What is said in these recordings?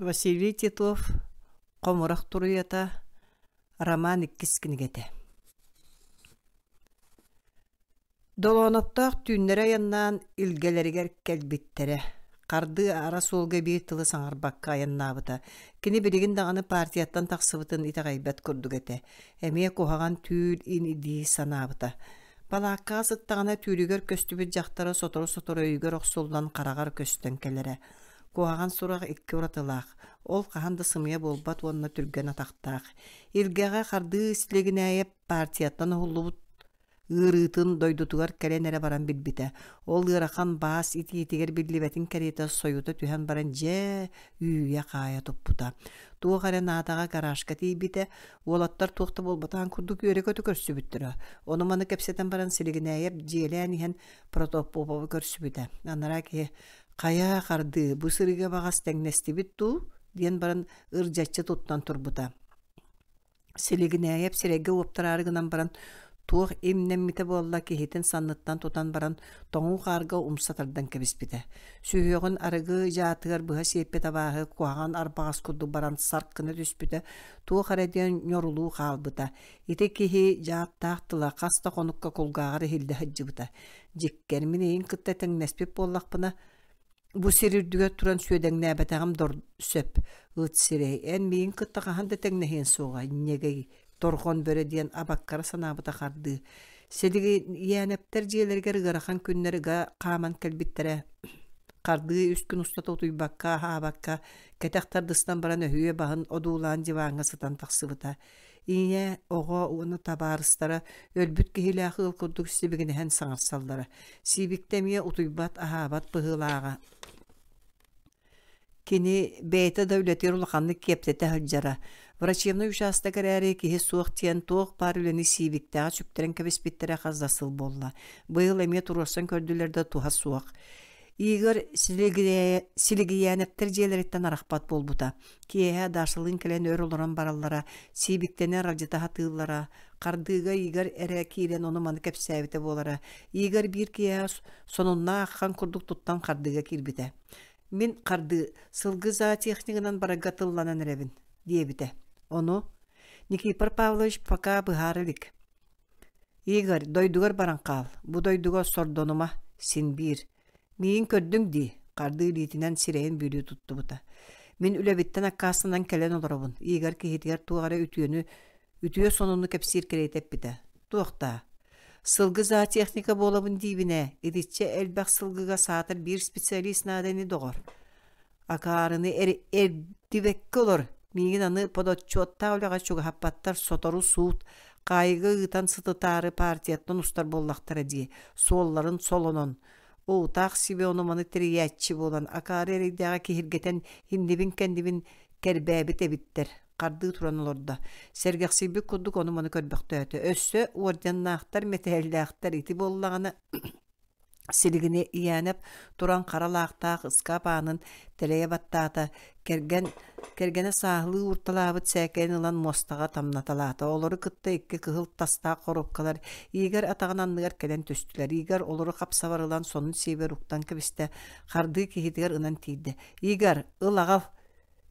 Василий Титов Комурах Туруята Роман Иккискинигете. Долоноптақ түйіннері яннан илгелерігер кәлбеттере. Қарды ара солға бейт тылы саңарбаққа аяннабыта. Кені бірігін дағаны партияттан тақсыбытын итағайбәт күрдігеті. Әмей қоғаған түйіл ин идей санабыта. Балаққа сыттағына түйрігер көстібіт жақтары сотору үйгер оқсолдан қарағар көстен келері. Қоғаған сұрақ ikki ұратылақ. Ол қағанды сымия болбат онына түрген атақтақ. Илгеға қарды сілегін әйеп партияттан ұлыбыт ырытын дойдутугар кәленері баран билбите. Ол ырахан бас ити-итигер билlibetин кәрета сойута түйен баран же үйе қая топпута. Туы қарен атаға гаражка тейбите, олаттар тоқты болбатан күрдік үйері көті көрсі бүттірі. Оны маны кәпсетен баран сілігін әйеп желен ехен протоп болбабы көрсі бүті. Анара ке қая қарды бұсырыға бағас тәңнесті бітту, ден баран ыржатчы тұттан тұрбыта. Сілігін әйеп сіреге оптырарығынан баран туох имнеммите болла кихитин санныттан тутан баран тоңу қарга умсатардан кебиспите. Сүйөгін арыгы жаатыгар быха сеппе табағы куаған арбағас күрді баран сарқыны түспіте, туох арадиан нyoruluu қалбыта. Ите кихи жааттақтыла қаста қонукка кулгағары хилді хаджыбыта. Жеккермін ең кытта тәңнеспеп боллақпына, бұ серірдіге туран сүйеден нәбәтағым дор сөп. Үт сирей, ән мейін кытта қағанды тәңнехен соға, негей. Торхон бөрөден абаккара санабыта қарды. Селігі янептер жиелергер ғарахан күннеріға қаман кәлбіттере. Қарды үскін ұстата ұтуйбаққа, хабаққа, кәтәқтардыстан баран өйе бағын одулан жеваңа сытан тақсыбыта. Ине оға оны табарыстары өлбіт кехілі ақыл күрдік сибігінен саңарсалдары. Сибіктемие ұтуйбат, ахабат бұғылаға. Кені бейті дәулетер ұлықанны кептеті хүджара. Врачебный участок әрі кеге суық тиен тоқ бар үлені сибіктіға сүптерін кәбеспеттері қаздасыл болла. Бұйыл әме тұрырсан көрділерді туға суық. Игір сілігіянептер желереттен арақпат болбута. Кеге дашылын кәлен өр олыран бараллара, сибіктені равжыта хатыллара, қардыға игір әрі кейлен оны маны кәпсәбіті болара. Игір бір кеге сонунна аққан күрдік тұттан қардыға келбіті. Мен қарды сылғы за техникынан барагатылланан әребін, дебіті. Onu Никипар Павлович пока быгарылик. Игорь, дойдугар баран қал. Бу дойдуга сордонума сен бир. Мейін көрдің ди. Қарды литинен сирейін бүйді тұтты бұта. Мен үләбіттен аққасынан кәлен оларабын. Игорь кехетігер туғары ütüye сонуны кәпсир керейтеп біті. Туақта. Сылғы за техника болабын дейбіне. Едетче әлбәқ сылғыға сатыр бір специалист надені доғыр. Акарыны әрдивекке олар. Мигин аны подотчетта олаға чуға хаппаттар сотору суут, қайғы ғытан сытытары партияттан устар боллақтары дие, солларын солонон. Оутақ себе оны маны тіриятчы болан, акары әрейдіға кехіргетен хиндибин кәндибин кәрбәбі тәбіттер, қарды тұран оларда. Сәргәқсибі күрдік оны маны көрбіқті өті. Өссі ордяннақтар, метәлдәқтар ити боллағаны силигини иянеп туран қаралақтақ ыскап анын телея баттаата кергені сағылы урталабыт сәкәйін ұлан мостаға тамнаталаата. Олары кытта икки кығыл таста қорупкалар. Игер атағын анныгар кәлен төстілер. Игер олары қапсаварылан сонын сейбер уқтан кебісті қарды кехетігер ынан тейді. Игер ыл ағал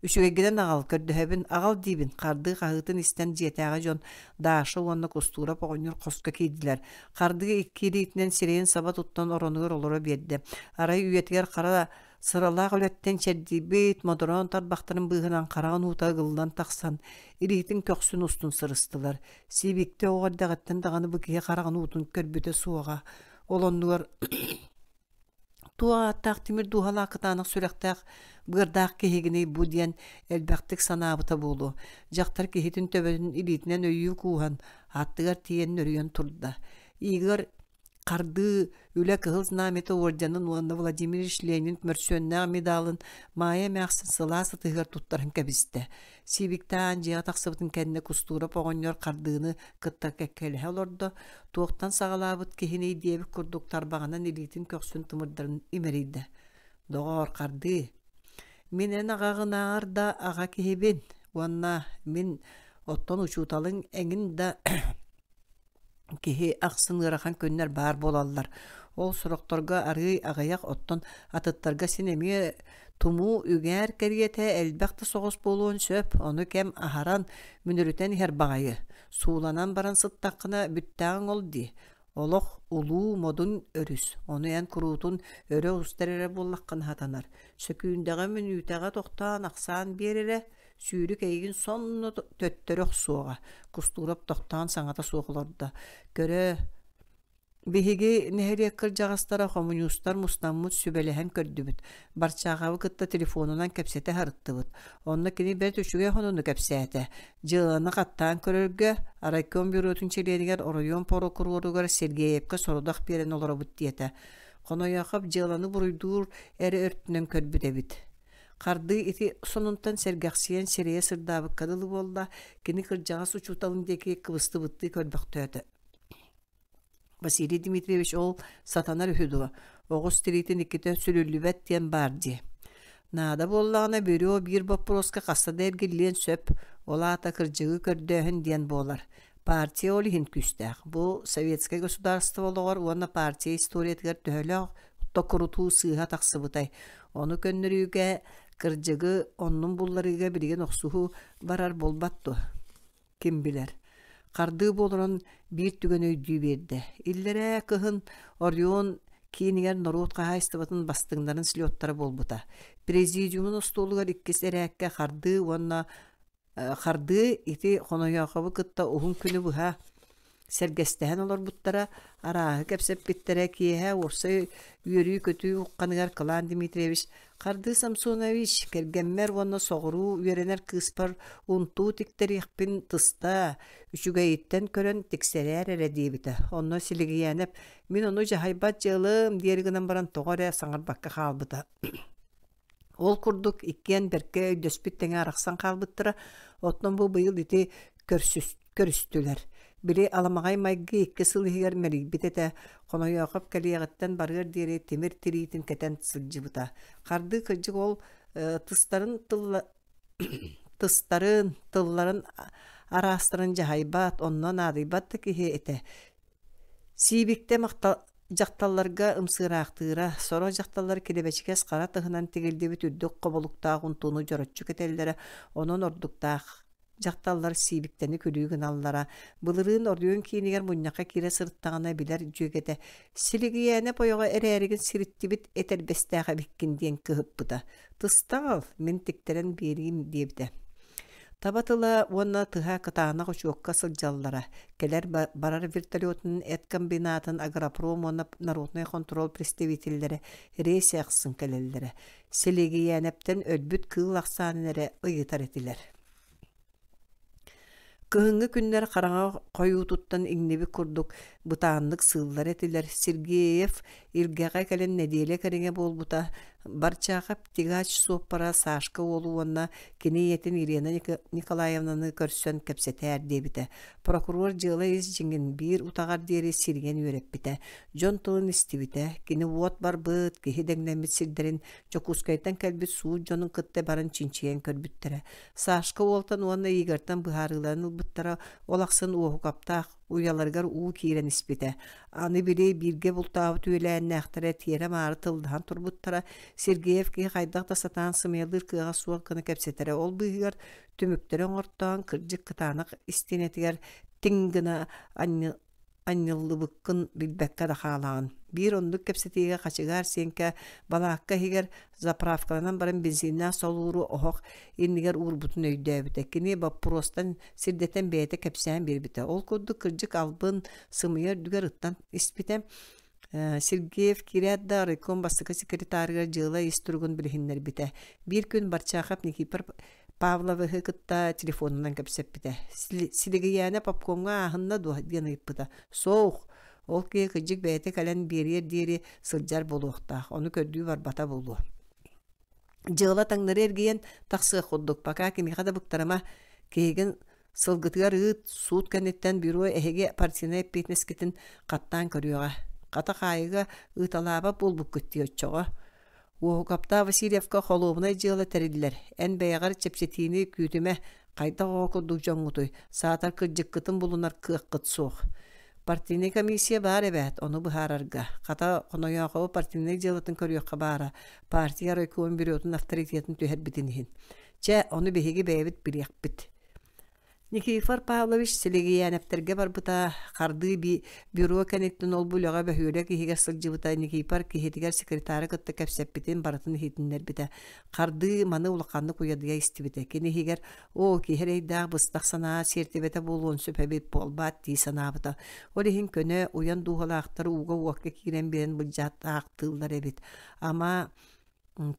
Үшігеден ағал көрдіхебін ағал дейбін қарды қағытын істен жетәға жон дашы онны кустура поғыныр қосқа кейділер. Қарды кейдейтінен сирейін саба тұттан оронығыр олары берді. Арай үйетігер қара сыралақ өлеттен чәрді бейт модерон тарбақтарын бұғынан қараған ұта ғылдан тақсан. Ирейтін көксін ұстын сырыстылар. Себекте оғардағаттан дағаны бұкеге қараған ұтын көрбіті суаға. Олонығыр туа аттақ темір дуғала қытанық сүректақ бұғырдақ кехегіне бұдиян әлбәқтік санабыта болу. Жақтар кехетін төбетін илетінен өйі куған аттығар тиен өріен тұрды. Игер қарды үлі кығыл знаметі ордянын уанна Владимир Ленин мөрсөннәғ медалын мая мәқсын сыла сытығыр тұттарын кәбісті. Сибіктан жиға тақсыбытын кәніне кустура поғынер қардыны кытта кәккелі олорды. Туықтан сағалабыт кехіне дебі күрдік тарбағынан илетін көксін тымырдарын имерейді. Доғар қарды. Менен ағағын ағарда аға кехебен. Уанна мен оттон учуталың әңін да кеhe ақсын ырахан көннер бар болалар. Ол сұрақтарға арғы ағаяқ оттон атыттарға сенеме Tumu üger keriyete elbäkte soğus boluğun söp, onu kem aharan münürüten herbağayı. Suulanan baran sıttaqına büttäğin ol di. Oloq ulu modun örüs. Onu en kurutun öre ustarere bollaqın hatanar. Sökündäge minütäge toqtan aqsan berere, sürük eygin sonnu töttörök suoğa. Kusturup toqtan saňata soğularda. Göre Bihigi neheriyekir jağastara komünistler mustammut sübelehen kördübüt. Barçağavı kıtta telefonundan kepsete harıttıbıt. Onna kini bir tüşüge honunu kepsete. Jığını kattan körörgö, Araykon bürötün çeliyeniger Orayon prokurorugar Sergeyevka sorudaq beren olarabıt diyete. Kono yakıp jığını buruydur eri örtünen körbüdebit. Qardı iti sonuntan sergaksiyen seriye sırdabı kadılı bolda, kini kırjağı suçutalındaki kıvısты bıttı körbüktöydi. Vasily Dmitrievich ol satanar ühüdü. Oğuz streetin ikide sülüllübet diyen bardi. Nada bollağına bürü bir boproska kasta dergilliyen söp, ola ata kırcığı kördöhün diyen bolar. Partiya oli hint küstək. Bu Sovetskay gосударство olağar, ona partiya historiyetler töhölü tokurutu sığha taqsıbıtay. Onu könnürüge kırcığı onun bullarıga birigen oqsuhu barar bolbattu. Kim biler? Qardığı boluran bir tügen öydüğü berdi. İllere kıhın Orion kiyiniger Norut qahaystıbatın bastığınların silyottara bolbuta. Prezidiumun ostolugar ikkis eräkke qardığı onna qardığı iti Xonoyaqabı kıtta ohun günü buha sergestehen olar buttara arağı kepsep bittere kiyehe orsa yürüyü kötü uqqanıgar kılan Dmitrievich Qardığı Samsonovich kergemmer onna soğuru üyerener kıspar untu tikteri yakpin tısta üçügeyitten kören tikserer eredibite. Onna siligiyenep min onu jahaybat jığılım diyeriginen baran toğara saŋar bakka qalbıta. Ol kurduk ikkien berke öydöspütten araqsan qalbıttıra otnon bu bıyıl iti körüstüler. Biri alamagay maygi iki sılhiger meri bitete kono yaqıp kaliyagıttan bargar diyeri temir tiritin keten sılcıbıta. Qardı kırcık ol tısların tılların arastırın jahaybat onnan adibat ki ete. Sibikte jaktallarga ımsıraqtıra sonra jaktallar kilebeçikes qara tıhınan tigildi bütüddük qobolukta guntunu jorotçuk etellere onun orduktaq jaktallar sibikteni külügün allara bılırın orduyun kiyiniger munyaka kire sırttağına biler jügete siligiyene poyoga ererigin sirittibit eter bestağa bikkin diyen kıhıppıda tıstal min tikteren biriyim diyebide. Tabatıla ona tıha kıtağına koşuokka sıljallara keler barar vertolyotunun et kombinatın Agroprom ona Народный kontrol представительleri reis yaqsın kelellere siligiyenepten ölbüt kığıl aksanilere ıyıtar etiler. Kıhıngı günler qarağa koyu tuttan ignebi kurduk, bıtağınlık sığıllar etiler. Sergeyev irgağa kelen nedele kerenge bolbuta, barçağa ptigaç soppara Saşka olu onna keniyetin Irina Nikolayevna'nı körsön kepseter debite. Prokuror jıla izcingin bir utağar deri sirgen yörep bite. John tılın istibite, kini vot bar bıt, kihi denglemit silderin, çokuskaytan kelbit su John'un kıtte baran çinçiyen körbüttere. Saşka oltan onna igartan bıharılanıl bıttara olaqsın uğu kaptaq, uyalargar uğu kiren ispite. Anı bile birge bultağı tüyleyen nähtare tiyere marı tıldıhan turbuttara, Sergeyev ki haydaq da satan sımyalır kığa sual kını kepsetere ol bıhıgar, tümükteren ortadan kırcık kıtanıq istinetiger tingina annıllı bıkkın bilbekka da xalağın. Bir onduk kepsetiga kaçıgar senke balakka higer zapravkalanan barın benzinna soluru ohoq inniger urbutun öydöbüte. Kini prostan sirdeten beyete kepsen bir bite. Ol koddu kırcık albın sımıyar düger ıttan ispitem Sergeyev kiriyadda Raykom basıka sekretariga jığla isturgun bilhinler bite. Bir gün barçaqap Nikipar Pavlov'ı kıtta telefonundan kapsep bite. Siligiyane popkonga ahınna duha diyen ıppıda. Soğuk. Ol ki kıcık beyete kalen bir yer diğeri sılcar boluqta. Onu kördüğü var bata bolu. Jığla tanları ergiyen taqsı qodduk. Baka kimi kada bıktarama kehegen sılgıtıgar ıt suut kanetten büro ehege partisine epetnesketin kattan körüyoga. Kata kayıga ıt alaba bolbuk küttüyor çoğa. Uğukapta Vasilyevka xolubuna jığla terildiler. En beyagar çepsetini kütüme kayda oku dujan utuy. Saatar kıcık kıtın bulunar kıqıt soğuk. Партийный комиссия бар эбет, onu быһаарарга. Хата хонояхо партийный жылытын көрүөкка бара. Партия райком бюротун авторитетин түһэр битинин. Че onu биһиги бэбит билиэкпит. Никифор Павлович селегиянептерге барбыта харды бюро кенеттен ол булага бөһүлө киһиге сылжыбыта Никифор киһитигер секретары кытта кепсеппитин барытын хитиннер бите. Харды маны улаканны куядыга истибите. Кинихигер о киһерейдаа быстак санаа сертибете болуун сөпебит болбат ди санаабыта. Олихин көнө уян дугалаактар уга уакка кирен берен былжат аактылар эбит. Ама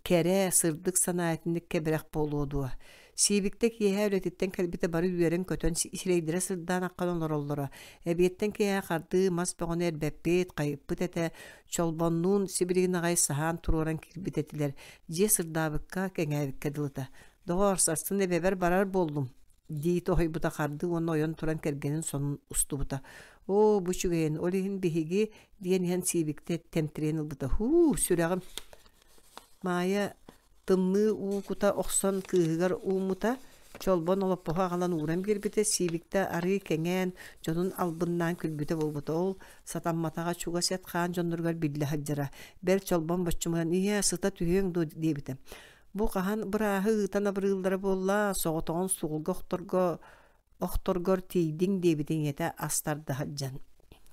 кере сырдык санаатындык кеберек болуоду. Сибикте киһэ үлэтиттен кэлбите бары үөрен көтөн сирейдире сырдаан аккан олороллора. Эбиеттен киһэ харды мас бөҕөнө эрбэппит, кайыппыт эте, чолбоннуун сибиригин агай саһаан туруоран кирбитетилер. Дьиэ сырдаабыкка кэҥээбикке дылыта. Доҕор сарсын эбэбэр барар болдум. Дии тоһойбута харды уонна ойон туран кэргенин сонун устубута. О, бу чүгэйин, олиһин биһиги диэн иһэн сибикте темтирээн ылбыта. Сүрэгим. Мая тымны уукута охсон кыыгар уумута чолбон олоппоха галан урам кирбите сибикте ары кеңен жонун албыннан күлбүтө болбута ол сатамматага чуга сетхан жонноргар билле хаджара бер чолбон баччуман ия сыта түһөң ду дебите. Бу кахан бырахы тана бырылдары болла соготогон сугулга охторгор тийдиң дебитин ете астарды хаджан.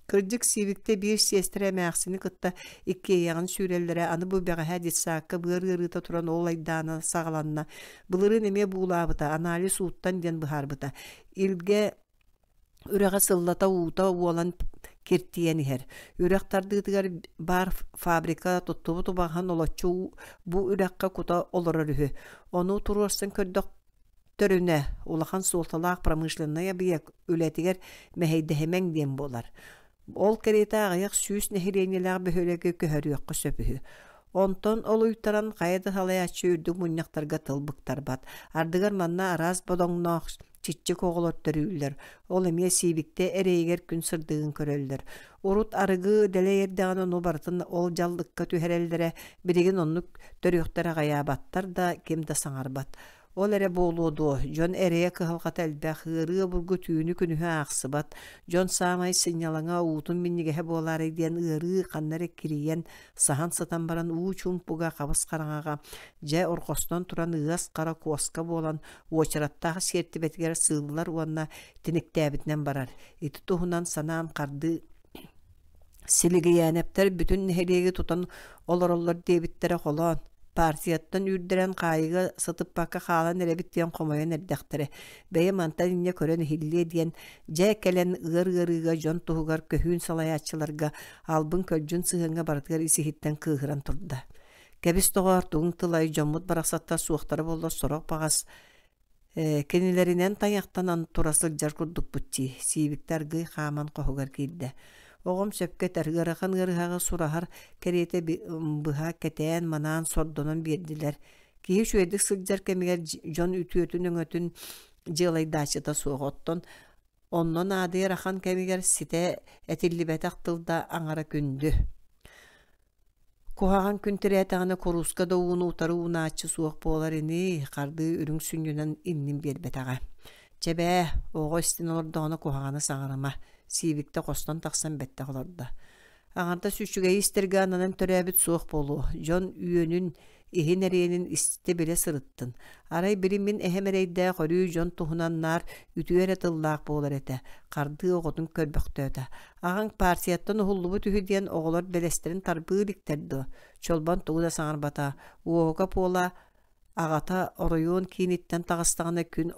Кырдык сибикте бир сестре мәхсини кытта икки ягын сүреллере аны бу бага хадис сакка бырырыта туран олайдана сагаланна былыры неме булабыта анализ уттан ден быхарбыта илге үрәгә сыллата ута уолан киртиенихер үрәктардыгар бар фабрика тоттубу баган олочу бу үрәккә кута олорыры ону турурсын көрдөк төрүнә улахан султалак промышленная биек үлетигер мәһәйдәһемәң дем болар. Ол керета аяк сүүс нехиренелер бөһөлөгө көһөрүөккө сөпүһү. Онтон ол уйтаран кайда халаячы үрдү муньяктарга тылбыктар бат. Ардыгар манна араз бодоңноо чиччи коголор төрүллөр. Ол эме сибикте эрейгер күн сырдыгын көрөллөр. Урут арыгы делеердаган ону бартын ол жаллыкка түһэреллере биригин оннук төрүөктөр гаябаттар да кемде саңарбат. Ол эре болуоду, жон эрея кыһалгата элбэх ырыа бургу түүнү күнүһү аахсыбат, жон саамай сыньялаңа уутун миннигеһе буолаары диэн ырыы ханнар эккириен сахан сытан баран уу чумпуга кабыс караҥага, жа орхостон туран ыас кара куоска буолан уочараттаах сиэртибетигер сыыллар уонна тиниктээбитинен барар. Ити туһунан санаам карды силигиянептер бүтүн нехилиги тутан олороллор диэбиттере холоон. Партияттан үрдерен кайыга сытып бакка халан эребиттен комойон эрдәхтере. Бәйе мантан инне көрөн хилле диен жа келен ыр-ырыга жон туһугар көһүүн салаячыларга албын көлжүн сыһыңга бартыгар исихиттен кыыгыран турда. Кебис тоғар туң тылай жоммут барасатта суохтары болла сорок багас кенилеринен таяктан турасыл жар курдук бутчи. Сибиктер гый хаман кохугар кийде. Оғым сөпке тәргірахан ғырғағы сурахар кәреті бұға кәтәйін манан сордонын берділер. Кейі шөйдік сылджар кәмігер жон үтіөтін өңөтін жылайдачыта суғоттон. Оннон ады рахан кәмігер сите әтілі бәтақ тылда аңара күнді. Кухаған күн тірәтіғаны коруска да уыны утары уынаачы суық болар ені қарды үрің сүнінен иннин бербетаға. Чебе, оғы істен олырдағаны кухағаны саңарама. Сибикте костон тақсан бетте қаларда. Ағарда сүшіге истерге ананан төрәбіт суық болу. Жон үйөнін ихин әрейінің істі біле сырыттын. Арай білімін әхемерейді қорүй жон тұхынан нар үтуер әтыллақ болар әті. Қарды оғытын көрбіқті өті. Ағаң партияттан ұғылыбы түхіден оғылар белестерін тарбыліктерді. Чолбан тұғыда саңар бата. Уоға пола ағата оройон кейінеттен тағыстағына күн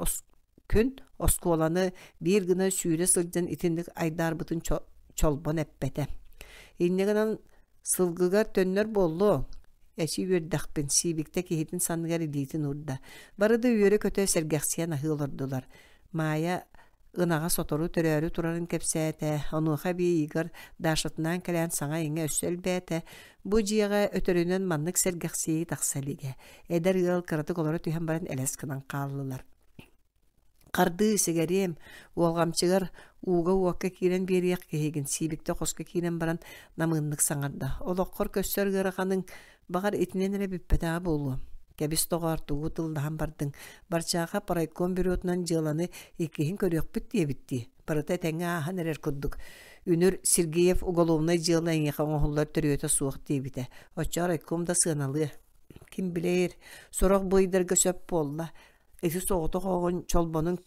осколаны bir gına sүйре сылжан итинdik айдар бутун чолбон эппете. Иннегенен сылгыгар төннөр боллу. Эчи үрдәкпен сибикте кихитин санныгар идитин урда. Барыды үйөрө көтө сергексиян ахылордулар. Мая ынага сотору төрөрү турарын кепсәте, онуха би игар дашытынан келен саңа иңе өссөлбәте. Бу жига өтөрүнөн маннык сергексии таксалиге. Эдер ыл кыраты колору түһән баран элескинан каллылар. Қарды сигерем, уолгамчыгар уга уакка кирен берияк кехеген сибикте қосқа кирен баран намыннык саңарда. Олоққор көссөр гыраханың бағар етінен әрі бүппетаға болу. Кәбіс тоғар туғы тылдахан бардың. Барчаға парайкон бюротынан жыланы еккейін көрек бітті ебітті. Барыта тәңі ахан әрер күрдік. Үнür Сергеев уголовный жылын яқан оғылар түріөті суық дейбіті. Очар айком да сыналығы. Ким білер, сорақ бұйдарға сөп болла. Эти соғыты қоғын чолбоның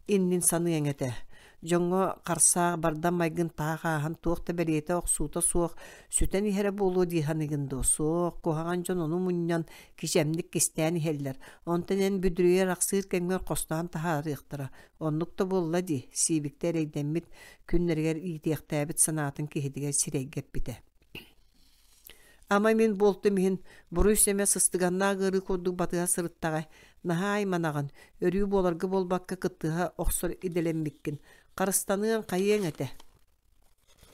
иннин саны еңеті. Жоңға қарсақ бардан майгын тағахан туақта бәреті оқсуыта суық сүтен ихері болу дейханығынды суық. Қоғаған жон оны мұньян кешемдік кестән ихеллер. Онтанен бүдірүйер ақсыр кәңгер қостаған тахары иқтыра. Онлықта болла дей, сейбіктер әйдәммет күннергер итеқтәбіт санатын кехедігер сирейгеп біті. Ама мен болты мен бұру сөме сыстығанна ғыры қордық батыға сырыттағай. Наха айманаған, өрі боларғы болбаққа қыттыға оқсыр иделенмеккін. Қарыстаныған қайын әті.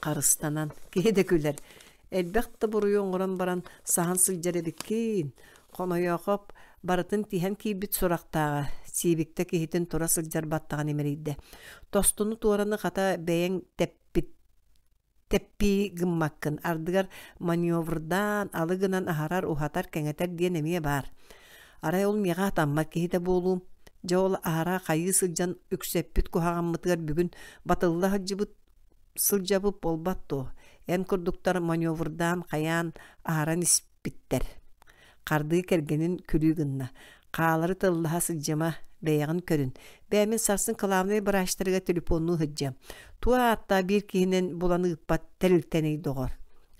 Қарыстанан, кейді күлер. Әлбәқті бұру оңыран баран сахан сылжар едіккен. Қонай оқып, барытын тиген кейбіт сұрақтаға. Сейбікті кейтін тұра сылжар баттаған емерейді. Тостыны туараны қата бәйен теппи гыммаккын. Ардығар маневрдан алығынан ахарар ухатар кәңетер ден еме бар. Арай ол меға тамма кейді болу. Жауыл ара қайы сылжан үксеппіт кухағанмытығар бүгін батылла жыбыт сылжабып болбатты. Ән күрдіктар маневрдан қаян аран іспіттер. Қарды кергенін күлігінна. Қалары тыллаға сылжама бәйіғін көрін. Бәймен сарсын қыламны бір аштырға телефонны ғыджам. Туа атта бір кейінен боланы ұппат тәрілтәней доғыр.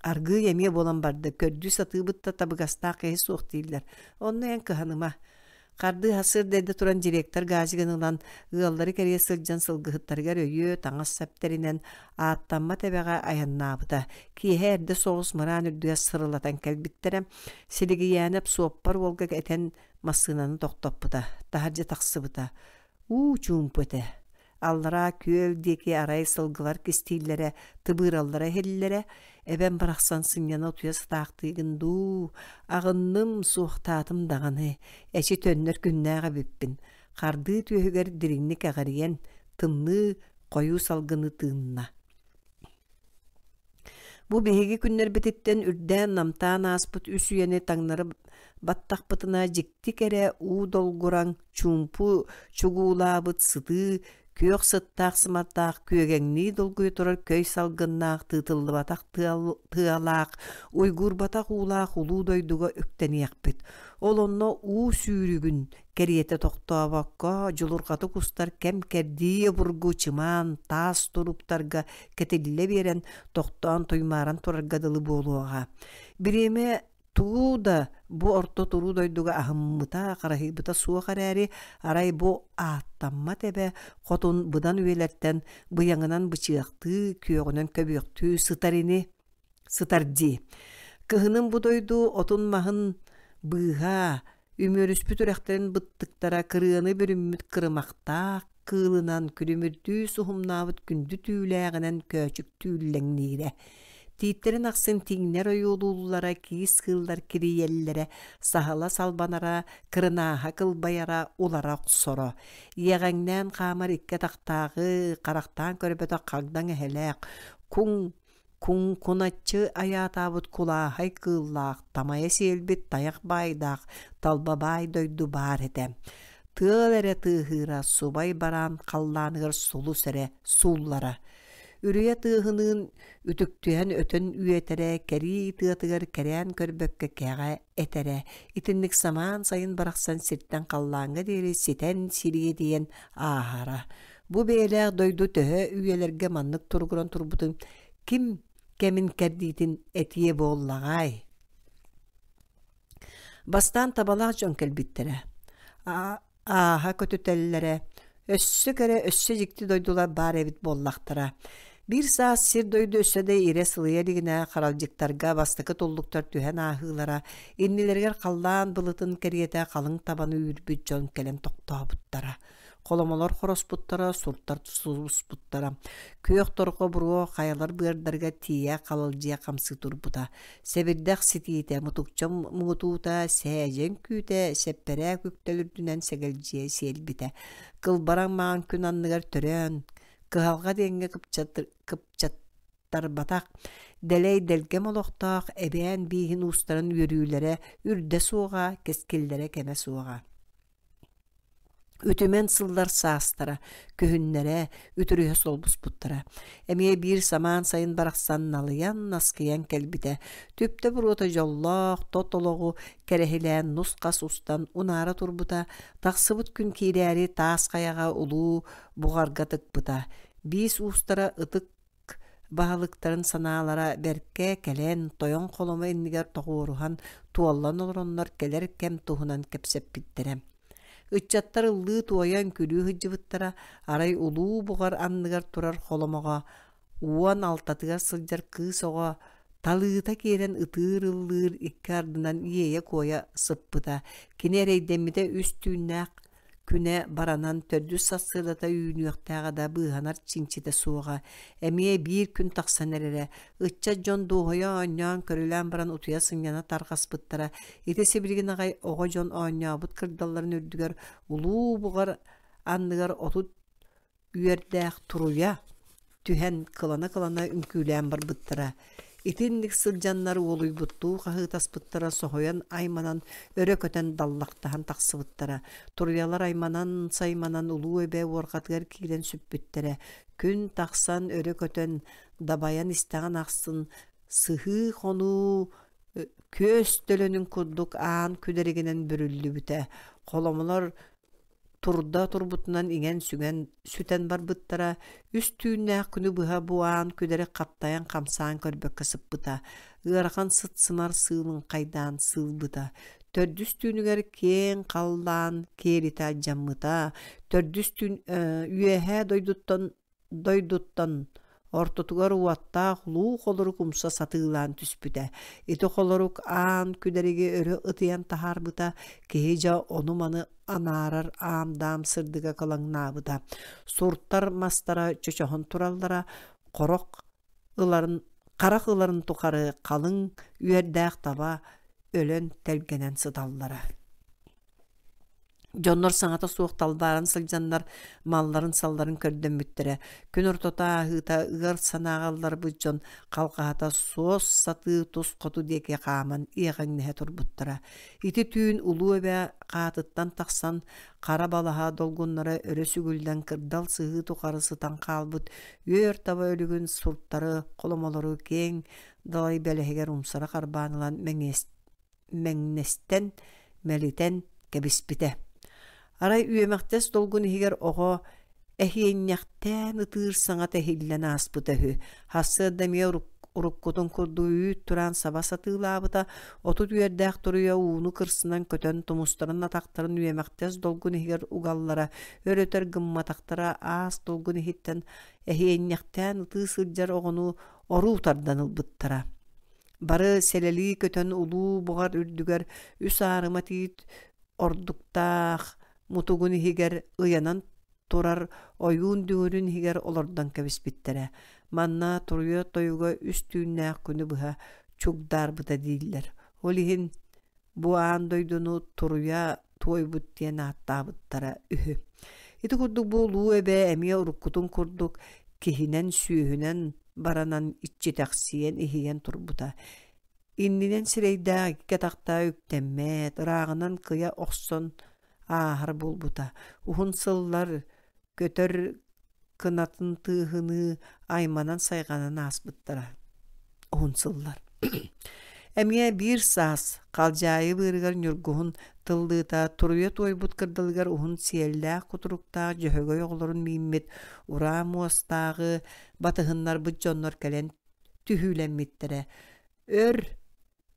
Арғы еме болан барды. Көрді саты бұтта табығаста қайы соқ дейілдер. Онны ән кығаныма. Қарды хасыр дәді тұран директор газығынылан ғылдары кәрие сылжан сылғыттарғар өйі таңас сәптерінен аттанма тәбәға аяннабыда. Кейе әрді соғыс мұран үрдіға сырылатан кәлбіттерім. Селігі янып суоппар олға әтен масынаны тоқтоппыда. Тахаржа тақсыбыда. Чуымп өті. Аллара көл деке арай сылғылар кестейлері, тыбыраллара хеллері, әбән барақсан сыньяна ұтуя сытақтығынду, ағынным суықтатым дағаны, әші төннер күннәға бүппін. Қарды түйігер діріңнік ағариян, тымны қойу салғыны тыңна. Бу беги күннер бететтен үрдән намтан аспыт үсүйәне таңнары баттақ бытына жекті кәрі у долгураң чумпу чугулабыт сыты, көк сыттақ сыматтақ көгәңні долгуй тұрар көй салғыннақ тытылы батақ тыалақ, ойгур батақ улақ улу дойдуға өктәні яқпет. Ол онна у сүйрігін кәрiyete тоқтуабаққа жолырғаты кустар кәм кәрдие бұргу чыман, тас тұруптарға кәтелілі берен тоқтуан тоймаран тұрарғадылы болуға. Біреме тууда бу орто туру дойдуга ахыммыта қарахибыта суа қарари арай бу аттамма тебе қотун бұдан үйелерттен бұяңынан бычыақты күйоғынан көбіяқты сытарди. Кыхының бу дойду отун махын бұға үмөрүспү түрәқтерін бұттықтара кырыаны бүрімміт кырымақта кылынан күрімірді суhumнабыт күнді түүләғінен көчік түүлләңнейре. Тииттерин ақсын тиңнер ойулулара, киіз қылдар кириеллere, сахала салбанара, кырынааха кылбаяра, улара құсоро. Еғаңнан қамар икке тақтағы, қарақтан көрбөті қағдан әхелек, кунатчы аятабыт кулахай кыллақ, тамая селбет таяқ байдақ, талба бай дойду бар еті. Тыл әрі тыхыра, субай баран, қалланығыр сулу сәрі, суллара. Үрüye tığının ütüktüyen ötün üyetere, keri tığıtıgır kerен körbökke kæğe etere. İtinlik saman sayın baraqsan sirtten qallaanga deri siten siriye diyen ahara. Bu beyler doydu töhö üyelerge manlık turguran turbutun kim kemin kerditin etiye bollagay. Bastan tabalaq jönkel bittere. Aha kötütellere. Össü kere össü jikti doydular bar evit bollaqtara. Bir saat sir doydu össöde ire sılıya ligine qaralcıktarga bastıkı tolluktar tühen ahılara, innilerger qallan bılıtın keriyete qalın tabanı ürbüt jön kelen toqtabuttara. Kolomalar xorosputara, surttar tususputara. Köyök torqo buru qayalar bırdarga tiye qalılcıya qamsı turbuta. Sebirdaq sitiyete mutukça mututa, sәжен küte, seppere küktölürdünen segelciye selbite. Kılbaran mağın kün anlıgar törön. Kıhalga denge kıpçattar batak. Deley delgem oloqtaq, ebeğen bihin ustaran yürüylere, ürde soğa, keskillere keme soğa. Ütümen sıllar saastara, köhünlere, ütürühe solbus buttara. Emiye bir saman sayın baraksan nalıyan, naskıyan kelbide. Tüpte burota jolloq, totologu, kerehilen nuskas ustan unara turbuta, taksıbıt gün kireri taas kayaga ulu buğargatık buta. Biz ustara ıtık bahalıkların sanalara berke kelen toyon koloma inniger toğuruhan tuollan olronlar keler kem tuhunan kepsep bittirem. Ыччаттар ыллыы туойан күлүү хыджыбыттара арай улуу бугар анныгар турар холомоға уан алтатыгар сылжар кыыс оға талыыта керен ытыыр ыллыыр икки ардынан иэйэ куоя сыппыта кинерейдеммите үстүүннаах күне баранан төрдүс сассыылата үүнүөхтээҕада быыһанар чинчите суоға эмиэ биир күн тахсан эрере ычча дьон дуоһойо оонньоон көрүлээн баран утуйа сыҥняна таргаспыттара ити сибиригин аҕай оҕо дьон оонньообут кырдалларын үрдүгэр улуу бугар анныгар отут үөрдээх туруя түһэн кылана үҥкүүлээн барбыттара итинник сылдьаннар уолуйбуттуу хаһыытаспыттара соһуйан айманан өрө көтөн даллахтаһан тахсыбыттара туруялар айманан сайманан улуу эбэ уорхатыгар киирен сүппүттере күн тахсан өрө көтөн дабайан истэҕин ахсын сыһыы хонуу көс төлөнүн курдук аан күдэригинен бүрүллүбүтэ холомолор турда турбутунан иген сүтен барбыттара үстүүннээх күнү быһа буаан күдери каптайан камсаан көрбөккө сыппыта ыарахан сытсымар сыылын кайдаан сыылбыта төрдүстүүнүгэр кең каллаан кээрите ажаммыта төрдүстүүн үөһэ дойдуттан ортотугар уаттаах луу холорук умса сатыылаан түспүтэ ити холорук аан күдериги өрө ытыян тахаарбыта кеһижа онуманы анаарар аамдаам сырдыга калаңнаабыта сурттар мастара чөчөһөн тураллара карак ыларын тухары калың үөрдээх таба өлөн телгенен сыталлара Дьоннор саҥата суохталбаарын сылдьаннар малларын салларын көрдөммүттере күн ортота аһыыта ыар санааҕалларбыт дьон халҕаата суос сатыы тус хоту диэки хааман иэҕэҥнэһэ турбуттара ити түүн улуу эбэ хаатыттан тахсан хара балаһа долгуннара өрө сүгүлдэн кырдал сыһыы тухары сытан хаалбыт үөр таба өлүгүн сурттары холомолору кең далай бэлэһигэр умсара харбаанылан мэҥнэстэн мэлитэн кэбиспитэ Арай үемэхтэс долгун хигер оҕо эһиэнньэхтээн ытыыр саҥа тэһиллэн ааспыта үһү. Хассыаддамия уруккутун курдуу үүт туран саба сатыылаабыта отут үөрдээх туруйа ууну кырсынан көтөн тумустарын атактарын үемэхтэс долгун хигер угаллара өрөтөр гымматактара аас долгун иһиттэн эһиэнньэхтээн ытыы сылдьар оҕону оруутардан ылбыттара. Бары селелии көтөн улуу бугар үрдүгэр үс аарыма тиит ордуктаах мутугун хигер ыянан турар ойуун дүңүрүн хигер олордан кэбиспиттере. Манна туруйа тойуга үстүүннээх күнү быһа чугдаарбыта дииллэр. Ол иһин буаан дойдуну туруйа туойбут диэн ааттаабыттара үһү. Ити курдук бу улуу эбэ эмиэ уруккутун курдук киһинэн сүүһүнэн баранан иччитэхсиэн иһийэн турбута. Иннинен сирейдää кэтахтаа үктэммэт, ыраагынан кыя охсон аахар булбута. Ухун сыллар көтөр кынатын тыыһыны айманан сайганан ааспыттара. Ухун сыллар. Эмиэ биир саас калжаайы быырыгар нюргуһун тыллыыта туруйа туойбут кырдылыгар ухун сиэллээх кутуруктаах жөһөгөй оҕолорун мииммит ураа муостаагы батыһыннар быт дьоннор кэлэн түһүүлэммиттерэ. Өр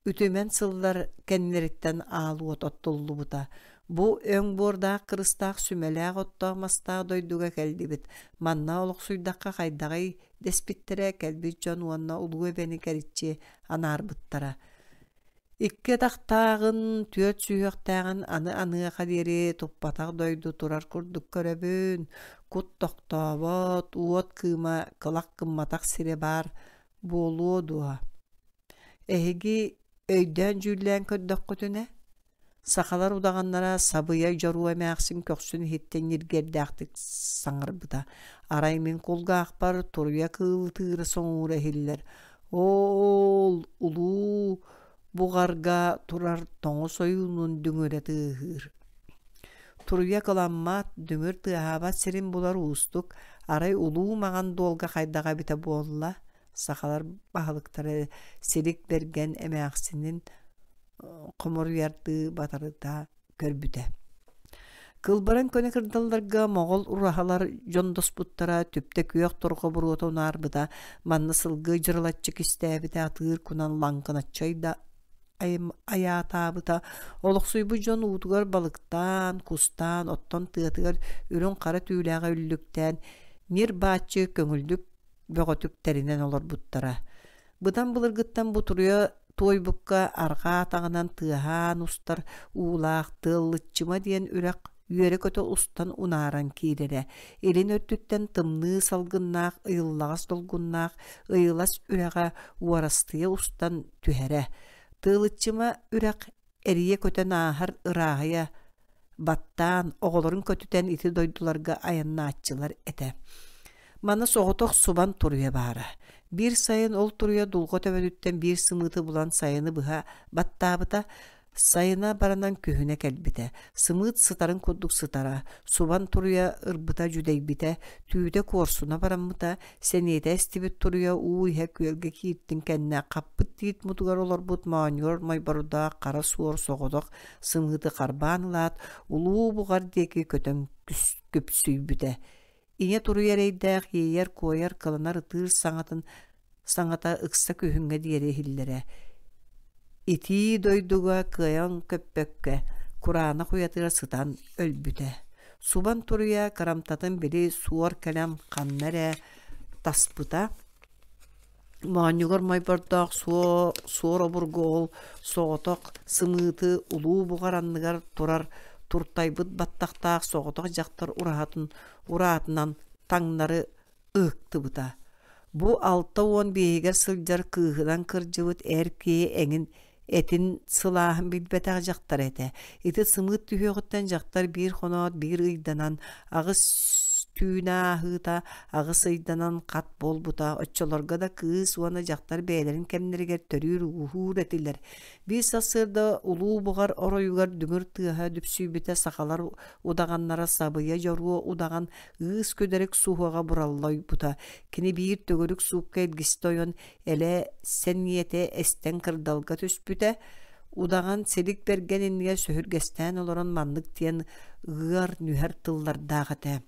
үтүмен сыллар кэннериттен аалуот оттуллубута. Бу өң буордаах кырыстаах сүмэлээх оттоомастаах дойдуга кэлдибит. Манна олохсуйдакка хайдагай деспиттерэ кэлбит дьон уонна улуу эбэни кэриччи анаарбыттара. Икке тахтаагын түөт сүүһөхтаагын аны-аныаха диэри туппатах дойду турар курдук көрөбүн. Кут тохтобот, уот кыыма кылак кымматах сире бар буолуо дуа. Эһиги өйдөн жүллээн көддөккүтүнэ сахалар удағаннара сабыя жоруа мәхсин көксүн хиттен иргердәхтик саңырбыта. Арай мен колгаах бар туруя кылтыыры соңура хиллер. Ол улуу бугарга турар тоңо союнун дүңөрө тыыһыр. Turuya kılanma düngür tıhabat serin bular uustuk. Aray ulu mağan dolga kaydaga bite bolla. Sakalar bahalıkları silik bergen emeğaksinin komor yardı batarı da körbüte. Kılbaran köne kırdallarga Moğol urahalar jondos buttara tüpte kүйök torgo buruoto unarbıda manna sılgı jırılatçık istebide atır kunan lankınatçayda ayatabıda oluqsuy bu jon utugar balıktan, kustan, otton tığıtıgar ürün kara tüyläge üllükten nir baçı köngüldük bögötük terinen olur buttara. Bıdan bılırgıttan buturuya toybukka arga tağınan tığhan ustar uulaq tığıllıççıma diyen ürek yörek öte ustan unaran kirere. Elin öttütten tımnığı salgınnak, ıyıllağız dolgunnak, ıyılas üreğe uarastıya ustan tühere. Tığıllıççıma ürek eriye köte nahar ırağıya battan, oğulların kötüten iti doydularga ayanna aççılar ete. Mana soğutok suban turuya bara. Bir sayın ol turuya dulgo töbedütten bir sımıtı bulan sayını bıha battabıta sayına baranan köhüne kelbite. Sımıt sıtarın kudduk sıtara. Suban turuya ırbıta cüdeybite. Tüyde korsuna baranmıta. Seniyete estibit turuya uy hek yölge kiittin kenne. Kappıt deyit mutugar olur but maanyor maybaruda kara suor soğuduk. Sımıtı karbanılat. Ulu buğar deki kötön köpsüybüte. İne turu yereydäk yeyer koyar kılınar ıtır saŋata ıksa köhüŋe diyere hillere. İti doyduga kıyan köppökke Kur'ana kuyatıra sıtan ölbüte. Suban turuya karamtatın biri suor kelam kannere taspıta. Maanyugar maybardaq suor oburgol soğutok sımıtı ulu buğaranlıgar turar turtaybıt battaqtaq soğutok jaktar urahatından taŋnары ıqtıbıta. Bu 6-10 beğiger sıljar kıhıdan kırjıbıt erkeğe eŋin etin sılahın bilbetaq jaktar ete. Eti sımıt tühöğütten jaktar bir honot bir ıydanan ağız tüyna hıta ağız ıydanan kat bol buta. Öççolarga da kız uana jaktar beylerin kemleriger törür uhur etiler. Bir sasırda ulu buğar oroyugar düngür tıha düpsüybüte sakalar udağanlara sabıya jorgu udağan ığız köderek suhuaga burallay buta. Kini bir tögörük suukka elgistoyon ele sen niyete esten kırdalga töspüte. Udağan selik bergen enniye söhürgesten oloran manlık diyen ığar nüher tıllar dağıte.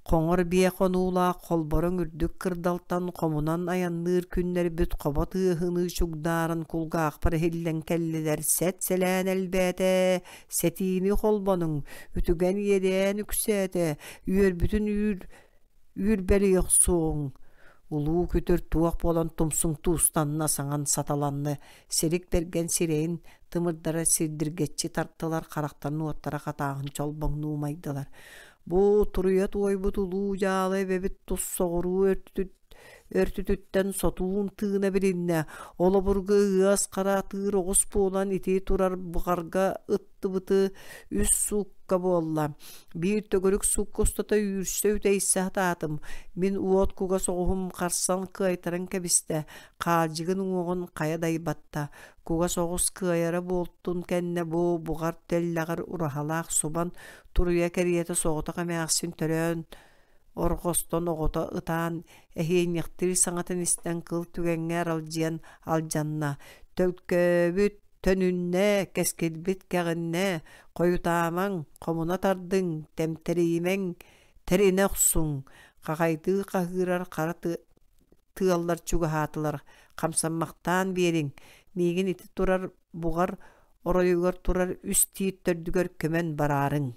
Koңор bie konuula kolborun ürdük kırdaltan komunan ayannır günleri büt kobat ıhını şugdarın kulga akpar hillen kelliler set selen elbete setini kolbonun ütügen yeden üksete yür bütün yür beri yoksun. Ulu kütür tuak bolan tumsun tuustanna saŋan satalanны selik bergen sireyin tımırdara sirdirgetçi tarttılar karaktarını ottara katağın çolboŋ numaydılar. Bu turuya toybut ulu jалы bebit tus soğuru örtütütten sotuğun tığına bilinne. Ola burgu ığaz kara tığır oğuz boğulan iti turar buğarga ıttı bıtı üst suukka boğulla. Bir tögörük suuk kostata yürüste üteyse hatatım. Min uot kuga soğum karsan kıytaran kebiste. Kacıgın uğun kaya daybatta. Kuga soğuz kıyara boltun kenne bu buğar tellağır urahalaq suban turuya keriyete soğuta kameaksin törön. Orgoston oğuta ıtan ehiyinliktir saŋatan isten kıl tügeŋer aljanna. Tölköbüt tönünne keskelbit käğinne koyutamaŋ komuna tardın temterimeŋ terine oksun. Kakaydığı kahırar kara tığallar çugahatılar kamsanmaktan beriň. Migin iti turar buğar oroyugar turar üst tiit tördüger kömen bararın.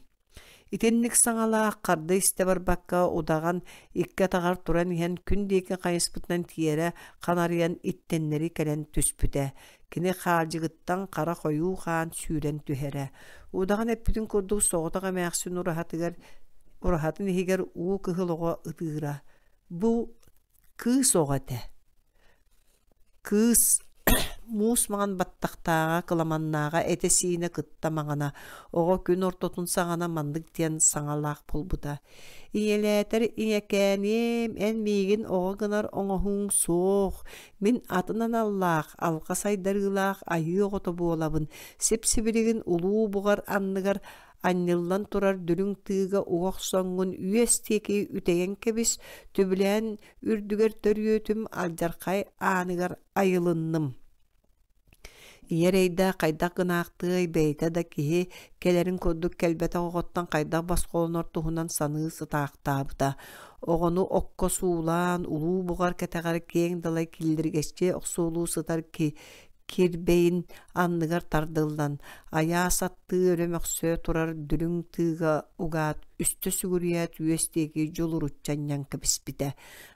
İtenlik saŋala qarda iste barbakka udağan ikka tagar turan ihen kündeki kayıspıtnan tiyere kanaryan ittenleri kelen tüspüte. Kine xarjıgıttan kara koyu xan süren tühere. Udağan epütün kurduğu soğudağa məxsin urahatın higer uğu kıhılığa ıtıra. Bu kız oğate. Kız muus maŋan battaqtaaga kılamannaaga etesiine kıttamaŋana ogo gün ortotun saŋana mandık diyen saŋalaaq bolbuta. İňeleter iňekääniim en miigin ogo gınar oňohuň soğuk. Min atınan allaaq, alqa saydarılaaq ayı ogoto boolabın. Sipsibirigin uluu bugar anныгар анныллан турар дүрүң тыыга уох соңгун үестеки үтеген кебис түбүлэн үрдүгер төрүөтүм алжаркай aanыгар айылынным. Иерейда кайдак гынаактыый бейта да киһи келерин курдук келбете оҕоттон кайдак басколонор туһунан саныы сытаактаабыта. Оҕону окко суулаан улуу бугар кэтэгэр кең далай киллиргесчи оксуулуу сытар кирбейин анныгар тардылдан аяа саттыы өрөмөхсө турар дүрүң тыыга угаат үстө сүгүрүйэät үестеги жолуруччаннян кэбиспите.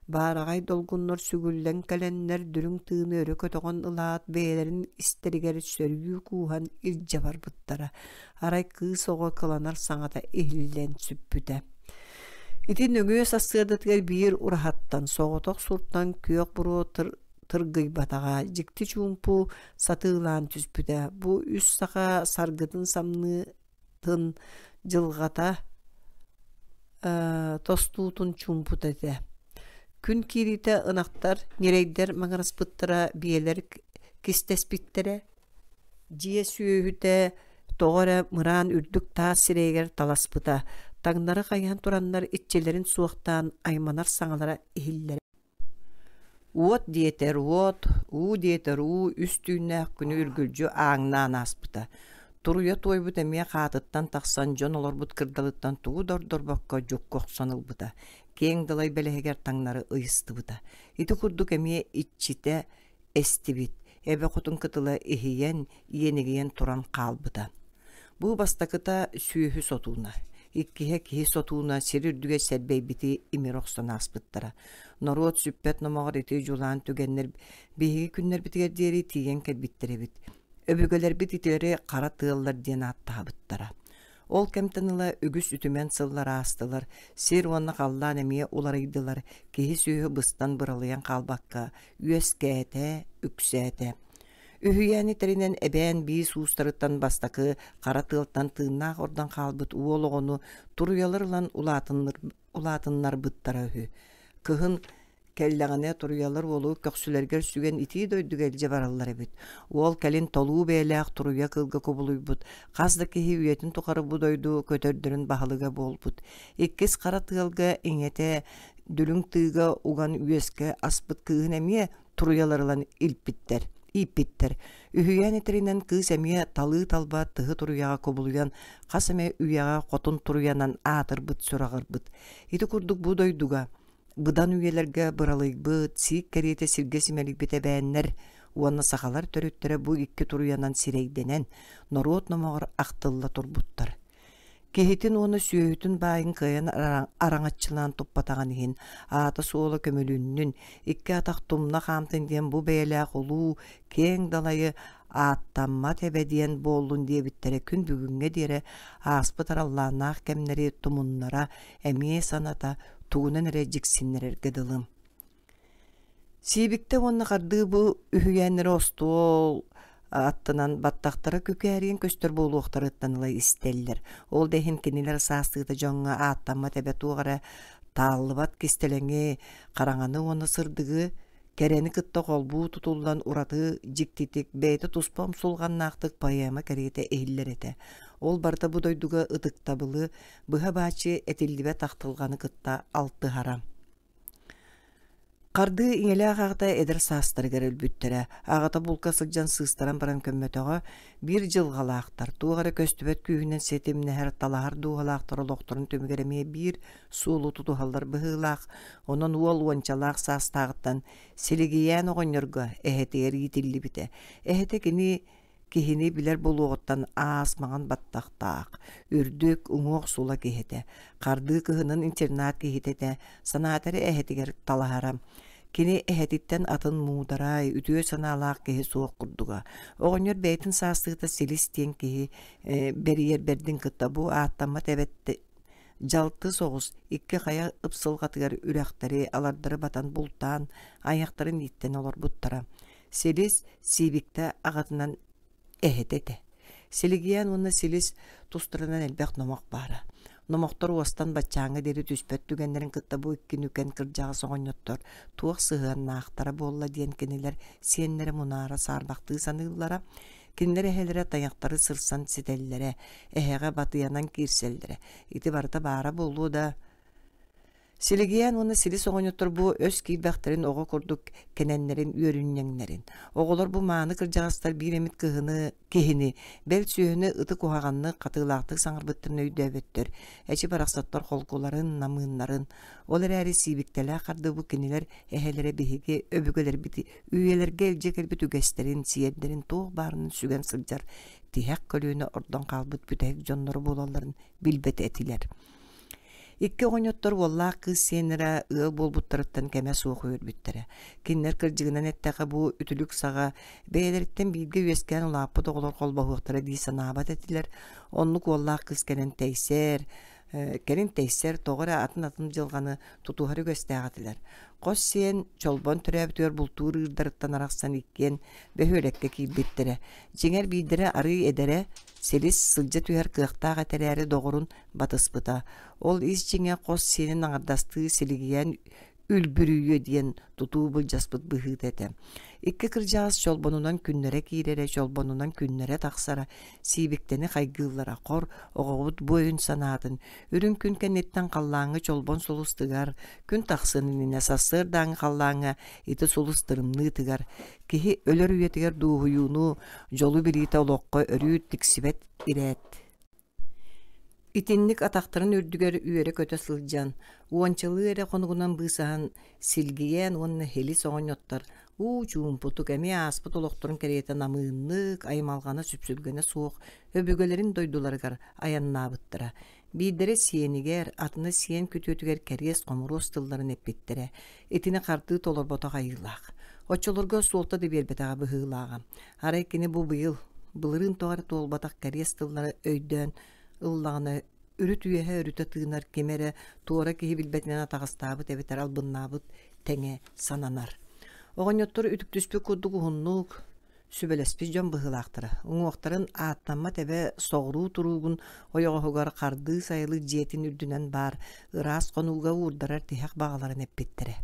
Баарагай долгуннор сүгүллэн кэленнер дүрүң тыыны өрө көтөгөн ылаат бээлерин истеригер сөргүү куухан илдьэ барбыттара. Арай кыыс оҕо кыланар саҥата иһиллэн сүппүтэ. Ити нөҥүө сассыадатыгар биир урахаттан соҕотох суртан күөх буруу тыргый батага жикти чуумпу сатыылаан түспүтэ. Бу үс саха саргытын самныытын жылгата тостуутун чуумпутете. Күн киирите ынактар нерейдер маҥараспыттара биэлер кистеспиттере жие сүүһүтэ тоҕора мыраан үрдүк таас сирэйгэр таласпыта. Таңнары кайан тураннар итчелерин суохтаан айманар саҥалара иһиллэр. Уот диетер уот, уу диетер уу үстүүнээх күнү үргүлжү ааҥнаан ааспыта. Туруя туойбут эмиэ хаатыттан тахсан дьон олорбут кырдалыттан тугу дордорбокко жуккох санылбыта. Кең далай белэһигэр таңнары ыйыстыбыта. Ити курдук эмиэ итчите эстибит. Эбэ хотун кытыла иһийэн, иенигиен туран хаалбыта. Бу бастакыта сүүһү сотууна. Иккиһэ киһи сотууна сирирдүгэ сэрбэйбити имирохсон ааспыттара. Норуот сүппет номоҕор ити жулаан түгеннер биһиги күннер битигер диэри тиийэн кэлбиттеребит. Өбүгөлер бит итилери кара тыаллар диэн ааттаабыттара. Ол кемтаныла үгүс үтүмен сыллар аастылар, сир уонна халлаан эмиэ уларыйдылар, киһи сүүһү быстан быралыйан хаалбакка, үөскээте, үксээте. Үһүйээни теринен эбээн бии суустарыттан бастакы кара тыалтан тыыннаах ордан хаалбыт уолоҕону туруяларлан улаатыннар быттара үһү. Кыһын келлэҕинэ туруялар уолуу көксүлэргэр сүген итии дойдугэлдьэ бараллар эбит. Уол кэлин толуу бээлээх туруя кылга кубулуйбут. Хас да киһи үөтүн тухары будойду көтөрдөрүн баһалыга буолбут. Иккис кара тыалга иҥэтэ дүлүң тыыга уган үөскэ аспыт кыыһын эмиэ туруяларылан иппиттер. Үһүйээн итеринен кыыс эмиэ талыы талбаат тыһы туруяга кубулуян хас эмэ үйэҕэ хотун туруянан аатырбыт сурагырбыт. Ити курдук бу дойдуга быдан үйэлэргэ быралыйбыт, сиик кэриэтэ сиргэ симэликбит эбээннэр уонна сахалар төрүттэрэ бу икки туруянан сирэйдэнэн норуот номоҕор ахтылла турбуттар. Кehitин onu süöhütün bayın kıyın araŋatçılan tuppatagan ihin, aata suola kömülünnün, ikki ataq tumna xamtın diyen bu beylaq oluu, keң dalayı aattamma tebe diyen bollun diye bittere kün bugünge dire, aspı tarallağınaq kemleri tumunlara, emiye sanata, tuğunan erejiksinler gıdılım. Sibikte onu qardığı bu ühüyenleri ostol, аттынан баттақтара көкәрien көстөр болуқтарыттанылай истеллер. Ол дехин кенилер састыгыта жоңга ааттамма тебе тугара тааллыбат кистелеңе караңаны оны сырдыгы керени кытта колбу тутулдан ураты жиктитик бейте туспам сулганнактык поэма керете эһиллерете. Ол барда бу дойдуга ытыктабылы быха бачы этилдибе тактылганы кытта алты харам. Қарды иңелі ағағыта эдір састыр кәріл бүттірі. Ағыта бұлқа сылжан сыстаран баран көмметіға бір жылғалақтар. Туғары көстібет күйінен сетеміне әр талағар дуғалақтар олықтырын төмігереме бір суылу тұтуғалар бұғылақ. Онын уол уанчалақ састағыттан селегиян оғынырға әхетер етілі біті. Әхеті кихини билер болуғыттан аасмаған баттақтақ. Үрдік ұңоқ сула кихеті. Қарды кыһынын интернат кихететі. Санатары әхетігер талағарам. Кини эһэтиттен атын муударай, үтүө санаалаах киһи суох курдуга. Оҕонньор бэйэтин саастыгыта силис тиэн киһи бериер бердин кытта бу ааттамма тэбэтти жалты соҕус икки хая ыпсылҕатыгар үрэхтери алардары батан бултаан аяктарын иттен олорбуттара. Силис сибикте аҕатынан эһэтете. Силигиян уонна силис тустарынан элбэх номох баара. Номоқтор уостан бачаңы дери түспет түгеннерин кытта бу икки нүкен кырдьаҕа соҕонньоттор туох сыһыаннаахтара буолла диэн кинилер сиэннери мунаара саарбахтыы саныыллара Кинлere helere tayaktары sırsan sitellere, eheğe batıyanan kirselere. İti barıta bara bolu da. Silgiyen onu sili soğunutur bu öz kiybakterin oğa kurduk kenenlerin yörünyenlerin. Oğullar bu mağını kırcağızlar bir emit kehini, bel süyünü ıtı kuhağanını katılaqtık sanırbıttırını öydövettir. Eçi baraksatlar holkuların, namınların. Olar əri sibikteler kardı bu keniler ehelere bihigi öbügeler biti. Üyeler gelecek elbet ügesterin, siyedlerin toğ barının sügen sılcar. Tihek kölüğüne ordan kalbıt bütehik jonları bolalların bilbet etiler. İkki oñottor walla kız senere ııl bolbuttarıttan keme soğuk örbüttere. Kinler kırcığından etteki bu ütülük sağa beyleritten bilgi üyesken ulapı doğulur kolbahıqtara diye sanabat etiler. Onluk walla kız kenen teyser toğra atın jılgаны tutuharı göstəğatiler. Qos sen çolbon türäbitör bultuur ırdarıttan araqsan ikken behölekke kiybettere. Jinger bidire arı edere selis sılca tüher kıqtağa tereri doğurun batıspıta. Ol iz jinger qos senin аңардastığı siligiyen ülbürüyü diyen tutuu bulcaspıt bıhıt ete. İkki kırcağız çolbonundan künnere kirere, çolbonundan künnere taqsara, sibikteni qaygılara qor, oğubut boyun sanadın. Ürün kün kennetten qallağını çolbon solustıgar, kün taqsınınine sassırdan qallağını iti solustırımlı tıgar. Kihi ölür üyetiger duhuyunu, jolu birite oloqqa örü tiksibet iret. İtinlik ataqtарын ürdüger üyere köte sılcan. Uançalı ere konuğundan bısahan silgiyen onunla heli soğanyottar. Uçuğun putuk emi aspıt olokturun kereyete namığınlık, aymalgana süpsülgene soğuk, öbügelerin doydulargar ayannabıttıra. Bidere siyeniger, atına siyen kütütüger keryes komurus tılların epittere. Etine kartığı tolor bota ayılaq. Oçolurga solta de berbetağı bıhığlağa. Haraykini bu bıyıl, bılırın toğarı tolbatak keryes tılları öydön, ıllağına ürüt üyehe ürüte tığınar kemere tuğra kihi bilbetinen atağıstabıt ebeter albınnabıt tenge sananar. Oğanyottur ütük düspü kudduk uhunnuk sübelespis jon bıhılaqtıra. Uğuqtарын atlanma tebe soğru turugun oyoğugar kardığı sayılı jetin ürdünen bar ıras konuğuga uğurdarar tihak bağların eppettere.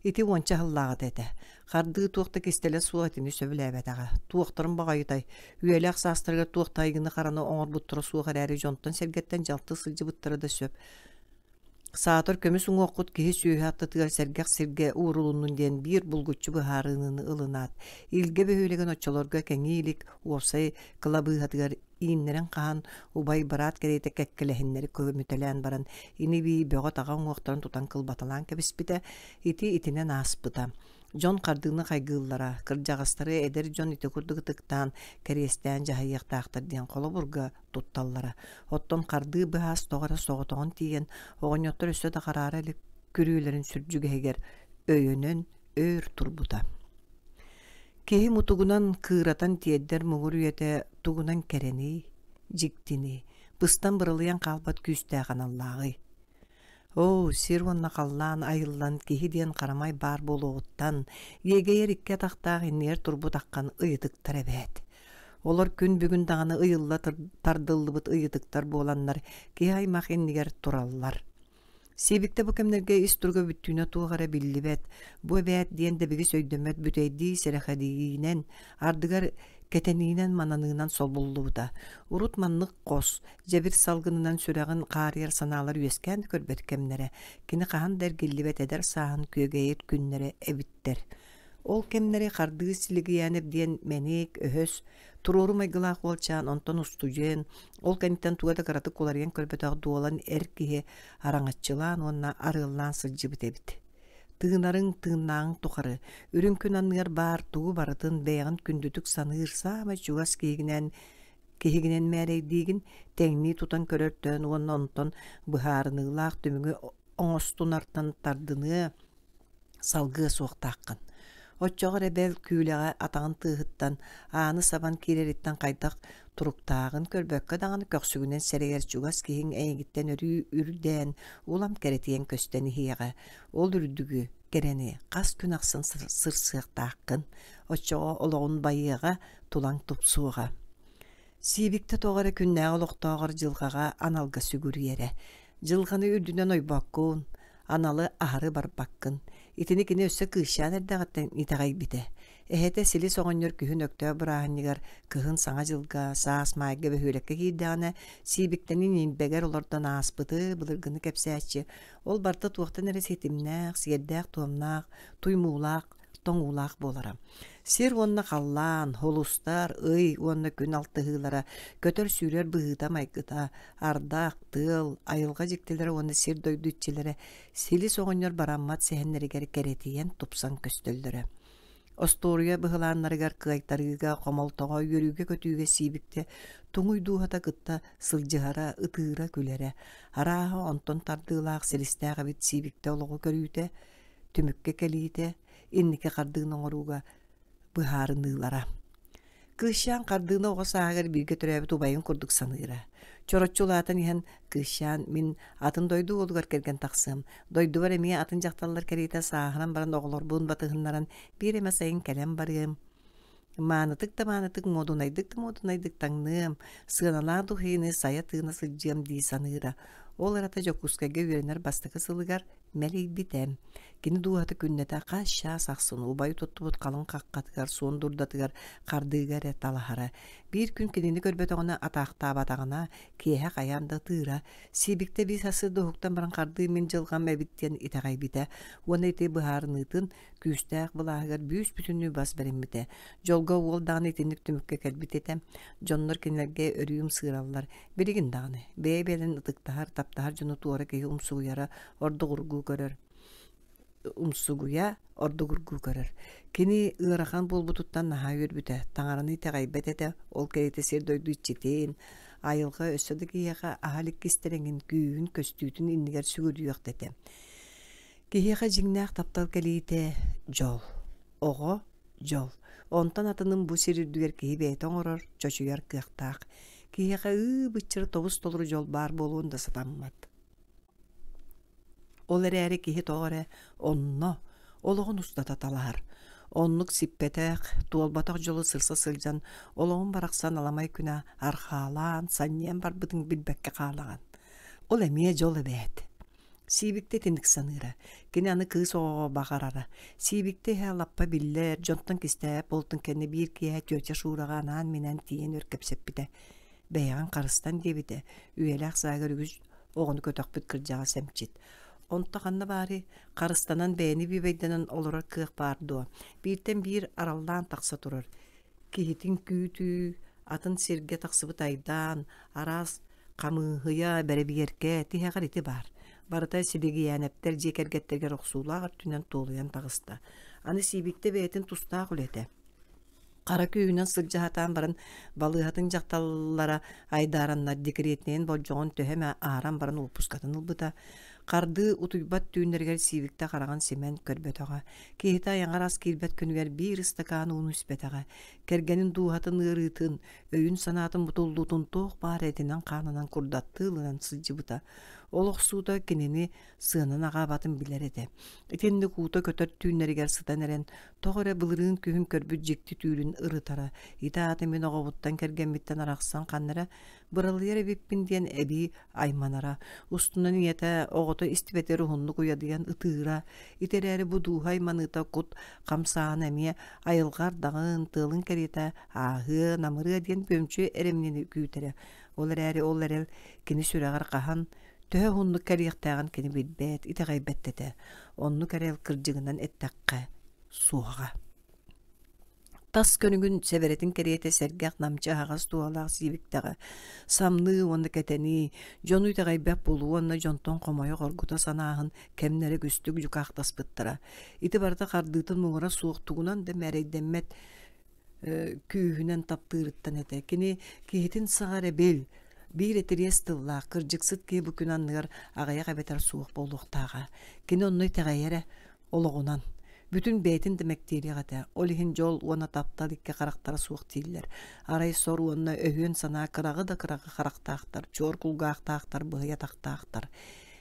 İti onça hıllağıt ete. Kardığı tuğta kestele suğatini söbülebetağa. Tuğtarın bağayıtay. Üyelek sastırgar tuğtaygını karana oğur buttura suğar əri jontun sergetten jaltı sılcı buttura da söp. Saatır kömüs uğuqut kihi süyü hatta tıgar sergek sirge uğrulunun diyen bir bulgutçu bıharınını ılınat. İlge behöylegen oçolorga kengilik uosay kılabı hatıgar iğinlerin qahan ubay barat kereyte kekkelehinleri kömütelen baran ini bi beğo tağan uğuqtарын tutan kılbatalan kebispite iti itine naspıta. Jon kardığını qaygıllara, kırcağastары eder jon iti kurduğu tıktan kereyestten jahayyaqtağtır diyen kolaburga tuttallara. Otton kardığı bihas toğara soğutoğun tiyen oğanyotlar üstü de karara kürüylerin sürcüge heger öyönün ör turbuta. Kehi mutugunan kııratan tiyedder muğuruyete tugunan kereni, jiktini, bıstan bırılayan kalbat küstağın Allah'ı. O, sirvonna qallan ayıllan kehi diyen qaramay bar boluğuttan, yegeyer ikke taqtaq inner turbu taqqan ıyıdıktar evet. Olar gün bugün dağını ıyılla tardıllıbıt ıyıdıktar bolanlar, kehi aymaq inniger turallar. Sibikte bu kemlerge isturga büttüğüne tuğara billibet, bu evet diyen de bigi söydömet büteydi serexediyinen, ardıgar keteniğinen mananığından solbulluğuda. Urutmanlık qos, cebir salgınından sürağın qariyar sanalar üyesken körbet kemlere, kini qahan dergillibet eder sağın kögeyet günlere evitter. Ol kemlere qardığı siligiyanep diyen menik, öhös, turorumay gılaq olçan, onton ustujen, ol kanitten tuğada karatık kolariyen körbetağı duolan erkihe araŋatçılan, onna arığılan sılcı bitebit. Tığınarın tığınağın tuqarı, ürünkün anıgar bar tuğu baratın beyan kündütük sanırsa ama çugas kehiginen məreydigin teŋni tutan körörtön, onna onton bıharınığılaq tümüngü oŋostun artan tardını salgıya soğtaqqın. Oçoğur ebel küyleğe atağın tığıttan, ağını saban kirerittan qaydaq turuktağın kölbökka dağını köksügünen sereger çugas kehin eğigitten ürden, ulam keretiyen kösteni hiyağa, ol ürdügü kereni qas gün aqsın sırsıqtaqqın, oçoğu oloğun bayığa tulan tupsuğa. Sibikte toğara künnäğe oloqtağır jılgağa analga sügürüyere, jılgаны ürdünen oybakkun, analı aharı barbakkın, itinikini össe kışan erdağıtten itağay bite. Ehete sili soğonyor kühün öktö bırahannigar kıhın sana jılga saas maýga behülekke giýdäne sibiktenin inbeger olordan aspıtı bılırgını kepsäçi. Ol barta tuwaktan eres hetimnäk, siýeddäk tuamnaq, tuýmuulaq, toňuulaq bolara. Sir onna kallan, holustar, onna gün altıhılara, kötör sürер bıhıta maykıta, ardaq, tıl, ayılga jiktilere onna sir doýdutçilere, sili soğonyor barammat sehenleriger keretiyen tupsan köstölleri. Ostoruya bıhılanlarıgar kıyaktarıga, komoltoğa, yörüge kötüge sibikte, tuňuýduhata gıtta sılcıhara, ıtığıra külere, haraha onton tardığılaq selistäge bit sibikte ologu körüýte, tümükke keliyte, innike kardığın oňoruga, bıharınılara. Kışan kardığına oğa sağır bir götürüye tubayın kurduk sanıra. Çorotçulatan ihan kışan min atın doydu olugar kergen taksım. Doydu var emiye atın jaktallar kerite sağıran baran oğlor buğun batıhınlaran bir emesayin kelem barım. Manıtık da manıtık modunaydık tanım. Sığınalar duhini sayatığına sıcıyam di sanıra. Olar ata jokuskaga ürener bastıkı sılıgar meley bitem. Kini duhatı künnete kaşa saksun ubayı tuttubut kalın kakkatıgar son durdatıgar kardıgar etalahara. Bir gün kinini körbet oğuna ataqta batağına kiyehe kayanda tığıra. Sibikte bir sası doğuktan baran kardığı min jılgan mebitten itagay bite. Ona ite bıharınıtın küstaq bulağıgar büyüs bütünlüğü bas berim bite. Jolga ol dağını itinlik tümükke kelbit etem. Jonlar kinlerge örüyüm sığırallar. Birigin dağını. Beybelin ıtıktahar taptahar jonu tuğra kehi umsuğuyara ordu gurgu görür. Kini ırakan bolbututtan naha yürübüte. Taňarany tegaýbet ete, ol kerete ser doydu içitin. Ayılga ösödük iyaga ahalik kistereŋin küýün köstüütün inniger sügürüýök dete. Kihiyaga jiňnäk taptal kelite jol. Ogo jol. Ontan atının bu sirirdüger kihi beyte oňoror, çoçuyar kıaqtaaq. Kihiyaga bıççırı tobus toluru jol bar boluğun da satanmat. Ol eräri kihi toğare, onno, oloğun ustata talar. Onluk sippetek, tuolbatak jolu sırsa sılcan, oloğun baraksan alamay küna arxalan, sanyen bar bıdın bilbekke qalagan. Ol emiye jol ebet. Sibikte tindik sanıra, kini anı kız oğa bakarara. Sibikte he lappa biller, jontan kistep, oltun kenne bir kiye köçe şurağanan minen tiyen örkepsep bite. Beyan karıstan debite, üyelak zagır ügüz, oğunu kötök bit kırcağa semçit. Ontaqanna bari karıstanan beğeni bibeydenen olura kığık bardı. Birten bir araldan taqsa turur. Kihitin kütü, atın sirge taqsıbı taydan, aras kamıhıya bere biyerke tihegar iti bar. Barıtay siligi yanepter jekergetterge roxsular tünen toluyan tağısta. Anı sibikte beytin tustağ ulete. Qara köyünen sılcahatan baran balıhatın jaktallara aydaranlar dikretneyen boljoğun töheme aran baran upuskatın ılbıta. Qardı utuybat tüynlerger sibikte qaragan semen körbetaga. Kehita yangaras kilbet könüger bir istakan unu ispetaga. Kergenin duhatın ırıtın, öyün sanatın butuldutun toğ baretinden qananan kurdattığılınan sılcıbıta. Oloq suda kinini sığının ağabatın biler ede. Etendi kuta kötör tüynlerger sıtan eren, toğore bılırın kühün körbüt jekti tüylün ırıtara. Itaatı men oğabuttan kergen bitten araqsan qannara, bıralıyar ebippin diyen ebi aymanara. Ustundan niyete oğutu istibete ruhunlu kuyadiyan ıtığıra. İtereri bu duhay manıta kut kamsağın emiye ayılgar dağın tığılın kerete ahı namırı diyen bömçü eremnini küytere. Olar eri olar el kini süreğar qahan töhe hunlu keriyaqtağın kini bilbet ite gaybettete. Onlu kerel kırcığından ettakka suğa. Tas könügün severetin keriyete sergaq namçı ağaz tuğalaq sibiktağa. Samlı onu keteni, jonu ite gaybep bulu onna jonton qomoyu qorguta sanağın kemnere güstük yukaq taspıttıra. Iti barda qardıtın muğra suğtuğunan da mereydenmet küyühünen taptırıttan ete. Kini kihitin sağare bel, bir etiriyes tılla, kırcıksıt ki bu gün anlıgar ağaya qabetar suğuk bolluqtağa. Kini onu teğayere oloğunan. Bütün beytin demektiri gata. Olihin jol ona taptal ikke qaraktara suğuk tiller. Aray sor ona öhün sana kırağı da kırağı qaraktağtar, çor kulgağtağtar, bıhıya taqtağtar.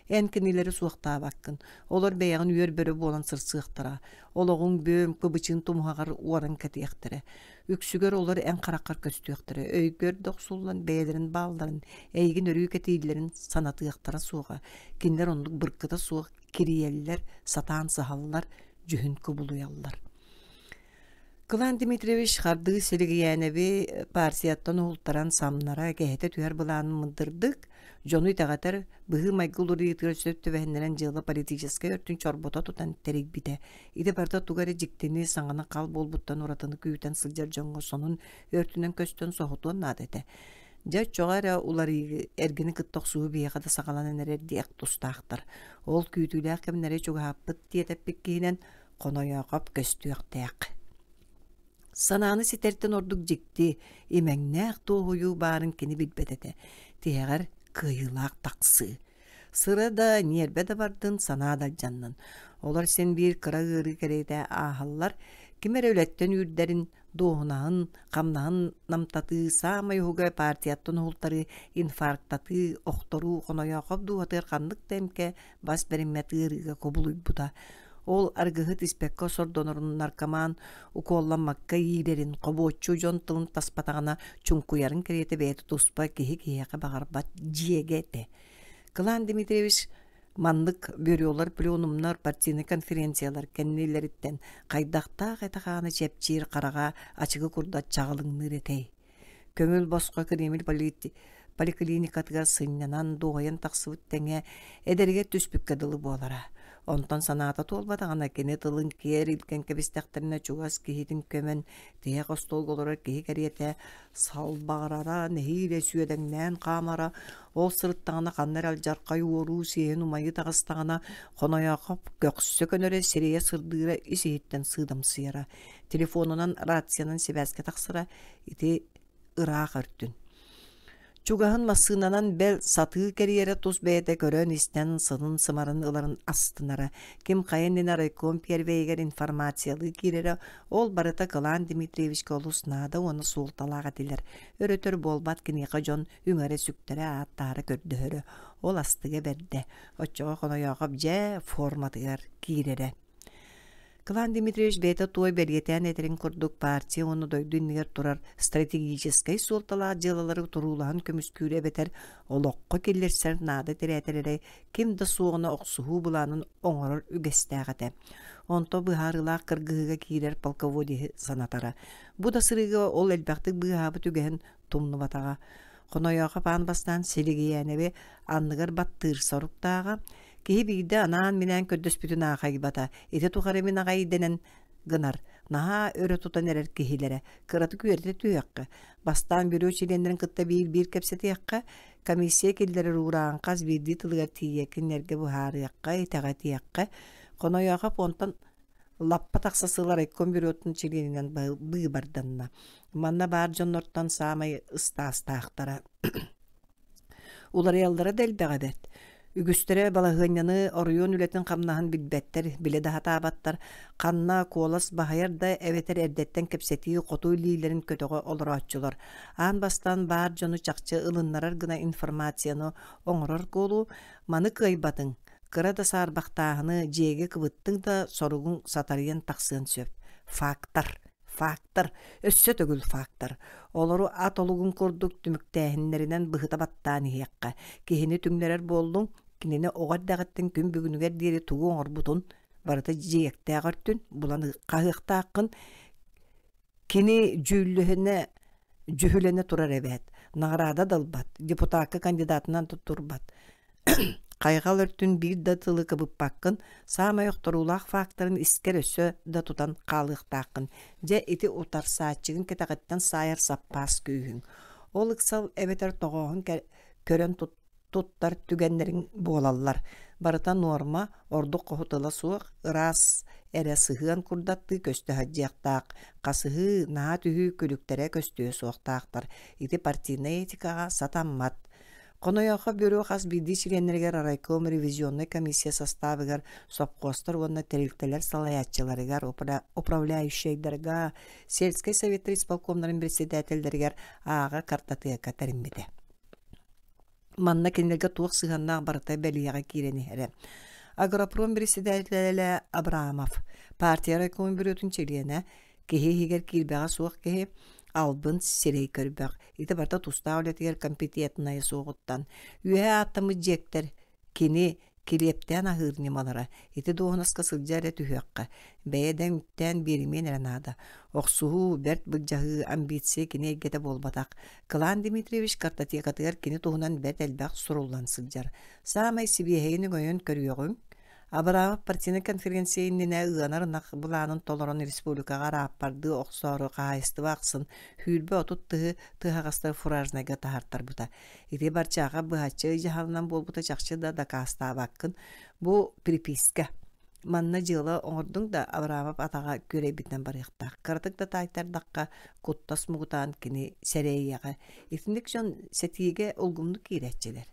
En kinileri suğuktağa bakkın. Olar beyağın üyer börü bolan sırsığıqtara. Oloğun böğüm kıbıçın tumuğagar uarın katiyaktara. Üksügör olar en qarakar köstüyaktara. Öygör doqsullan beylerin balların, eygin örüy ketiylerin sanatıyaqtara suğa. Kinler onluk bırkıda suğuk kiriyeller, satan sahallar, cühün kubuluyallar. Кылан Дмитриевич харды силигиянеби партияттан ултаран самнара кehete түһэр былаан мындырдык, жону итагатар быһы майгулури итгөрсөп төбәһеннәрен жылы политическая өртүн чорбота тутан терик бите. Иде барда тугары жиктени саңана кал болбуттан уратыны күйүтен сылжар жоңго сонун өртүнөн көстөн сохотуан надете. Жа чоғара улары эргини кытток суу биягада сагаланан эрер диэк тустаахтар. Ол күйтүлээх кемнери чугааппыт диэтеппик киһинен конояақап көстүөктээк. Сананы ситертен ордук жикти, имеңнәк тоғую барын кені билбетете. Тиягар кыйылақ тақсы. Сыра да нербе да бардын, сана да жаннын. Олар сен бир кыра ыры керейді ахаллар, кимер өлеттен үрдерин доғынағын, қамнағын намтаты, самай хуга партияттын ұлтары, инфарктаты, оқтору, қонояқап дуғатыр қандық тәмке бас берімметі ырыға кобулуй бұда. Ол аргыһыт испекка сордонорун наркоман уколламакка иилерин кобуоччу жон тылын таспатагана чуңкуярын керете бэйти туспа киһи-киһиэхэ баҕарбат дьиэгэте. Кылан Дмитриевич маннык бөрүолар пленумнар партийный конференциялар кеннилериттен кайдахтаах этахааны чепчиир карага ачыгы курдат чагалыңныр этей. Көмүл боско кремил поликлиникатыгар сыннанан дуойан таксыбыт теңе эдерге түспүккэ дылы буолара. Онтон санаата толбатагана кене тылын киер илкен кебистектерine чугас кихитин көмөн тия костолголора кихи кериете салбарара нехиле сүйедеңнен камара ол сырыттагана каннер алжаркай уору сиен умайы тагыстагана коноякап көксө көнөрө сирие сырдыра исииттен сыдым сыяра телефонунан рациянын себәске таксыра ити ыраак өрттүн. Чугаһын массыынанан бел сатыы кериере тус бэйэте көрөн истен сынын сымарын ыларын астынара. Ким кайыннен райком первейгер информациялы кирере ол барыта Кылан Дмитриевич колуснада оны суулталаға дилер. Өрөтөр болбат кинеқа жон үңәре сүктере аттары көрдөхөрө. Ол астыга берде. Оччоға конояғап жә форматыгар кирере. Кылан Дмитриевич бейта той белгетен этерин курдук партия оны дойдуйнигер турар стратегической суолталаа жылалары турулаан көмүскүүрэ бетер олоққа келлерсер нада теретерере кимді суғына оқсуғу буланын оңорор үгестәғате. Онто быһарылаа кыргыһыга киирер полководиһи санатара. Бу да сырыга ол элбәктик быһаабы түгэһин тумнубатага. Конояға паан бастан селигиянебе анныгар баттыр соруктаага киһи биирде анаан минэн көрдөспүтүн аахайбата ити тухаремин аҕайденен гынар наһаа өрө тутан эрер киһилере кыраты күөрте түйэкка бастаан бирөө чилендерин кытта биир кепсетиэкка комиссия киллери руураан кас биирди тылыгар тииэкин эрге быһаарыакка итаҕа тиэкка конояға понтон лаппа таксасылар эккон бирөөтун чиленинен быы барданна манна баар дьоннортон саамай ыстаастаахтара улар ялдара делбэҕэбет үгүстөрө балаһыанняны оруйуон үлэтин хамнаһын билбэттер биле дахатаабаттар канна куолас баһайар да эбетер эрдеттен кепсетии хотуу лиилерин көтөгө олорооччулар аан бастан баар дьону чакчы ылыннарар гына информацияны оҥорор куолу маны кыайбатың кыра да саарбахтааһыны дьиэге кыбыттың да соругуң сатарыйан тахсыан сөп фактор өссө төгүл фактор олору ат олугун курдук түмүктээһиннеринен быһыта баттаан иһиэкка киһини түҥнэрэр буоллуң кинини оҕардагаттын күн бүгүнүгэр диэри тугу оҥорбутун барыта дьиэктээҕортүн булан хаһыахтааккын кини жүүлүһүнэ турар эбээт наҕараада дылбат депутатка кандидатынан туттурбат Кайгал өртүн бир да тылы кыбыппаккын, саамай окторулах факторын искер өссө да тутан калыктааккын. Же ити утарсаатчыгын кетагыттан сайыр саппас күйүн. Ол ыксал эбетер тогоон көрөн туттар түгеннерин болаллар. Барыта норма ордук кохутыла суак ырас эре сыһыан курдатты көстө хаджыактаак, касыһы наа түһүү күлүктере көстөө суактаактар. Ити партийный этикага сатаммат. Конояха бюро хас биди членнергер райком ревизионный комиссия составыгар сопкостар онна терилтелер салаятчыларыгар управляющийдерга сельский совет исполкомнарын председательдергер ага картатыяка таримбете. Манна кеннерге туох сыганнаах барыта белияга кирени эре. Агропром председателе Абрамов партия райком бюротун члене кихигер кирбега суох кихи албын сирей көрбөк. Ити барта туста олетигер компетентная соғыттан. Үйе атымы жектер кини Килептен ahırnimalara, iti doğunaska sılcara tühüqqa, beyeden ütten birimen erenada. Oqsuhu bert bıcahı ambitsi kine eggete bolbatak. Kılan Dimitrievich kartatiyakatığar kini tohunan bert elbaq surullan sılcar. Samay sibiyaheyini göyün körüyoğun. Abramov partinin konferensiyinine ığanarınak bulanın toloron respublikaga rappardığı oqsoru qaayısты vaqsın hülbe otut tıhaqastar furajnaga tahartar buta. Iti barçaqa bıhaçı jahalından bolbuta çaqçı da kasta bakkın. Bu pripiska. Manna jıla oňordun da Abramov ataga göre biten barıqtaq. Kartık da taytardaqqa kuttas mugutan kini sereyaga. İtindik jon setige olgumlu kiretçiler.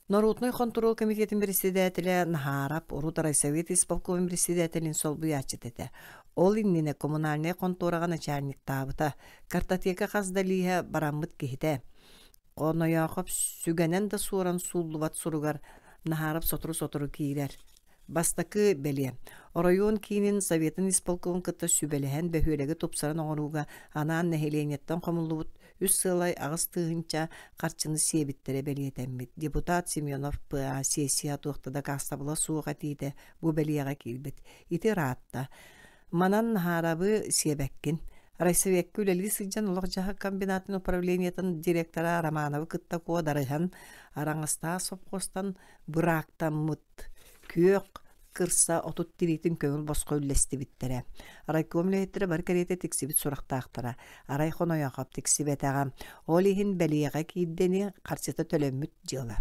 Народный контроль комитетин председателя Нахарап, Урута райсовет исполком председателин солбуячетете. Ол иннине коммунальный конторага начальник табыта. Картотека каздалиха бараммыт кихите. Оны яқып сүгенен да суран суллубат суругар Нахарап сотру киирер. Бастакы беле. Район кийинин советин исполком кытта сүбелehen бөхүлеги тупсарын оңоруга анаан нехелениеттен комуллубут үс сылай агыс тыгынча карчыны себиттере белиетеммит. Депутат Семенов ПА сессия туқтыда кастабыла суға тиде бу белияға келбет. Ити раатта. Манан харабы себеккин. Райсовеккі үлелі сыджан олық жағы комбинатын управлениятын директора Романовы кытта куадарыхан араңыста сопқостан бұрақтан мұт. Күйөк кырса отут тиритин көңүл боско үллести биттере. Райком лехеттері бар керете тексибит сурақтақтыра. Арай хонояқап тексибет ағам. Олихин бәлияға кейддені қарсеті төлөммүт жылы.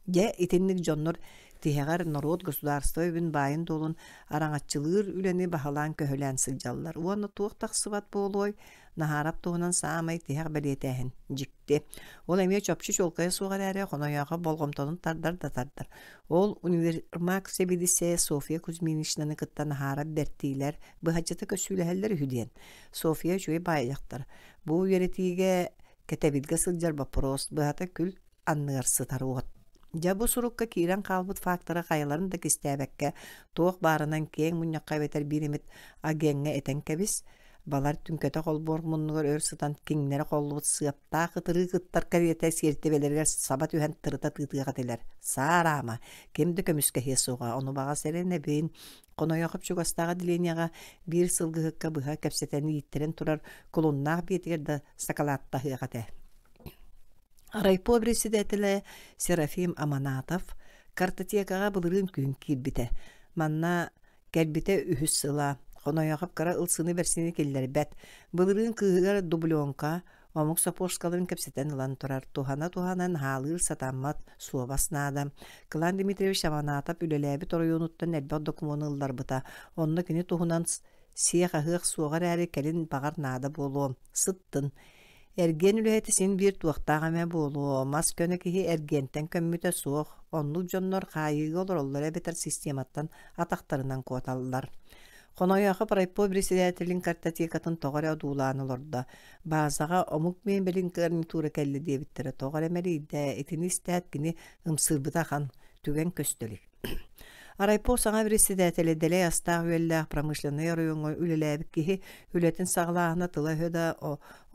Же итинник жоннор тихегар народ государство өбін байын долун араңатчылыр үлені бахалан көхілен сылжалылар. Уанны туық тақсыбат болуой, нахарап туғынан саамай тихег бәлиетәхін жикті. Ол әме чопшы чолқая суғар әрі хонояға болғымтонын тардар. Ол универмак себедісе София Кузьминичнаны кытта нахарап бәрттейлер, бұхачыты көсүләхәллер хүден. София жуй байяқтыр. Бұл еретіге кәтәбілгі сылжар бапрос, бұхата күл анныгар сытар оғыт. Жабу сурукка кирен қалбыт фактора қайыларын да кистәбәккә тоқ барынан кең мұннаққа бетер биремет агенге этен кәбіс. Балар түнкөтө қолбор мұнығыр өрсытан кеңнері қолбыт сыапта қытыры қыттар кәреті сертебелерге сабат үйен тырыта тытыға телер. Сарама, кемді көміске хесуға, оны баға сәріне бейін қонояқып чугастаға диленияға бір сылғыққа бұға кәпсетені еттерін тұрар колоннақ бетігерді сақалатта хығате. Райпо председателе Серафим Аманатов картотекаға бұлырын күн келбіте. Манна келбіте үхіс сыла, қонояқып қара ылсыны берсені келдер бәт. Бұлырын күйгер дублионка, омық сапорскаларын кәпсетен ұлан тұрар. Тухана-туханан халыр сатаммат суабаснада. Кылан Дмитриевич Аманатов үлеләбі торойонуттан әлбәт докумоны ылдар бұта. Онны күні туханан сияқағық суағар әрі кәлін бағар нада болу. Сыттын. Эрген үлэхети син бир туақтағаме болу, мас көне кихи эргентен көммүтэ суох, онлук жоннор қайығы олар олар әбетер систематтан атақтарынан куаталылар. Қонояқып Райпо председателин картотекатын тоғар адууланы оларда. Базаға омук мен белин гарнитура кәлі дебіттері тоғар әмәлі идә, етіні істәт кіні ымсырбытақан түген көстөлік. Райпо саңа председателі дәлі астағы өлләқ промышленный районға үлеләбік кихи үлетін сағлағына тыла хөда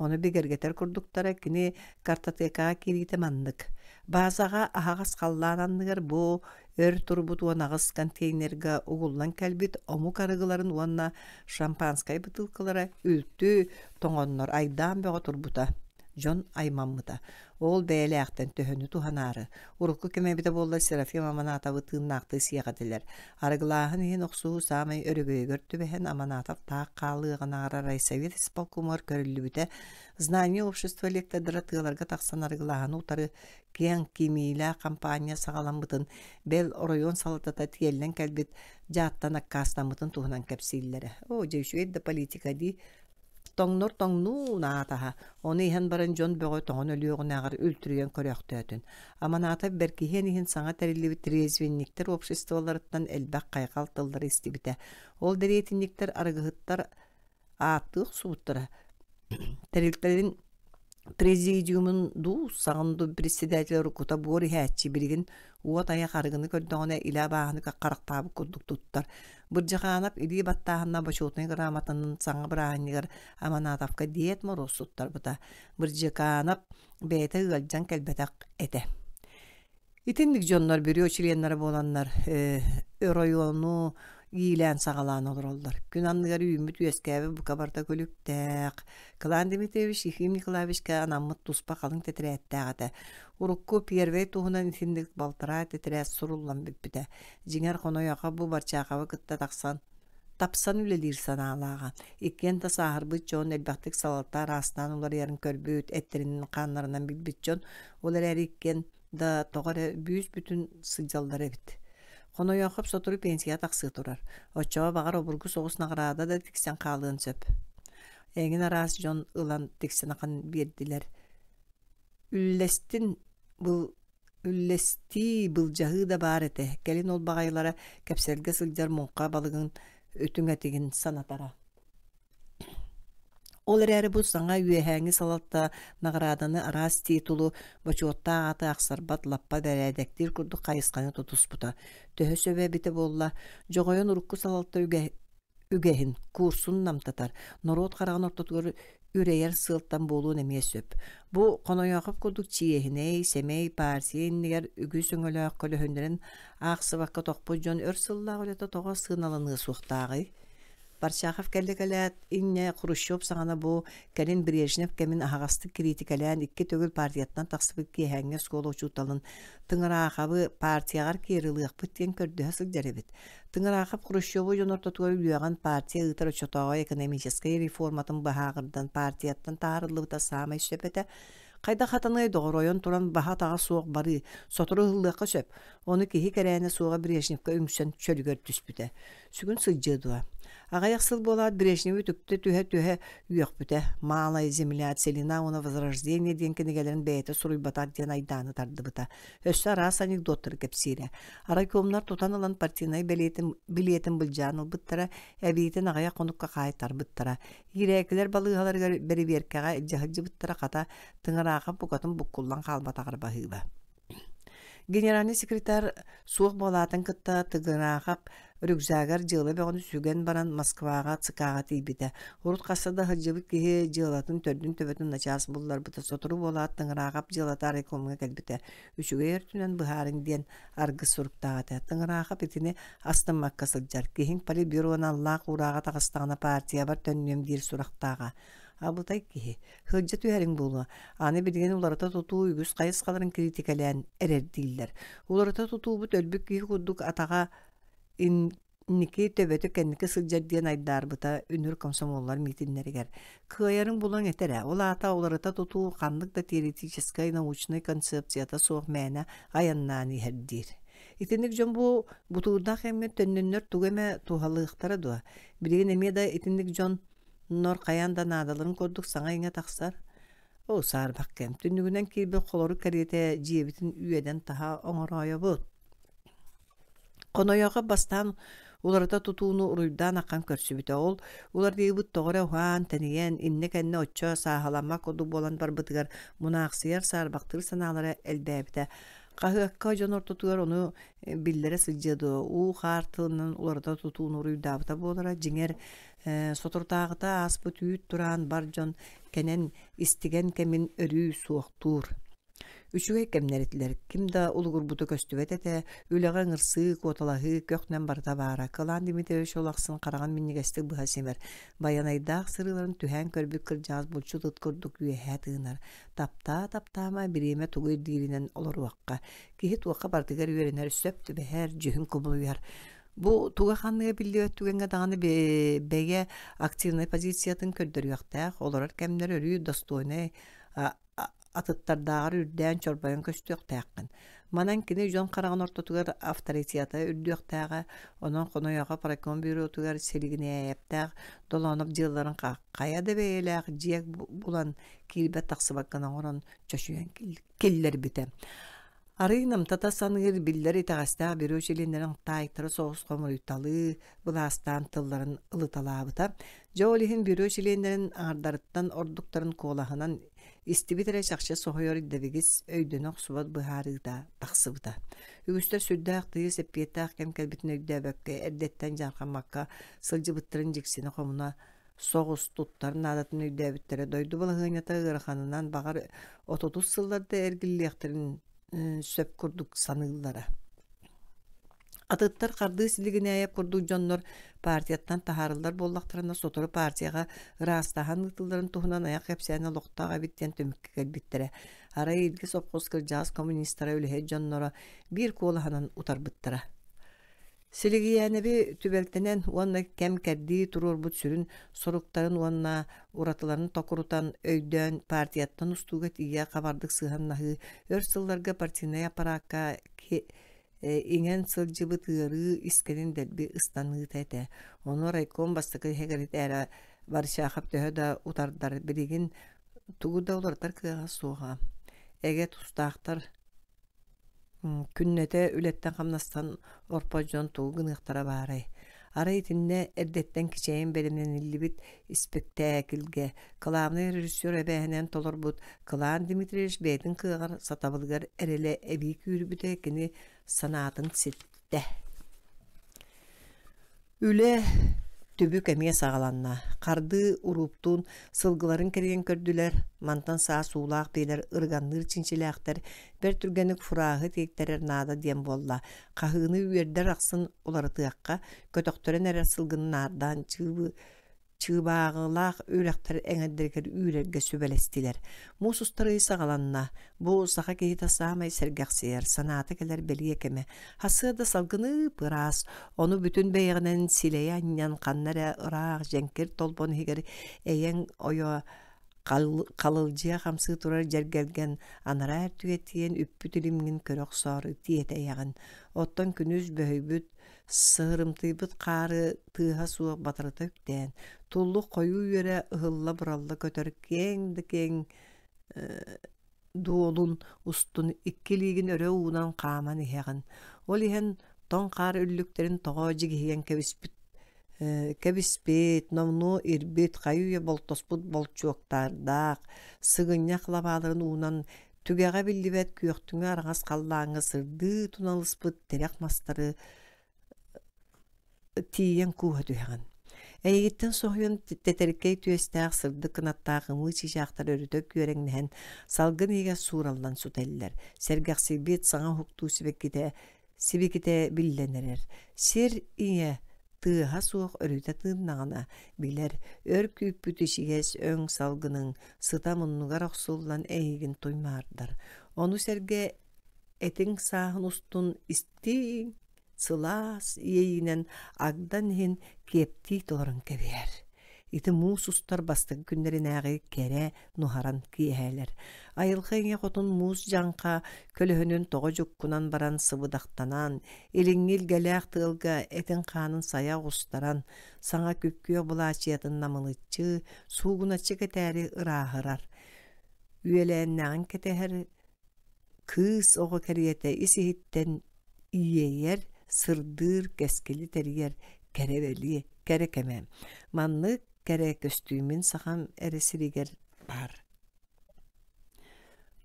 оны бігергетер күрдіктара кіні картотекаға керейті мандық. Базаға ағағыз қаллананығыр бұ өр турбут уанағыз контейнерға уғылан кәлбет ому карығыларын уанна шампанскай бытылқылары үлті тоңоннор айдан бәға турбута. Жон Аймаммыта. Ол бәйлі ақтан төхіні туханары. Урыққы кемебіде болда Серафим Аманатавы тыыннақты сияқатылар. Арғылағын ең оқсуы самай өрігөйгөр түбәхен Аманатав тақ қалығын ағыра райсовет исполкомар көрілі біте. Знание общества лектадыра тығыларға тақсан арғылағын ұтары кен кемейлі компания сағаламбытын бәл район салатата тиелден кәлбет жаттан аққастамбытын туғынан кәпсейлері. О, жеуші едді политика дей. Тоңнор тоңну наатаха. Оны ихан баран жон бөғі тоңын өліғын ағыр өлтірген көріқтөтін. Аманата бәркихен ихин саңа тәрелі трезвенниктер обществоларыттан әлбәқ қайқалтылдар істебіті. Ол дәретінниктер арғығыттар аттық суыттыра. Тәреліктерін президиумын ду сағынды председатель рукута бори хәтчі білген уат аяқ арғыны көрдіғіне иля бағыны қаққарықтабы күрдік тұттар. Бұржығанап или баттағына башотный грамотанын саңы бірағынығыр Аманатовқа диет мороз суттар бұта. Бұржығанап бәйті ғалжан кәлбетақ әті. İtindik jonlar biri çilenleri bolanlar öroyonu giyilen sağalan olurlar. Gün anlıgar ümit üyeskəbi bu kabarda gülüktäq. Kılan Dimitrovich Yefim Nikolaevичка anamıt tuspa kalın tetrettəğədə. Urukku Piervey tuğunan itindik baltıra tetrət surullan bibbide. Jinger konoyaqa bu barçaqavı kıtta taqsan. Tapsan ülelir sanalağa. İkken ta sahırbıt jon elbaqtik salata rastan ular yarın körbüt etlerinin kanlarından bilbit jon. Olar erikken da toğara büyüs bütün sıcallar evit. Kono yoxup soturu pensiya taqsı turar. Oçağa bağır oburgu soğus nağrada da tiksen qalığın söp. Engin aras jon ılan tiksen aqan berdiler. Üllestin bu üllesti bılcahı da bar ete. Gelin ol bağaylara kapselge sılcar monqa balığın ötün etigin sanatara. Olar eri bu sana üyehängi salatta nagradany aras titulu boçotta atı aksarbat lappa däredektir kurdu kayıskanı tutusputa. Töhö söbe bite bolla jogoyon urukku salatta ügehin kursun namtatar. Norot qarağın ortatgör üreyer sılttan boluun emeye söp. Bu konoyaqıp kurduk çiyehine semey parsiyen niger ügü söngölöq kölöhönlerin aqsıbaqqa toqpu jon örsılla oleta toğa sığnalanığı suqtağı. Barçakov kellekelet inne Khrushchev sağana bu Kalin Brejnev kemin ahastık kritikalen iki tögül partiyattan taqsıbık ki henge skolu uçutalın tıngıraqabı partiyagar keriliyaq bitten kördüğü sılcarebit. Tıngıraqab Khrushchev'u jonortatugol üyağan partiya ıtar uçutağa ekonomiskaya reformatın bahağırdan partiyattan tarıllığı da sağma söpete Kayda hatanay doğroyon turan baha tağa soğuk bari soturu hıllıqqa söp. Onu kihi kereyne soğuğa Brejnev'ka öngüsen çölgör tüspüte. Sügün sılcıdığa. Ағаяқ сыл болат Брежневі түпті түхе үйек бүті. Малай земля целина оны возрождение ден кенегелерін бәйті сұруй батар ден айданы тарды бұта. Өсі рас анекдоттыр кепсире. Арайкомнар тутан алан партинай билетін бұлжаныл бұттыра, әбейтін ағаяқ қоныққа қайтар бұттыра. Ирекілер балығалар бәрі беркеға әлжахыджы бұттыра қата тыңырақы бұқатын бұққулан қалбатағыр бағыба. Генеральный секретарь суық болатын кытта тыгынағап рюкзагар жылы бәғыны сүген баран Москваға цикаға тейбіді. Урут қасада хыджыбыт кеге жылатын төрдін төбетін начас бұллар бұты сотыру болат тыңырағап жылата рекомға кәлбіті. Үшіге ертінен бұхарың ден арғы сұрықтағаты. Тыңырағап етіне астын маққа сылжар. Кехін полибюроны Аллах ұраға тағыстағына партия бар төннем дер сұрақтаға. Абылтай кихи. Хыджа түйәрің болу. Аны білген уларыта тұту үгіз қайыз қаларын критикалән әрер дейілдер. Уларыта тұту бұт өлбік кихи құддық атаға инники төбеті кәннікі сылжар ден айдар бұта үнір комсомоллар митинлерігер. Кыайарың болуң етері. Ол ата уларыта тұту қандық да теоретическай научный концепцията соқ мәні аяннан ердер. Итинник жон бұ бұтуырдақ әмі төнніннер түгеме туғалықтары дуа. Білген әме да итинник жон Нор қаянда надаларын көрдік саңа еңе тақсар. О, сар баққем. Түнігінен кейбі қолоры кәрете жебітін үйеден таға оңырайы бұд. Қонояға бастан оларыта тұтуыны ұруйдан аққан көрсі біті ол. Олар дейбіт тоғыра хуан, тәнеген, инне кәнне отча сағалама коду болан бар бұтығар мұнақсияр сар бақтыр саналары әлбәбіті. Қағыққа жон ортотуғар оны биллері сылжады. У қартылынан оларыта тұтуыны ұруйдабыта болара жеңер сотуртағыта аспы түйіт тұран бар жон кәнен истеген кәмін өрүй суақтур. Үшіге кәмнәреттілер. Кімда ұлғыр бұты көстібет әті, өліға ыңырсы, коталағы, көқнен барда бара. Кылан Димитрович олақсын қараған меннегестік бұға семер. Баянайдақ сырыларын түхән көрбік кіржаз бұлчу тұткырдық үйе әтігінар. Тапта-таптама біреме тұғыр дейрінен олар уаққа. Кехет уаққа бардығар үйерінер сөпті бәхәр жүхін құбыл үйер. Бу туга ханныга билли өттүгенге даганы беге активный позициятын көрдөр яктак, олар кемдер өрү достойный атыттардагы үрдән чорбайын көстөктәккин. Манан кини жон караган ортотугар авторитеты үрдөктәгы, онон конояга паракон бюротугар селигине яптак, доланып жылларын каяда бейләк жек булан килбет таксыбаккана орон чөшүен келлер бите. Арыйнам татасаныгыр биллер итагастаа бирөөчелендерин тайтыры соғыс комуйталы буластан тылларын ылыталабыта. Жолихин бирөөчелендерин ардарыттан ордуктарын колахынан истибитере чакча сохойор иддебигис өйдөнөк субат быхарыда таксыбыта. Үгүстер сүрдәк тыйыс эппиетак кем келбитин өйдөбөккө эрдеттен жаркамакка сылжыбыттырын жиксини комуна соғыс туттарын адатын өйдөбүттере дойду балыгынята ыраханынан багар 30 сылларда эргиллияктерин söp kurduk sanıgılara. Atıttar kardığı siligine ayap kurduğu jonlar partiyattan taharıllar bollaktarına sotoru partiyaga rastahan ıtılların tuhunan ayak hepsine loktağa bitten tömükke gelbittere. Ara ilgi sopkos kırcağız komünistara ölehe jonlara bir kolahanan utar bittere. Siligiyene bir tübeltenen uanna kem kerdi turur but sürün sorukların uanna uratıların tokurutan öydön partiyattan ustugat iya kabardık sığannahı örsıllarga partine yaparaka ki ingen sılcıbı tığırı iskenin delbi ıstanlığı tete. Onu raykom bastıkı hegerit era barışakap töhö da utardar birigin tuğu da olartar kığa soğa. Ege tustağıttar künnete ületten kamnastan orpajon tuğu gınıqtara baray. Ara itinne erdetten kiçeyin belimden illibit spektakilge. Kılavны rejissör ebehenen tolorbut. Kılan Dimitrievich Bey'din kığar satabılgar erele ebik yürübüte kini sanatın sitte. Üle tübük emiye sağalanna. Kardı uruptun sılgıların kerigen kördüler. Mantan sağ suğlaq beyler ırganlır çinçiläqter. Bir türgenik furahı tekterer nada diyen bolla. Kahını üyerder aksın oları tığakka. Kötöktörün erer sılgının nardan çığbağılaq öğrekter eňeddirger üýlerge sübelestiler. Musustarı sağalanna. Bu saha kehita sağmay sergaqsiyer. Sanata keler beliyekeme. Hası da salgını pıras. Onu bütün beýiginen sileýän kannara ıraq jenker tolpon higer eýen oyo kalılcıya hamsı turar jergelgen anara ertügetiyen üppüt ilimgin körök soru diyete yağın. Ottan günüz böhübüt sığırımtıybıt qarı tığha suaq batırıta üpten. Tulluk koyu yere ıhılla buralla kötörük keng duolun ustun ikkiligin öre uğunan qaman iheğin. Ol ihan ton qarı üllüklerin toğacı gihiyen kebispet, nomnu irbet, kayuya boltosput bolçuoktardaq, sıgınyak labaların uğunan tügeğe billibet küyoktüňe araňas kallaaňa sırdı tunalıspıt terek mastarı tiyen kuha tüyağın. Eýigitten sohyun teterikey tüyestääq sırdı kınattağımı çişaqtar örütök göreňnähen salgın ege surallan sutelliler. Sergaqsibet saňa huktu sibikite billenerer. Sir iye tığha soğuk örüte tığnağına biler örküp bütüşiges öň salgının sıtamunnugar oksullan eýigin tuymardar. Onu serge etin sahın ustun istin sılas yeğinen agdan hin kepti toların kebiyer. Iti muus ustar bastığı günlerin ağı kere nuharan kiyeler. Ayılgıya kotun muus janka kölühünün toğu jukkunan baran sıvıdaktanan, elingil geleğ tığılga etin kanın saya ustaran, sana kükküyo bulaşıyatın namılıççı, suğunaçı keteri ırahırar. Üyeleenneğin keteher kız oğu keriyete isihitten iyeyer, sırdır keskeli teriyer, kereveli, kerekemem. Manlı kere köstüğümün saham eresiriger bar.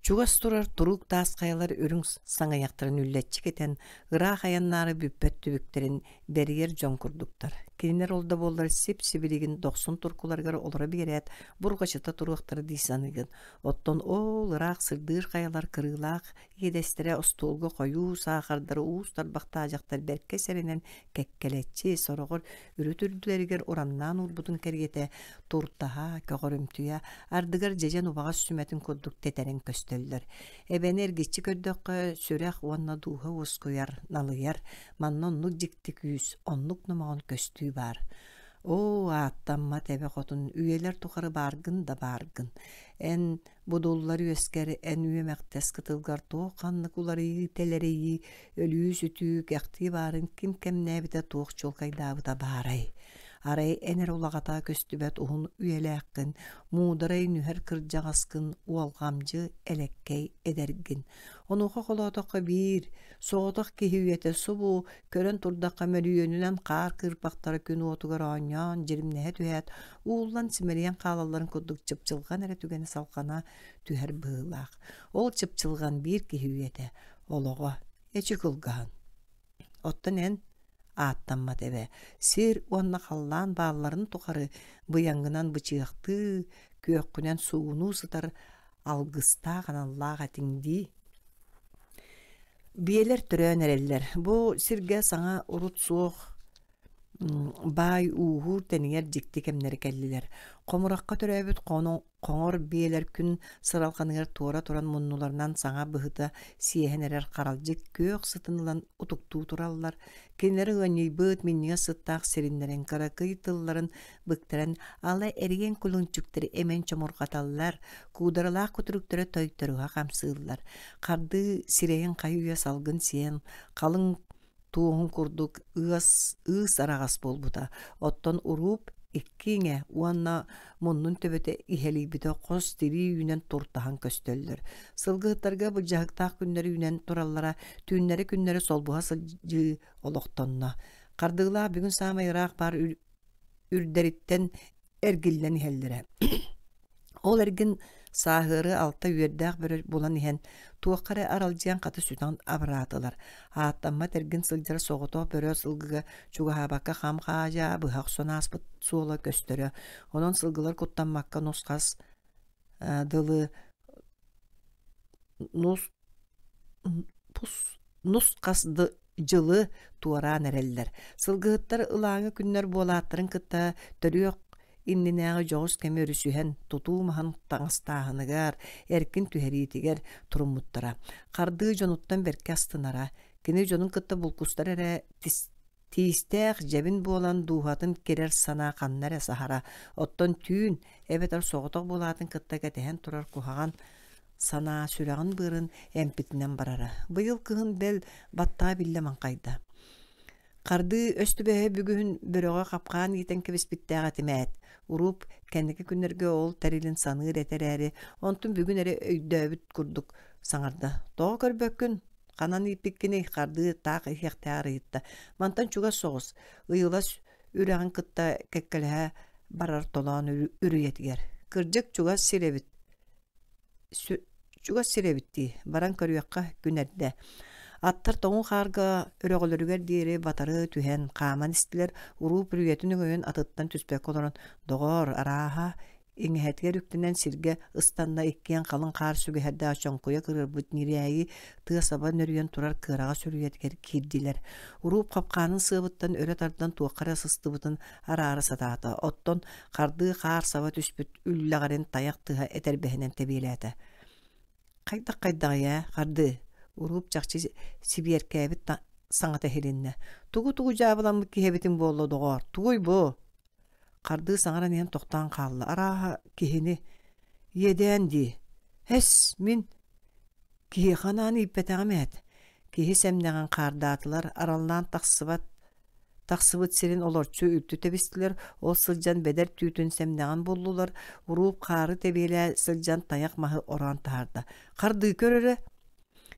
Çugas turar turuk das kayalar örüň saňaýaktaryny ülletçik eten ıra hayanlary büppet tübüklerin beriyer jon kurduktar. Kinler olda bollar sip-sibiligin 90 turkulargar olara biret burgaçyta turuqtary diýsanygyn. Otton ol ırak sırdyr kayalar kırylak yedestere ostolga koyu saaqardary uustar baktajaktar berke serenen kekkeletçi sorogur ürütürdüleriger oramnan urbutun kergete turtaha kögörümtüya ardygar jejen ubaga sümetin kurduk teteren köstöller. Eben ergiçi köddökkä sürek onna duha uskuyar nalyar mannonluk jiktik yüz onluk numagon köstüğü bar. O attamma tebe kotun üyeler tukarı bargın da bargın. En budulları öskeri en üyemektes kıtılgar toğanlık uları teleri ölüyü sütü gekti barın kim kem nebide toğ çolkaydağı da baray. Aray ener ulagata köstübet uhun üyeleğin, mudaray nüher kırcağaskın, ualgamcı elekkey edergin. Onuqa koladoqa bir, soğudak kehiyete subu, kören turdaqa mölüyönünen qar kırpaqtara künü otugar oñan, jirimnehe tühet, uullan simeriyen qalaların kudduk çıpçılgan ere tügeni salqana tüher bığılaq. Ol çıpçılgan bir kehiyete, oloğa, eçikılgan. Ottan en, attamma debe. Sir onna kallan bağların tukarı bıyangınan bıçıqtı, kökkünen suğunu sıtar algısta kanallağa tindi. Biyeler türen ereller. Bu sirge sana urut soğuk bay uğur teniyer jikti kemleri kelliler. Komurakka töröbüt koңор biyeler күн sıralkanıgar tuora turan munnularынан sağa bıhıta siyehen erer karalcık kök sıtınılan utuktu turallar. Kenleri önyey bıht minniye sıttaq serinlerin kara kıytılların bıktaren ala erigen kulunçukları emen çomurgatallar. Kudaralaq kuturukları töyktöruğa kamsığıllar. Kardı sireyen kayuya salgın siyen kalın tuğun kurduk ığız aragas bolbuda. Otton urup ikkiňe uanna munnun töbete ihelibide kos diri yünen turtahan köstöller. Sılgıhtarga bu jahıktaq günleri yünen turallara tünneri künneri solbuha sılcı oloqtonna. Kardığla bugün samayıraq bar ürderitten ergillen ihellere. Ol ergin sahırı alta üyerdäq börö bulan ihen tuoqqara araljian qatı sütan abratılar. Haattamma tergin sıljar soğuto börö sılgıga çugahabakka ham qaja bıhaq sonaspıt suola köstörö. Onun sılgılar kuttanmakka nusqas dılı nus pus nusqasdı jılı tuara nereller. Sılgıhıttar ılağını günler bolattırın kıtta törüyok inninäge jogus kemi örüsühen tutuumahan taňastaahynygar erkin tüheritiger turummuttara. Kardığı jonuttan berke astınara. Kini jonun kıtta bulkustar ere tiistäq jebin bolan duhatın kerer sana kannara sahara. Otton tüün ebetar soğutok bolatın kıtta getehen turar kuhagan sana sürägin bırın empitinden barara. Bıyıl kıhın bel batta billeman kayda. Kardı östübehe bügühün böröge kapkan iten kebisbittäge timäät. Urup kendiki günlerge ol terilin sanıыр etereri. Ontun bugün ere öydöbüt kurduk saňarda. Toğa körbökkün kanan ipikkini kardı taaq ihtiarıyıtta. Mantan çuga soğuz. Iyılas ürägin kıtta kekkelehe barar tolan ürüyetiger. Kırjık çuga sirebit. Çuga sirebitti. Baran körüyakka günerde. Attar toğun xarga örögölörüger diýeri batary tühen qaman istiler urup rüýetini göýün atıttan tüspek olaran dogor araha iňehetger üktünen sirge ıstanda ikkiyen kalın qar süge hedde açonkoya kırırbıt niriyägi tığsaba nörüyen turar kıraga sürüyetger kirdiler. Urup kapkanın sığbıttan öre tardan tuaqara sıstıbıtın ara satata. Otton qardığı qar saba tüspüt üllagaren tayak tıha eterbehinen tebiylete. Qayda ya qardı. Urup çakçı sibiyerkebit saňata helinne. Tugu jabalan ki hebitin bollo dogor. Tuguy bu. Kardığı saňaran hem toktan qallı. Araha kihini yedendi. Hes min kihi xanany ipetamet. Kihi semnegan qardatılar arallan taqsıbıt sirin olorçu üptü tebistiler. O sıljan beder tütün semnegan bollular. Urup qarı tebele sıljan tayak mahı oran taharda. Kardığı köröre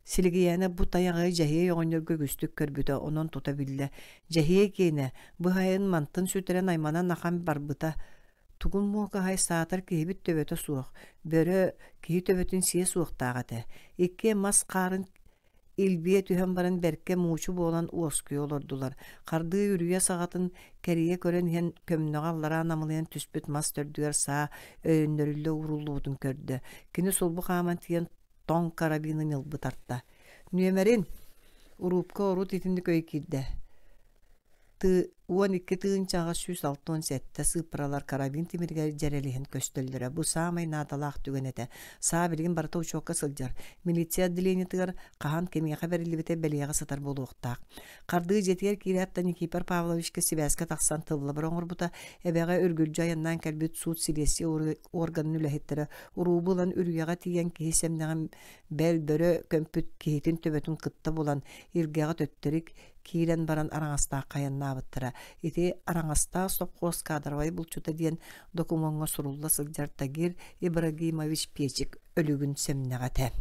Siligiyene bu tayağı jahiye yoğunyorga güstük körbüte onun tutabildi. Jahiye kene bu hayın mantın süteren aymana nakam barbıta. Tugun muğka hay saatar kihibit töbete suğuk. Börö kihi töbetin siye suğuk tağate. İkke mas qarın ilbiye tühen baran berke muçu bolan uoskü olordular. Kardığı yürüye sağatın keriye kören hen kömnöğallara anamılayan tüspüt mas tördüger sağa öğünlörülle urulluğudun kördü. Kini solbu qaman tiyen ton karabinin yılbı tartta. Nüemerin urupka orut itindik öykirde. 12 tığın çağa süs 6-17 sıpralar karabin timirger jerelihin köstöllere. Bu sağmay nadalaq tügenete. Sağ bilgin barata uçoqqa sıljar. Militsiya dileni tıgar qahan kemiye haberli bite beliyağa satar bolu uqtaq. Qardığı jetiyer kiriyatta Nikipar Pavlovичке Sibeska taqsan tıllı bir oңur buta ebeğe örgülcü ayandan kelbit suut silesi organını ülehettere. Urubulan ürüyağa tiyen kihi semneğen bel börö kömpüt kihitin töbetün kıtta bulan irgeğa tötterik kiilen baran araňasta kayanna bıttıra. Iti araňasta sopqos kadarvay bulçuta diyen dokumonga surulla sıljar Tagir Ibragimoviç Pechik ölügün semneğate.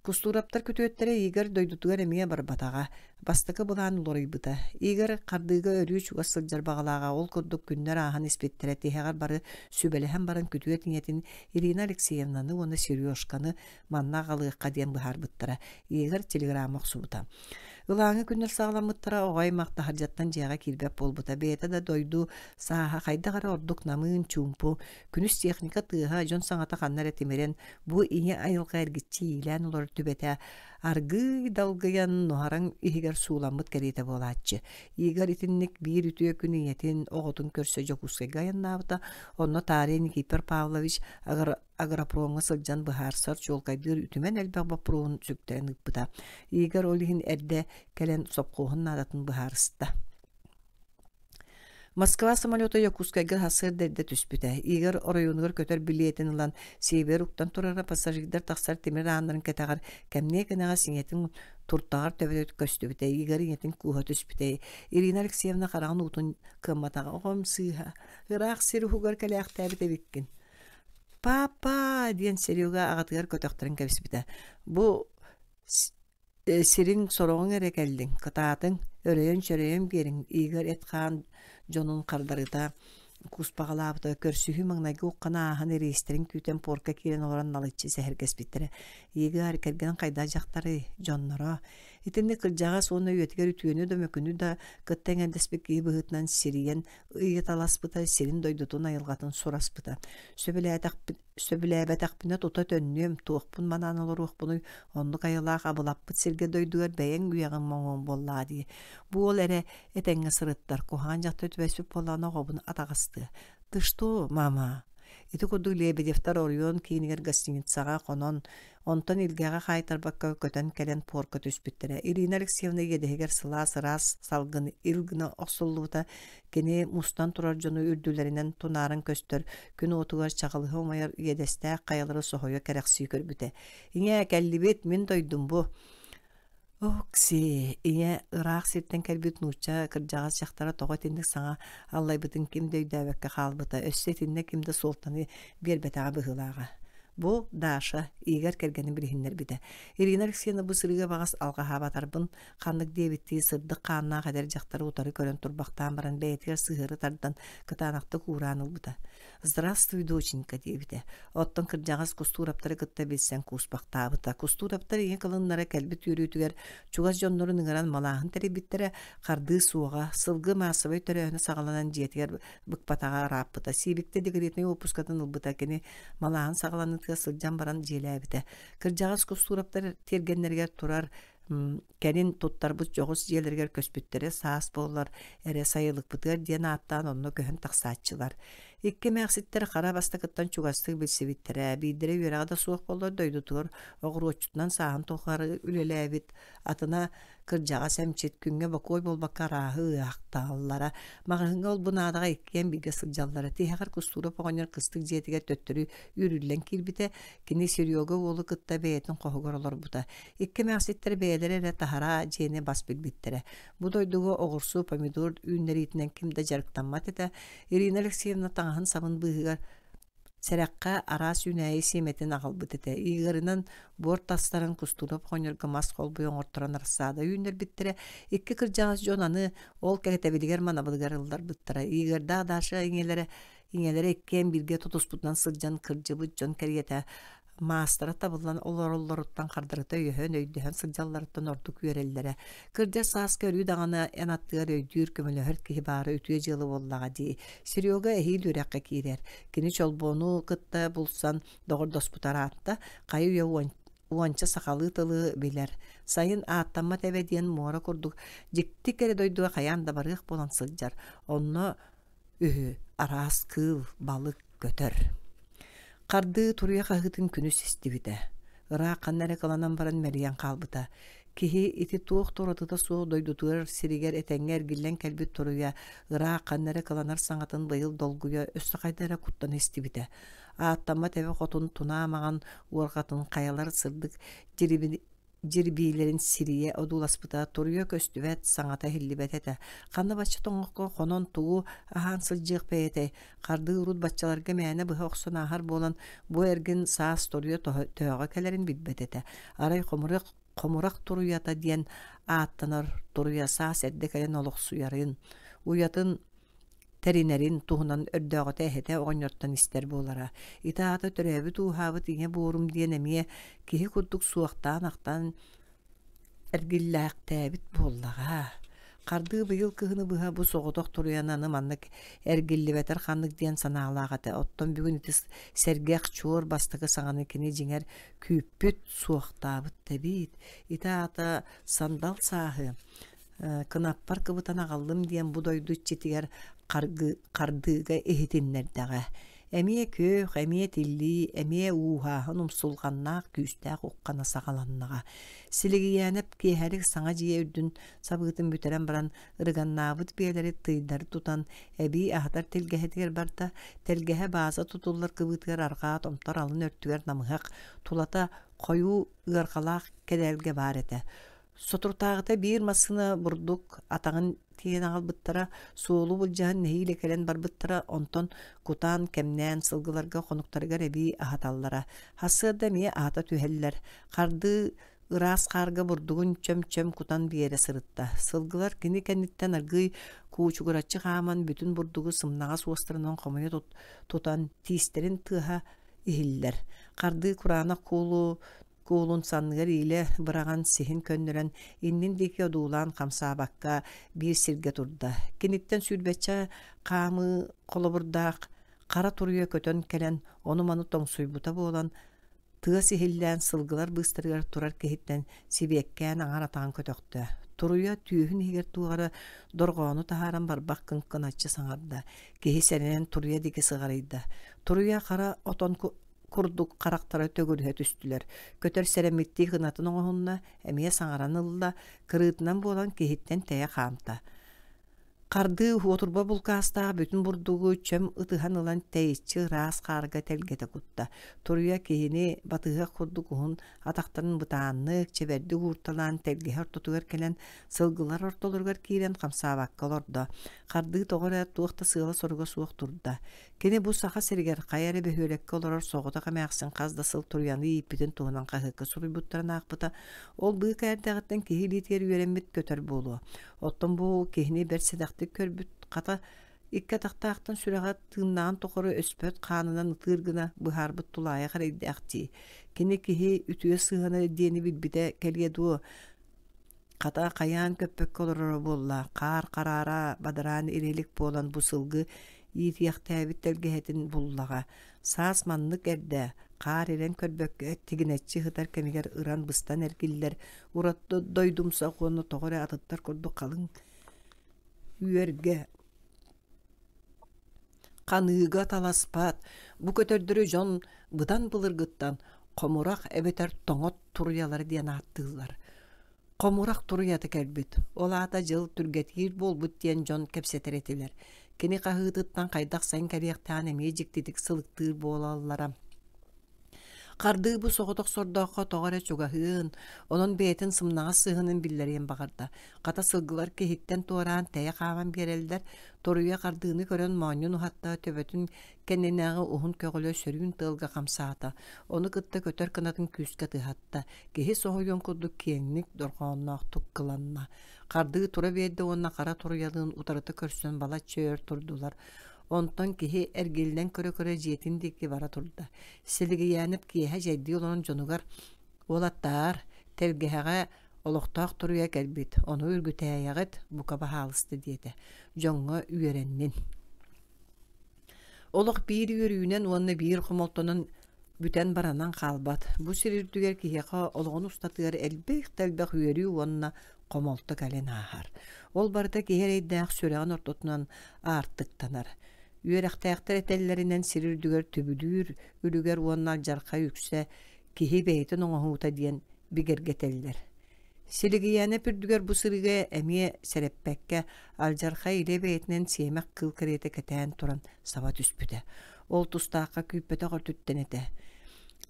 Kusturaptar kütüöttere Igor doydutugar emiye barbataga. Bastıkı bulan ulorıybıta. Igor kardыга örüy çuga sıljar bağalaga ol kurduk günler ahan ispettere tehegar barı sübelehem baran kütüöt niyetin Irina Alexeyevna'nı onu Seryoşkanı manna galıqqa diyen bıhar bıttıra. Igor telegramak subuta. Ilağını günler sağlamıttıra oğay maqta harjattan jaga kilbep bolbuta. Beta da doydu saha qaydagara orduk namın çumpu. Günüs teknika tıha jon saňata qannar etimeren bu iňe ayılqa ergitçi ilan olor tübete Аргый далгыян нуһаран иһигэр сууламмыт кэриэтэ буолааччы. Игар итинник биир үтүө күнүйэтин оҕотун көрсө жокускайга аяннаабыта, онно Тария Никипер Павлович агропромга сылдьан быһаарсар чуолкайдыыр үтүмэн элбэх баппруун сүктэрэн ыппыта. Игар ол иһин эрдэ кэлэн сопкуоһун наадатын быһаарыста. Москва самолета Якутскайга хасыр дерде түспүтэ. Игар оройунугар көтөр билетин ылан Сибир уктан турара пассажирдер тахсар темир аандарын кетагар кемне кенага сиңетин туртагар төбөт көстүбүтэ. Игар иңетин кууха түспүтэ. Ирина Алексеевна караган утун кымматага огом сыыха. Ырак сирухугар калеактабыта биккин. Папа диэн Серега агатыгар көтөктөрүн кебиспүтэ. Бу сирин сороң эрекелдиң, кытаатын өрөйөн-чөрөйөн бериң. Игар этхан Жонун кардарыта куспагалаабыта көрсүхү маңнайгы уккана ахан эрейистерин күтен порка кирен олоран налычы сэхэргэспиттере. Игар керген кайда жактары Жонноро. Итинни кыржага сону үетигер үтүөнү да мөкүнү да кыттеңендеспек ибыһытнан сириен ыйыталаспыта сирин дойдутун айылгатын сураспыта. Сөбүлээбэтакпина тута төннүөм туохпун манаанолоруохпуну оннук айылаах абылаппыт сирге дойдугар бэйэн гүйагын моңон боллаа дии. Бу ол эре этеңге сырыттар кухан жакты өтүбэспик боллаана оҕобун атагасты. Ты что, мама? Ити курдук Лебедевтар Орион кейинигер гостиницага конон, онтон илгэга хайтарбакка көтөн келен порка түспүттере. Ирина Алексеевна едегер сыла сырас салгын илгына оксуллуута кени мустан турар жону үрдүлеринен тунарын көстөр күн отугар чагылы омайар едесте каялары сохойо керексүй көрбүтэ. Иңе келлибет мен дойдум бу. Окси, ине ырак сиртен келбит нуча кыржагас жактара тоготиндик саңа аллайбытын ким дөйдөбөккө калбыта, өссетинне кимде солтаны бербетага быһылаага. Бу Даша игер кергени билихиннер бите. Ирина Алексеевна бу сырыга багас алга хабатарбын каннык дебитти сырдык канна кадер жактары утары көрөн турбактан баран бейтер сыгыры тардан кытанакты кураныл бута. Здравствуй, доченька, дебите. Оттон кыржагас кустураптары кытта билсен куспактабыта. Кустураптары иң кылыннары келбит үрүтүгер чугас жоннорун ыңыран малаахын теребиттере карды суога сылгы маасыбай төрөөнө сагаланан жетигер быкпатага раппыта. Сибикте дегеретне опускатын ылбыта кени малаахын сагаланытка сылжан баран желебите. Кыржагас кустураптары тергеннергер турар кәрин туттарбыт жоғыз жерлергер көспүттере саас боллар, эре сайылык бытыр диен аттан онно көһөн таксаатчылар. Икке мәкситтер кара бастакыттан чугастык билсебиттере, бийдере үйрагада суох боллар дойдутугар, оғруоччутнан сахан тохары үлелебит, атына кыржага сәмчет күнгө бакой болбакка рахы актааллара. Мағыңга ол бунадага иккен биге сылжаллары. Тихагар кустура погонер кыстык жетиге төттөрү үрүллен кирбите, кини Серега олу кытта бейтин кохугар олар бута. Икке мәкситтер бейлере тахара жене бас билбиттере. Бу дойдуго оғурсу помидор үйнеритинен кимде жарыктанмат ете. Ирина Алексеевна таңаһын сабын быһыгар Серакка ара сүнәйи семетин агалбыт ете. Игырынан борт тастарын кустурап хонерга мас колбуй оңорторан арсада үйнер биттере. Икки кыржагас жонаны ол кәлетебилигер манабылгар ылдар быттара. Игырда даша иңелere иккен бирге тутуспутнан сылжан кыржыбыт жон кәргете. Маастара табылан олоруттан кардырыта өйөн өйдөһөн сылжалларыттан ортук үйереллере. Кыржа саас көрүү дагана энаттыгар өйдүүр көмөлөһөр кихибары өтүө жылы боллага ди. Серега эхил үрәккә кирер. Кини чолбону кытта булсан догордоспутар атта, кайы уанча сакалы тылы билер. Сайын аттамма тебедиен мора курдук. Жикти кере дойдуга каян да барык болан сылжар. Онно арас кыл балык көтөр. Карды туруя кагытын күнү систибите. Ыра каннары каланан баран мериян калбыта. Кихи ити туох торатыта суу дойдутугар сиригер этеңер гиллен келбит туруя. Ыра каннары каланар саңатын быйыл долгуя өссакайдара куттан истибите. Аттамма тебе хотун тунаамаган уоргатын каялар сырдык жирбийлерин сирие одуласпыта туруя көстүбет саңата хиллибет эте. Канны бачы тоңокко хонон туу ахан сылжык бейте. Карды урут баччаларга мәне быһа оксон ахар болан бу эргин саас туруя төөгө келерин билбет эте. Арай комурак туруята диен аттанар туруя саас эрде келен олох суярын. Уятын теринерин туһунан өрдөөгөтө эхете оҕонньоттон истер буолара. Итааты төрөбү туухаабыт иҥэ буорум диэн эмиэ киһи курдук суохтаан ахтан эргиллээхтээбит буоллаҕа. Карды быйыл кыһыны быһа бу соҕотох туруянаны маннык эргиллибетер ханнык диэн санаалаагата. Оттон бүгүн итис сергех чуор бастыгы саҥаны кини жиңер күүппүт суохтаабыт табит. Ита ата сандал сааһы кынаппар кыбытан аҕаллым диэн бу дойдут читигер кардыга эхитиннердэҕэ. Эмие көх, эмие тилли, эмие уухааһын умсулҕаннаах күүстээх уккана саҕаланнаҕа. Силигиэнеп киэһэрик саҥа дьиэ үрдүн сабыытын бүтэрэн баран ырыганнаабыт биэлэри тыйдары тутан эбии аһатар тилгэһэтигэр барда телгэһэ бааса тутуллар кыбыытыгар арҕаат омтор алын өртүгэр намыһак тулата хойуу ыархалаах кэдээлгэ баар этэ. Сотуртаагыта биир масына бурдук атаҕын тиген аҕалбыттара суолу булдьаһын нэһиилэ кэлэн барбыттара онтон кутаан кэмнээн сылгыларга хонуктарыгар эбии аһаталлара. Хасыада мие аһата түһэллэр. Харды ыраас хаарга бурдугун чөм кутан биэре сырытта. Сылгылар кини кэнниттэн аргый куучугураччы хааман бүтүн бурдугу сымнаҕа суостарынан хомуйа тутан тиистерин тыаһа иһиллэр. Харды кураана куулун санныгар иилэ быраган сиһин көннөрөн иннин дики одуулаан хамсаабакка биир сиргэ турда. Киниттен сүүрбэччэ хаамы холобурдаах кара туруйа көтөн келен ону маны тоҥсуйбута буолан тыа сиһиллээн сылгылар быыстарыгар турар киһиттен сибиэккээн аҥар атаан көтөхтө. Туруйа түүһүн игер тугара доргоону таһааран барбах кынкыначчы саҥарда. Киһи сэринэн туруйа дики сыгарыйда. Туруйа кара отон курдук карактары төгүрүһэ түстүлэр. Көтөр сэрэммитти хынатын оҥоһунна эмиэ саҥаран ылла кырыытынан буолан киһиттен тэйэ хаамта. Карды хуотурба булкаастаах бүтүн бурдугу чөм ытыхан ылан тэйиччи ыраас хаарга телгете кутта. Туруйа киһини батыыга курдук уһун атахтарын бытааннык чеберди хуурталаан телгеһе ортотугар келен сылгылар ортолоргар киирен хамсаабакка олордо. Карды тоҕора туохта сыала соруга суох турда. Кини бу саха сиригер кайары бөһүөлекке олорор соҕото камаахсын казда сыл туруяны ииппитин туһунан каһыакка суруйбуттаран аакпыта. Ол быы каярдагыттан киһи литер үөрэммит көтөр буолуо. Оттон бу киһини берседахтык көрбүт ката икке тахтаахтан сүрэҕэ тыыннаан тохору өспөт хаанынан ытыыргына быһаарбыт тулаая харайдаахти. Кини киһи үтүө сыһана диэни билбите келге дуо ката каяан көппөккө олорор буолла. Каар караара бадараан ирелик буолан бу сылгы иитиэхтээбит телгэһэтин буллага. Саас маннык эрдэ каар ирен көрбөккө тигинэччи хытар кэмигэр ыран быстан эргиллэр уратты дойдумса хуону тоҕоре атыттар курдук калың үөргэ каныыга таласпат. Бу көтөрдөрү жон быдан былыргыттан комурак эбетер тоңот туруялар диэн ааттыылар. Комурак туруяты келбит. Олаата жыл түргетир болбут диэн жон кепсетеретилер. Кини каһыытыттан кайдах сайн кэриэхтээн эмиэ дьиктитик сылыктыыр буолаллара. Карды бу соҕотох сордооххо тоҕоре чугаһыын, онон бэйэтин сымнаҕа сыһынын биллэриэн баҕарда. Хата сылгылар киһиттен туораан тэйэ хааман биэрэллэр, торуйа кардыыны көрөн моонньун уһаттаа төбөтүн кэннинээҕи уһун көҕөлө сөрүүн тыалга хамсаата. Ону кытта көтөр кынатын күүскэ тыһатта. Киһи соһуйуон курдук киэнник дорҕоонноохтук кыланна. Кардыы тура биэрдэ уонна кара туруйалыын утарыты көрсөн бала чөөр турдулар. Онтон киһи эргиллэн көрө дьиэтин дикки бара турда. Силигиэнеп киэһэ дьэдди олорон дьонугар уолаттаар телгэһэҕэ олохтоох туруйа кэлбит. Ону үргүтээйэҕит бука баһаалысты диэтэ. Дьоҥҥо үөрэннин. Олох биир үөрүүнэн уонна биир хомолтонун бүтэн баранан хаалбат. Бу сирирдүгэр киһиэхэ олоҕун устатыгар элбэх үөрүү уонна комолто кэлэн аахар. Ол барда киһэрэйдээх сүрэҕин ортотунан аартыктанар. Үөрэхтээхтэр этэллэринэн сирирдүгэр түбүлүүр үлүгэр уонна алдьарха үксэ киһи бэйэтин оҥоһуута диэн бигэргэтэллэр. Силигиэне пүрдүгэр бу сырыга эмиэ сэрэппэккэ алдьарха илэ бэйэтинэн сиэмэх кыл кырэйэтэ кэтээн туран саба түспүтэ. Ол тустаакка күүппэтэ түттэнэтэ.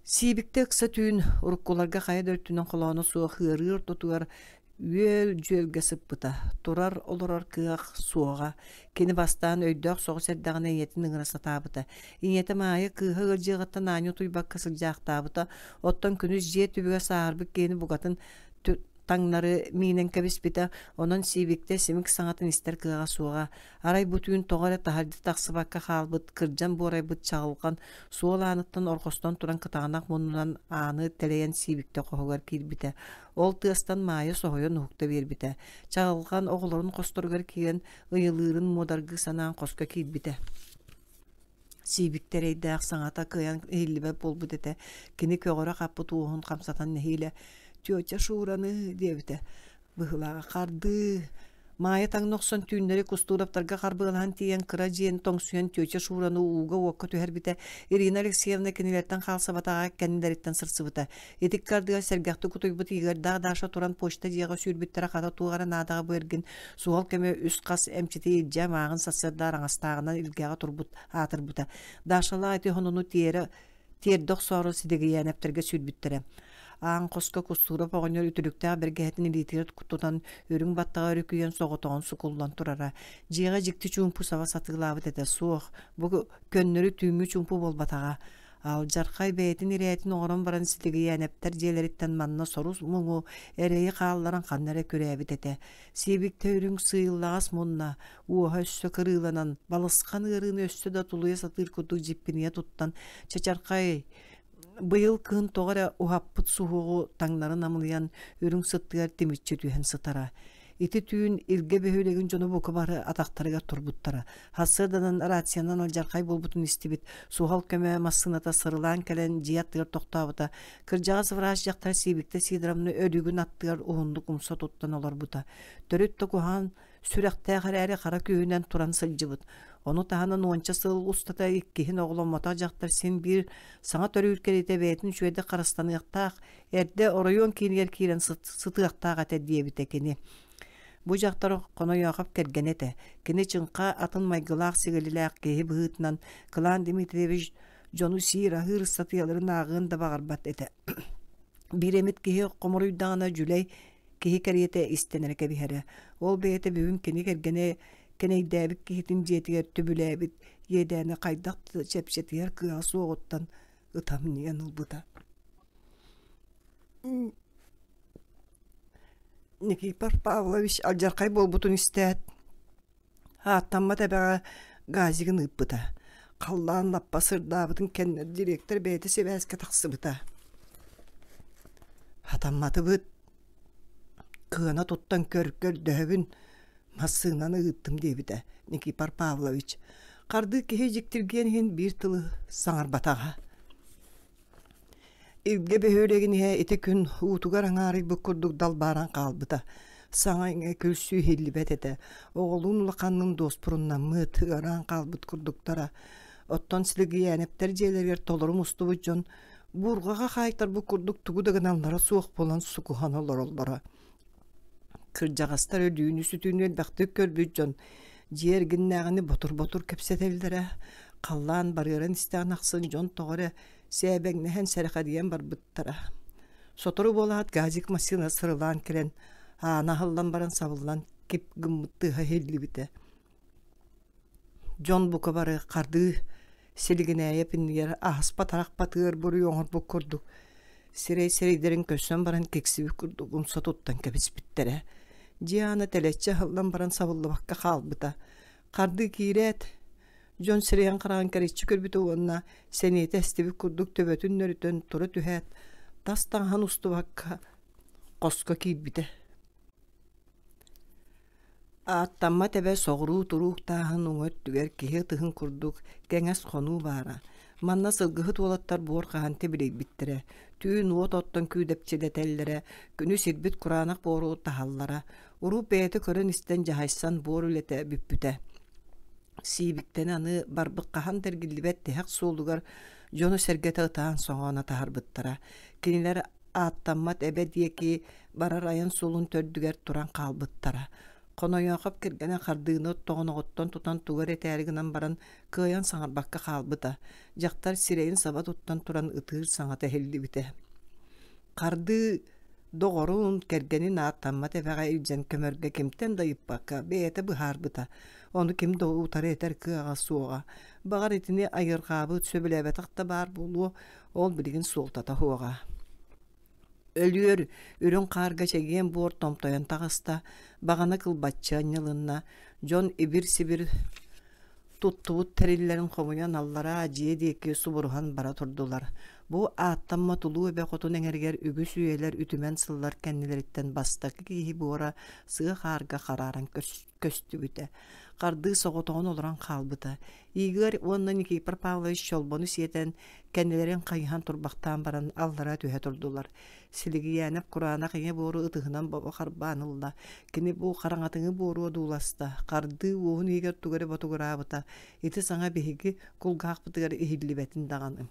Сиибикте ыкса түүн уруккуларга хая дөртүнөн холоону суа хыарыыр тутугар үөл жөөлгэ сыппыта. Турар олорор кыах суоға. Кени бастаан өйдөөх соғы сэрдағына иетин ыңыраса таабыта. Иете маайы кыыха ыржыгаттан аню туйбакка сылжаақтаабыта. Оттон күнүс жие түбіге саарбык кені бугатын таңнары миинен кэбиспите, онон сибикте симик саңатын истер кыага суога. Арай бутуун тоҕоре тахарды тахсыбакка хаалбыт, кырдьан буорайбыт чагылган, суол aanыттан орхостон туран кытаанак мунунан ааны телейен сибикте коһугар киирбите. Ол тыастан маайы соһойон ухукта биэрбите. Чагылган оҕолорун косторгар киирен ыйылыырын модаргы санаан коска киирбите. Сибиктерейдээх саңата кыян эһиллибэ болбут эте. Кини көҕөрө каппыт уоһун хамсатан нэһиилэ «Тётя Шураны» диэбите. Быһылаага харды. Маайа таң нохсон түүннери кустураптарга харбыылаан тиен кыра диэн тоҥсуйан «Тётя Шураны» ууга уокка түһэрбите. Ирина Алексеевна кинилерттен хаалсабатаага кэннилериттен сырсыбыта. Этик кардыга сэргэхти кутуйбут игердаах даша туран почта диэҕэ сүүрбүттэрэ хата тугара наадага буэргин суол көмө үс кас эмчити илдьэ маагын сассырдар аңастаагынан илгэҕэ турбут аатырбыта. Дашала айты хонуну тиердох соору сидегиянептерге сүүрбүттэрэ. Аан коска кустура погоньор үтүлүктää бергеһэтин илитигер куттутан өрүң баттага өрүкүйен соготоон сукуллан турара. Жиэҕэ дьикти чуумпу саба сатыылаабыт эте суох. Бу көннөрү түүмү чуумпу болбатаҕа. Ал жархай бэйэтин ирээтин оҕорон баран ситигиянептер дьиэлериттен манна сорус муҥу эрэйи хаалларан ханнара күрээбит эте. Сиибикте өрүң сыыллаҕас мунна уоһа өссө кырыыланан балыскан ыарыын өссө да тулуя сатыыр курдук жиппиниэ туттан чачархай быйыл кыын тоҕора ухаппыт суһугу таңнарын амылыян өрүң сыттыгар тимиччи түһэн сытара. Ити түүн илге бөһүлегин жону бука бары атактарыга турбуттара. Хассырданан рациянан алжархай болбутун истибит. Суһал көмө массыната сырылаан келен жияттыгар тохтаабыта. Кырдьаҕас врач дьахтар сибикте сидрамны өрүгүн аттыгар уһундук умса туттан олар бута. Төрүт токуһаан сүрэхтээ харээри хара күүнэн туран сылжыбыт. Onu tahanın onça sıl ustata ikkihin oğlamata jaqtar sen bir sana törürkerite beytin şöyle qarastanıqtaq erde orayon kiniger kiren sıtığtaq ate diye bitekeni. Bu jaqtar qono yaqap kergenete. Kini çınqa atın maygılaq sigililaq kehi bıhıtnan Klan Dimitrievich Jonu sira hır satıyaların ağın da bağırbat ete. Bir emit kehi qomuruyddağına jüley kehi kariyete istenereke bihere. Ol beyete büyüm kini kergene Keneydäbik kihitin jetiger tübüläbit yedäne qaydaqtı çepçetiger kığa soğuttan ıtamniyan ılbıta. Nikifar Pavlovich aljarkay bolbutun istät. Tamma tabağa gazigin ıpbıta. Qallan lappasırdabıtın kenner direktör beyti sebəske taqsıbıta. Hatammatı bıt. Kığına tuttan körkör dövün. Massığынан ııttım debide Nikifar Pavlovich. Qardı kehe jiktirgen bir tılı saňar batağa. İlge behölegin eti gün utugar aňary bukurduk dalbaran qalbıta. Saňa iňe külsü hillibet ete. Oğlun ulaqanyň dospurundan mıtıgaran qalbıt kurduktara. Otton siligiýänepter jelerger tolurum ustubujon. Burgaga haýtar bukurduk tugu dagananlara suwak bolan sukuhanalar ollara. Kırcağastar ödüğünü sütünü elbaqtı körbücön. Jier ginnägini botur kepseteldiре. Qallan barıran istan aqsın jon toğre sebegnehen serqa diyen bar bıttara. Sotoru bolat gazik masina sırılan kiren. Nahallan baran savullan kep gımmıttı helli bite. Jon buka barı qardı siligine pinniyer ahspa tarak patır buru yoğur bukurduk. Sirey-sireylerin köşsen baran keksi bükürdük umsa tuttan kepis bittere. Ciana teleçe hallan baran savullu bakka qalbıta. Qardı kiret. Jon sireyen qaran kereçi körbütü onna seniyete estibi kurduk töbötün nörütön turu tühet. Dastan han ustu bakka qoska kirbite. Attamma tebe soğuru turuq tahan uŋöt tüger kehe tıhın kurduk keŋes konu bara. Manna sılgıhıt olattar buor qahanti bilek bittire. Tüün uot ottan küydepçedetellere, günü sirbit kuranak boru tahallara. Uru beyti körün isten jahayssan boru lete büppüte. Sibikten anı barbık qahan tergillibet tehak solugar jonu sergete ıtağın soğana taharbıttara. Kiniler attammat ebe diye ki barar ayın solun tördüger turan qalbıttara. Kono yoqap kirgene qardığını toğunoğuttan tutan tugar etəriginan baran kıyan saňar bakka qalbıta. Jaqtar sireyin saba tuttan turan ıtır saňata helli bite. Qardı doğorun kergenin attamma tefaga iljen kömörge kimten dayıp bakka beyete bıharbıta. Onu kim doğu utar eter kıyağa suğa. Bağar etini ayırqabı söbülebet aqta bar bulu ol biligin soltata hoğa. Ölüөр үрün қарга чеген бор томтоян тағыста, бағана кылбатчы аннылынна, Жон ибир сибир туттубут териллерин хомуян аллара жие диекке субурхан бара турдулар. Бу ааттамма тулуу эбе хотун эңергер үгүс үйелер үтүмен сыллар кеннилериттен бастакы киһи буора сыга хаарга харааран көстүбүтэ. Карды соготоон олоран халбыта. Игорь онна Никипор Павлович Щолбону сиетен кеннилерин кайхан турбактан баран аллара түһэ турдулар. Силигиянеп Курана кыйы боору ытыгынан баба харбаанылла. Кини бу караңатыңы боору дууласта. Карды уун игер тугары ботугурабыта. Ити саңа биһиги кулгаакпытыгар ихиллибетин даганы.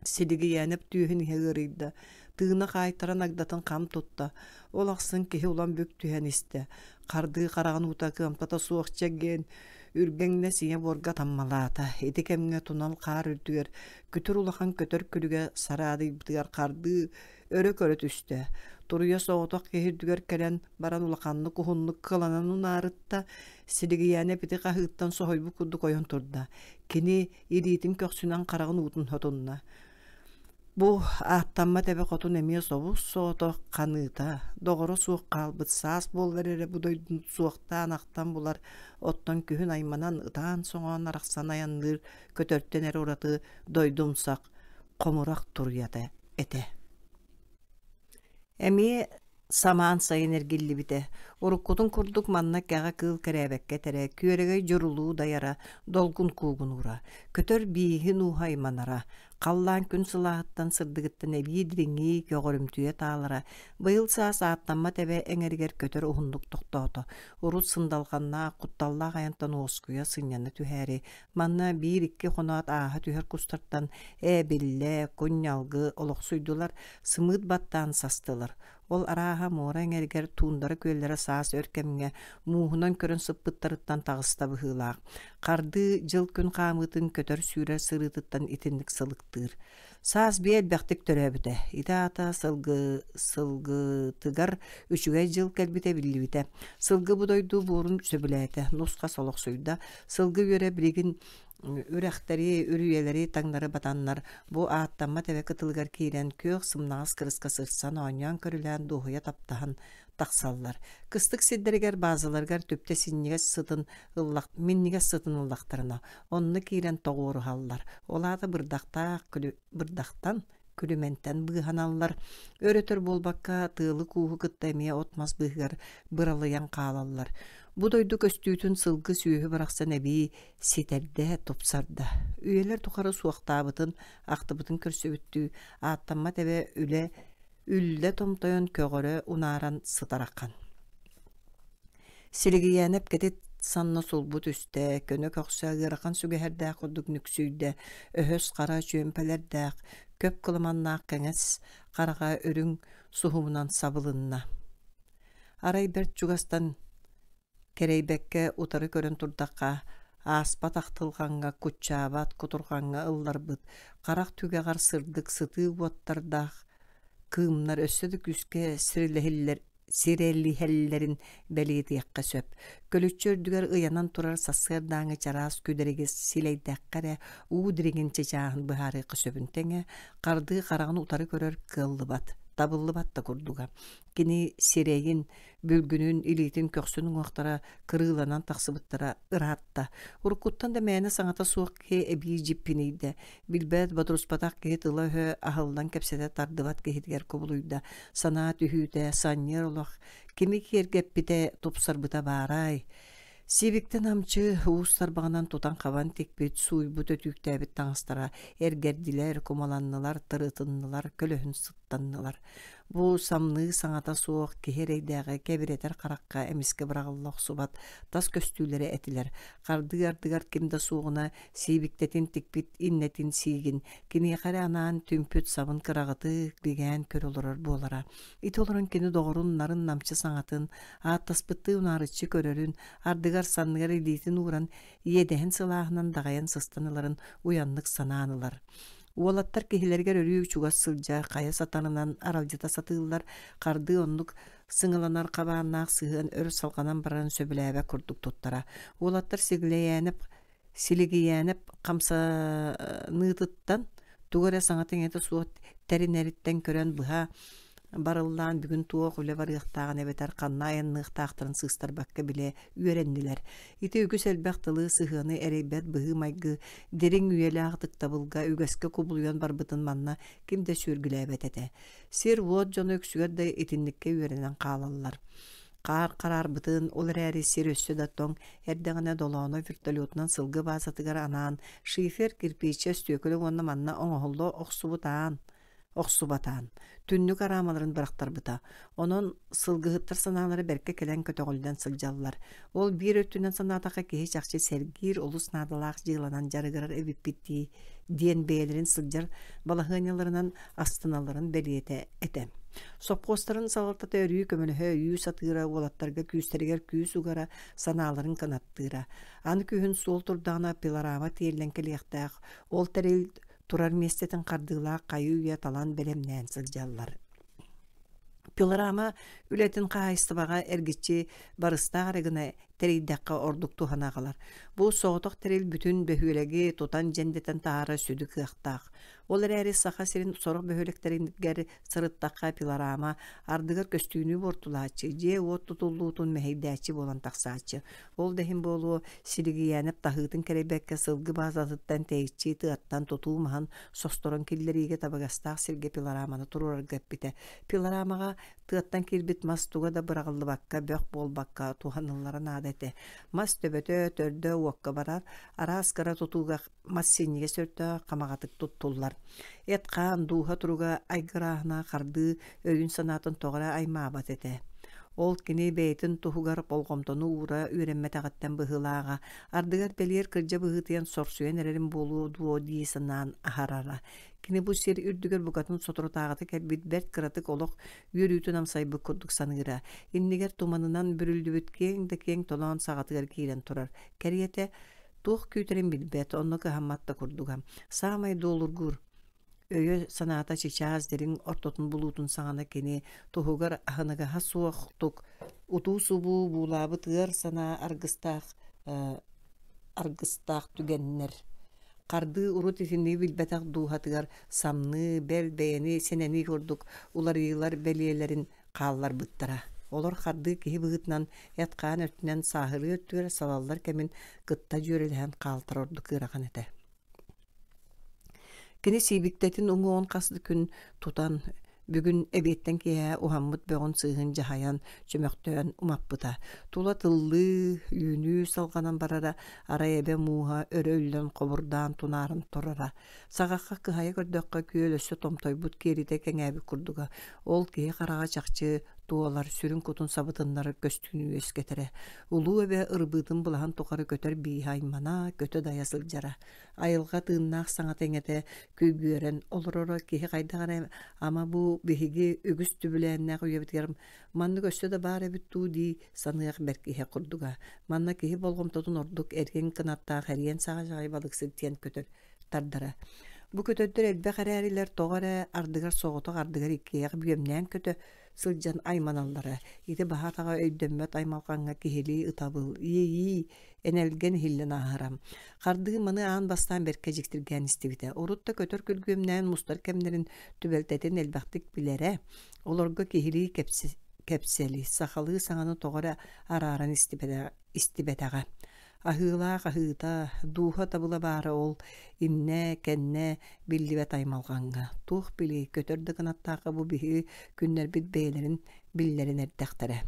Силигиянеп түйін хегырыйда. Тыына кайтаран агдатын кам тутта. Ол аксын кихи улан бүк түйен исте. Карды караган утакы амтата суох чегген. Үргеңне сие борга таммалаата. Эти кемге тунал кар үрдүгер. Күтүр улахан көтөр күлүгө сарады бытыгар карды өрө көрө түстө. Туруя сооток кехирдүгер келен баран улаканны кухуннук кыланан унарытта. Силигияне пити кахыттан сохойбу курду койон турда. Кини иритин көксүнан карагын утун хотунна. Бу аттамма тебе хотун эмие собу соото каныта. Догоро суок калбыт саас боллар эре будойдун суокта анактан булар оттон күһүн айманан ытаан соңон араксан аянныр көтөрттен эре ураты дойдумсак комурак турuyata эте. Эми самаан сайын эргилли бите. Уруккутун курдук манна кяга кыл керебекке тере, күөрегей жорулуу даяра, долгун куугун ура. Көтөр биихин ухайманара, қаллан күн сылааттан сырдыгыттан эбии дириңи көгөрүмтүе таалара. Быйыл саас ааттамма тебе эңергер көтөр ухундук токтоото. Урут сындалганна, кутталла аянтан оскуя сыньяны түһәри. Манна бир-икки хонаат ааха түһэр кустартан эбилле, куньялгы, олоксуйдулар, сымыт баттан састылар. Ол арааха мора эңергер туundары көллері саас өркемге муухунан көрін сыппыттарыттан тағыста быхылаақ. Қарды жыл күн қамытын көтөр сүйрер сырытыттан итіндік сылықтыр. Саас бейел бәқтік төрәбіті. Ита ата сылғы тыгар үшігай жыл кәлбіте білібіте. Сылғы бұдойду борын сөбіләйті. Нусқа солық сүйда. Сылғы өре білігін үрәхтәри, үрüyеләри таңдары батаннар. Бу ааттамма тәбе кытылгар кейрен көк сымнағыз кырыска сырсан оңян көрілән духуя таптахан тақсаллар. Кыстык сиддерігер базыларгар төпте миннигес сытын ыллақтарына. Онны кейрен тоғуыры халлар. Олады бырдақтан күліментен бұғаналар. Өрөтөр болбаққа тыылы куғы кыттаймия отмас бұғар бұралыян қалалар. Будойду көстүүтүн сылгы сүйүхү бараксан эби ситерде топсарда. Үйелер тухары суактабытын, актыбытын көрсөбүттүү, ааттамма тебе үлле томтойон көгөрө унааран сытараккан. Силигиянеп кетит санна сулбут үстэ, көнө көксө агыракан сүгөһөрдәк курдук нүксүйдэ, өһөс кара чөмпелердәк, көп кылыманнаак кеңес карага өрүң сухумунан сабылынна. Арай берт жугастан керейбекке утары көрін турдаққа, аспат ақтылғанға, күтчабат, кутурғанға ылларбыт, қарақ түгеғар сырдық сыты уаттардақ, кымнар өссөдік үске сирелихеллерин бәлейді яққа сөп. Көлүччөрдүгер ыянан турар сасырдаңы чарас күдерегес силейдәққаре уудиреген чечағын бұхары қысөбін тәңе, қарды қарағын утары көрер кыллыбат. Табылlı batta kurduga. Kini sireyin, bülgünün, ilitin, köksünün oqtara, kırılanan taqsıbıttara ıratta. Urukuttan da meyne sanata soğuk ke ebi jippiniydi. Bilbet badruspatak kehit ılahı ahıldan kepsede tardıvat kehitger kubuluyda. Sanat ühüde, sanyer olaq. Kimi kergeppide topsarbıta baray. Sibikten amçı uustar bağынан tutan kavan tekbet suybut ötüktebit tağыстara ergerdiler, kumalanlılar, tırıtınlılar, kölöhün sıttannılar. Bu samnığı sanata soğuk kehereydağı kebireter karakka emiske bırağılıq subat tas köstüleri etiler. Kardıgar kimde soğuna sibiktetin tekbet innetin sigin. Kini kare anan tümpüt sabın kırağıtı bigen kör olurur bu olara. İt olurun kini doğurun narın namçı sanatın, taspıttı unarıçı körörün, ardıgar sanlıgar elitin uğran yedehen sılahından dağayan sıstanıların uyanlık sananılar. Uolattar kehilerger örüyü çugas sılca, kaya satanınan aralcıta satıllar, kardı onluk sыңыланар qabağınaq sığın ör salqanan baran söbüləbə kurduk tuttara. Uolattar siligiyənip, qamsa nıtıttan, tuğara sanatın eti suat tərin eritten körən bıha барылдан бүгін туох үле барыахтааган эбетер канна аянныахтаахтарын сыыстарбакка биле үөреннилер. Ити үгүс элбэхтылыы сыһыаны эрейбэт быһы майгы дерин үйелээх табылга үгэске кубулуйан барбытын манна кимде сүргүлээбэт. Сир вот жону өксүгэр да итинникке үөренен каалаллар. Карар бытын ол рәри сир өссө даттон эрдэгэнэ долооно вертолетунан сылгы баасатыгар анаан шифер кирпиче өстүөкөлөг онна манна оҥоһолло охсубатаан. Түннүк арамаларын бырактарбыта. Онон сылгыһыттар санаалары берке келен көтөҕүлдэн сылдьаллар. Ол биир өттүнэн санаатаха киһи чахчы сергиир олус наадалаах жыыланан жарыгырар эбиппитти диэн бээлерин сылдьар балаһыаняларынан астыналарын белиэте эте. Сопкостарын салартата өрүү көмөлөһө үйүү сатыыра уолаттарга күүстэригэр күүс угара санааларын канаттыыра. Аны күүһүн суол турдаана пилорама тиэллэн келиэхтээх ол тэрил турар местетин кардыылаах кайы үйэ талан белемнээн сылдьаллар. Пилорама үлэтин каайстыбага эргичи барыстаагырыгына терейдäкка ордук туханаагалар. Бу сооток терил бүтүн бөһүөлеги тутан жендетен таара сүдү кыахтаах. Ол эрээри саха сирин сорох бөһүөлектерингер сырыттакка пилорама ардыгар көстүүнү бортулаачы же от тутуллуутун мехейдээчи болан таксаачы. Ол дехин болуу сиригиянеп тахыытын керебекке сылгы баазатыттан тэйичи тыаттан тутуумахан состорон киллериге табагастаах сирге пилораманы турураргаппите. Пилорамага тыаттан кирбит мас туга да бырагыллыбакка бөх болбакка туханылларын адете. Мас төбөтө төрдө уокка барар араскара тутууга мас синниге сөртө камагатык туттуллар. Эткаан дууха туруга айгыраахына карды өйүн санаатын тоҕора аймаабат эте. Ол кини бэйтин туһугар болгомтону ура үөрэммэтэгаттан быһылаага ардыгар белиер кырдьа быһытыан сорсуен эрерин болуу дуо диисаннаан аһарара. Кини бу сир үрдүгөр бугатын соторотаагаты кэлбит берт кыратык олох үөрүүтүн амсайбы курдук саныыра. Иннигер туманынан бүрүлдүбүт кең да кең толоон саҕатыгар киирен турар. Кэриэте туох күүтерин билбэт онно кыһамматта курдуга. Саамай доолургур өйө санаата чичаас дерин ортотун булуутун саҥана кини туһугар аһыныгаһа суохтук утуу субуу буулаабы тыар санаа аргыстаах түгеннер. Карды урут итинни билбэтэх дуухатыгар самны, бэл, бэйэни, сенени курдук уларыылар белиэлэрин хааллар быттара. Олар карды киһи быһытынан эткаан өттүнэн сааһырыы өттүгэр салаллар кэмин кытта дьүөрэлэһэн хаалтар ордук ыарахан этэ. Кини сиибиктэтин уҥуон касты күн тутан бүгүн эбиэттен киһэ уһаммыт бөҕөн сыыһын жаһайан чөмөхтөөн умаппыта. Тула тыллыы үүнүү салганан барара арай эбэ мууһа өрө үллэн хобурдаан тунаарын турара. Саҕахха кыһайа көрдөккө күөлөссө томтойбут киэрите кэҥээбик курдуга. Ол киһи харага чахчы туолар сүрүн кутун сабытыннары көстүүнүү өскетере. Улуу эбэ ырбыытын булахан тухары көтөр биихаймана көтө дая сылдьара. Айылга тыыннаах саҥата эҥете күүгүөрэн олороро киһи хайдагара ама бу биһиги үгүс түбүлээннээх үйэбитигэр манны көстө да баар эбит туу дии саныах беркиһэ курдуга. Манна киһи болгомтотун ордук эрген кынаттаах эриэн саҕа балыксык тиэн көтөр тардара. Бу көтөттөр элбэх эрээрилэр тоҕора ардыгар соҕотох ардыгар иккиэх бүөмнээн көтө сылдьан айманаллара. Ити баһатаҕа өйдөммөт аймалҕаҥҥа киһилии ытабыл, ии энэлген хиллэн ааһырам. Хардыы маны аан бастаан берке дьиктиргээн истибите. Урутта көтөр күлгүөмнээн мустар кэмнерин түбэлтэтин элбэхтик билэрэ. Олорго киһилии кэпсэли, сахалыы саҥаны тоҕора арааран истибэтэҕэ. Аһыылаах аһыыта, дууһа табыла баара ол иннэ, кэннэ биллибэт аймалҕаҥҥа. Туох били көтөр да кынаттааха бу биһиги күннэрбит бэйэлэрин биллэрин эрдэхтэрэ.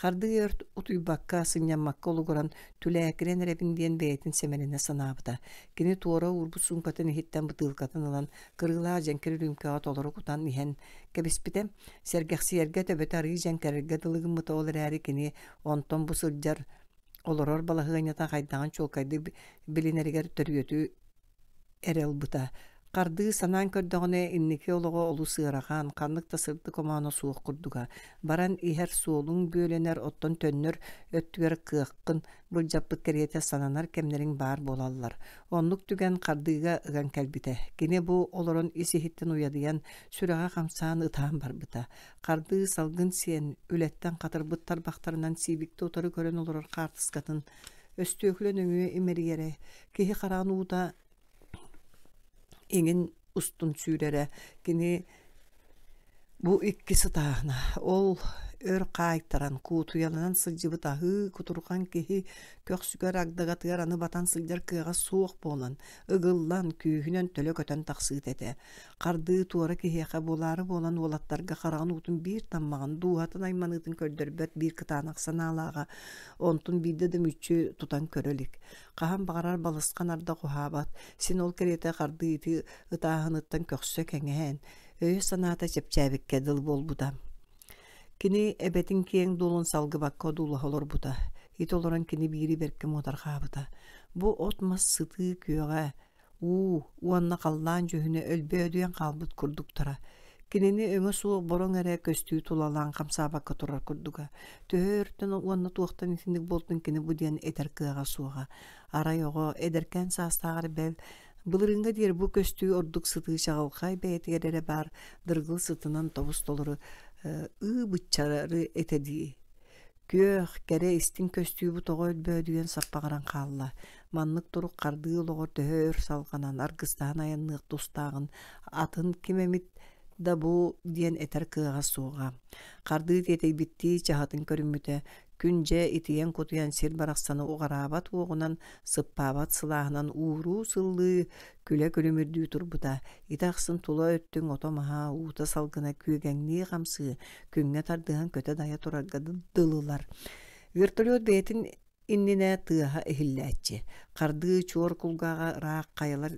Хардыы утуйбакка сынньаммакка олугуран түлээкирэн эребин диэн бэйэтин сэмэрине санаабыта. Кини туора урбут сумкатын иһиттэн бытыылкатын ылан кырыылаа дьэнкэр үрүүмкэҕэ толору кутан иһэн кэбиспите сэргэхсиэргэ төбөтө арыы дьэнкэрэргэ дылыгыммыта ол эрээри кини онтон бу сылдьар олорор балаһыаñата хайдаҕан чуолкайды билинэригэр төрүөтүү эрэлбыта. Карды санаан көрдөҕүнэ инники олоҕо олу сыарахан ханнык тасырды комаано суох курдуга. Баран иһэр суолуң бүөленэр оттон төннөр өттүгэр кыахкын былдьаппыт кэриэтэ сананар кэмнериң баар болаллар. Оннук түгэн кардыыга ыган кэлбите. Кини бу олорон ис иһиттэн уядыйан сүрэҕэ хамсаан ытаан барбыта. Кардыы салгын сиэн үлэттэн хатырбыт тарбахтарынан сиибикти утары көрөн олорор хаартыскатын өстүөкүлөн өҥүө имериэре киһи хараануута иңин устун сүүрэрэ кини Bu ikkisi tahına ol ör qaytaran kuutuyalan sılcıbı tahı kuturgan kehi köksüger agdagatыгар аны батан сылдьар кыага суох болан ыгыллан күүһүнэн төлө көтөн тахсыыт эте карды туора киһиэхэ булаары болан уолаттарга караган утун биир таммаган дуухатын айманыытын көрдөрбөт биир кытаанак санаалаага онтун биирде да мүччү тутан көрөлик каһан багарар балыскан арда кухаабат син ол керете кардыыты ытааһыныттан көксө кэҥэһэн өйө санаата чепчээбикке дыл болбута кини эбетин киэң дулун салгыбакка дулаһолорбута ит олорон кини биири берке мотархаабыта бу отмас сытыы күөҕэ уанна халлаан жөһүнэ өлбөөдүйэн хаалбыт курдуктара кинини өҥө суох бороң эрэ көстүү тулалаан хамсаабакка турар курдуга төһөөртөн уанна туохтан итинник болтун кини бу диэн этер кыага суоҕа арайоҕо эдеркен саастаагар бэл былырыҥҥа диэр бу көстүү ордук сытыы чаҕылхай бэйэтигэр бар дыргыл сытынан тобус толору быччарары этедии күөх кэре истин көстүүбү тоҕо өлбөөдүйэн саппаҕаран хаалла маннык турук кардыы олоҕор төһөөр салганан аргыстаан аянныах тустаагын атын кимемит да бу диэн этер кыага суоҕа кардыы тиэтейбитти чаһатын көрүммүтэ күн дьэ итийэн кутуйан сир барахсаны уҕараабат уоҕунан сыппаабат сылааһынан ууруу сыллыы күлэ күлүмүрдүү турбута итахсын тула өттүң отомаһа уута салгына күөгэҥнии хамсыы күҥҥэ тардыһан көтө дайа турарга дылылар вертолет бэйэтин иннинэ тыаһа иһиллээччи кардыы чуор кулгаага ыраак хайалар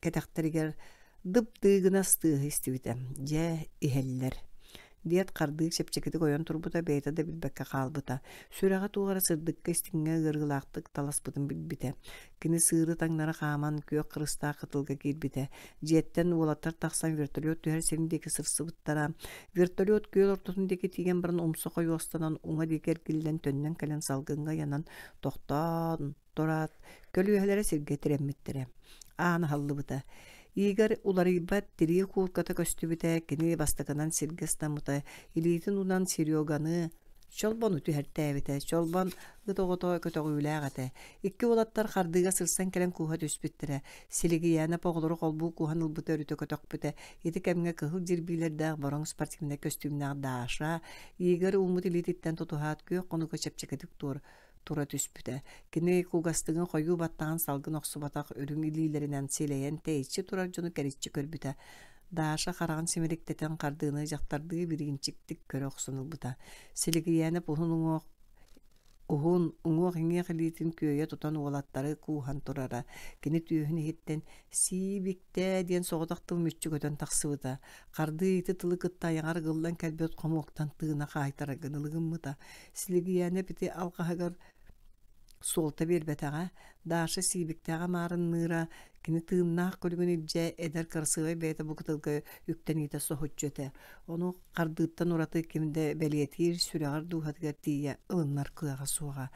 кэтэхтэригэр дып-дыыгына стыаһы истибитэ дьэ иһэллэр диэт кардыык сепчекити койон турбута бэйэтэ да билбэккэ хаалбыта сүрэҕэ тугара сырдыкка истиҥҥэ ыарыылаахтык таласпытын билбитэ кини сыыры таҥнара хааман күök кырыстаах кытылга киирбитэ дьиэттэн уолаттар тахсан вертолет түһэр сирин сырсыбыттара вертолет күөл ортотун диэки тиийэн баран умсохо юостанан уҥа диэки эргиллэн төннөн кэлэн салгыҥҥа янан тохтоон турат көлүөһэлэрэ сиргэ тиреммиттерэ аана халлыбыта Игар уларыйбат тирии куулката көстүбүтэ кини бастаканан сиргестамыта илиитин унан Сереганы чолбон үтүһэртээбите чолбон ытогото көтөгүүлээгате икки улаттар хардыга сырсан келен кууха түспүттэрэ силигияна поголору колбуу куухан ылбыта өрүтө көтөкпүтэ ити кемге кыһыл жирбиилердээх бороң спортивне костюмнаах Даша Игар уумут илиититтен тутуһаат күөх конуга чепчекетик тура түспүтэ кини куугастыгын хойуу баттаан салгын оксубатах өрүң илиилеринен силэйэн тэйиччи турар дьону кэриччи көрбүтэ Даша хараган симириктетен кардыыны жактардыы биригинчиктик көрө оксунулбута силигиянеп ухун уңуох иҥиэх илиитин күөйэ тутан уолаттары куухан турара кини түүһүн иһиттэн сиибиктэ диэн соҕотахтыл мүччү көтөн тахсыбыта кардыы ити тылы кытта аяҥар гыллан кэлбэт хомуоктан тыына хаайтарагын ылыгыммыта силигиянеп ити алҕаһыгар суолта биэрбэтэҕэ Даша сиибиктээҕэ маарын ныыра кини тыымнаах көлүгүн илдьэ эдэр кырсыыбай бэйэтэ бу кытылга үктэниитэ соһуччуэтэ ону кардыыттан ураты кимде бэлиэтиир сүрэҕэр дууһатыгар тиийэ ылыннар кыаҕа суоҕа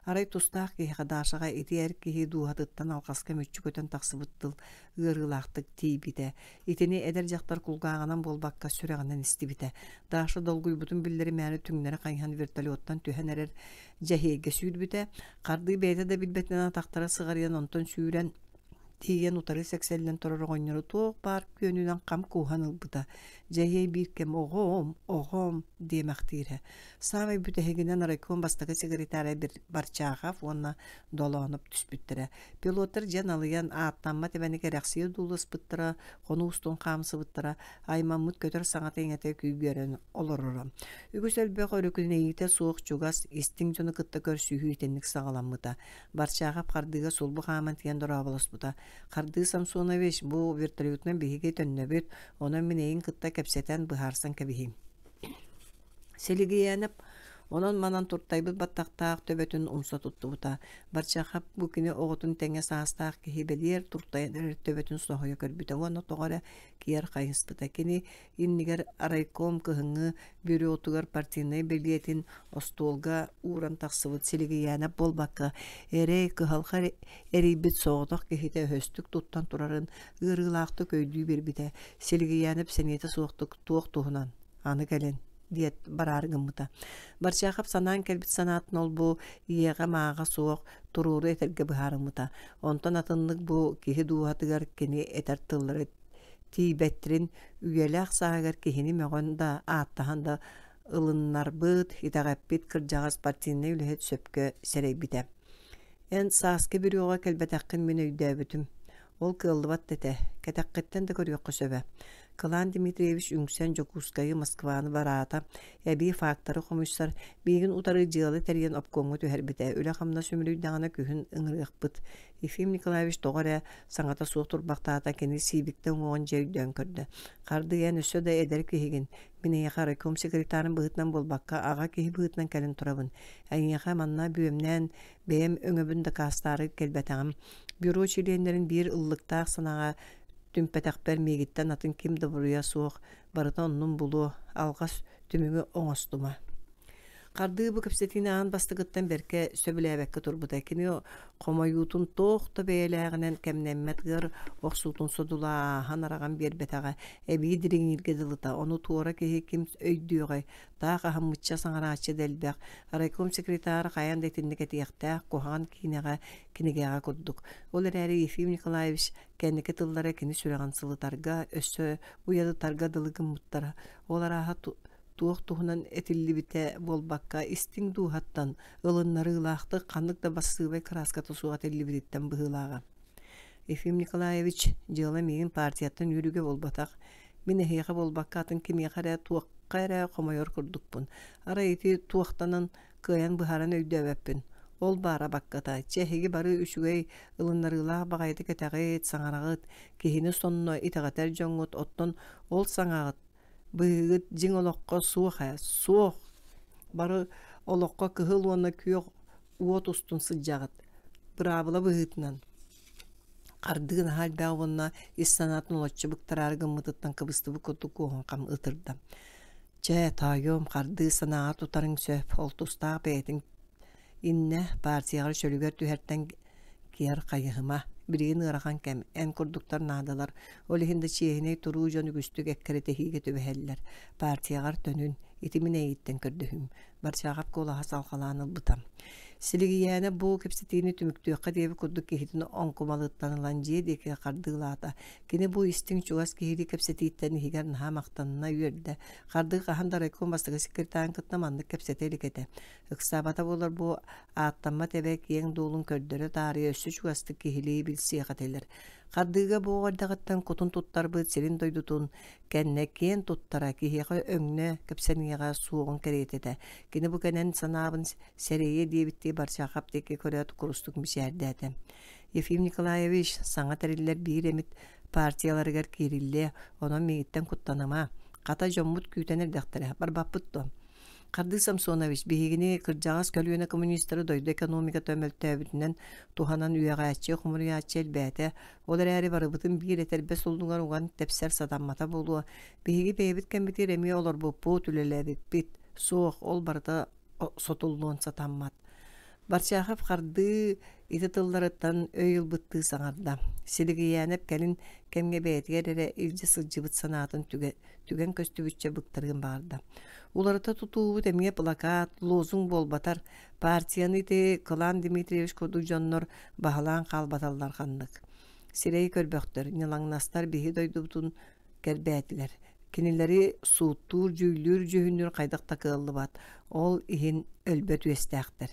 арай тустаах киһиэхэ Дашаҕа ити эр киһи дууһатыттан алҕаска мүччү көтөн тахсыбыттыл ыарыылаахтык тиибитэ итини эдэр дьахтар кулгааҕанан буолбакка сүрэҕинэн истибитэ Даша долгуйбутун биллери мээни түҥнэри хайыһан вертолеттан түһэн эрэр дьэһиэге сүүрбүтэ кардыы бэйэтэ да билбэтинэн тахтара сыҕарыйан онтон сүүрэн тиийэн утары сексэллэн торорҕонньору туох баар күөнүнэн хам кууһан ылбыта дьэһиэй биир кэм оҕом диэмэхтиирэ саамай бүтэһигинэн райком бастакы секретаря Барчаахов уонна долооноп түспүттэрэ пилоттар дьэн алыйан ааттамма тэбэни кэрэхсиэ дууласпыттара хонуустун хаамсыбыттара аймаммыт көтөр саҥата иҥэтэ күүгүөрэн олорором үгүс өлбөөх өрүкүнэйитэ суох чугас истиң дьону кытта көрсүүһүү итенник саҕаламмыта Барчаахов кардыга сулбу хааман тиэн дорооболоспута кардыы Самсонович бу вертолетунан биһиги төннөбүт онон минэйин кытта кэпсэтэн быһаарсан кэбиһим силигиянеп онон манан туртайбыт баттактаах төбөтүн умса туттубута Барчаахап бу кини оҕотун тэҥэ саастаах киһи белиэр туртайан төбөтүн соһуйа көрбүтэ уонна тоҕора киэр хайыспыта кини иннигэр райком кыһыҥҥы бюротугар партийный билиэтин остуолга ууран тахсыбыт силигиянеп буолбакка эрэй кыһалха эрийбит соҕотох киһитэ өһөстүк туттан турарын ыарыылаахты көйдүү биэрбитэ силигиянеп сениэтэ суохтук туох туһунан аны кэлэн диэт бараарыгыммыта Барчаахап санаан кэлбит санаатын ол бу иэҕэ мааҕа суох турууру этергэ быһаарыммыта онтон атыннык бу киһи дууһатыгар кини этэр тыллары tiibettirin üyelek sağır kihini mögon da aattahan da ılınnar bıt hitagappit kırjağız partiyinne ülehet söpkö sereybite. En saaske bir yoğa kelbetakkin min öydäbütüm. Ol kıllıbat dete, ketakketten de körüyokka söbe. Kılan Dimitrievich üngsen Jokuskayı Moskva'nı barata, bir faktörü komuşsar, bilgin utarı cığalı teryen opkongu tüherbite, öyle kamna sömürü dağına kühün ıngırık bıt. Efim Nikolaevich doğara sanata soğutur baktağıta kendi sibikten oğun cevdön kördü. Kardı yen üssö da eder kihigin. Mine yaka rekom sekretarın bıhıtnan bolbakka, ağa kihi bıhıtnan kelin turabın. Ayın yaka manna büyümnen, beyem öngöbün de kastarı kelbetağım. Büro çileyenlerin bir ıllıktağ sanağa tümpetak bermegitten atın kimde buraya soğuk barıta onun bulu algas tümüngü oңостума. Kardığı bu kapsetini ağın bastıgıttan berke söbülebekke turbuda kini komayutun toğda beyleğinen kemnemmet gır oqsutun sodula hanaragan bir betaga ebi dirin ilgedilita onu tuora kehi kim öydüğü dağa hamıtça sanaraçı delbek raykom sekretarı kayan detindik etiyekta kohan kinegea kurduk. Olar eri Efim Nikolaevich kendike tıllara kini süregan sılıtarga össö uyadı targa dılgın muttara olara tuğuk tuğunan etilli bite bolbakka istin duhattan ılınları ılaqtı kanlık da bası ve kraskatı suğat elli bititten bıhılağa. Efim Nikolaevich jığla megin partiyattan yürüge bolbatak. Mine heyqa bolbakka atın kim yaqara tuğaqqa era komayor kurduk bun. Ara eti tuğaqtanın kıyan bıharan öydöbepin. Ol bara bakkata. Çehigi barı üçügey ılınları ılaq bağaydı ketağıt sanarağıt. Kihini sonuna itağatar jongut otton ol sanağıt. Bıhıgıt jing olokko suuq bары olokko kıhıl ona küyok uot ustun sıcağıt bırabıla bıhıtnan kardığın hal bağvonna istanatın olotçu bıktarar gımıtıttan kıbısты bıkotu kuğun kam ıtırda. Tayyom kardığı sanağa tutarın söp oltustağ beytin inne partiyağı şölüger tühertten kiyer kayıhıma. Biriğin ırakan kem, en kurduklar nadalar, olihinde çiğhine turu jonu güstük ekkerete hige tübeheller. Partiyagar tönün, itimine eğitten kördühüm. Barçağap kola hasalkalanı butam. Siligiyene bu kepsitini tümüktüğü devi kurduk kehidini onkumalıtlanılan deke kardığılata. Kine bu istin çuğaz kehidi kepsititlerini higer naha maqtanına yürde. Kardığı kahanda rekon bastığı sekretarın kıtnamandık kepsitelik ete. Iksabata bolar bu ağıttanma tebek yen dolun kördürü tarihi össü çuğaztık kehiliyi bilsiye kateler. Kardığıga bu ordağıttan kutun tuttar bıt selin doydutun. Kenne ken tuttara kihiyağı öngüne kepseniyağı suğun keretede. Kine bu kenen sanabın sereye diye bitti barçaqap teki koreat kurustuk mişerdete. Efim Nikolaevich sana teriller bir emit partiyaları gar kirille ona meyitten kuttanama. Kata jommut kütener daqtara barbaputto. Kardı Samsonovich bihigini kırjağız kölüyene komünistleri doydu ekonomika tömöltöbütünden tuhanan üyeğaççı kumuriyatçı elbete. Olar eri barıbıtın bir eter bes oldular uğan tepser sadanmata bolu. Bihigi beybit kembiti remiye olur bu put ülelebit bit soğuk ol barıda sotulluğun satanmat. Barçağıp kardı iti tıllarıttan öyül bıttığı sanarda. Siligiyenep gelin kemge beyetgerere ilci sılcıbıt sanatın tügen köstübütçe bıktırgın barda. Ularıta tutuğu temiye plakat, lozung bol batar, partiyanı iti kılan Dimitrievich Kodujonlar bahalan kalbatallar kandık. Sireyi körböktör, nilangnastar bihi doydubutun gerbeyetiler. Kinileri suuttur, jüylür, jühündür kaydak takıllı bat. Ol ihin ölböt üyestektir.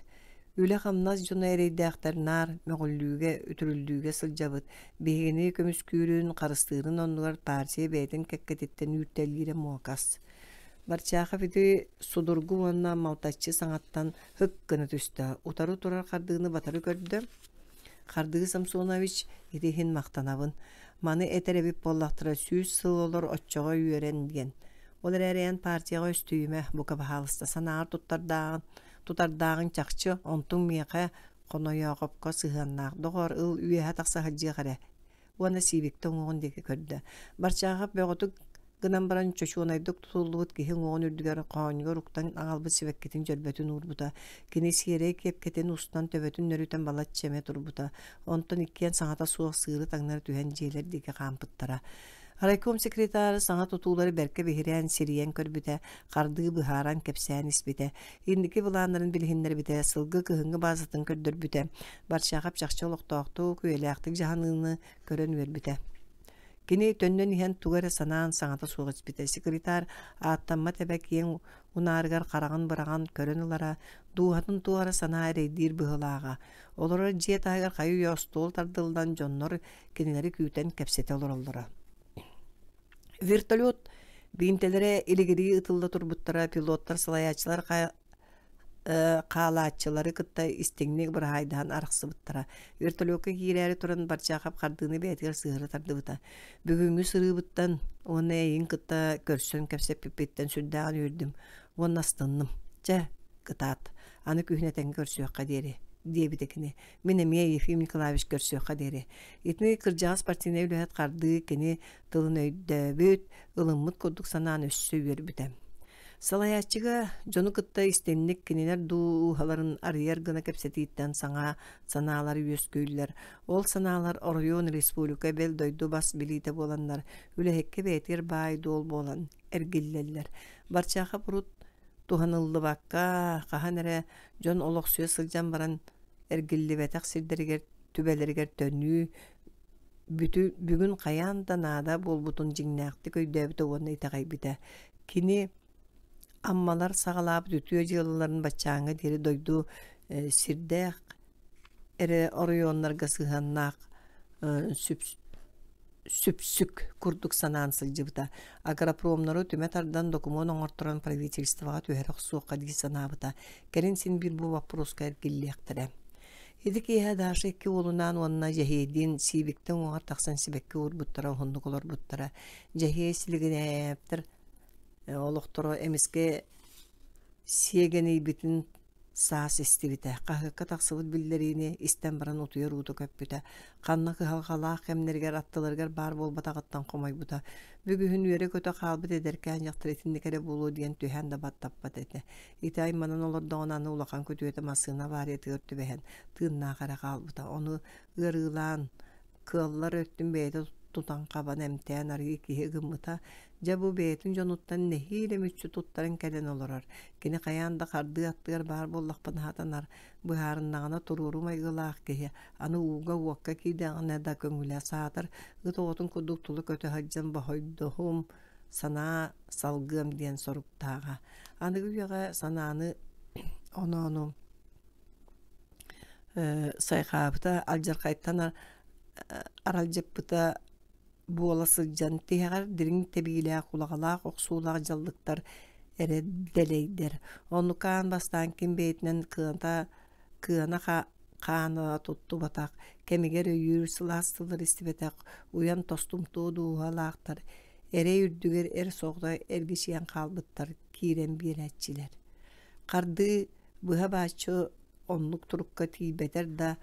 Üle kamnaz jona ereydektir nar, mögüllüge, ütürüldüge sılcabıt. Bihini kömüskürün, karыстığının onlular partiye beytin kekketitten yürtelgire muakas. Barçaqa fiti sudurgu onna maltaççı sanattan hıkkını tüstü. Utarı turar kardığını batarı gördü. Kardığı Samsonovich itihin maktanavın. Manı eterebip bollaktıra süz sıl olur otçağa yüren diyen. Olar ereyen partiyağa üstüyüme bu kabahalısta sanar tutardağın çakçı ontun miyaqa konoya qopka sığannar. Doğar ıl üyeha taqsa hacıya qare. Ona sibikten oğun deki kördü. Barçaqa beğotuk gınan baran çoşuğunaydık tutulduğut kihin oğun ürdüger qağınıga ruktan ağalbı sivekketin jölbetün urbuta. Kini siyerey kepketin ustan töbetün nörüten balat çeme turbuta. Ondan ikkiyen sanata suaq sığırı tağnar tühen jeyler deki qampıttara. Raykom sekretarı sanat tutuğları berke behiren siriyen körbüte, kardığı bıharan kepsen isbite. İndiki bulanların bilhinleri bite, sılgı kıhıngı bazıtın kördür büte. Barçaqap çakçı oloqtoqtu, köyelektik jahanını körön ver büte. Kini tönnön ihan tugara sanaan sаңата суғыз бите секретар аттамма тәбәк ең унаргар қарағын быраған көрінілара дуғатын туғара сана әрейдер бұғылаға. Олары жет айғар қайу ястол тардылдан жоннор кенелері күйтен кәпсеті олар. Вертолет бейінтелері илігірі ұтылды тұрбыттара пилоттар салаячылар қаалаатчылары кытта истеңнек бір хайдаан арықсы бұттара. Вертолетка кейлері тұрын барчақап қардыны бәйтігер сығыры тарды бұта. Бүгінгі сыры бұттан оны әйін кытта көрсен кәпсеп пепеттен сүрдіған өрдім. Оны астынным. Жа, кытаат. Аны күйінетен көрсөққа дері. Дебітекіне. Мен әме Ефим Николаевич көрсөққа дері. Етіне кыржағыз партийне өліғат қарды кені тылын өйді бөт, ылыммыт koduk санаан өссө өр бүтәм. Салаячыга жону кытта истемник кенелер дуухаларын арьер гына кепсетиттен саңа санаалар үйөскөйлер. Ол санаалар Оройон Республика бел дойду бас билите боландар. Үлехекке бетер бай дол болан эргиллелер. Барчаха бурут туханылды бакка кахан эре жон олоксуя сылжан баран эргилли бетак сирдеригер түбелеригер төнүү бүгүн каянда наада болбутун жиңнакты көйдөбүтө онна итагай бите. Кини аммалар сагалап дүтüе жылларын бачаңы дери дойду сирдек эре оройоннарга сыганнак сүпсүк курдук санаан сылжыбыта. Агропромнору түмәтардан документ оңортуран правительствоға түһәрек суокка ди санабыта. Керин син бир бу вопроска эргиллиэктере. Эдик иһә дашы икки улунан онна жаһиедин сибиктен оңар таксан сибекке урбуттара хондуколор буттара. Жаһие силигинептер олохторо эмиске сиегени битин саас истибите. Кахыкка таксыбыт биллерини истен баран утуя руту көппүтэ. Канна кыхалгалаах кемнергер аттыларгар бар болбатагаттан комойбута. Бүгүһүн үере көтө калбыт эдеркен жактыретинникере болуу диен түһэн да баттаппат эте. Итай манан олордоонаны улахан көтүөтө масына бар эти өртүбэһен тыыннаа кара калбыта. Ону ырыылаан кыаллар өттүн бэйте тутан кабан эмтен арыйы киһи гыммыта. Жабу бейтин жонуттан нехиле мүччү туттарын кэлен олорор. Кини каянда карды аттыгар бар боллакпын хатанар. Быһаарыннагана туруру майгылаах киһи. Аны ууга уакка кийдеғана да көңүлэ саатар. Ыт кудук тулу көтө хаджан бахойдохум сана салгым диен соруптаага. Аны гүйяга санааны ону сайхабыта алжаркайттан аралжеппыта буоласы жан тегар дирин тебиле кулагалак оксуулак жаллыктар эре делейдер. Ону каан бастан ким бейтинен кыана каана тутту батак кемигер үйүр сыластылыр истибетек уян тостумтуу дуугалаактар эре үрдүгер эр соогда эргишиен калбыттар кирен биретчилер. Карды быха бачы онлук турукка тийбетер да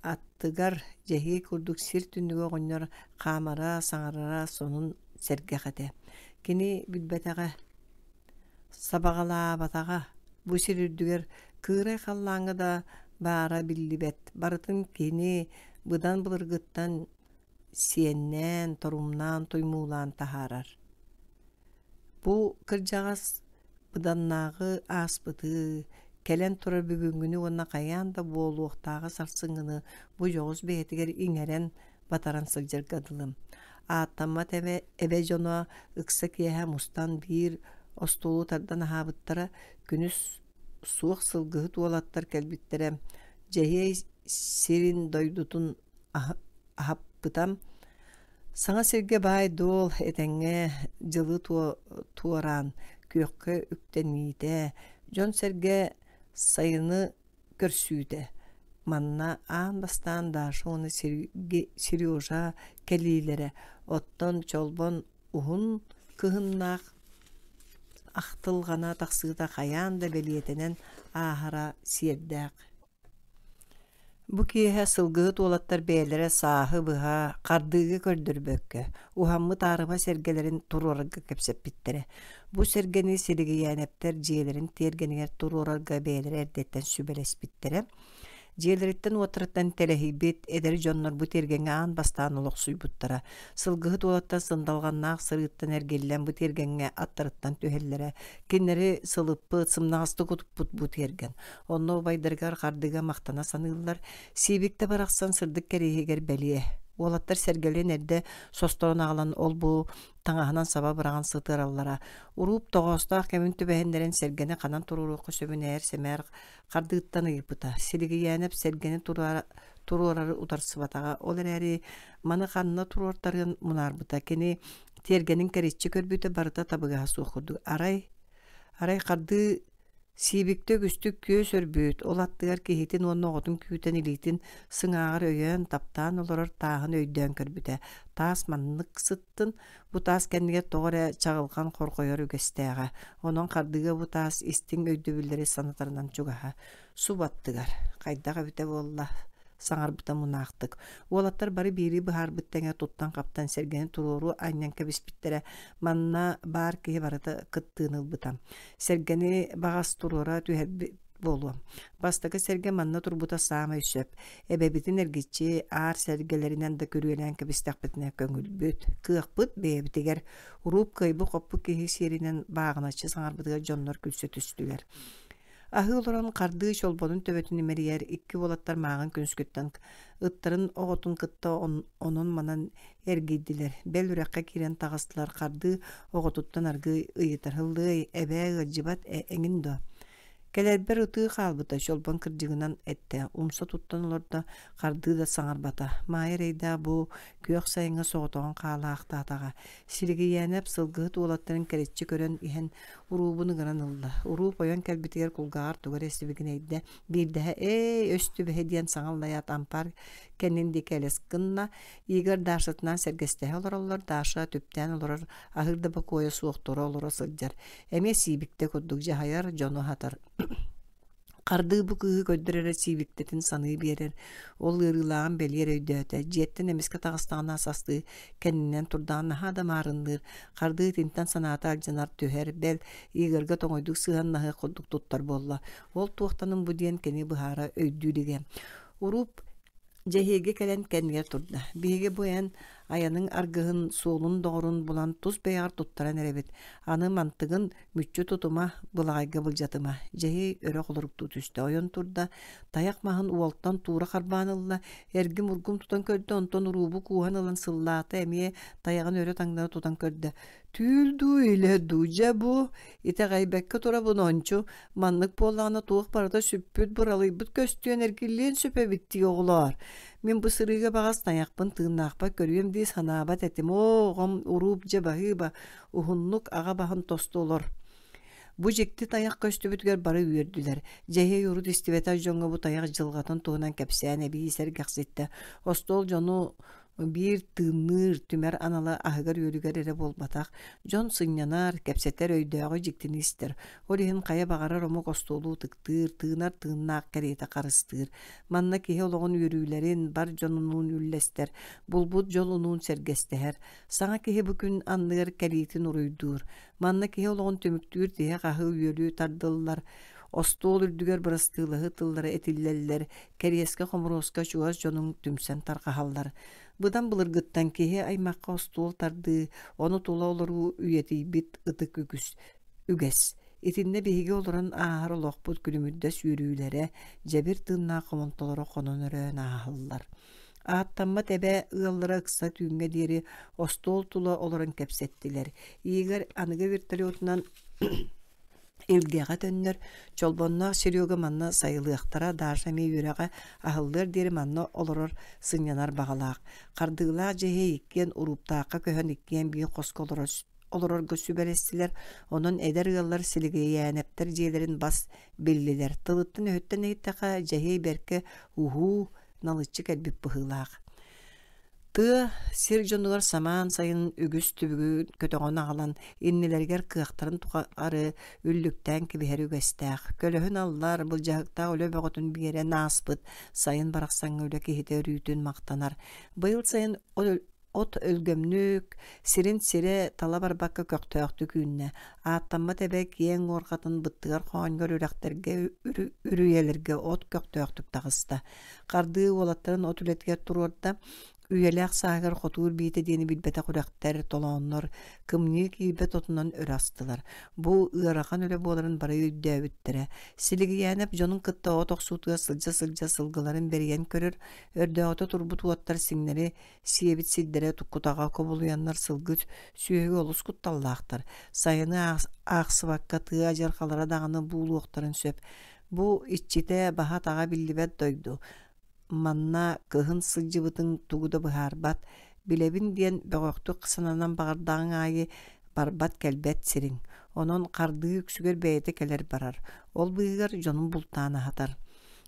аттыгар жеги курдук сир түнүгө гоннор камара саңарара сонун сергехете. Кини бүдбетеге сабагала батага бу сирүрдүгер кыырай халлаңы да бара биллибет. Барытын кини быдан былыргыттан сиеннен, торумнан, туймуулан тахарар. Бу кыржагас быданнагы аспыты келен турар бүгүнгүнү онна каянда болуктагы сарсыңыны бу жоғыз бетигер иңерен батаран сылжыргадылым. Аттамма тебе эбе жоно ыкса киэһэ мустан бир остолу тардан аһаабыттара күнүс суох сылгыһы туолаттар келбиттере жэһиэй сирин дойдутун аһаппытам. Саңа сирге бай дол этеңе жылы туоран күйөккө үктенмиите жон серге сайыны көрсүүтэ. Манна аан бастан дашы оны Сережа келилере оттон чолбон ухун кыһыннаах ахтылгана таксыыта каян да белиетенен аахара сиэрдээх. Бу киэһэ сылгыһы туолаттар бээлере сааһы быһа кардыыгы көрдөрбөккө ухаммы таарыма сергелерин турорарга кепсеппиттере. Бу сергени сиригиянептер жиэлерин тиергенигер турорарга бээлере эрдеттен сүбелеспиттере. Жиэлериттен уотырыттан телехибит эдери жоннор бу тергенге аан бастаан олоксуйбуттара. Сылгыһы туолаттан сындалганнаах сырыттан эргеллен бу тергенге аттырыттан түһэллере. Киннери сылыппы сымнагасты кутуппут бу терген. Онно байдаргар кардыга мактана саныыллар. Сибикте бараксан сырдык кереһигер белие. Уолаттар сергелен эрде состорон агалан ол бу таңаһынан саба быраган сытыраллара. Уруп тоғоста кемин түбәһендерен сергене канан туруруқы сөбүнәер семер кардыыттан ыйыпыта. Силигиянеп сергене турурары утарсыбатаға. Олар әрі маны қанына туруортарын мұнарбыта. Кені тергенин кереччі көрбүйті барыта табыға суқыды. Арай қарды сибикте күстік көз өрбүйт. Ол аттығар кейтін оның оғытын күйтен илейтін сыңағыр өйен таптан оларыр тағын өйден көрбүйті. Таас маннық сыттын, бұ таас кәнеге тоғыр чағылған қорқойыр үгестеға. Оның қардыға бұ таас истің өйді білдері санатарынан чугаға. Су баттығар. Қайдаға біте болла. Саңар бұта мұнақтық. Олаттар бары бері бұхар бұттаңа тұттан қаптан сергені тұруру айнан кәбіс біттері манна бар кейі барыты қыттығыныл бұтам. Сергені бағас тұрура түйер болу. Бастығы серге манна тұрбұта сама үшіп. Әбәбітін әргетчі ар сергелерінен да көруелен кәбістақ бітіне көңіл бүт. Қиық бұт бәйбітігер ұруп қайбы қоппы кейі серінен бағыначы саңар бұтыға жонлар күлсі түстілер. Ахы олорон қарды шолбонун төбөтүн имерияр икки болаттар мағын күнскөттен ыттарын оғытын кытта онун манан эргейдилер. Бел үрәкка кирен тағыстылар қарды оғытуттан аргы ыйытар хылды әбәг жыбат әңіндо. Келербер ыты қалбыта шолбон кырдығынан әтті. Умса туттан оларда қарды да саңарбата. Майыр eyda bu көк сайынға соғытуған қала ақтатаға. Силігі янеп сылғыт олаттарын керетчі көрен иhen урубуны гынан ылды. Уруб ойон кәлбітігер кулғағар туғар әсібігін әйді. Бірді өсті бәхеден саңалдаят ампар кәнінді кәлес қынна. Игер даршытынан сәргестәе олар дарша төптен олар ахырды бақойы суықтыры олар сылджар. Әме сибікте көддік жағайар жону хатар. Қарды бұқығы көддірері сивиктетін саны берер. Ол ырылаған бәлер өйдөті. Жеттен әмеске тағыстағына асасты кәнінен тұрдағына хада марынлыр. Қарды тинтен санаты алжанар төхер бәл игерге тоңойдық сығаннағы құддық тұттар болла. Ол туақтанын бұдиен кәне бұхара өйдүдіге. Уруп Жахеге кәлен кәнге тұрды. Беге бұян аянын аргығын суылын доғырын бұлан тұз бәйғар тұттаран әребет. Аны мантығын мүтчі тұтыма бұлағайға бұлжатыма. Жахе өрі құлырыпту түсті. Ойын тұрда таяқ мағын уалттан тура қарбанылла. Әргім ұргым тұтан көрді. Онтон ұрубы куған ылан сыллаты әмие таяғын өрі таңданы тұтан көрді. Түлді үйлі дұжа бұ. Ите ғайбәкке тұра бұны ончу. Манлық болағына туық барыда сүппіт бұралы бұд көстіен әргілен сүпе бітті оғылар. Мен бұл сырыға бағас таяқпын тыңнақпа көруем дей санабат әтім. Оғым ұруп жабағыба ұхынлық аға бағын тосты олар. Бұ жекті таяқ көсті бүтгер бары үйерділер. Жәйе юрут істібета жоңға бұ таяқ жылғатын туғынан кәпсән әбі есер қақсетті. Остол жону bir tığınır tümer analı ahıgar yürüger ere bolbataq. Jon sınyanar, kepseter öydöğü jiktini ister. Olihin kaya bağarar omu kostolu tıktır, tığınar tığınak kerete karыстır. Manna kehe oloğun yürüylerin bar jonunun üllester. Bulbut jolunun sergesteher. Sana kehe bugün anlır keretin uruydur. Manna kehe oloğun tümüktür diye kahı yürü tardıllar. Ostol ürdüger bırastığılığı tılları etilleller. Keriyeske komroska çuğaz jonun tümsen tarqahallar. Бұдан бұлыргыттан кеhe аймаққа остол тарды, оны тула олару үйеті бит ұтық үгес. Етінде бейге оларын ағыр олықпұт күлімүддәс үйрүйлері, жәбір тыңна қомонтолары қонынырын ағылар. Аттамма тәбә ұяллара қыса түйінге дері остол тула оларын кәпсеттілер. Егер анығы вертолетынан Илгеға төннер, чолбонна Серега манна сайылықтара дарша мейюреға ахылдыр дері манна олырыр сынянар бағалақ. Қардығыла жеге еккен ұруптаққа көхін еккен бейін қосқы олырыр көсі бәрестілер, оның әдер ұялар сіліге яәнептер жейлерін бас беллілер. Тылыттың өттен әйттіға жеге берке уху налычы кәлбіп бұғылақ. Ты сер жонугар саман сайын үгіс түбігі көтоғын ағалан, иннелергер қықтарын туқары үлліктен кебігер үгістәқ. Көліхін аллар бұл жағықта өлі бөғытын бігере наспыт, сайын барақсан өлі кехеті үрүйтін мақтанар. Бұл сайын от өлгөмнүк, сирин-сире тала барбаққа көқтөқтү күнне. Аттамма тәбәк ең орғатын бұттығар қоғанғар үрәқтерге үрүйелерге от көқтөқтүк тағыста. Қарды олаттарын от үлеткер тұрорда, Üyelek sağır xotur biyete deni bilbete kurakter tolonlar, kımni kilbet otundan örastılar. Bu ırakan öyle boların barayı üddäbittere. Siligi yanıp jonun kıtta o toqsutuya sılca sılgıların beriyen körür, ördeğota turbut uattar sinleri, siyebit siddere tukkutağa kobuluyanlar sılgıç, süyegi olus kuttallaqtar. Sayını ağsıvakka tığ ajarkalara dağını buğuluqtарын söp. Bu iççite bahat ağa billibet doydu. Manna kıhın sılcıbıtın tuguda bıharbat, bilebin diyen böğöktü kısananan bağırdağın ayı barbat kelbet sirin. Onun kardığı yüksüger beyete keler barar. Ol bıyıgar jonun bultağına hatar.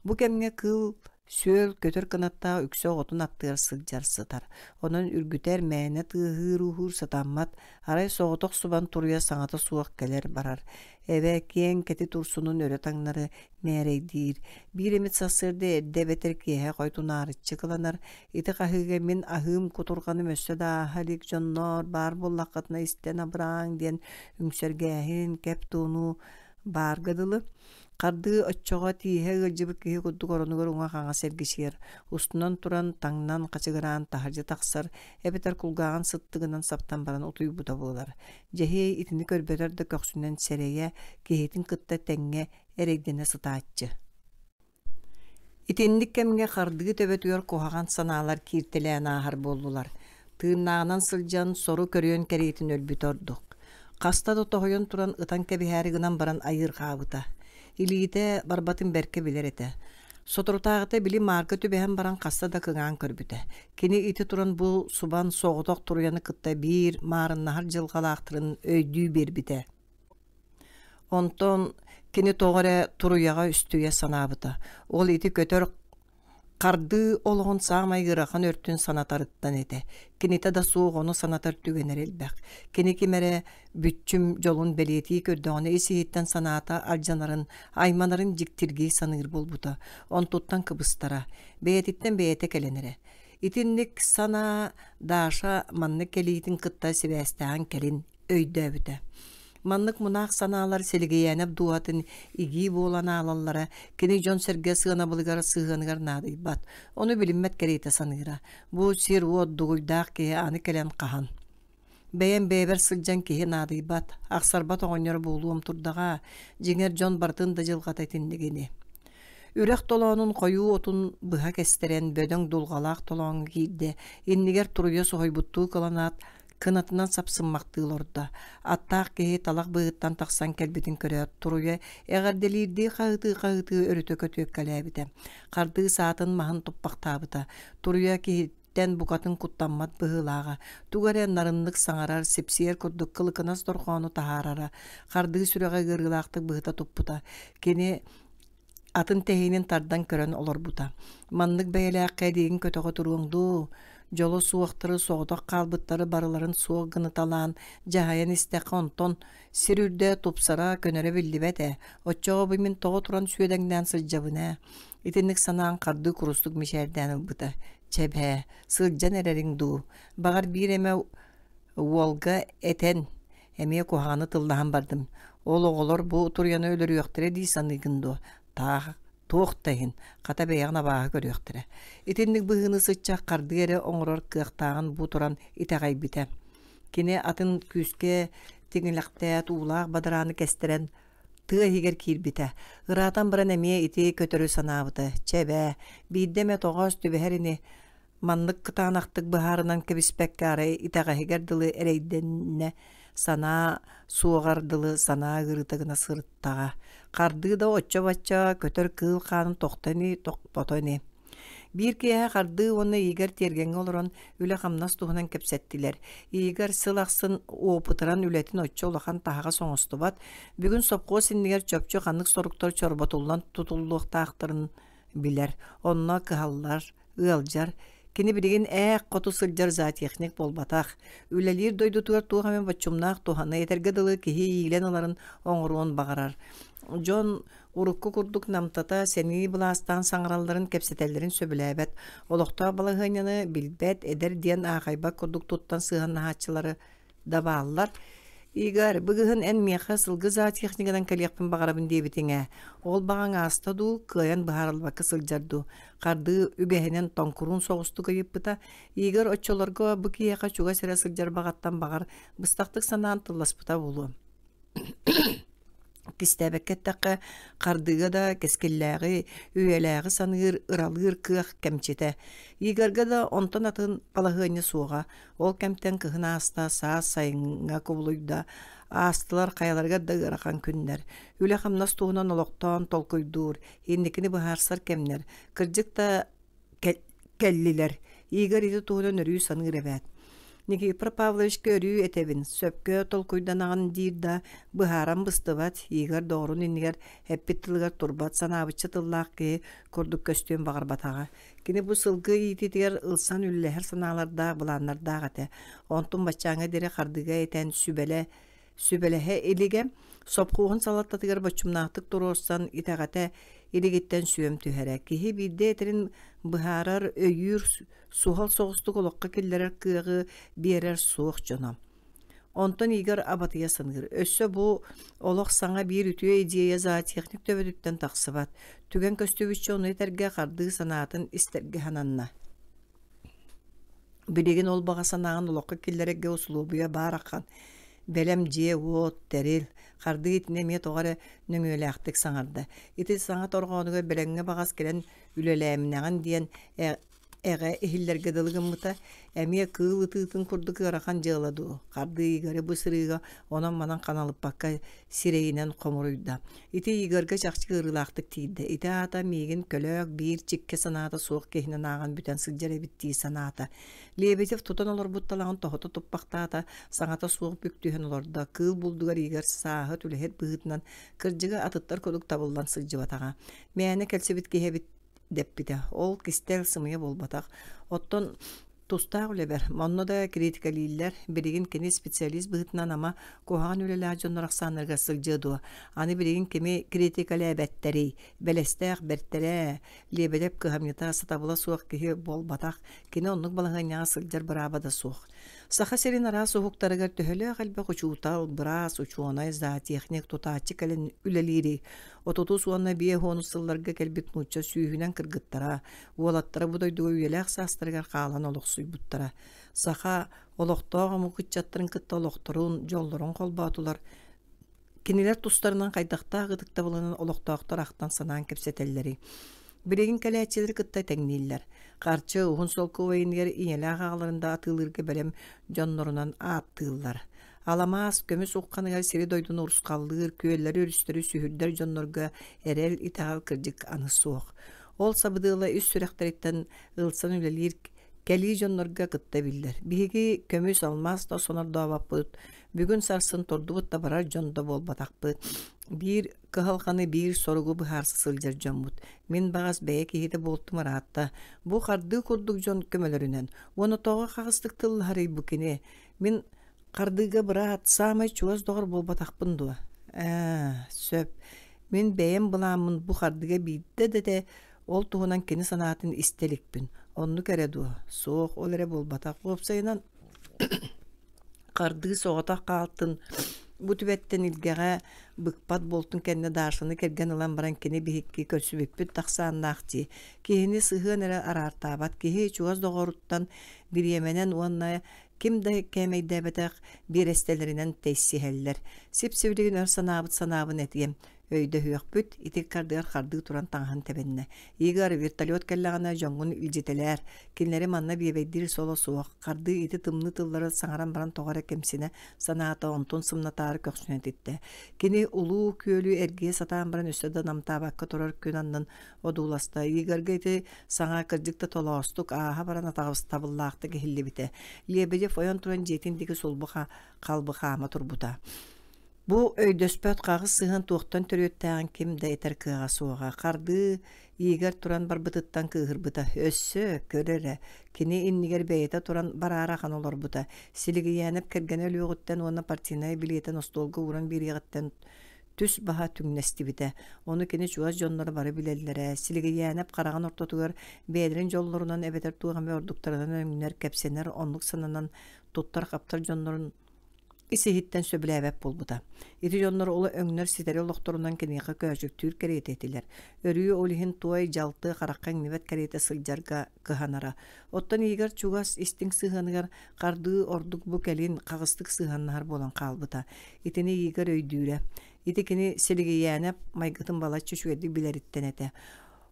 Bu kemge kıl söl kötür kınatta üksö otun attığır sılcar sıtar. Onun ürgüter meyne tığhır uhur satanmat. Aray soğutok suban turuya saňata suak keler barar. Eve kien keti tursunun öre taňnary mereydir. Bir emit sasırdı edde beter kihe koytun arıtçı kılanar. Iti kahıge min ahım kuturganı mösse da halik jonnor bar bollakatna isten abrang diyen üngsörgehin keptunu bargadılı. Kardığı öççoğa tihe gılcıbı kihi kuddu koronugar uňa kaňa sergişer. Ustundan turan taňnan kaçıgıran taharjı taksar, ebeter kulgağan sıttığından saptan baran utuy buda bolar. Jehi itini körbeler de köksünden sereye, kihitin kıtta teňe eregdene sıtaatçı. İtindik kemge kardığı töbetüyor kohagan sanalar kirteleyen ahar boldular. Tığımnağынан sılcan soru körüyon kereyitin ölbüt orduk. Kasta da tohoyon turan ıtan kebihari gınan baran ayır kağıta. İliğite barbatın berke biler ete. Soturtağıta bili marka tübehen baran kasta da kıgan körbüte. Kini iti turan bu suban soğutok turuyanı kıtta bir marın nahar jılgalaqtırın öydüğü bir bite. Onton kini toğare turuyaga üstüye sanabıta. Ol iti kötör kardı olğun sağmay gırakan örtün sanatarıttan ete. Kinite da soğuk onu sanatar tügener elbek. Kini kimere bütçüm jolun beliyeti kördüğünü esihitten sanata alcanların, aymanların jiktirgi sanır bulbuta. On tuttan kıbыстara. Beyetitten beyete kelenere. İtinlik sana daşa manны keliyitin kıtta sibestağın kelin öydöbüte. Manlık munaq sanalar selgeyenep duatın igi bolan alallara kini jon serge sığana bulgar sığanıgar nadı bat. Onu bilinmet kereyte sanıra. Bu sir o duguydak ki anı kelen qahan. Beyen beber sılcan ki nadı bat. Aksarbat oğunyor boğuluğum turdağa. Jinger jon bartın da jılgata etindigini. Ürek tolağının koyu otun bıha kesteren bödön dulgalaq tolağın giydi. İnniger turuya sohoybuttuğu kılanat kınatından sapsınmaktığıl orda. Attaq kehe talaq bığıttan taqsan kelbitin körüyor turuya. Eğer delirdi qağıtı örütö kötüök kalabita. Qardığı saatın mahın toppaqtabıta. Turuya kehitten bukatın kuttanmat bığılağa. Tugaren narınlık sangarar sepsiyer kurduk kılıkınas dorqonu taharara. Qardığı süreğe gırgılaqtı bığıta topputa. Keni atın tehinin tardan körön olur buta. Manlık beyelaq kediğin kötöge turuğundu. Jolo suwaqtары soğudak kalbıtları barıların soğuk gınıtalan, jahayan istek onton, sirürde tupsara könere billibete, oçoğa bimin toğu turan süyedengden sılcabına. İtinlik sanağın kardı kurustuk mişerden ılbıta. Çebhe, sılcan ererin du. Bağır bir eme Volga eten, emeye kuhağını tıldahan bardım. Ol oğulor bu oturyanı ölür yoktire deysan ıgındu. Tağ. Toğtayın, kata beyağına bağı görüyordur. İtinlik bıhını sıçacak kardı yere oңорор kıqtağın bu turan itagay bite. Kine atın küske tiginlaqta tuğlaq badaranı kestiren tığa higer kir bite. Iratan bıran emeye iti kötörü sanabıdı. Çebe, biddeme toğa üstü beherini manlık kıtağınaqtık bıharından kebispekkare itaga higer dılı ereydenne sana suğardılı sana gırıtagına sırıttağa. Kardığı da oçça baçça kötör kıl kanın toqtani toqpotoni. Bir kiye kardığı onu iger tergen oluran üle kamnas tuğunan kepsettiler. İger sılaqsın oputıran ületin oçça olakan tahaga soňostu bat. Bugün sopqo sinniger çöpçü kanlık soruktor çorbatullan tutulluq taqtırın biler. Onna kıhallar, ıaljar. Kini bilgin qotu sıljar zatiyeknik bolbataq. Ülelir doydu tuğar tuğamen baçumnaq tuğana yeterge dılı kihi iyilen aların oňuruğun bağarar. Jon urukku kurduk namtata seni bilastan sangralların kepsetellerin söbüläbet. Olokta balahınyany bilbet eder diyen ağayba kurduk tuttan sığan nahatçıları da bağlılar. Игар, быгыһын эн меха сылгы зоотехникадан калиякпын багарабын диэбитиҥэ. Ол багаң аста ду, кыайан быһаарылбакка сылдьарду. Карды үгэһинен тоңкурун соҕусту кыйыппыта. Игар оччолорго бу киэхэ чуга сэрэ сылдьар багаттан багар быстахтык санаан тылласпыта булу. Кистәбәккәттәккә кардыга да кескелләге, үеләге саныыр, ыралыр кыах кәмчете. Игәргә да онтон атын палагыны суга. Ол кәмтән кыһына аста саас сайынга кобулуйда. Астылар каяларга дагырахан күннәр. Үле хамнас тугынан олоктан толкуйдур. Инникини баһарсар кемнәр. Кырҗыкта кәллиләр. Игәр иде тугынан өрү саныыр әбәт. Никипр Павлович көрүү этебин, сөпкө толкуйданаган дирда быһарам быстыбат, игер доорун иннигер хеппиттылыгар турбат санабычы тыллаакки курдук көстүөн багарбатага. Кини бу сылгы ититигер ылсан үллэхер санааларда буланнардаах ате. Онтун бачаңа дере кардыга этен сүбелэхэ илиге сопкугун салаттатыгар бачумнаактык туруорсан итагате илигиттен сүйөм түһәрә. Киһи бидде этерин быһарар өйүр суһал соҕустук олоққа киллерер кыагы биэрер суох жона. Онтон игер абатыя сынгыр. Өссө бу олох саңа бир үтүө идея зоотехник төбөдүттен тахсыбат. Түген көстүбүччү ону этерге карды санаатын истерге хананна. Билеген ол бага санаган олоққа киллерерге услубуя баракан. Белем же вот терил карды итине мет огары нөңөлөактык саңарда. Ити саңа торгонуга белеңге багас келен үлелемнаган диен эге эхиллерге дылгымыта эмие кыылы тыытын курдук ырахан жыаладу. Карды игары бысырыга онан манан каналып бакка сирейинен комуруйда. Ити игырга чакчы ырылаактык тийди. Ити ата мигин көлөк бир чикке санаата суок кехинен аган бүтен сылжары битти санаата. Лебетев тутан олор бутталаган тохото туппактаата саңата суок бүктүһөн олорда кыл булдугар игер саахы түлехет быытынан кыржыга атыттар кодук табылдан сылжыбатага. Мэне келсебит кехебит деппите. Ол кистел сымыя болбатак. Оттон тустаак үлебер. Монно да критикалииллер биригин кини специалист быытынан ама куһаан үлелää дьоннорахсаанырга сылжыдуу. Аны биригин кими критикалää бэттери, белестээх бертерээ, лебедеп кыһамньыта сатабыла суох киһи болбатак. Кини оннук балаһыняа сылдьар бырабада суох. Саха серин ара суһуктарыгар төһөлөөх албе кучуутал бырас учуонай зоотехник тутаачы кэлен үлелири. Ототу суанна бие хонусылларга келбит мучча сүүһүнэн кыргыттара, уолаттара будойдуга үйелээх саастарыгар хаалан олохсуйбуттара. Саха олохтоога мукытчаттарын кытта олохторун, жоллорун колбаатулар. Кинилер тустарынан кайдахтаа гыдыкта буланан олохтоохтар ахтан санаан кепсетеллери. Бирегин кэлээчилер кытта теңнииллер. Карчы уһун солкувайынгер иñелээх ааларында атыылырга белем дьоннорунан ааттыыллар. Аламаас көмүс укканыгар сири дойдун урускаллыыр, күөллери өрүстөрү сүһүрдер дьоннорга эрел итаал кырдьык аны суох. Ол сабыдыыла үс сүрэхтериттен ылсан үлелиир кэлии дьоннорга кытта биллер. Биһиги көмүс алмаас да сонордообаппыт. Бүгүн сарсын тордубут да барар дьондо болбатакпыт. Бир кыһалханы бир соругу быһаарсы сылдьар дьоммут. Мен багас бэйэ киһите болтум араатта. Бу харды курдук дьон көмөлөрүнен. Уону тоҕо хагыстык тыллаһарый бу кини. Мен кардыга быраат самай чугас доҕор болбатакпын дуа. Сөп. Мен бэйэм былааммын бу хардыга биидде дете ол туһунан кини санаатын истеликпин. Онну кере дуа. Суох ол эре болбатак болсайынан карды соҕотах каалтын бу түбэттен илгэҕэ быкпат болтун кэнне даарсыны керген ылан баран кини биһикки көсүбүппүт тахсааннаахти. Киһини сыһыан эре араартаабат, киһи чугас доҕоруттан бириэменен уонна ким да кэмэйдэбэтэх бирэстэлэринэн тэйсиһэллэр. Сип-сибилигин өр санаабын этием. Өйдө хүөхпүт, итик кардыгар хардыгы туран таҥаһан тэбэннэ. Игар вертолет кэллэҕэна жоҥҥун илдьителээр. Кинилэри манна биэбэйдир соло суох. Карды ити тымны тыллары саҥаран баран тоҕора кемсине санаата онтун сымнатаары көксүнэ титте. Кини улуу күөлүү эргие сатаан баран өссөдө намтаабакка турар күн аннын одууласта. Игарга ити саҥа кырдьыкта толоостук ааһа баран атабыллаахта киһиллибите. Лиэбэдьев ойон туран дьиэтиндиги сулбуха халбыхаама турбута. Бу өйдөспөт кагыс сыһын туохтан төрүөттääҕин ким да этер кыаҕа суоҕа. Карды иигер туран барбытыттан кыыһырбыта. Өссө көрөрэ. Кини иннигер бэйэте туран бараарахан олорбута. Силигиээнеп кэргэнэ өлүөҕүттэн уонна партийнай билиэтен остуолга уран бириэҕиттэн түс баһа түҥнэстибите. Ону кини чугас дьоннору бары билэллэрэ. Силигиээнеп хараҕан ортотугар бэйэлэрин дьоллорунан эбэтэр туuгами ордуктарынан өҥнөр кэпсэнэр оннук сананан туттар хаптар дьоннорун isihitten söbüläbep bolbuta. Iti jonlar olu öňnөр siteri oloktorundan kiniqa köjüktür kerete etiler. Örüyü olihin tuay jaltı qarakkan nibet kerete sıljarga kıhanara. Ottan iger çugas isting sığanıgar qardığı orduk bu kelin qağıstık sığanlar bolan qalbuta. Itini iger öydüre. Itikini siligiyänep maygıtın balatçı şüedi bileritten ete.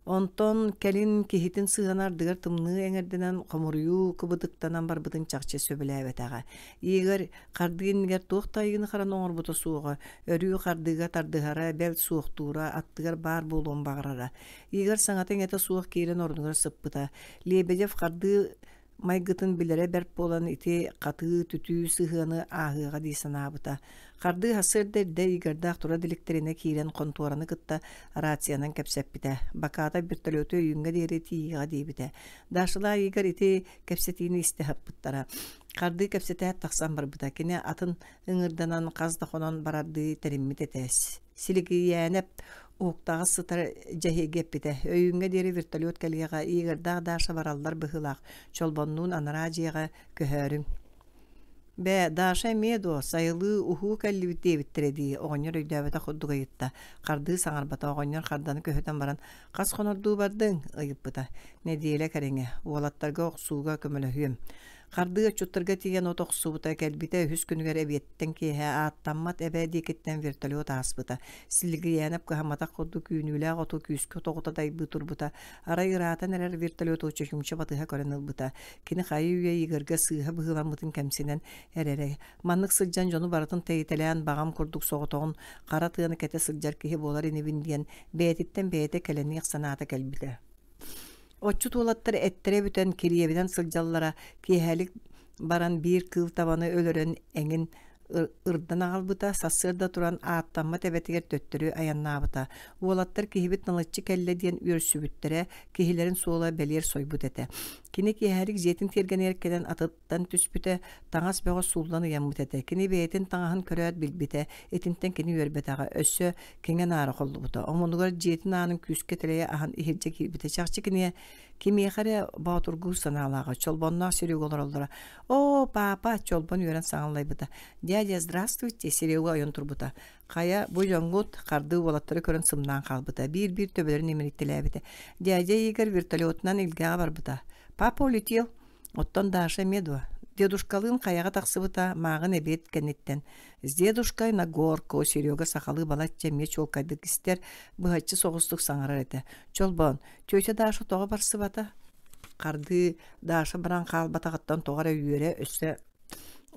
Onton kelin kihitin sığanardıgar tımnığı eňerdenen qomuruyu kıbıdıktanan barbıdın çaqçı söbüläbet ağa. Iger qardığın niger tuğtayını qaran oňorbuta suuğa, örüyü qardığıga tardıhara, bel suuqtuura, attıgar bar bolon bağırara. Iger saňateň ete suuq kiren ordugar sıppıta. Lebedev qardığı maygıtın bilere berp bolan iti qatı tütü sığanı ahıga diýsanabıta. Qardı hasırda de igerdaq tura dilikterine kiren kontuarını gıtta ratsiyanan kepseppite. Bakata bir tölötü yüngä deri tiýiga diýbite. Daşyla iger iti kepsetini istehappittara. Qardı kepsete taqsan barbyta. Kine atın ıngırdanan qazda qonan barardy terimmit etes. Siligiyänep uqtağı sıtar jahi gepite. Öýüňe deri vertolyot kelýäga igerdaq daşa barallar bıhılaq. Çolbonnuň anarajiga köhörüň. Be daşa medo sayılı uhu kellibit debittiredi. Oňor öýdäbete huddugaýytta. Qardı saňarbata oňor qardanı köhöten baran qas qonordu bardyň aýypyta. Ne diýele kereňe. Olatlarga oqsuga kömelehýüm. Qardı çutturga tigen otoqsubuta kelbite hüs günüger ebietten ki ha attammat ebediketten vertolyot aspıta. Silgiyänep gahamata qoddu küynüle oto küskü toqta daýby turbuta. Ara ýyratan erer vertolyot uçuşumça batyha körenilbuta. Kini haýyýa ýygyrga sığa bıhılamytyn kemsinen erere. Manlyk sıljan jonu baratyn teýtelän bagam kurduk soğutoğun qara tyany kete sıljar kihi bolar inibin diýen beýetitten beýete keleni sanata kelbide. Otçu tuğlatları ettere büten kiriyebiden sıljallara kihelik baran bir kıl tabanı ölören engin ırdan ağalbıta sassırda turan ağattanma tebetiger töttürü ayannabıta. Uolatlar kihibit nalıççı kelle diyen ürsübüttere kihilerin soğula belir soybut ete. Kini kiherik jetin tergen erkeden atıttan tüspüte taňas beğo sullanı yammut ete. Kini beyetin taňahın köröät bilbite etinten kini yörbet ağa össö kenge nara qollu buta. Omonugar jetin ağanın küske teleye ahan ihirce kilbite. Çakçı kiniye kimi yekare bağıturgu sanalağa çolbonnağı sürüg olur oldura. O papa çolbon yören saňalay buta. Dядя, здравствуйте, Серега oyun turbuta. Kaya bu jongut qardı olatları körün sımdan qalbıta. Bir töbelerin emiriktiläbite. Dядя Игорь vertolyotnan ilgağa barbuta. Papa улетел. Оттон Даша медва. Дедушкалын каяга таксыбыта мағын эбет кенеттен. С дедушкой на горку Серега сахалы балатча меч олкайдык истер быхатчы соғыстык саңарар эте. Чолбон, тётя Даша тоға барсыбата. Қарды Даша баран қалбатағаттан тоғара үйере өссө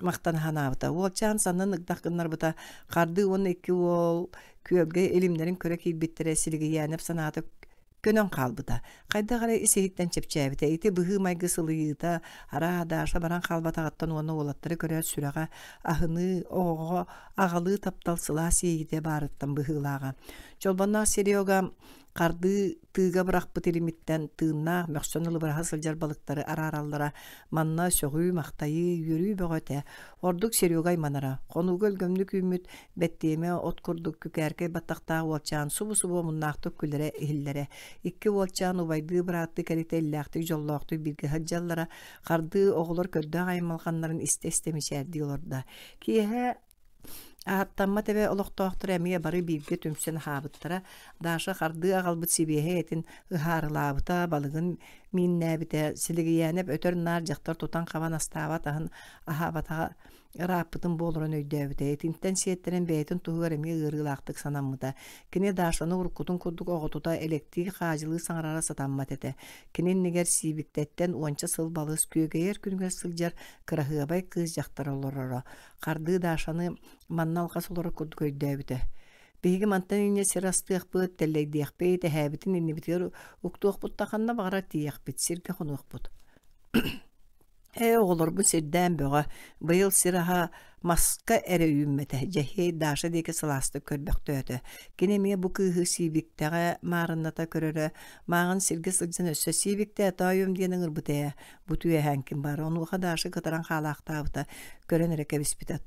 мақтан ханабыта. Ол чан санын ыгдақыннар бұта. Қарды оны екі ол көлге элимдерин көрі кейбеттері сілігі янып санатып көнөн қалбыта. Қайда қарай исехиттен чепчәбіте. Ити бұғы майғы сылыйыта. Ара Даша баран қалбатағаттан оны олаттары көрі сүраға ахыны оғыға ағалы таптал сыла сейіде барыттан бұғылаға. Чолбаннақ Серега Qardı tığga bırakpıt elimitten tığına möksönülü bir hasılcar balıkları ararallara manna söğü maktayı yürü böğöte. Orduk Seriyogay manara. Konu gölgömlük ümit betteme ot kurduk kükerke batakta olçan subu munnaqtık küllere ehillere. İkki olçan ubaydı bıraktı kalite illaqtı jollaqtı birge hacjallara qardı oğulur kördü aymalganların istemişerdi olurda. Kihe Аттамма тебе олохтоохтор эмие бары биирге түмсен хаабыттара Даша қарды агалбыт сибиэһэ этин ыһаарылаабыта балыгын миннээбите силигиэнеп өтөр нар жактар тутан кабан астаабат аһын аһаабатаға рааппытын болурун өйдөөбүтэ этинтен сиэттерен бээтин туһугар эмие ыырыылаактык санаммыта кини Дашаны уруккутун курдук оҕотута электрик хаажылыы саҥарара сатаммат эте кинин нигер сиибиктеттен уонча сыл балыс күөгэйэр күнгэр сылдьар кыраһыабай кыыс жактар олороро Қарды Дашаны манналга солора курдук өйдөөбүтэ Биһиги мантан ине сирастыахпыт теллейдиахпыт эһээбитин иннибитигер уктуохпут таханна багара тиэхпит сирге хонуохпут Оғылыр бұн сирдән бөға бұйыл сираға маска әрі үйімметі жәхей Даша деке сыласты көрбіқті өті. Кенеме бұ күйі сибиктіға марынната көрірі мағын сирге сылжын өссі сибикті әті айым денің ұрбыты ә. Бұ түйе әңкім бар. Онуға Даша қытаран қалақтабыта көрін әрі кәбіспіті.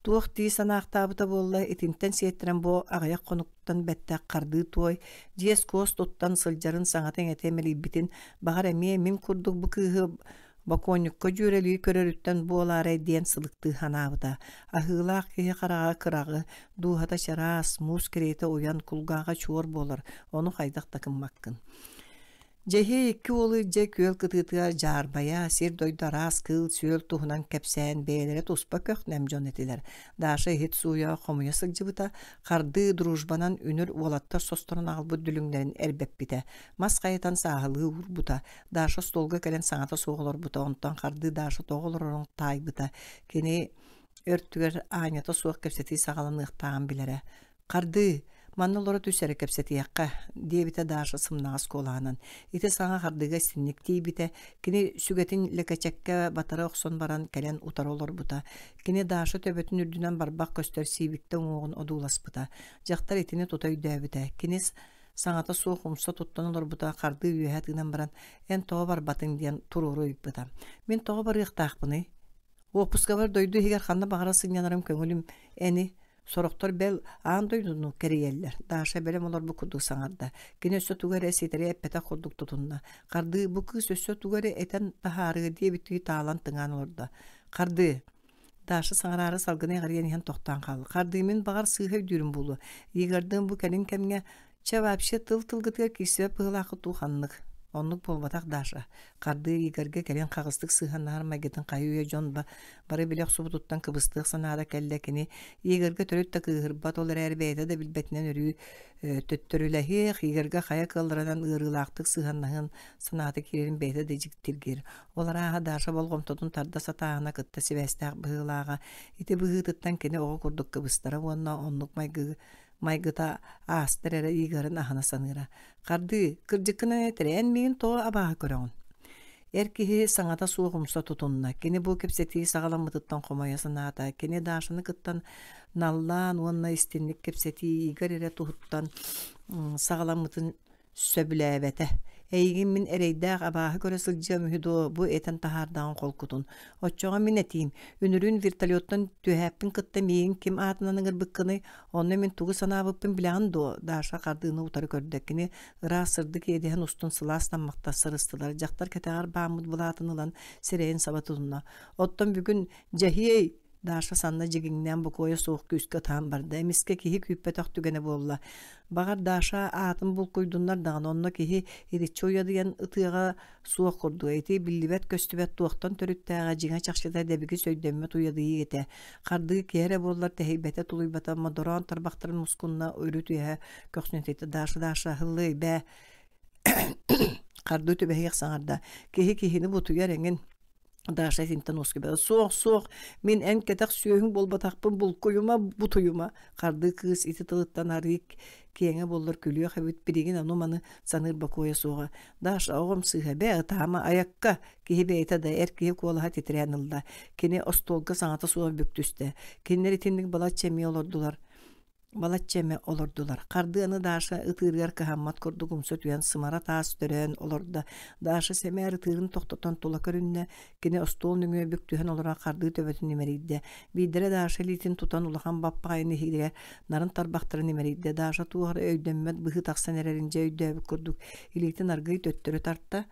Туох дии санаақтабыта болла етінтен сиеттерен бұ ағаяқ қонуқтан бәтті қарды той, диес кос тұттан сылжарын саңатын әтемелі бітін бағар әме мен күрдік бұ күйі Баконюкка жүрелии көрөрүттен буолаары диэн сылыкты ханабыта. Ахылаах киһи харага кырагы, дуухата чараас, мус керейте уян кулгаага чуор болар, ону хайдах такыммаккын. Жеһе икки олы же көөл кытыытыа жаарбая, сир дойдараас кыл сүйөл туһунан кепсээн бээлере туспа көх нэмжон этилер. Даша хит суя хомуя сылжыбыта, харды дружбанан үнүр уолаттар состорун аалбыт дүлүңнерин эрбеппите. Мас кайытан саахылыы урбута. Даша столга келен саңата соголорбута, онтан харды Даша тоголорорун тайбыта. Кини өрттүгер аанята суох кепсети сагаланыктаан билере. Харды маннолора түсәрі кәпсетияққа, дебіте Даша сымнағыз коланан. Ите саңа қардыға сіннік дейбіте, кені сүгетін лекачәкке батары оқсон баран кәлен утар олар бұта. Кені Даша төбетін үрдінен барбақ көстер сейбікті оңығын одулас бұта. Жақтар етіне тұта үйдәбіте. Кені саңата суық ұмса тұттан олар бұта, қарды үйәтігінен баран, ән тоға бар батын дейін тұруру үйіп бұта. Мен тоға бар иқтақпыны. Опусқа бар дойду егер қанна бағарасын янарым көңілім әні. Сороқтор бел аандойдуну кериеллер. Даша белем олар бу курдук саңарда. Кене өссө тугаре ситере эппета курдук тутунна. Карды бу кыз өссө тугаре этен тахары дие битти таалан тыңан олорда. Карды Даша саңарары салгыны гарыян тоқтан калды. Карды мен багар сыйхай дүрүм булу. Егерден бу келин кемге чавапше тыл-тылгытыр кисеп пылакы туханнык. Онлук болбатак Даша. Карды егерге келен кагыстык сыйханнар магетін кайуя жон бары билек субутуттан кыбыстык санада келлекини егерге төрөттө кыгырбат олар әрбейді да билбетинен өрүү төттөрүлэхи егерге кая кылдыранан ырылактык сыйханнахын санаты кирин бейді да жиктиргер. Олар аха Даша болгомтодун тарда сатаана кытта сибестак быылаага ити быытыттан кени ого курдук кыбыстара онна онлук майгыта aasterere игарын ахана саныра. Карды кырдыкына этерен мен то абаа көрөң. Эркиһи саңата суохумса тутунна. Кени бу кепсети сагаламмытыттан комаясынаата. Кени Дашаны кыттан наллаан уонна истинник кепсети игарере тухуттан сагаламмытын сөбүләбете. Эйгин мин эрейдәк абааһы көрө сылжа мүһүдо бу этен тахардаан колкутун. Оччоға мин этим. Үнүрүн вертолеттан түһәппин кытта мейин ким аатынан ырбыккыны, онны мин тугу санаабыппын билаан до. Даша кардыыны утары көрдөккини ыра сырды киэдиһэн устун сылаастан мактар сырыстылар. Жактар кетегар баамыт булаатынылан сирэйин сабатунна. Оттон бүгүн жахиэй Даша санна жигиңнен бу коя соох күскө таан барды. Эмиске киһи күппеток түгене болла. Багар Даша аатын бул куйдуннар даган онно киһи иричче уядыян ытыага суох курду. Эти биллибет көстүбет туохтан төрүттääга жиңа чакчыда дебиги сөйдөммөт уядыйы ете. Карды кере боллар тэхибете тулуйбата модорон тарбактарын мускунна өрүтүе көксүнөтөйт. Даша хыллый бе карды төбөйек саңарда. Киһини бутуя реңин Даша синтен оскебе. Соқ, мен ән кетақ сүйең болбатақпын бұл көйіма, бұтойыма. Қарды кыз ити тылыттан арик кеңе боллар күліе қабет біреген аноманы саныр бақоя соға. Даша оғым сыға бә ытама аякка кейбе айтады әркеге қолаға тетірен ылда. Кене остолға саңата соға бүктүсті. Кенер итіндік балатчеме олордулар. Карды аны Даша ытыргар кахаммат кордугум сөтүен сымара таас төрен олорда. Даша семер ытырын тоқтотон тула көрүнне кене остол нүңө бүктүһен олора карды төбөтүн немерийде. Бидере Даша литин тутан улахан баппагайны хигире нарын тарбактарын немерийде. Даша тугар өйдөммөт быхы таксан эреринже өйдөбү курдук. Илитин аргый төттөрө тартта.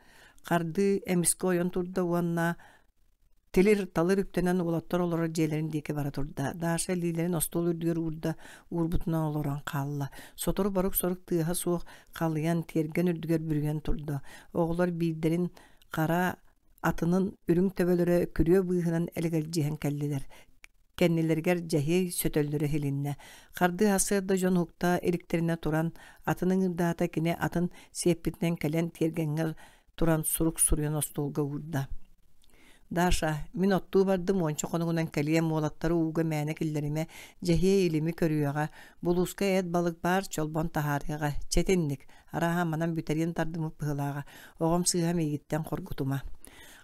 Карды эмиске ойон турда уанна Телер талыр үктенен улаттар олора жээлерин деке бара турда. Даша лилерин остол үрдүгөр урбутуна олоран калла. Сотору барук сорук тыыха суох калыян терген үрдүгөр бүрген турда. Оголор бийдерин кара атынын үрүң төбөлөрө күрүө быыхынан элегел жиһен келлилер. Кеннилергер жахи сөтөллөрө хилинне. Карды асырда жон хукта эриктерине туран атынын ырдаата кине атын сеппитнен келен тергенге туран сурук суруян остолга урда. Даша, min ottu bardым onço konuğundan keliye muolatları uğga mene killerimə jehiye ilimi körüyağa, buluska et balık bar çolbon tahariyağa, çetinlik, araha manan büterien tardımı pıhılağa, oğum sığam egitten korgutuma.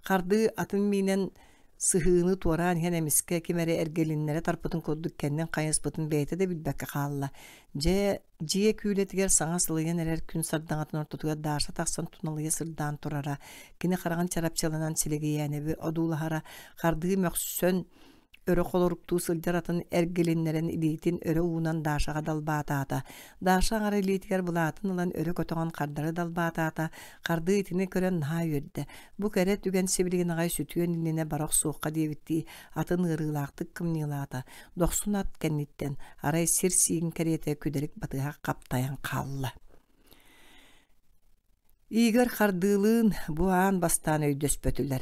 Kardı atın minen sıhığını tuaran henemiske kimere ergelinlere tarpıtın kodduk kendin kayıspıtın beyte de bilbekka kalla. Jiye küyletiger sağa sılıyan erer kün sardanatın ortutuga Daşa taksan tunalıya sırdan turara. Kine karağın çarapçalanan silegi yani bir odulahara kardığı möksön Örü koloruktu sılcaratın ergelinlerin ilitin örü uğunan daşağa dalbatata. Daşa ağır ilitiger bulatınılan örü kötoğan kardarı dalbatata. Kardı itini kören naha yörde. Bu kere tügen sibilgin ağay sütüyen inine barak soğukka devitti. Atın ırılaqtık kımnılata. 90 at kennitten aray sir sigin kerete küderik batığa kaptayan kallı. Igor kardılığın bu an bastan öydös bötüler.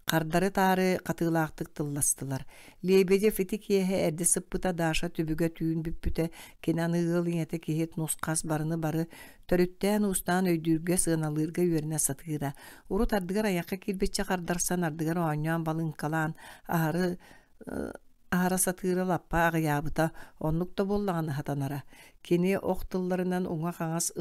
Kardarı tarı katılaqtık tıllastılar. Lebede fitik yehe erdi sıppıta daşa tübüge tüyün büppüte kenan ığıl yete kehet nuskas barını barı törütten ustan öydürge sığınalırga yörüne satıra. Uru tardıgar ayakka kilbetçe kardarsan ardıgar oanyan balın kalan ahara satıra lappa ağıyabıta onlukta bollağını hatanara. Keni oqtıllarından uğa qağas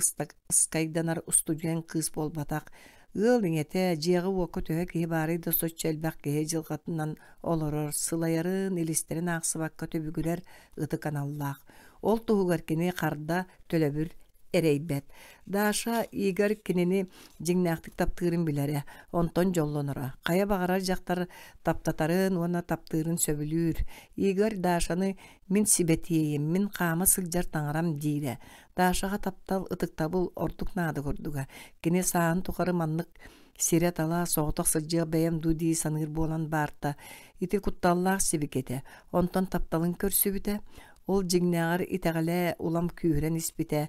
ıskaydanar ustugen kız bolbatak. Iğılın ete jeği oku töhe ki bari da soçelbaq gehe jılgatından oloror sılayarın ilisterin ağsıbakka töbügüler ıtı kanallaq. Ol tuğugar kini qarda tölöbür ereybet. Daşa Igor kinini jignaqtık taptırın bilere, onton jollonora. Kaya bağarar jaktar taptatarın, ona taptırın söbülür. Igor Daşanı min sibetiyeyim, min qama sıljar tangaram dire. Daşağa taptal ıtıktabıl orduk nadı gorduga. Kini sağın tukarı manlık siret ala soğutak sıljar beyem dudi sanır bolan barta. Iti kuttallaq sibikete. Onton taptalın körsübüte. Ol jignağır iteğale ulam kühren ispite.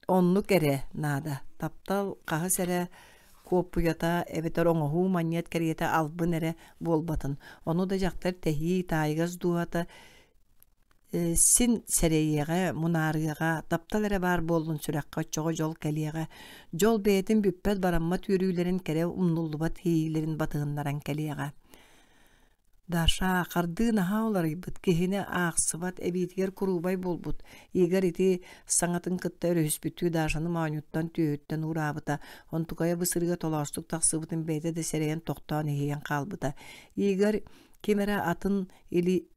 Onluk ere nada. Taptal qağı sere kopuyata ebeter oňohu manyet keriyete albın ere bolbatın. Onu da jaktar tehi taýgaz duata sin sereyeğe, munarıyağa, taptal ere bar boldun sürekka çoğu jol keliyeğe. Jol beyetin büppet barammat yürüylerin kere umnullubat hiyilerin batığınlaran keliyeğe. Daşa qardı naha olarybıt kehine ağsıbat ebitiger kurubay bolbut. Igor iti saňatyn kıtta örüspütü daşany maňuttan tüýütten urabıta. Ontukaya bısırga tolaştyk taksıbıtın beyde de sereyen toktan eýen kalbıta. Igor kemere atın ili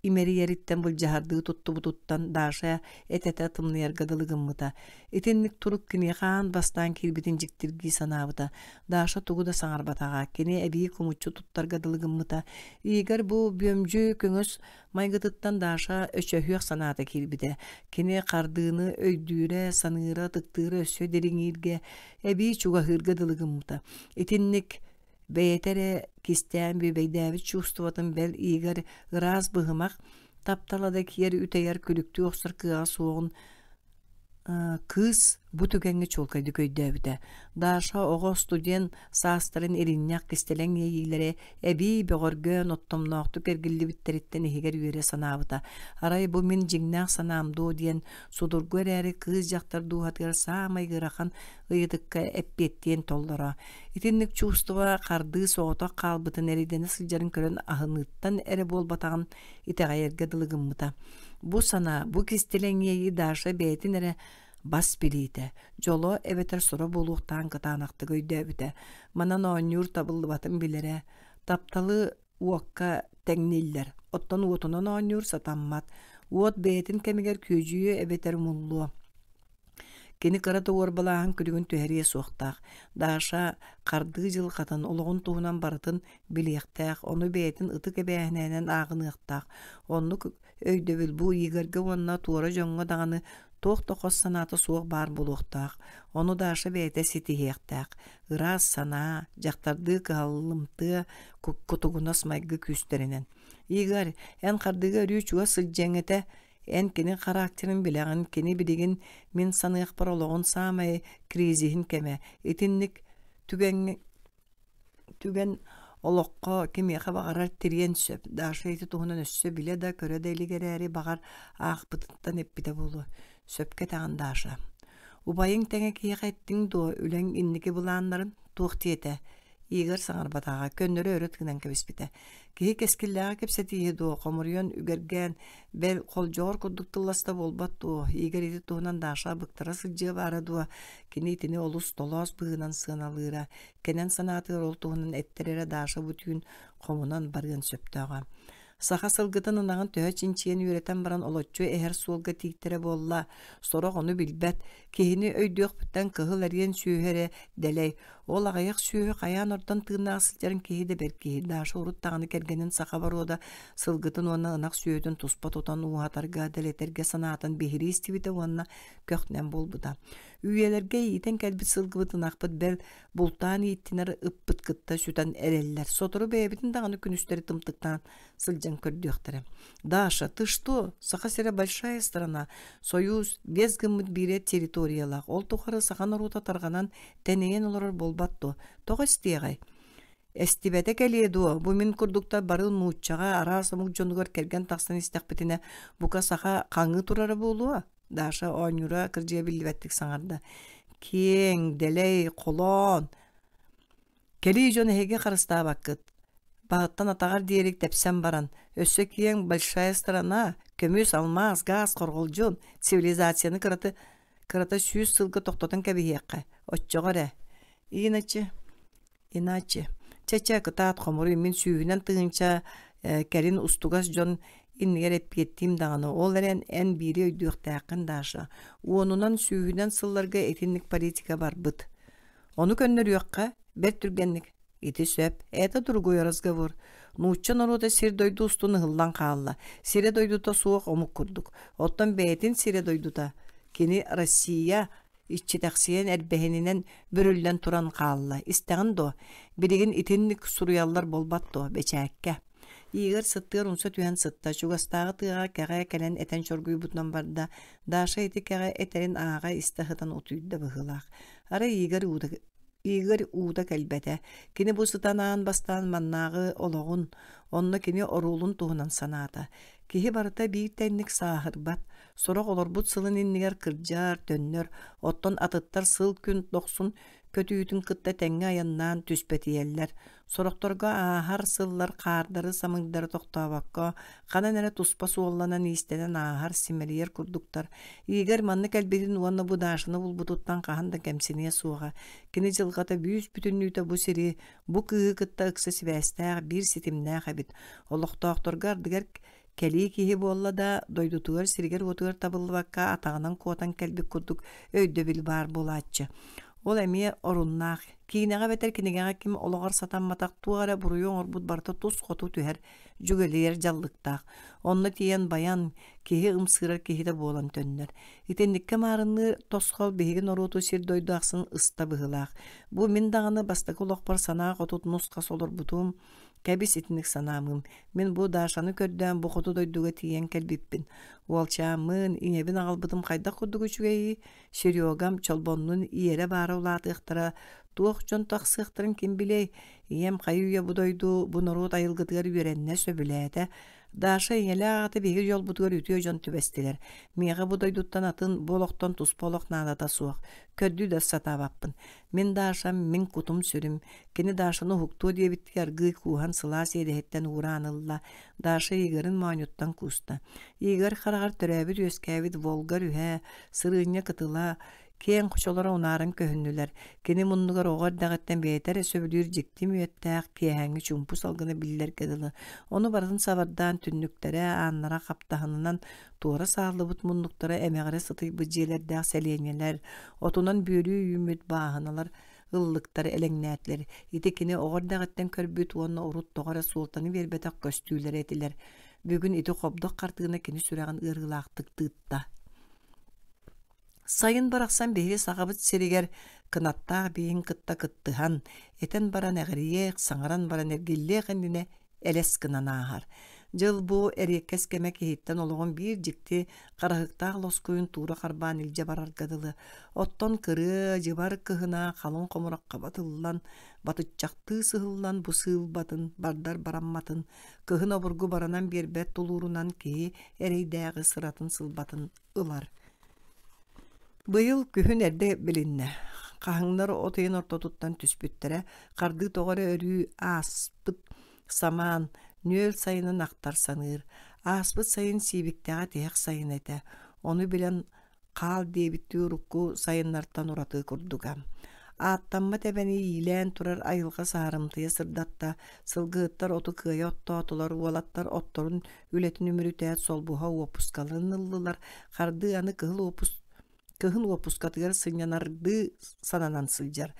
imeri yeritten bul jahardığı tuttu bututtan daşa etete tımlayar gadılygymyta. Etinlik turuk kini xan bastan kirbitin jiktirgi sanabıta. Daşa tugu da saňarbataga kini ebi kumutçu tuttar gadılygymyta. Igor bu bömjü köňüs maýgytyttan daşa öçöhüýek sanata kirbide. Kini qardyny öýdüre sanyra tyktyra ösö deriňirge ebi çuga hırgadılygymyta. Etinlik beyetere kisten bir beydäbit çustuvatın bel Igor ıraz bıhımak taptaladaki yeri üteyer külüktü oksur kığa soğun kız bu tükenge çolkaydı köydäbite. Daşa oğo studyen sastırın erinyak kistelen yeyilere ebi beğorgön ottomnoqtu kergilli bitteritten ehiger üyere sanabıta. Aray bu min jingnak sanamdu diyen sudurgu ereri kız jaktar duhatgar samay gırakan ıyıdıkka eppettiyen tollara. İtinlik çustuğa qardı soğuta qalbıtın erideni sıljarın kören ahınıttan ere bol batağın iteğayerge dılygymyta. Bu sana bu kistelen yeyi daşa beyetin ere bas bilite. Jolo ebeter sora boluqtan kıtanaqtı göydäbite. Manan oňur tabıllı batın bilere. Taptalı uokka tegniller. Ottan uotunan oňur satammat. Uot beyetin kemiger küjüyü ebeter mullu. Keni kara doğur balağın külügün tüheriye soğtaq. Daşa qardığı jılqatan oloğun tuğunan baratın biliyaqtaq. Onu beyetin ıtık ebeğinenen ağınıqtaq. Onu öydöbül bu Igorga onna tuğra jonga dağını toq-toqos sanata soğuk bar buluqtaq. Onu daşa beyete sitihiyaqtaq. Iraz sana, jaktardığı kallımtı kutugunas maygı küsterinen. Igor, en qardığı örüy çuğa sılcengete en kini karakterin bileğin kini biligin min sanıyaq paroloğun samay krizihin keme. Etinlik tügen oloqqa kimiyaqa bağarar tiryen söp. Daşa eti tuğunan össö bile da köre deli gereri bağar ağpıtıttan eppide bulu. Söpke tağın daşa. Ubayın tenge kiyaq ettin do ülen inniki bulanların tuğtiyete. Igor saňarbataga könnöre öğretginen kebespite. Kihi keskilläge kepsetiye do komuryon ügergen bel koljor kuduktullasta bolbat do. Igor iti tuğunan daşa bıktara sılcıya bara do. Kini itini olus tolos bığınan sığınalıra. Kenen sanatı rol tuğunan etterere daşa bütüün komunan bargın söptöga. Саха сылгытын ынағын төһө чинчиен үйретен баран олотчу эхер суолга тииктере болла. Сорох ону билбет. Кихини өйдүөх бүттен кыһыл эрген сүүһэре дэлэй. Ол ағайық сүүһү қаян ордан тыыннаах сылдьарын киһи да бер киһи даашы урут тағаны кергенин саха баруода сылгытын уонна ынак сүүһүтүн туспа тутан уһатарга дэлетерге санаатын биһири истибите уонна көхнен болбута. Үйелерге иитен кэлбит сылгыбыт ынакпыт бел бултаан ииттинер ыппыт кытта сүтен эреллер. Сотору бэбитин дағаны күнүстери тымтыктан сылдьан көрдүөхтере. Даша, ты что? Саха сере большая страна. Союз без гыммыт бире территориялах. Ол тухары сахан орута тарганан тенеен олорор болбатту. Тога стиэгай. Эстибете келеду. Бу мин курдукта барыл мууччага ара самук жонугар керген тахсан истекпетине бука саха каңы турары болуа. Даша оңюра кыржыя билбеттик саңарда. Кең, делей, колон. Кели жон хеге карыстаа баккыт. Бағыттан атағар диерик тепсен баран. Өссө кең большая страна, көмүс, алмаз, газ, корголжун, цивилизацияны кырата сүүс сылгы тоқтотын кәбихиэкка. Отчоғаре. Иначе. Чача кытаат хомуру мен сүүһүнен тыгынча кәрин устугас жон иннигер эппиеттим дағаны. Ол әрен ән бири өйдүөхтәқын даша. Онунан сүүһүнен сылларга этинник политика бар быт. Оны көннөр юаққа бер түргенник. Ити сөп, эта другой разговор. Нуччан орода сир дойду устуны хыллан каалла. Сире дойдута суок омук курдук. Оттан бәйтин сире дойдута. Кини Россия иччитаксиен әрбәһенинен бүрүллән туран каалла. Истәгін до, бірігін итинник суруяллар болбатто, бечәкке. Игер сыттыр унса түйен сытта, чугастағы тыға кәғә кәлен әтен чоргуй бутнан барда, даша еті кәғә әтерін аға истәхытан отуйда бұғылақ. Ара Игер уда кәлбәтә. Кини бу сытанан бастан маннағы олоғын, онны кини орулун туғынан саната. Кихи барыта бийтәнник сағыр бат. Сорок олар бут сылын иннигер кырджар, төннөр, оттон атыттар сыл күн тоқсын, көтүйітін кытта тәңге аяннан түспетиеллер. Сорокторга ахар сыллар қардары самыңдары тоқтабаққа, қанан әрі туспа суолланан истенен ахар симелиер күрдуктар. Игер манны кәлбетін уанна будашыны бұлбутуттан қағанда кәмсінее суға. Кені жылғата бүйіз бүтіннүйті бұ сири, бұ кығы кытта ықсы сібәстәғ бір сетімнәғ әбіт. Олықтоқтырға ардығар кәлі кихи болла да дойдутугар сиргер отугар табылбакка атағынан қотан кәлбік күрдік өйді біл бар болатчы. Ол әме оруннақ. Кейінеға бәтер кенегеға кем олығар сатан матақ туғара бұруйон орбут барта тұс қоту түхер жүгелер жаллықтақ. Онны тиен баян кехи ымсырар кехиде болан төннер. Итендікке марыны тосқал бейген оруту сир дойду ақсын ыста бұғылақ. Бұ мен дағаны бастақы олықпар санақ отут нұсқа солыр бұтум. Кәбис итинник санамым. Мен бу дашаны көрдән бу хоту дойдуга тиен кәлбиппин. Уалчамын, инебин ағалбытым қайда құддығы чүгейі, Серегам чолбоннун иере бары улатықтыра, туық жон тақсықтырын кем білей, ием қайуя бу дойду, бу нұрут айылғытығар үйренне сөбіләді. Даша иелі ағаты бегір жол бұдығар үтіе жон түбестілер. Меға бу дойдуттан атын болоқтан тұс болоқ надата суық. Көрді да сатабаппын. Мен дашам, мен кутум сүрім. Кені дашаны хукту дие біттігер гый кухан сылас едехеттен уранылла. Даша игерін маунюттан куста. Игер қарағар түрәбіт өскәбіт волгар үхә, сырыне кытыла, кен құшолара унарын көхіннілер. Кені мұнығар оғар дағаттан бейтер сөбілер жіктім өттәқ кейәңі чумпу салғыны білілер кеділі. Оны бардың сабардан түнніктері аннара қаптағынынан туора сағылы бұт мұндықтары әмеғірі сыты бұджелердәқ сәленелер, отунан бөрі үйімет бағыналар, ыллықтар әлеңнәтлер. Итекені оғар дағаттан көрбіт оны ұрут тоғара суылтаны бербетақ көстүйлер етілер. Бүгін иті қобдық қартығына кені сүрәғын ұрғылақтық тыытта. Сайын барақсан бейі сағабыт серегер кынаттақ бейін кытта кыттыған, етен баран әғіриек, саңаран баран әргелле қандіне әлес кынан ағар. Жыл бұ әреккес кәмәк ехеттен олығын бір жікті қарағықтақ лоскойын тура қарбан үлже бараргадылы. Оттон кыры, жыбар кығына қалын қомыраққа батылылан, батытчақты сығылан бұ сыл батын, бардар барамматын, кығын обыргу баранан бербет тұлурунан кей әрейдәғі сыратын сылбатын ылар. Быйыл күхін әрді білінне. Қағыңлар отайын ортотуттан түспүттірі, қарды тоғары өрі аспыт, саман, нөл сайынын ақтар саныр. Аспыт сайын сейбіктіға тек сайын әті. Оны білен қал дейбітті ұрыққу сайынлартан ұраты күрдіға. Аттамма тебени ийлен турар айылга саарымтыя сырдатта, сылгыттар оту кыя оттоотулар, уолаттар отторун үлетин үмүрүтәät солбуха опускалыныллылар, харды аны кыһын опускатыгар сынянарды сананан сылжар.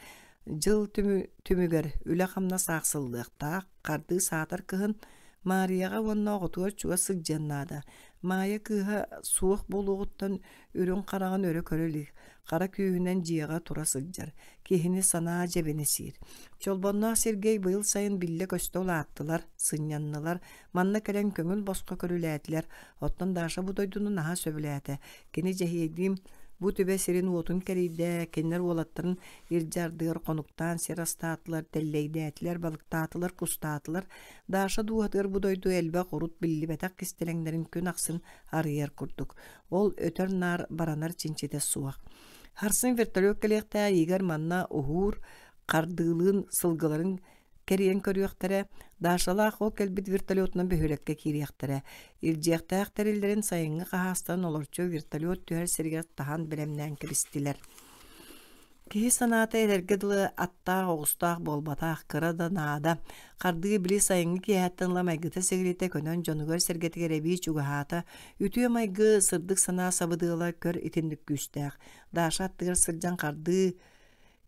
Жыл түмүгер үле хамна саақсыллыqtaaq, қарды саатар кыһын Марияға онна оғытуар чуға сылжаннада. Мая кыха суық болуғыттан үрін қараған өрі көрілік. Қара күйінен жиыға тура сылжар. Кехіні сана жебені сир. Чолбоннақ Сергей бұйыл сайын билле көстол аттылар, сыняннылар, манна кәлен көңіл босқа көріләтілер. Оттан даша бұдойдуны наға сөбіләті. Кені жахейдім bu tübe serin otun keride, kenler olаттарын irjardığır konuktan serastaatılar, telleydeetiler, balıktaatılar, kustaatılar, daşa duhatır budoydu elbe korut billi betak kistelenglerin kün aksın arıyar kurduk. Ol öter nar baranar çinçete suak. Harsın vertolyok kelekte yigar manna uhur, kardığılığın sılgıların Keriyen körüyektere, daşalaq ol kelbit vertolyotuna böhülekке kiriyektere. İrjiyekteğ terillerin sayıngı qahastan olurçu vertolyot tüher serger tahan bilemnen kiristiler. Kihi sanata edergedili attaq, oğustaq, bolbataq, kırada, nada. Qardığı bili sayıngı kiyahattanla maygıta segrete könön jonugar sergetiger ebi çugahata. Ütüye maygı sırdık sana sabıdığıla kör itindik güstaq. Daşa attığır sırcan qardığı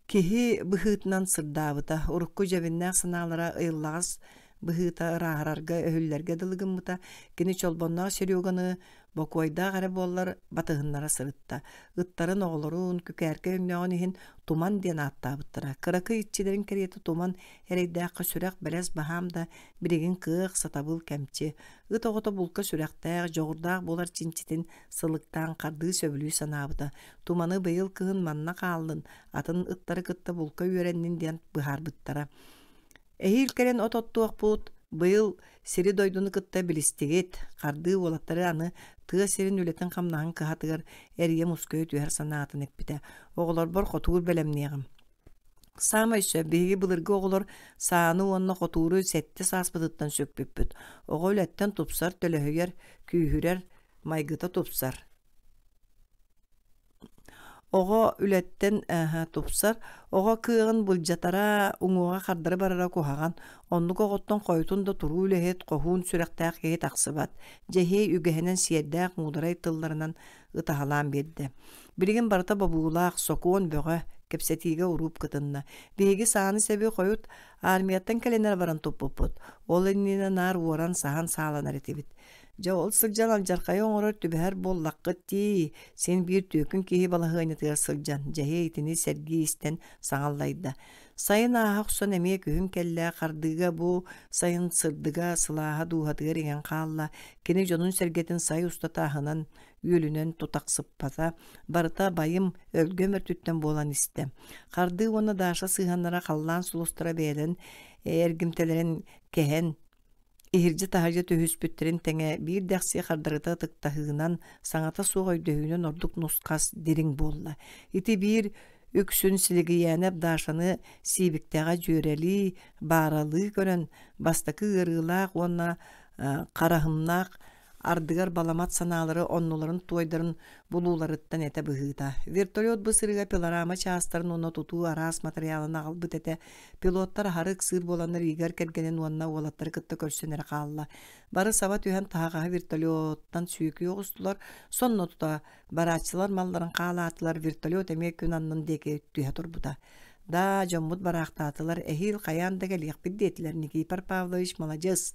Kihi bıhıtnan sırdabıta, urukku jebinnak sanalara ıyıllağız bıhıta ırahararga öhüllerge dılgınmıta, kini çolbonnağı sörüyoganı bokoyda gara bollar batıhınlara sırıtta. Ittarın oğlurun kükerke öngneğinihin tuman diyen attabıttıra. Kırakı itçilerin keriyeti tuman hereydağqa sürek belez bahamda birigin kığıq satabıl kemçi. It oğuta bulka sürektağ, joğurdağ bolar çinçitin sılıktan kardığı söbülüyü sanabıda. Tumanı bıyıl kığın manna kaldın, atın ıttarı kıtta bulka öğrennin diyen bıharbıttara. Ehil keren otottuaq put, bıyıl seri doydunu kıtta bilistiget, kardığı olattары anı tığa serin ületin kamnağın kıhatıgar eriye musköyü tüher sanatın ekbite. Oğular bor qotuğur belemneğim. Sama işe begi bılırgı oğular saanı onna qotuğuru setti saspıdıttan sökpüppüt. Oğu ületten tupsar tölöhüyer, küyhürer, maygıta tupsar. Oğa ületten tupsar, oğa kığın bulcatara, uŋuğa qardары barara kuhagan, onluk oğuttan koyutun da turu ülehet qohun sürektağ kehet aqsıbat, jehey ügehenen siyeddağ muğdaray tıllarından ıtahalan berdi. Birigin barata babuğulaq, sokuon böğe, kepsetiga urup kıtınna. Bihegi sahanı sebi koyut, armiyattan kelener baran tupuput. Ol ennine nar uoran sahan sağlanar etibit. Ja ol sılcan aljarkaya oňorar tübäher bollaqqıtti. Sen bir tökün kihi balahıny tığar sılcan. Jahe itini sergi isten saňallayda. Sayın ahaq son emeye köhüm kelle qardıga bu sayın sırdıga sılaha duhatıgar egen qalla. Kene jonun sergetin sayı ustatahınan yölünen tutaqsıppata. Barıta bayım ölgömer tütten bolan istem. Qardı ona daşa sığanlara qallan sulustura beyden ergimtelerin kehen İhirci taharca töhüspütterin tenge bir däxsi qardarıta tıktahığınan saňata soğay döhünen orduk nuskas deriň bolla. Iti bir öksün siligi ýänep daşany sibiktäge jöreli, baraly gören bastakı ýarylaq ona qarahymnaq ardygar balamat sanalary onnularyň toýdaryň buluularytdan ete bıhıta. Vertolyot bısırıga pilorama çastaryň ona tutuu aras materialyny albyt ete. Pilotlar harık sır bolanlar igar kergenen onna olattary kıtta körsünere qalla. Bары saba tühen tağa vertolyottan süýkü ýogustular. Sonno tuta baraçylar mallaryň qalatylar vertolyot emek günannyn deke tühe turbuda. Da jommut baraqtatylar ehil qayan da gelýek biddetler Nikipar Pavlovich Malajys.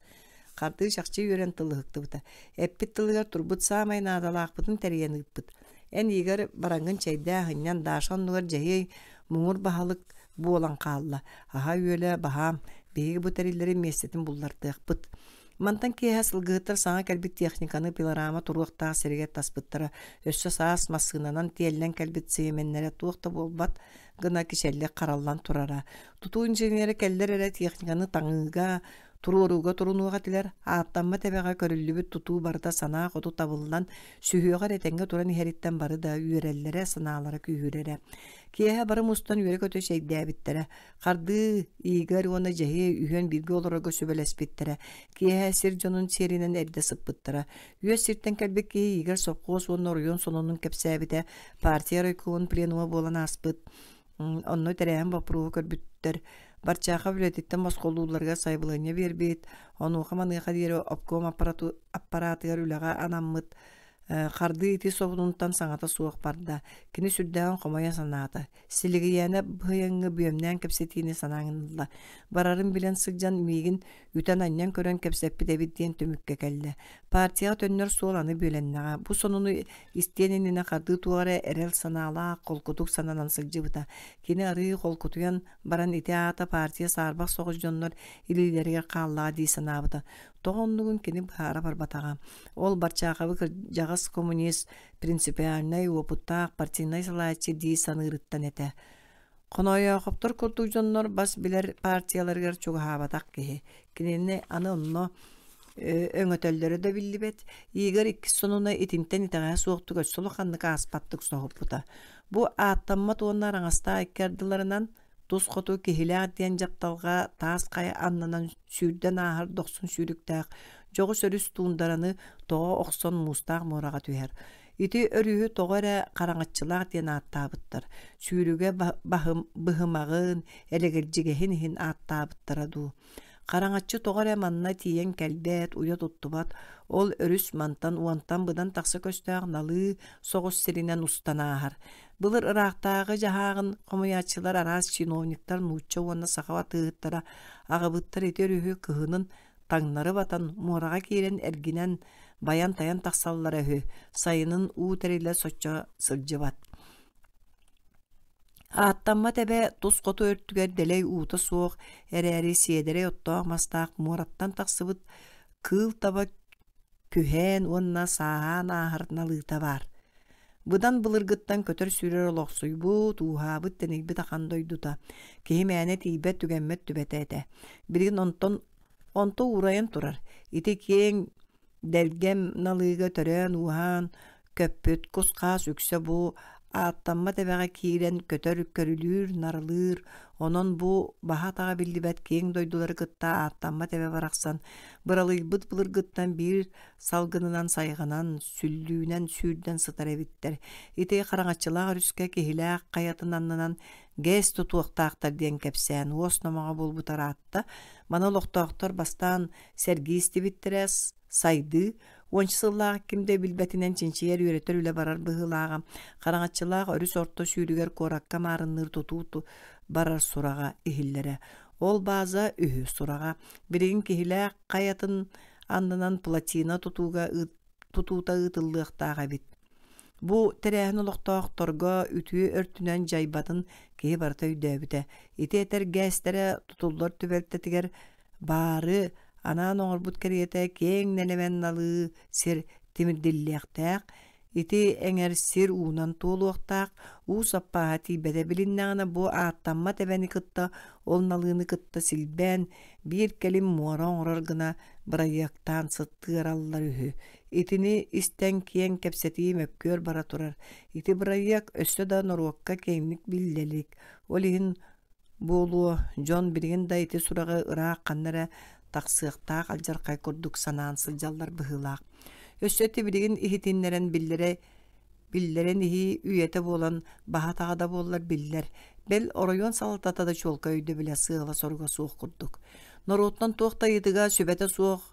Qardı şaqçı yören tılıhıktı buta. Eppit tılıgar turbut samay nadalaqpıtın teriyeni gıppıt. En igar barangın çayda hınyan daşan nugar jahey muğur bahalık bu olan qalla. Aha yöle baham. Begi bu terilleri messetin bullardıqpıt. Mantan keha sılgıtır sana kelbit texnikanı pilorama turuqtağı seriget taspıttıra. Össö saas masınanan tiyellen kelbit seyemenlere tuğta bolbat gına kişelle qarallan turara. Tutu injeneri keller ere texnikanı taŋıga tururuga turunuga tiler attamma tebega körüllübüt tutu barda sana qotu tabıllan sühügar etenge turan iheritten barı da üyerellere sanalara kühürere. Kiyehe barı mustan üyere kötü şeyde bittere. Qardı igar ona jehe ühen birgi olaraga sübeles bittere. Kiyehe sirjonun serinen elde sıppıttıra. Üye sirten kelbek kiye igar sokos onun oryon sonunun kepsebite partiya röyküğün plenuma bolan aspıt. Онно терәһен бапруу көрбүттер. Барчаха билетиттен москолууларга сайбылыня бербит. Онуха маныха диэри обком аппаратыгар үлэҕэ анаммыт. Харды ити соғунунтан саңата суох барда. Кини сүрдәгін қомая санаата. Силигияна быйыңы бүйөмнән кепсетиini санаңынла. Барарын билен сыгжан мигин үтен аннан көрөн кепсеппи дебиттен төмүкке келді. Партияға төннөр суоланы бөленнәға. Бу сонуну истиениніне қарды туары эрел санаала қолкутук сананан сыгжыбыта. Кини ары қолкутуян баран ити ата партия сарбақ соғыз жоннор илилерге қаллаға дей санабыта. Тоғынлығын кені бұхара барбатаға. Ол барчақабы жағас коммунист принципиальный опыттақ партийный салайчы дей санырыттан әті. Қонайа қоптар күртік жоннор бас білер партияларғар чуғабатақ кеге. Кенені аны онно өңөтөллөрү да билли бет. Игер икки сонуна итинтен итаға суоқтук өссолу қанныка аспаттык соғып бұта. Бу аттамма туоннар аңаста айкардыларынан тус хоту кихилээх диэн жапталга таас кая аннанан сүүрдэн аахар дохсун сүүрүктаах жогу сөрүс туундараны тоҕо охсон муустаах мурага түһэр. Ити өрүһү тоҕо караңаччылаах диэн ааттаабыттар. Сүүрүгэ быһымагын элегелжигэхин ааттаабыттара дуу. Караңаччы тоҕо манна тиен келбет уя туттубат. Ол өрүс мантан уантан быдан тахсы көстөөх налы соҕус сиринен устанаахар. Былыр ырақтағы жағағын қомыячылар арас чиновниктар нучча уанна сақава тыыттара ағыбыттар етер үйі кыһынын таңнары батан мураға кейрен әргінен баян таян тақсаллар өйі сайынын уу тәрелі соча сылжыбат. Аттамма тәбә тус қоту өрттігер дәлей uuта суық әрәрі сиедері оттоақ мастақ мураттан тақсыбыт кыл таба күхән уанна саахан ағырналыта бар. Бұдан бұлыргыттан көтір сүрер олоқсуйбу, туғабыт тенегбіт ақандойдута. Кехімәне тейбет түгенмет түбет әті. Бірген онто урайын тұрар. Ити кең дәлгем налыға төрен уған көппіт құсқас үксе бұ. Аттамма тәбәға кейрен көтөр көрілір, нарылыр. Онон бұ бағатаға білдібәт кең дойдулар гытта аттамма тәбә барақсан. Бұралый бұт бұлыр гыттан бір салғынынан сайғанан, сүллүүнен сүйрден сытар әбіттер. Итей қараңатчылақ үріске кехіләқ қаятынанынан гэс тұтуақтақтар ден кәпсән. Оснамаға бұл бұтар атта. Мана лоқтақтар бастан сәргейсті біттірәс сайды. Ончысыллағы кімде білбәтінен чинчиер үйретер үлі барар бұғылаға. Қараңатчылағы өріс орто сүйрігер коракка марынныр тұтууту барар сұраға ихиллері. Ол база үхі сұраға. Бірігін кехілі қаятын андынан платина тұтуута ұтыллықтаға бит. Бу тәрәхін ұлықтақ торға үтіі өртінен жайбатын кей барта үйдәбіті. Ити әтер гәстері тұтулар түбәлттетігер бары анан оңыр бұт кәриеті кең нәнемен налы сер темірділліқтәқ. Ити әңер сер уынан толуақтақ, у саппағати бәді біліннәғына бұ аттамма тәбәні кытта, ол налыны кытта сілбән, бір кәлім муаран ораргына бірайяқтан сыттығар аллар үхі. Итini истен киен кепсети мөккөр бара турар. Ити бірайяқ өссө да норуаққа кеңлік білделік. Олихин болу Джон бірген да ити сұрағы ырақ қаннара тақсықтақ алжарқай көрдік санаан сылжаллар бұғылақ. Өссөті бірген ихитинлерен биллерен ихи үйеті болан бағатағада болар биллер. Бел оройон салататада чолка үйді біле сығыла сорға суық құрдық. Норотнан тоқта етіға сөбәті суық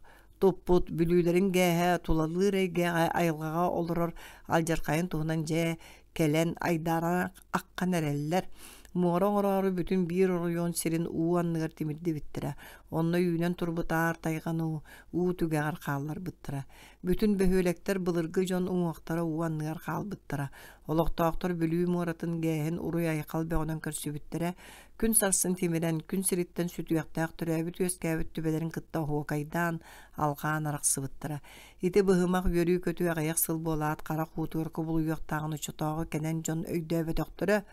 топпут бүлүлерин гәһә тулалыр гәһә айылгаға олорор алжарқайын туһунан жә келен айдара аккан әрәлләр. Морон-орары бүтін бір оройон сирин уанныгар тимирди биттіра. Онна үйінен турбутар тайғану уу түгәғар қаллар биттіра. Бүтін бөхөлектер бұлырғы жон уңақтара уанныгар қал биттіра. Олықтақтар бүлүү моратын гәһін уруй айқал бәғынан көрсі биттіра. Күн сарсын тимирен, күн сириттен сүтүяқтақ түрәбіт өскәбіт түбелерін қытта хуакайдан алған арақсы биттіра. Ити бұхымақ өрі көту ағаяқ сыл болат, қара қуытығыр көбіл үйақтағын ұчытағы кәнен жон өйдөбет оқтыры.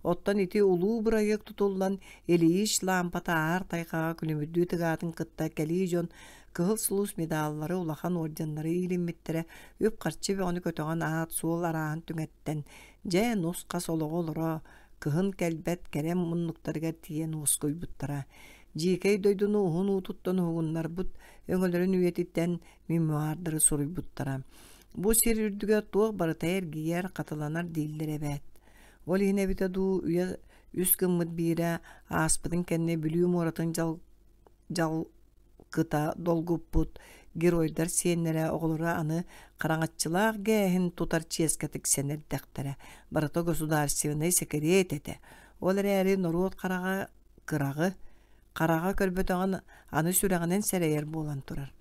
Оттан ити улуу бұрайық тұтылдан елейіш лампата ар тайқаға күлімүдді тығатын қытта кәлей жон кығыл сұлус медаллары улахан орденлары илимметтері өп қарчы бәғыны көтіған ат суыл арағын түңеттен. Жә носқа солығы олыра, кығын кәлбәт кәрем мұнлықтарға тиен осқой бұттыра. Жекей дойдуну ұғын ұтыттан ұғынлар бұт, өңілерін үйетіттен мемуардыры сұрый бұттыра. Бұ сер үрдіге туық барыта әргейер қатыланар дейлдер әбәт. Ол ехіне біті ду үйе Үс гыммыт бире аспытын кенне бүлүү моратын жалкыта долгуппут геройдар сиеннере оголора аны караңатчылаах гэһин тутар чиескатик сенердектере барато государственный секрет эте. Ол эри норот карага көрбөтөгөн аны сүрәгенен сәрәйер болан турар.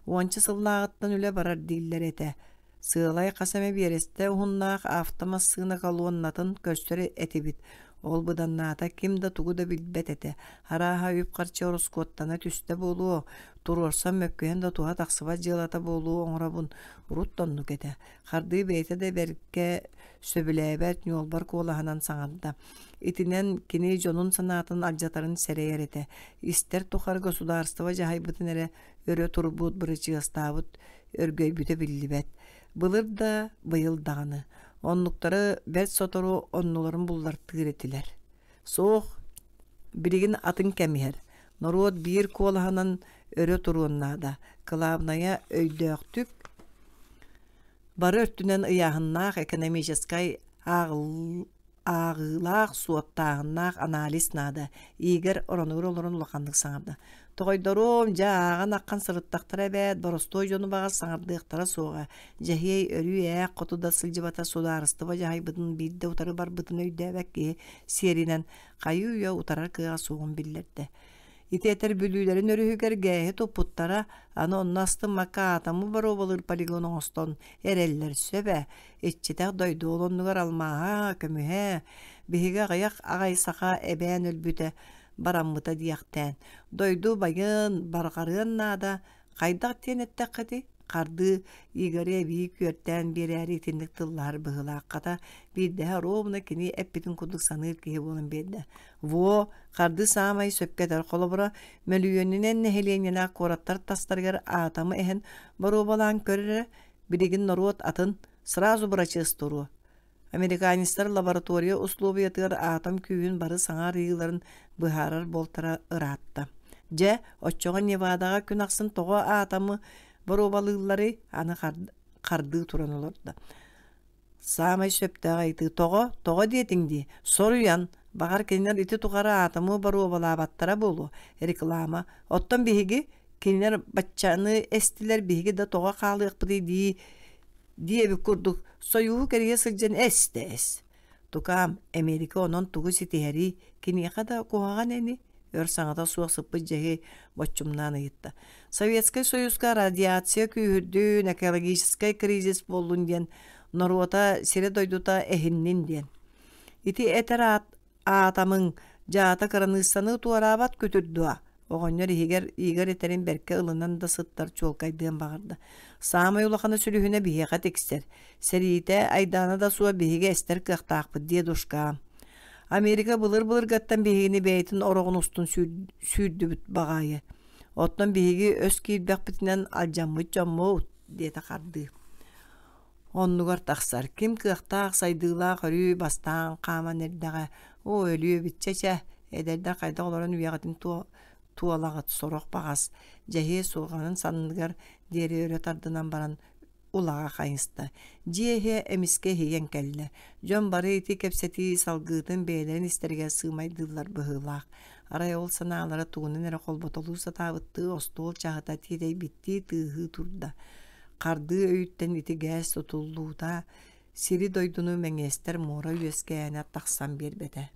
Ончы сыллагыттан үле барар диллер эте. Сыылай касаме бересте ухуннаах автомассыына калуоннатын көстөрү этибит. Ол быданнаата кимда тугу да билбет эте. Харааха үп карчы ороскоттана түсте болуу, турорсан мөккөһөн да туha таксыба жылата болуу оңрабун уруттонну кете. Харды бейте де берке сөбүлэбет ньолбар куолаһанан саҥарда. Итинен кини жонун санаатын алжатарын сэрейер эте. Истер тухар государство жахайбытын эре өрө турбут бырычыастаабыт өргөйбүтө биллибет. Былыр да быйыл даганы. Оннуктары бет сотору оннуларын буллартыгыр этилер. Соох биригин атын кемиһер. Норот бир куолаһанан өрө турууннаада. Кылаабная өйдөөхтүк бары өрттүнен ыяһыннаах экономическай аагылаах суоттаагыннаах анализ наада. Игер оронугур олорун улакандык саҥарда. Тоҕойдорум жааган аккан сырыттактар эбэт боростой жону багар саҥардыахтара суоҕа. Жаһиэй өрүү ээх хотуда сылдьыбата сударыстыба жаһайбытын биирде утары барбытын өйдөөбэк киһи сиэринен хайыыа утарар кыыҕа суоҕун биллэрдэ. Итетер бүлүүлэрин өрүһүгэр гэһи туппуттара аны оннастын макка атамы баробалыр полигон оҥостон эреллер сөбэ. Итчитэх дойдуолоннугар алмааһа көмүһэ биһигэ гайах агайсаха эбээн өлбүтэ бараммыта диэхтэн. Дойду байын баргарыан наада хайдах тиэнэттээххити карды игоря бии күөртэн биэрээри итинник тыллаар быһылаакката биирдэһэ ровно кини эппитин кудук саныыр киһи буолан биэрдэ. Во карды саамай сөпкетер холобура мөлүйөнүнэн нэһилиэннэнаак куораттар тастаргар аатамы эһэн баруобалаан көрөрө билигин норуот атын сразу брачыстуру. Американистар лаборатория условиятыгар атом күйін бары саңар ыйыларын быһаарар болтара ыраатта. Же оччоҕо Невадага күн аксын тоҕо атомы баруобалыыллары аны карды туран олорда. Саамай сөптөҕө айты тоҕо диэтиңди соруян багар кинилер ити тугара атомы баруобалаабаттара болу реклама. Оттон биһиги кинилер баччаны эстилер биһиги да тоҕо хаалыакпыты диэби курдук союу керие сылдьан эстес. Тукам Америка онон тугу ситиһэри киниэха да куһаҕан эни өр саҥата суох сыппыт жаһи боччумнаан ыйытта. Советский Союзга радиация күүһүрдүүн экологический кризис боллун диэн норуота сире дойдута эһиннин диэн. Ити этер аатамыҥ жаата кыраныыссаны туараабат көтүрдүа. Оҕонньор игер этерин берке ылынан да сыттар чуолкайдыан багарда. Саамай улаханы сүлүһүнэ биһиэхэ тикстер. Сериите айдаана да суа биһиге эстер кыахтаахпыт дие душка. Америка былыр гаттан биһигини бэйитин ороҕун устун сүүрдүбүт багаайы. Оттон биһиги өс киирбэхпитинэн алдьаммыт дьоммуут диэте харды. Оннугар тахсар ким кыахтаах сайдыылаах өрүү бастаан хааман эрдэҕэ о өлүү битчечэ эдэрдэ хайда олорон үйэҕэтин туалагат сорох багас жаһие суоҕанын санныгар диэри өрө тардынан баран улаға хайынста. Жиэхе эмиске хиен кэллэ. Жон бары ити кепсети салгыытын бээлерин истерге сыымайдылар быһыылаах. Арай ол санаалара тугунун эре холботолуу сатаабытты остуол чаһыта тиедей битти тыыһыы турда. Карды өйүттен ити гээс тутуллуута сири дойдуну меңестер мора үескээне тахсан бербете.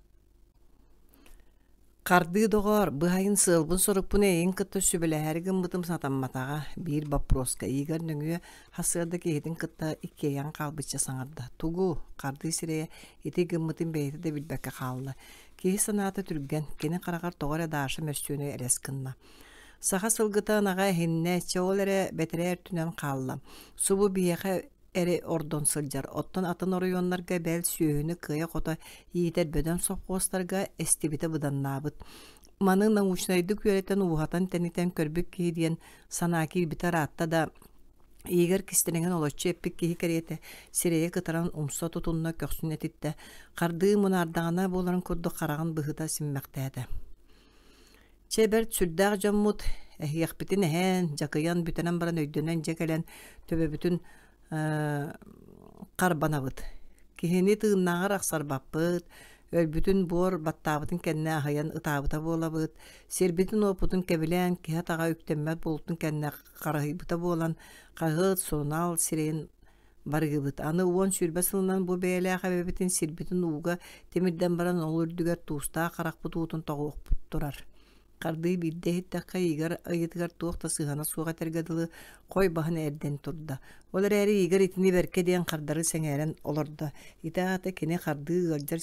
Карды доғар быһайын сылбын соруппун эйин кытта сүбелэһэр гымбытым сатамматаға бир вопроска игер нөңүө хасыарда киһитин кытта иккеян калбыча саҥарда. Тугу карды сирее ити гымбытын бэйти да билбэкке хаалла. Киһи санаата түрген кини карагар тоҕор эдааша мөрсүүнү эрес кынна. Саха сылгытаанага хинне чоол эре бэтерээр түнэн хаалла. Субу биэхэ эре ордон сылдьар. Оттон атын оройоннарга бэл сүүһүнү кыя кота иитер бөдөн сопхуостарга эстибите быданнаабыт. Маны научнайды күөрэтен уухатан тенитен көрбүк киһи диэн санаа киирбите араатта да иигер кистенеген олоччу эппик киһи кериэте сирее кытаран умса тутунна көхсүн этитте. Карды мунаардаҕына буоларын курдук хараган быһыта симмэхтээте. Чебер сүрдээх дьоммут эһиэхпитин эһэн жакыйан бүтэнэн баран өйдөнэн жекелен төбөбүтүн карбанабыт. Киһини тыыннаҕар ахсарбаппыт, Өлбүтүн буор баттабытын кэннэ ахайан ытаабыта буолабыт, сирбитин опутун кэбилэн киһа тага үктэммэт болутун кэннэ карахыйбыта буолан каһыт сурунал сирейин барыгыбыт. Аны уон сүрбэ сылынан бу бэйэлээх эбэбитин сирбитин ууга темирден баран ол үрдүгэр туустаа карахпыт уутун тоҕуохпут турар. Карды бидде хиттакка игер ыйытыгар туохта сыһана суоға тергедылы кой баһын эрден турда. Олар эри игер итини берке диэн кардары сеңээрен олорда. Итаата кини карды ылжар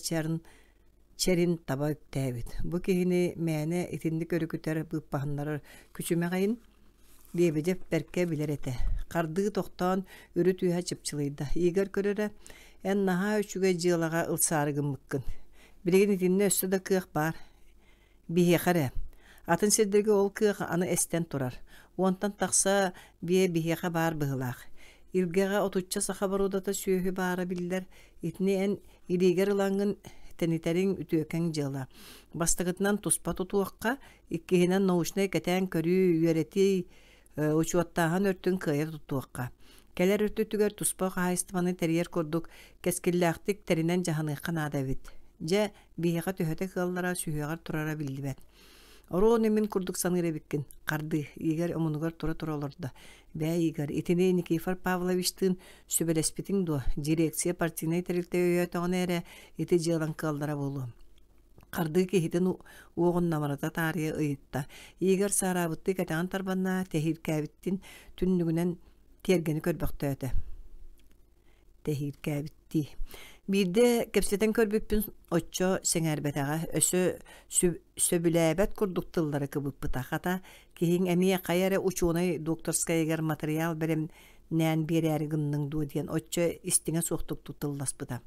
черин таба үктээбит. Бу кихини мээне итинди көрүкүтер быппаһыннары күчүмэҕайын биэбидеп берке билер эте. Карды тохтоон үрү түйэ чыпчылыйда. Игер көрөрө эн наһаа үчүгэй дьыалаҕа ылсаарыгыммыккын. Билигин итинне өссө да кыах бар. Биһиэхэрэ. Атын сирдерге ол кыах аны эстен турар. Уонтан тахса биһиэхэ баар быһылаах. Илгэҕэ отучча саха баруудата сүүһү баара биллер. Итини эн илигер ылаңын тенитерин үтүөкэн дьыала. Бастагытынан туспа тутуакка иккиһинэн научнай кэтээн көрүү үөрети учуаттаахан өртүн кыайа тутуакка. Келер өртүтүгөр туспа хаайыстыбаны терьер курдук кескиллээхтик теринен жаһаныахха наадабит. Же биһиэхэ төһөтө кыаллара сүүһүгар турара биллибэт. Ороон эмин курдук саныырабиккин. Карды игер омунугар тура олорда. Бෑ игер итини Никифор Павловичтын сүбелеспитин дуо дирекция партийный терилте өйөтөҕөн эре ити дьыалан кыаллара болу. Карды кихитин уоҕун намарата таарыйа ыйытта. Игер саарабытты катаан тарбанна тэһииркээбиттин түннүгүнэн тиэргени көрбөхтөөтө. Тэһииркээбитти. Бирде кепсетен көрбүппүн оччо сеңэрбэтэҕэ өсө сөбүлээбэт курдуктыллары кыбыппыта. Хата киһиң эмиэ хайары учуунай докторскайгар материал берем нээн биэрээри гынның дуо диэн оччо истиңэ суохтук тутылласпыта.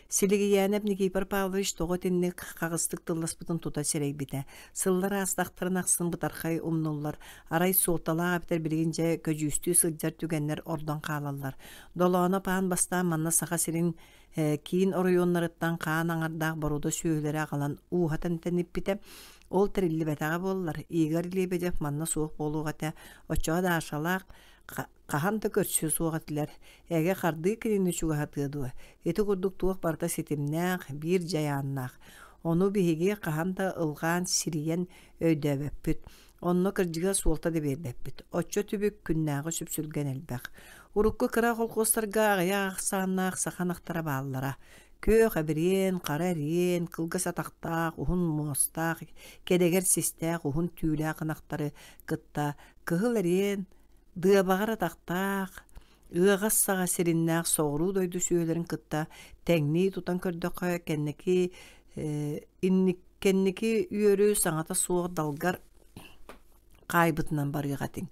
Силигиянеп Никифор Павлович тоҕо тинник кагыстык тылласпытын тута серейбите. Сыллар астахтарын аксын бытархай умнуллар. Арай суолталаа битер билигинче көжүүстүү сылдьар түгеннер ордон каалаллар. Долоона паан бастаан манна саха сирин киин оройоннарыттан каан аңардаах баруда сүүһүлэрэ агалан уухатын тениппите. Ол терилли бетаға боллар. Игар илебедеп манна суох болуғата очоға да ашалаақ кахан да көрсү суоғатылар. Эге қарды кирини чугахатыдуа. Эти курдук туох барта сетимнақ, бир жаяннақ. Ону биһиги кахан да ылгаан сириен өйдөбөппүт. Онно кырдьыга суолта да бербеппит. Оччо түбүк күннағы сүпсүлген элбэх. Урукку кыра холкостарга аяақ сааннақ саханақтара бааллара. Көөх абирен, қарарен, кылгас атақтақ, ухун мостақ, кедегер систақ, ухун түйлі ақынақтары кытта, кыхыларен, дыабағар атақтақ, ыағас саға сериннақ соғыру дойду сүйелерін кытта, тәңни тутан көрдөқі, кеннеки үйөрі саңата суық далгар қайбытынан барығатың.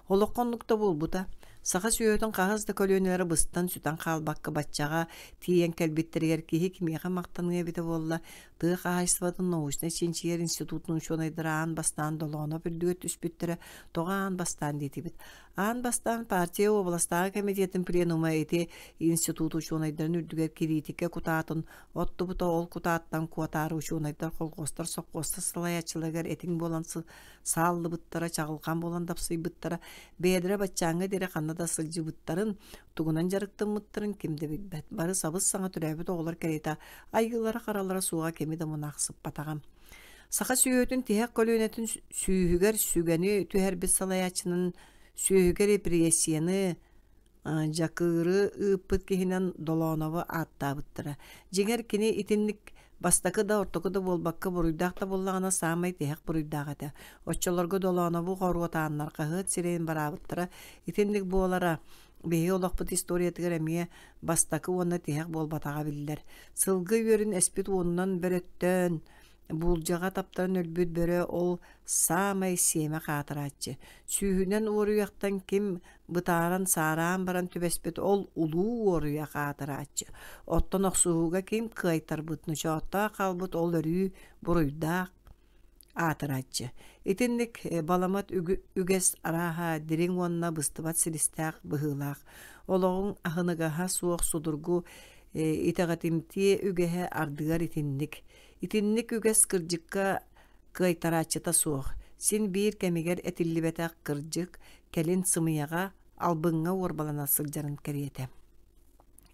Олыққонлықта бол бұта. Саха сүйөтөн кагазда көлөнөлөр быстан сүтан калбакка батчага тиен келбиттерер кихи кимига мактаныга бите болла. Тыга хайсватын научный чинчиер институтунун шонайдыран бастан долоона бүрдүгөт үспүттөрө тогаан бастан детибит. Ан бастан партия областагы комитетин пленума эти институту шонайдырын үрдүгөр критика кутаатын оттубута ол кутааттан куатары шонайдар колгостор соккоста сылаячылыгар этиң болансы саллы буттара чагылган болан дапсыйбыттара бедре батчаңга дере канада сылжыбыттарын тугунан жарыктын мыттырын кимде билбет. Бары сабыз саңа түрәбит оғылар кәрейта айгылары қаралары суға кеми да мұнақсып батағам. Сақа сүйөтін тиһәк көлөнетін сүйігер сүгәні түһәрбіс салаячының сүйігер репрессияны жақыры ыппыт кехінен долонавы аттабыттыра. Жеңер кені итинник бастакы да ортокы да болбакка буруйдақта боллағына самай тиһәк буруйдағыда. Отчаларғы долонавы қоруатаннар қағыт сирейін барабыттыра. Итинник болара бейі олақпыт историятығыр әмие бастакы онна тиһәк болбатаға білдер. Сылғы өрін әспет онынан бөрөттөн булжаға таптарын өлбүт бөрі ол самай семе қатыратчы. Сүйінен оруяқтан ким бұтаран саран баран түбеспет ол улуу оруя қатыратчы. Оттан оқсуға ким қайтар бұтны чоқта қалбыт ол өрі бұруйдақ атыратчы. Итинник баламат үгес араха дирин онна быстыбат силистақ бұғылақ. Олоғын ахыныгаға суық судыргу итағатимти үгеhe ардыгар итинник. Итинник үгес кыржыкка кайтарачыта суох. Син бир кемигер этиллибетак кыржык келин сымыяга албыңга орбалана сылжарын кериете.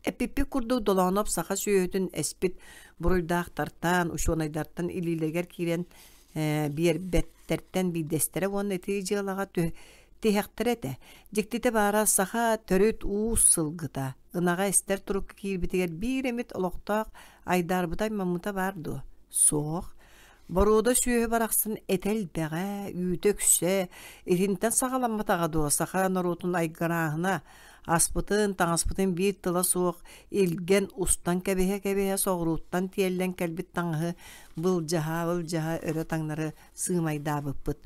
Эпипи курду долоноп саха сүйөтүн эспит буруйдаактартан, ушуонайдартан илилегер кирен биэрбеттерден бидестере уон эти жылага тиһэхтерете. Диктите бара саха төрүт уус сылгыта. Ынага эстер турук киирбитигер бир эмит олохтоох айдарбытай маммыта барду. Соох. Боруда сүйө барақсын этел бәға, үйтөксе, итинтен сағаламматаға дуа саха норутун айгараахына аспытын, таңаспытын бир тыла суох, илген устан кәбеһе соғруттан тиеллен кәлбит таңғы былжаха өрө таңнары сыымайдабыппыт.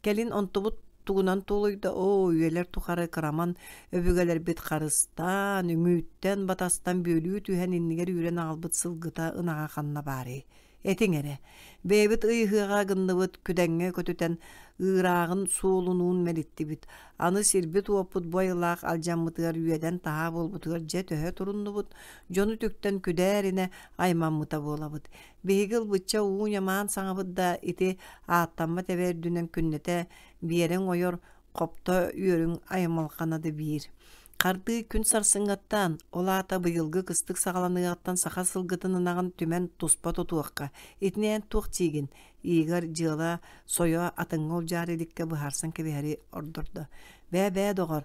Келин онтубут тугунан тулуйда үйелер тухары кыраман өбүгелер бит карыстан, үмүттен батастан бөлүү түһен иннигер үрен албыт сылгыта ынага ханна бары. Этиңере, бейбит ыйхыга гынныбыт күдәңге көтүтен ыраагын суулунуун мериттибит. Аны сирбит уоппут бойлаак алжаммытыгар үйеден таа болбутыгар же төһө туруннубут, жону түктен күдәрине аймаммыта болабыт. Бейгил быча уунямаан саңабытда ити ааттамма тебердүнен күннете биерен ойор копто үйөрүң аймалканады бир. Карды күн сарсыңаттан, олаата быйылгы кыстык сагаланыгаттан саха сылгытынынагын түмен туспа тутуакка, итнеен тук тигин, игар жыла сойо атыңол жариликке быхарсан кебехери ордурду. Бә догор,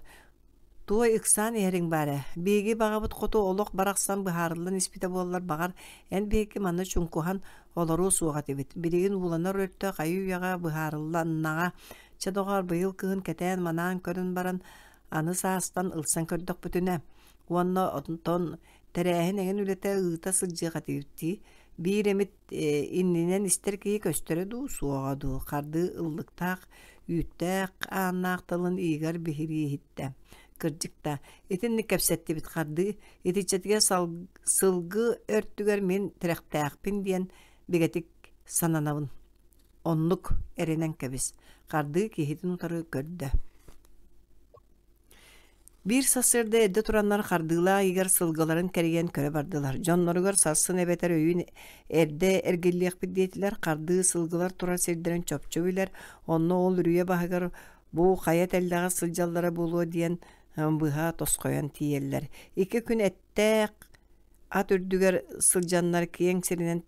туа иксан эрин баре, беги багабыт коту олок бараксан быхарылын испите боллар багар, эн беги манна чункухан олору суга тебит. Биригин уланар өрттө кайу яга быхарыланнага, чадогар быйыл кыын кетен манан көрүн баран, аны саастан ылсан көрдөх бүтүнө. Уонно отон терээхин эген үлете ыыта сылжыга тибитти. Бир эмит иннинен истер кии көстөрө дуу суогаду. Карды ыллыктаак, үйттаак ааннаактылын игар бихири хитте. Кырдьыкта. Итинни кепсетти бит карды. Итичетиге сылгы өрттүгер мен терехтаакпин диен бигетик сананабын. Онлук эренен кебис. Карды кихитин утары көрдө. Bir sasırda edde turanlar kardığla igar sılgaların kerigen köre bardılar. Jonnorugar sassın ebeter öyün erde ergelliyek biddiyetiler kardığı sılgılar turar serdiren çöpçöbüler. Onunla ol rüye bahıgar bu kayet eldağa sılcallara buluğu diyen bıha toskoyan tiyeller. 2 gün ette at ürdüger sılcanlar kiyen serinen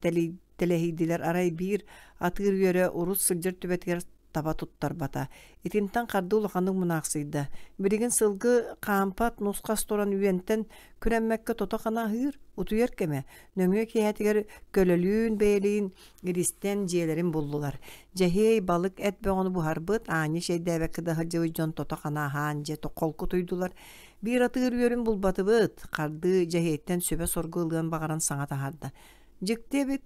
telehiydiler aray bir atır yöre urus sılcar tübetger таба туттар бата. Итинтен карды улаханның мунақсыйда. Біреген сылгы қампат нусқас торан үйентен күрәммәкке тотақана хыр, утуер кеме. Нөңе кейәтігер көлөлүүн бәйлейін иристен жиелерін болдылар. Жахей балык әт бәғаны бұхарбыт, аңы шейдәбәккіді хылжауы жон тотақана хан же тоқолку туйдулар. Bir атығыр үйерін бұлбаты бұд, қарды жахейттен сөбе сорғы ылыған бағаран саңа тахарды. Жікте бит,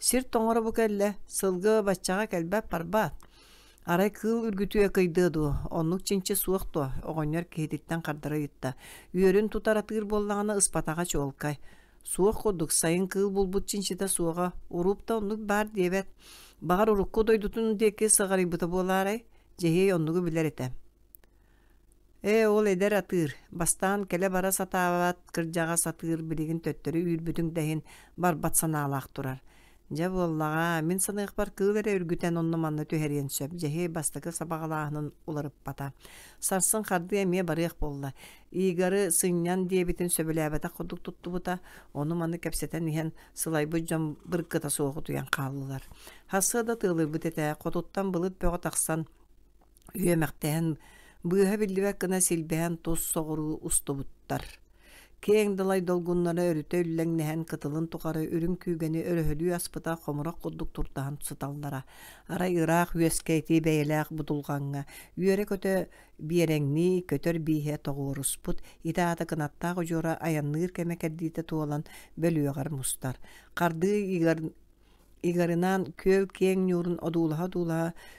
сир тоңыры бұ кәлі, сылгы бачаға кәлбәп парбат. Арай кыл үргүтүе кыйдыду, оннук чинче суохто, оғонер кейдиттен кардара йытта. Үйөрүн тутар атыр боллағына ыспатаға чолкай. Суох кодук сайын кыл булбут чинчета суоға, урупта оннук бар дебет. Бағар урукку дойдутун деке сығар ибыты боларай, жехей оннугу билер ете. Ол эдер атыр, бастан келе бара сатават, кыржаға сатыр билигин төттөрү үйірбүтүн дәхин барбат санаалақ турар. Жа боллаға, мен санайық бар кылыра үргүтен онны манны төхерен сөп, жахе бастықы сабағалағының уларып бата. Сарсын қарды әме барыяқ болла. Игары сыңнян дебетін сөбілі әбәті құдық тұтты бұта, оны манны кәпсетен ехен сылай бұджан бір қыта соғы туян қалылар. Хасы да тылыр бұт еті, қотуттан бұлыт бөға тақсан үйемәқтәйін, бұйға білдібәк қына сілбәйін тоз соғыру ұсты бұттар. Кең далай долгуннары өрүтө үлләңнәһән кытылын тугары үрүн күйгәне өрөһөлүү аспыта хомурак куддук туртаһан сыталлара. Арай ырак үескәйти бәйләк бутулганга. Үйәрә көтө биерәңни көтөр биһә тогуруспут. Итаата кынатта гожора аянныр кемекәддите туалан бөлүгәр мустар. Карды игарынан көв кең нурун одулаha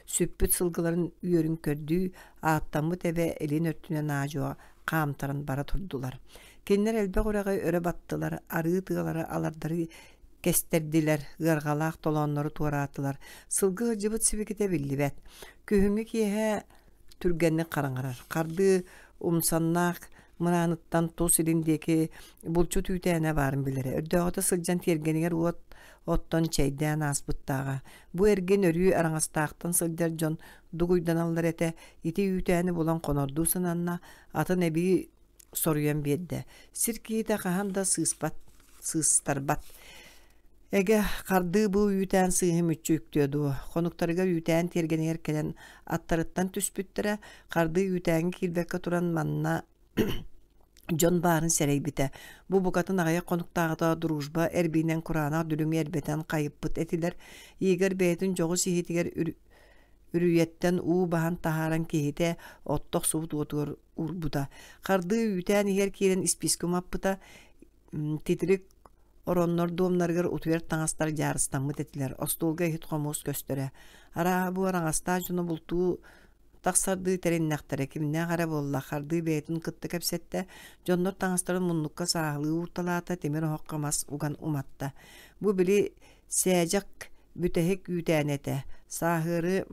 сүппүт сылгыларын үйөрүн көрдүү, аттамы тебе элин өртүнө наажуа камтарын бара турдулар. Кеннер элбе гораga өрө баттылар, ары тыгалары алардары кестердилер, гыргалак толоннору туаратылар. Сылгы жыбыт сибикете билибет. Көһүңү кие түргенни караңарар. Карды умсаннак мыраныттан тос илиндеки булчу түтәне барын билере. Өрдөгөтө сылжан тергенигер оттон чейден аспыттага. Бу эрген өрүү араңастаактан сылдар жон дугуйдан аллар эте ити үтәне болан конорду сананна атын эби soruyan birde. Sirkiyi de kahan da sığıstarbат. Ege kardığı bu yüten sığım ütçüktüyordu. Konuktarıga yüten tergen erkelen attarıttan tüspüttüre kardığı yüten kilbekka turan manna John Barın sereybite. Bu bukatın ağaya konuktağıda duruşba erbinen kurana dülüng erbeten kayıppıt etiler. Yiger beytin çoğu sihitiger ürüyetten bahan taharan kehite ottok subut otur urbuda. Kardığı yüten yer kiren ispiskum appıta titrik oronlar doğumlargar utuyer taŋastar jarıstanmıt etiler. Ostolga hit komos köstöre. Ara bu araŋasta junu bultuu Taksardığı terinnäktär kimnä gara bolla hardığı beytin kıttı kepsette jonnor taŋastарын munnukka sağlığı urtalaata temir hoqqamas ugan umatta. Bu bili säjak bütehek yütänete sahırı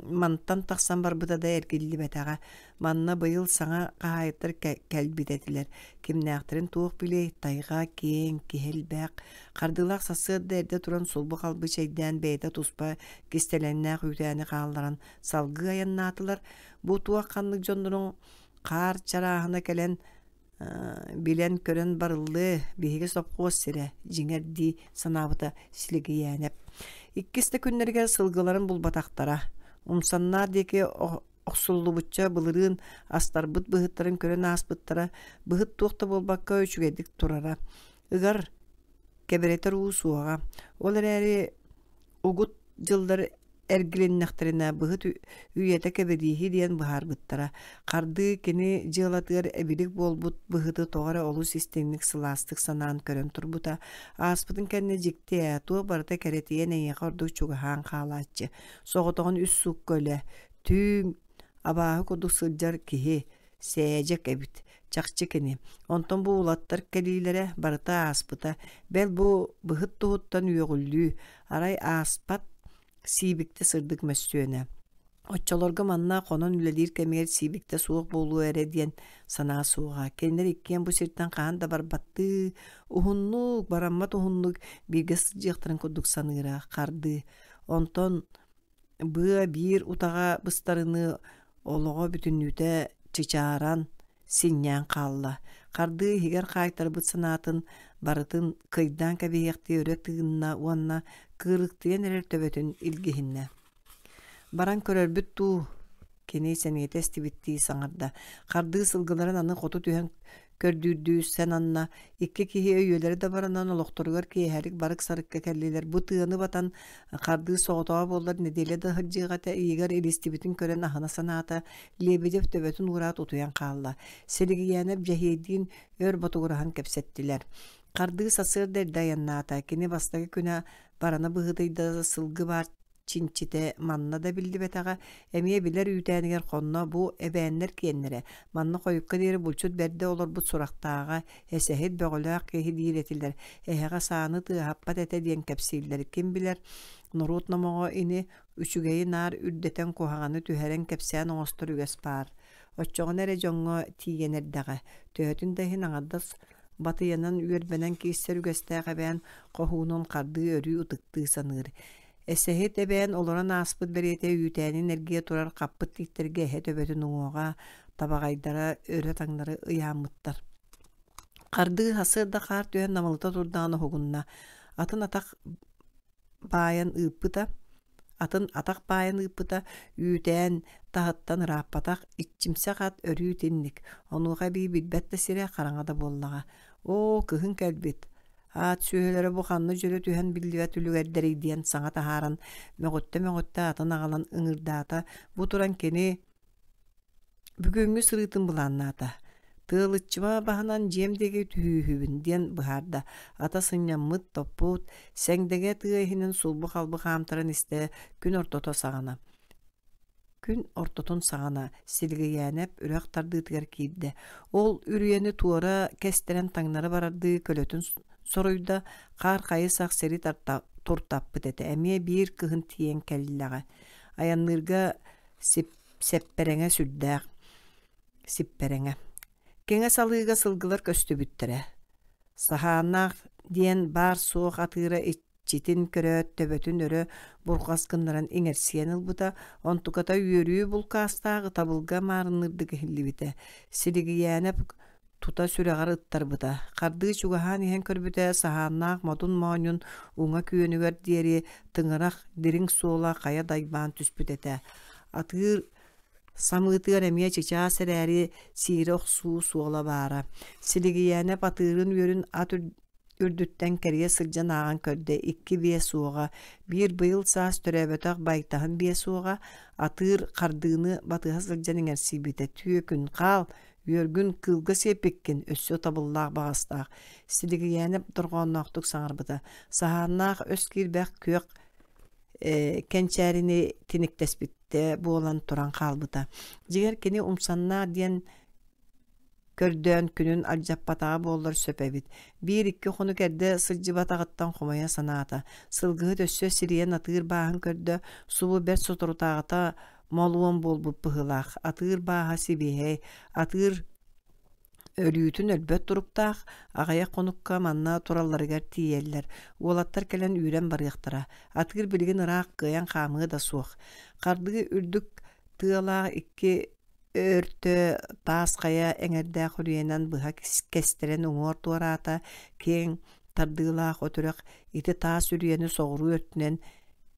mantan taksan barbuda da ergilli betaga manna bıyıl sana kahaytır kelbidetiler. Kimnäktirin tuğuk bile tayga keň kihelbäk kardılak sası derde turan solbu kalbı şeyden beyde tuspa kistelennäk yütäni kallaran salgı ayannatılar. Bu tuğak kanlık jondurun kar çarahına kelen bilen kören barıllı bihige sopqos sire jiŋerdi sanabıta siligi ýänep. İkkiste günlerge sılgıların bulbataktara. Umsannar deki oksullu butça bılırın astarbıt bıhıtların kören aspıttara bıhıt tuğta bolbakka öçügedik turara. Igar kebereter usuaga. Olar eri ugut jılları ergilennekterine bıhıt üyete kebedihi diyen bıhar bıttara. Kardı kini jılatır ebilik bolbut bıhıtı toğara olu sistemlik sılastık sanan kören turbuta. Aspıtın kendine jikti tuğa barata keretiye neye kardu çugahan kalatçı. Soğutoğun üst suk göle. Tüm abahı kudu sılcar kihi. Seyecek ebit. Çakçı kini. Ondan bu ulattar kelilere barata aspıta. Bel bu bıhıt tuğuttan üyegüllü. Aray aspat sibikte sırdık möstüöne. Otçolorga manna konon üledir kemer sibikte soğuk bolu ere diyen sana soğuğa. Kenler ikkiyen bu sirtten kahan da barbattı. Uhunluk, barammat uhunluk birge sıcıqtırın kuduk sanıra kardı. Onton bığa bir utağa bıstarını oloğa bütünlüte çıçaran sinyan kalla. Kardı higer kaytar bıt sanatın baratın kıydan kabiyekti örek tığınna uanna kırıktıyan erer töbötün ilgihinne. Baran körör büttu kene seniyete estibitti sanarda. Kardı sılgıların anı kotu tühen kördürdüğü sen anna. İkke kihi öyyöleri de baranan oloktorugar ki herik barık sarık kekelliler. Bu tığını batan kardı soğutağa bollar nedele de hırcığata iyigar elistibitin kören ahana sanata lebedef töbötün uğrat otuyan kalla. Seligi yanep cahiyedin ör batugurahan kepsettiler. Kardı sasır derdi ayannata kene bastaki küne barana bıhıdayda sılgı var çinçite manna da bildi betaga emiye biler üteniger konna bu ebeğenler kiyenlere manna koyukka deri bulçut berde olur bu soraktaaga esehet bögülak kehi diretiller ehe가 saanı tı happat ete diyen kepsiller kim biler nurut namoğa ini üçügeyi nar üddeten kuhağını tüheren kepseyen oğustur üges par oççoğun ere jongo tiyenerdaga töhötün dahin aŋaddas batı yanan üyerbenen kisser ügestäge ben kohunun kardığı örü utıktığı sanır. Esehet eben oloran aspıt beriyete yütäni enerjiye turar kappıt dikterge het öbötün uğuğa tabagaydara öre taŋları ıyamıttar. Kardığı hasırda kar tühen namalıta turdağını hogunna. Atın atak bayan ıpıta yüten tahattan rapatak içimsek at örü tinnik. Onuğa bir bilbette sire karaŋada bollağa. O kıhın kelbit. At sühülere bu kanlı jölü tühen bildiğe tülügerderi diyen sağa taharan mögötte atın ağalan ıngırdata bu turan keni bugünkü sırıtın bulannata. Tığılıççıma bahanan jemdege tühühübün diyen bıharda ata sınyanmıt toput sengdege tığehinin sulbu kalbı kamtaran iste gün ortotun sağana silgi yänep ürek tardığı kiydi. Ol ürüyeni tuara kesteren taŋnары barardı kölötün soruyda kar kayı sakseri tortappıt ete. Emiye bir kıhın tiyen kellilaga. Ayanlırga seppereŋe sürdäk. Sippereŋe. Keŋe salыыга sılgılar köstü büttere. Sahanak diyen bar soğuk atıra читин көрөт төбөтүн өрө буркаскыннаран иңерсиен ылбыта, онтуката үйөрүү булкастагы табылга маарынырдыгы хиллибите. Силигиянеп тута сүрәгәр ыттарбыта. Карды чугахан иһен көрбүтә саһааннаах модун моонюн уңа күөнүгөр диэри тыҥырах дириң суола кая дайбаан түспүтэтэ. Атыыр самыытыар эмиэ чычаа сэрээри сиирох суу суола баара. Силигиянеп атыырын үөрүн ат үрдүттен кэрие сылдьан ааган көрдө 2 бие суоға. Бир быйыл саас төрөбөтөх байтаһын бие суоға атыыр кардыыны батыһа сылдьан иҥерсиибитэ. Түйө күн хаал үөргүн кылга сепеккен өссө табыллаах багастаах. Силигиянеп торгоонноохтук саҥарбыта. Саһааннаах өс киирбэх күөх кенчээрини тиниктеспитте буолан туран хаалбыта. Жигер кини умсаннаа диэн көрдөөн күнүн алжаппатаға буоллар сөпебит. 1-2 хону керде сылжыбатагыттан хумая санаата. Сылгыһыт өссө сириен атыыр бааһын көрдө субу бер соторутаагыта молуон болбуп быһылаах. Атыыр бааһа сибиһэй, атыыр өрүүтүн өлбөт туруктаах агая конукка манна туралларыгар тиеллер. Уолаттар келен үйрен барыахтара. Атыыр билигин ыраак кыян хаамыгы да суох. Кардыгы үрдүк тыалаах 2 өртө таас кая эҥердээх хүрүөнэн быһа кестерен уҥуор туараата кең тардыылаах өтүрэх ити таас үрүөнү соҕуруу өттүнэн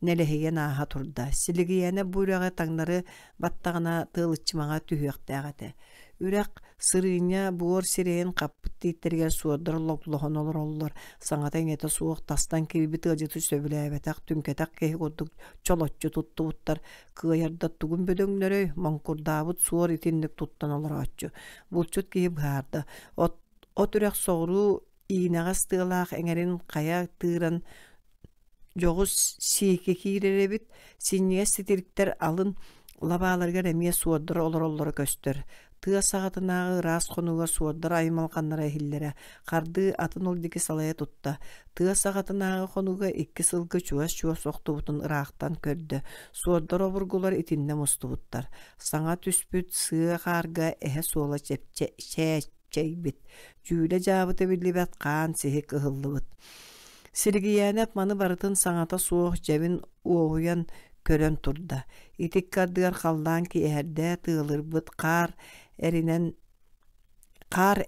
нэлэһиген ааһа турда. Силигиянэ буурага таңнары баттаҕына тыалыччымаҕа түһүөхтээгэтэ. Үрэх сырыыня буор сирэйин каппыт тииттэригэр суордар логлоһон олороллор. Саҥата иҥэтэ суох тастан кибибит ыалдьыты сөбүлээбэтэх түҥкэтэх киһи курдук чолоччу туттубуттар кыайарда тугун бөдөҥнөрөй моңкурдаабыт суор итинник туттан олорооччу. Булчут киһи быһаарда. От үрэх соҕуруу иинэҕэс тыалаах эҥерин хая тыыран жоҕус сиикки киирэребит синньигэс ситириктэр алын лабааларгар эмиэ суордар олороллоро көстөр. Тыа саҕатынааҕы раас хонуга суордар аймалҕаннара эһиллэрэ. Харды атын олдики салайа тутта. Тыа саҕатынааҕы хонуга 2 сылгы чуас охтубутун ыраахтан көрдө. Суордар обургулар итинне мустубуттар. Саҥа түспүт сыа хаарга эһэ суола чэйбит. Жүүлэ жаабыта биллибэт хаан сиһи кыһыллыбыт. Силигиянеп маны барытын саҥата суох дьэбин уоһуйан көрөн турда. Итик кардыгар халлаан ки эһэрдээ тыалырбыт хаар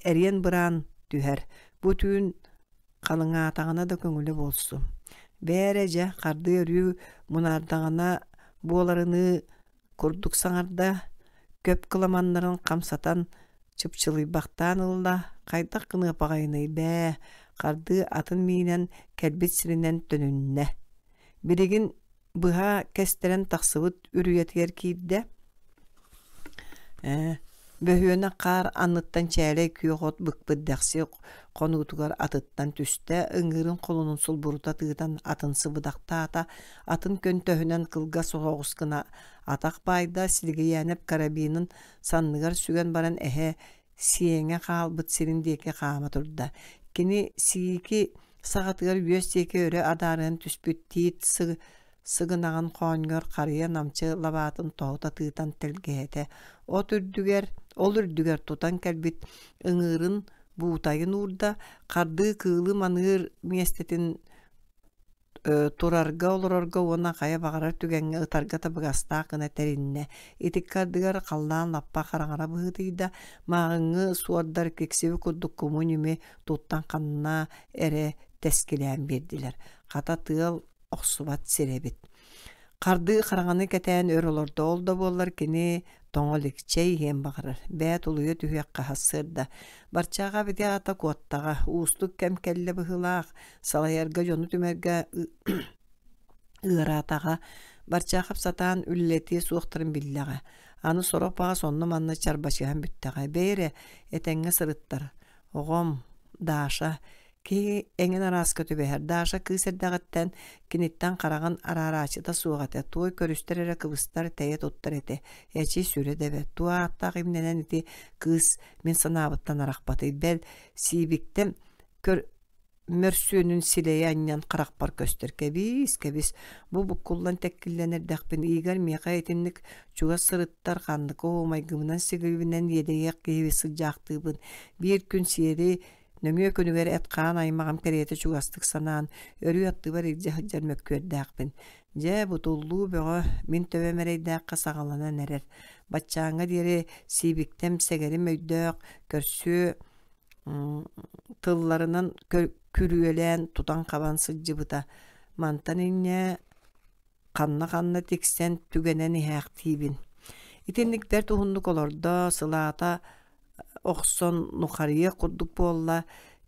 эриен быраан түһэр. Бу түүн халыҥаатаҕына да көҥүлү болсу. Бээрэ дьэ харды өрүү мунаардаҕына буоларыны курдук саҥарда көп кыламаннарын хамсатан чыпчылыйбахтаан ылла хайдах кыныапаҕайыный бээ харды атын миинэн кэлбит сиринэн төнүннэ. Билигин быһа кестерен тахсыбыт үрүетигер киирдэ. Бөһүөнэ хаар анныттан чээлэй күйөхот быкпыддахсы конуутугар атыттан түстэ ыҥыырын холунун сулбурута тыытан атын сыбыдахтаата атын көнтөһүнэн кылга соҕоҕускына атах байда Силигиянеп карабинын санныгар сүгэн баран эһэ сиэҥэ хаалбыт сирин диэки хаама турда. Кини сиики саҕатыгар үөс диэки өрө адаарын түспүт тиит сыгынаган хооньгор харыйа намчы лабаатын тоһута тыытан телгээтэ. Ол үрдүгэр тутан кэлбит ыҥыырын буутайын уурда харды кыылы маныыр миэстетин турарга олорорго уона хая багарар түгэҥҥэ ытарга табыгастаах гына тэринне. Итик кардыгар халлаан лаппа хараҥара быһытыйда мааҕыҥҥы суордар киксиби курдук кумунюми туттан ханна эре тескилээн биэрдилэр. Хата тыал охсубат сиребит. Карды хараҥаны кэтээн өр олордо олдо буоллар кини тоҥоликчэй иһэн багарар. Бэät улуйа түһүэкkä хассыырда. Барчаага битиагата куоттаҕа уустук кэм кэллэ быһылаах салайарга дьону түмэргэ ыараатаҕа барчаа хапсатаан үллэти суохтарын биллэҕэ. Аны соропаҕа сонно манна чарбачыһан бүттэҕэ. Бэйрэ этэҥҥэ сырыттар. Оҕом, Даша, ки эҥин арааска түбэһэр. Даша кыысэрдэҕэттэн киниттэн хараҕын араараачыта суоҕата. Туой көрүстэр эрэ кыбыстар тэйэ туттар эте. Эчи сүрэ дэбэ. Туа аттаах имнэнэн ити кыыс мен санаабыттан арахпатый. Бэл сиибиктем мөрсүүнүн силэйэ анньан харахпар көстөр. Кэбис. Бу буккуллан тэккилленердэхпин иигэр миэхэ этинник чуга сырыттар ханнык оомайгымынан сигибинен едеяк киһиби сылдьаахтыыбын. Биир күн сиэри Nöngüе könüger etqaan aymağam keriyete çugastık sanaan, örü attı var irce hıccar mökkördäkpin. Je butullu böğü min töve mereydäkka sağalana nerer. Batçaňa diýeri sibiktem segeri möýdök, körsü tıllarынан kürüelen tutan kaban sıcıbıta. Mantan inne kanna tiksen tügenen ihaq tibin. İtinlikler tuhunduk olorda sılata oqson nuqarıya kurduk bolla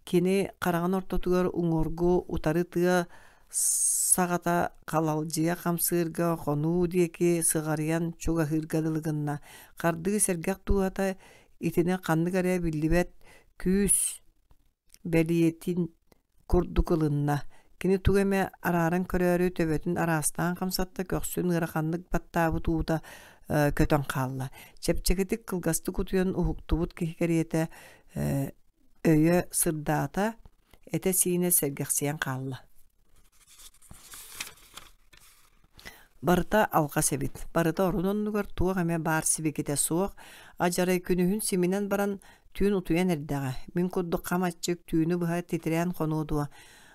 kini qarağın ortotugar uңоргу utarı tığa sağata kalalcıya kamsırga qonu diyeki sığarıyan çuga hırgadılığınna. Qardığı sergaq tuğata itine qanlı garaya billibet küs beliyetin kurduk ılınna. Kini tugeme araran körörü töbötün arastan kamsatta köksün ırakanlık battabı tuğda kötön kalla. Çepçeketik kılgastı kutuyon uhuktubut kihikeriyete öye sırdata ete sine sergeksiyen kalla. Barıta alqa sebit. Barıta orunonlugar tuğa heme bar sibikete soğuk. Ajaray künühün siminen baran tüün utuyan erdağa. Min kudduk kamatçık tüünü bıha titreyen konuğduğa.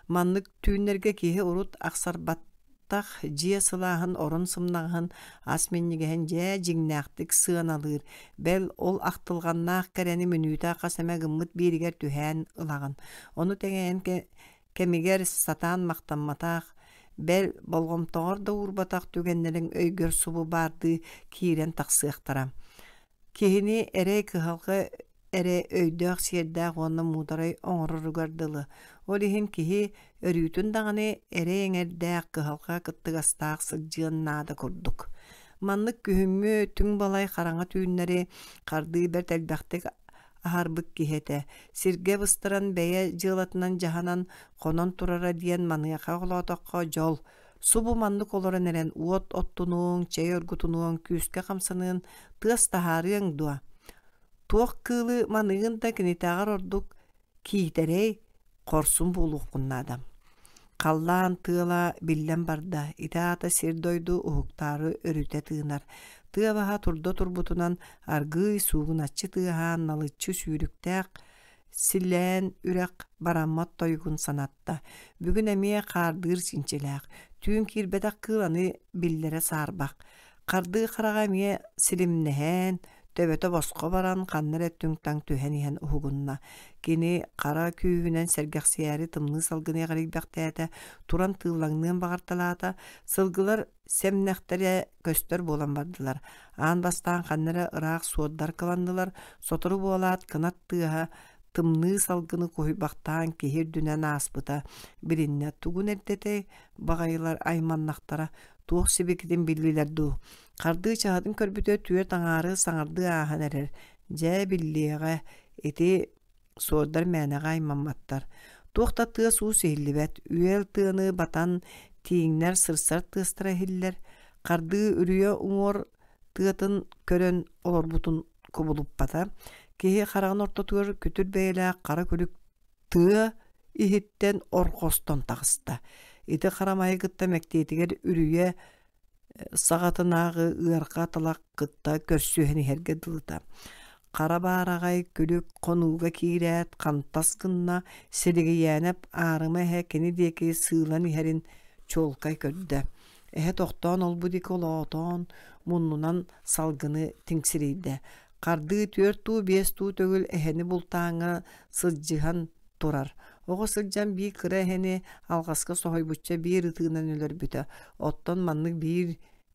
Manlık tüünlerge kihi urut aksar battaq jiye sılahın orun sımnağın asmennigehen je jignaqtik sığan alır. Bel ol aqtılğannaq kereni minüta qaseme gımmıt biriger tühen ılağın. Onu tegeyen kemiger satan maqtanmataq. Bel bolgomtoğor da urbataq tügenlerin öygör subu bardı kiren taqsıqtaram. Kihini ere kıhalqı ere öydöq siyerdaq onu mudaray oňorurugardylı. Olihin kihi örütün dağını ere eňerdäq kıhalqa kıttıgastaq sılcıannada kurduk. Manlık kühümmü tüň balay qaraňa tüýünleri qardıy bert elbäxtik aharbyk kihete. Sirge bıstıran beye jylatynan jahanan qonon turara diýen manyaka oglotoqqa jol. Subu manlık olaran eren uot ottunuň, çey örgütunuň, küske kamsanyn tıas taharıň dua. Tuoq kılı manığın da kinitağar orduk kihterey korsun buluqkunna adam. Qallan tığla billen barda, itaata sir doydu uhuktarı örüte tığınar. Tığa baha turda turbutunan argıy suğun açı tığahan nalıçı sürüktäq, sillen ürek barammat toygun sanatta. Bugün emiye qardır sinçelaq, tüün kirbedak kılanı billere sarbaq. Qardığı qarağa emiye silimnehen, töböte bosqa baran qannar ettüngtaң tühen ihan uhugunna. Kini qara küyünen sergeksiyari tımlı salgını qaribaqtayata turan tığlaŋnığın bağartalata sılgılar semnäxtere köstör bolan bardılar. An bastan qannara ıraq suoddar kılandılar, sotoru bolat kınat tığha tımlı salgını koyubaqtan kehir dünen aspıta birinne tugun erdete bağayılar aymannaqtara tuoq sibikidin billilerdu. Qardığı çağadın körbütö tüye taŋarı saŋardığı ahan erer. Je billiğe eti soğudar mäneğe aymammattar. Tuoqta tığ suu sehillibet, üyel tığını batan tiğinler sırsar tığıstıra hiller. Qardığı ürüye uŋor tığıtın körön olorbutun kubulup bata. Kehi qarağın orta tığır kütür beyle qara kölük tığ ihitten orkoston tağısta. Eti qaramayı gıtta mektiyetiger ürüye sağatınağı ıarqa talaq gıtta körsüheni herge dılıta. Qara baragay kölük konuga kiret qantas gınna serigi yänep arıma hekeni deki sığlan iherin çolkay ködde. Ehe toqtan ol budik oloton munnunan salgını tingsiride. Qardığı 4-5 tögül eheni bultaňa sılcıhan turar. Ogo sılcan bir kıra eheni algaska sohoybutça bir ıtığınan öler büte. Otton manlık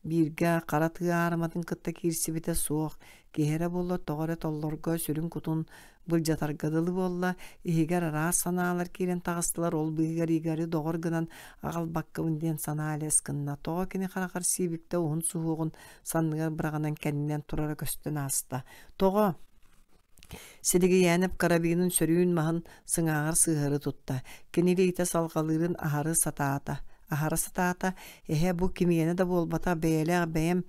birge qara tığı aramadın kıtta kirsi bite soğuk. Gehere bolla toğara tollorga sürün kutun bıljatargadılı bolla. Ihigar ara sanalar kiren tağıstılar ol bıhigar igari doğar gınan ağal bakkavın den sana aleskınna. Toğa kini qarakar sibikte uğun suhuğun sandıgar bırağınan kendinden turara köstön asta. Toğa Sedigi yänep karabiginin sörüün mahın sığağır sığırı tutta. Kinili ite salgalırın aharı satata. Aharı satata, ehe bu kimiyene de bolbata beyle beyem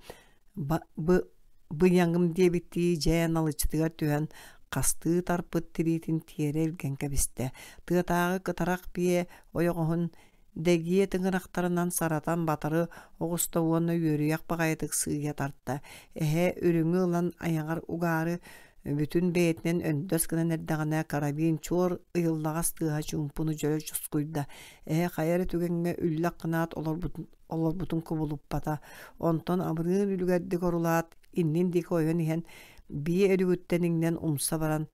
bu yangım diye bittiği jayan alıçtıgar tühen kastığı tarpıt tiritin tiyere ilgen kebiste. Tığatağı kıtarak biye oyoğun degiye tıngınaktarından saratan batarı oğusta uğanı yörüyak bağaydık sığıya tartta. Ehe ürüngü ulan ayagar ugarı Bütün beyetinen önдөs gına nerdagana karabin çor ıyıllağas tığa çumpunu jölö çuskuyda. Hayarı tügenge üllak kınaat olur butun kubulup bata. Onton amrın ülgerdi korulaat innin dik oyun ihen bir ölügütteninden umsa baran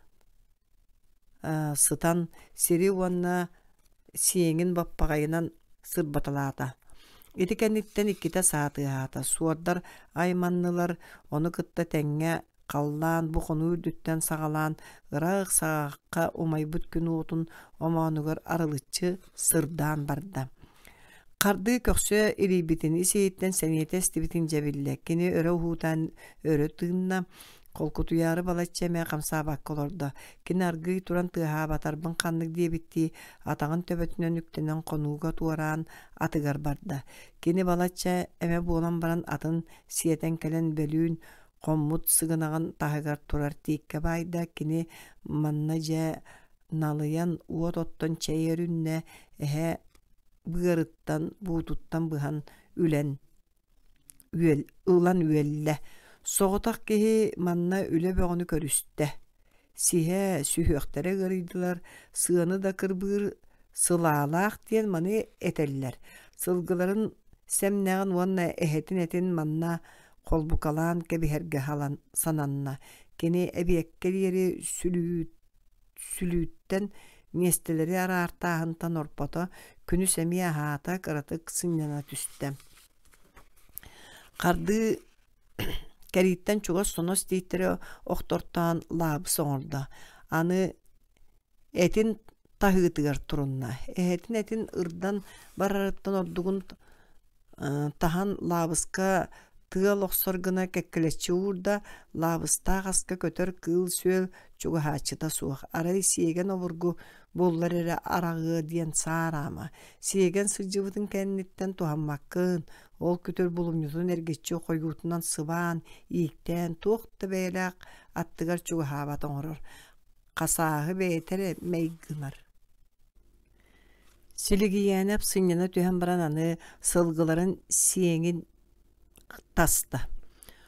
sıtan siri wanna siyengin bappagayınan sırbatalata. Itikennitten ikkite saatı hata. Suardar aymanlılar onu kıtta tenge kallan bu konu dütten sağalan ıraq sağaqqa umaybut gün otun omanugar aralıçı sırdan barda. Kardı köksü iribitin isiyitten seniyetes tibitin cebille. Kini öre uhutan öre tığınna kolkutu yarı balatçeme kamsa bakkolorda. Kini argıy turan tıha batarbın kanlık diye bitti. Atağın töbetinen yüktenen konuğu tuaran atıgar barda. Kini balatça eme boğulan baran atın siyeten kelen bölüğün kommut sığınağın tahıgar turar tikke bayda. Kini mannaca nalıyan uot otton çeyerünne ehe bığırıttan, buğututtan bıhan ulan üelle. Soğutak kehi manna üle bağını körüste. Sihe sühöktere gırıydılar. Sığını da kırbığır sılalak diyen manı eteller. Sılgıların semnağın vanna ehetin etin manna kolbukalan kebiherge halan sananna. Keni ebiyekkel yeri sülütten nesteleri arartağıntan orpata künü semiye hata karatık sınjana tüstte. Kardı keritten çoğuz sonos diittere oktortan labı soğurda. Anı etin tahıtıgar turunna. Etin ırdan bararıttan ordugun tahan labıska tığal oqsorguna kekkileçi uğurda labısta qaska kötör kıl söl çoğu haçıda soğuk. Arayı siyegen ovurgu bollar ere arağı diyen sarama. Siyegen sıcıvıdın kennitten tuhammakkın. Ol kötör bulumyuzun ergeççi koygutundan sıvan, iyikten tuğda beylak attıgar çoğu habatan orur. Qasağı beytere meygınar. Siligiyenep sınjana tühen barananı sılgıların siyengin tasta.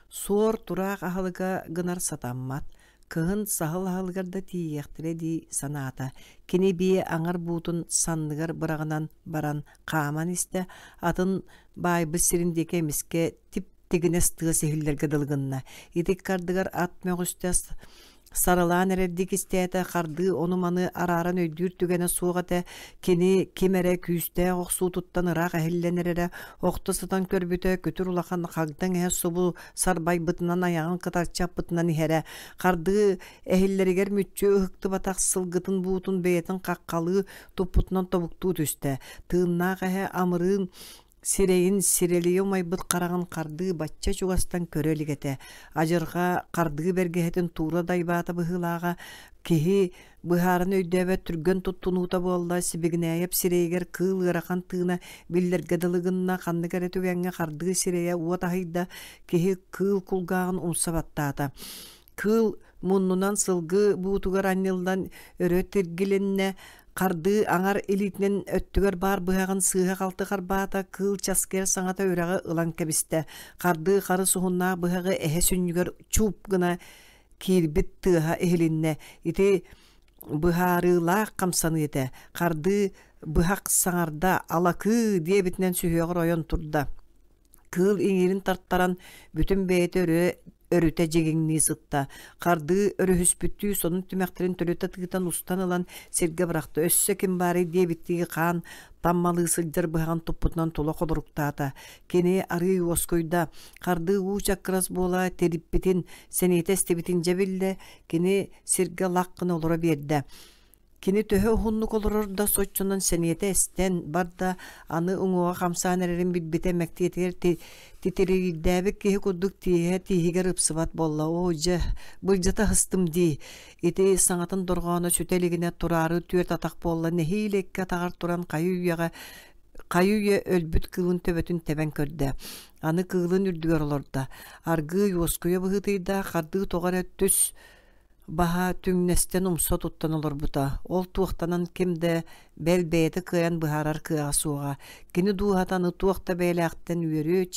Suor turak ahalıga gınar satammat. Kıhın sahıl ahalıgarda tiyektire di sanata. Kini biye angar butun sandıgar bırağınan baran kaman iste. Atın baybı sirindeki miske tip tigines tığı sehiller gıdılgınna. İdik kardıgar atmıyor üstes. Sarılan ereddik isteyete kardığı onu manı araran öydür tügene soğate kini kimere küste oqsu tuttan ırak ahillenere oqtasıdan körbüte kötür ulakan qagdan sobu sarbay bıtınan ayağın kıtarçap bıtınan ihere kardığı ehilleriger mütçü ıhıktı bataq sılgıtın buutun beyetin qaqqalı toputnan tobuktu tüste tığınna qahe amırın sireyin sireliyo maybıt qarağın qardığı batça çugastan köreligete. Ajırga qardığı bergehetin tuğra daybata bıhılağa kehi bıharın öydebe türgön tuttunuta bolla sibignayep sireyger kıl ırakan tığına biller gadılığınna kanlı kere tüvenge qardığı sireye uatahıyda kehi kıl kulgağın umsabattata. Kıl munnunan sılgı buutugar annıldan öröttirgilinne Kardı angar elitinen öttüger bar bıhağın sığha kaltı karbata kıl çasker sanata örağı ılan kebiste. Kardı karı suhunna bıhağı ehe sünnüger çup gına kirbit tığha ehelinne. İti bıharıla kamsanı ete. Kardı bıhak sanarda alakı diye bitinen sühüyor oyon turda. Kıl iňirin tarttaran bütün beýeti örüte jegingni sıtta. Kardı örü hüspüttü sonun tümäktirin tölöte tığıtan ustan alan serge bıraktı. Össe kim bari diye bittiği kan tammalı sıljar bıhan toputnan tola koduruktaata. Kene arı oskoyda kardı uçak kras bola terippitin senetes tebitin jebille kene serge laqqın olara berdi. Kini töhö hunnuk olurur da soçunun seniyete esten barda anı uŋuğa kamsanererin bilbite mektiyeter titiriydäbik kehi kurduk tihe tihiger ıpsıvat bolla oje bıljata hıstım di iti sanatın dorgağına çöteligine turarı tüert atak bolla nehilekke tagar turan kayuya ölbüt kılın töbötün teben körde. Anı kılın ürdüger olurda. Argı yoskuya bıhıtıyda kardığı toğara tös baha tüngnesten umsa tuttan olur buta. Ol tuğtanan kimde bel beyde kıyan bıharar kıya suğa. Kini duğatanı tuğta beyleakten üyörü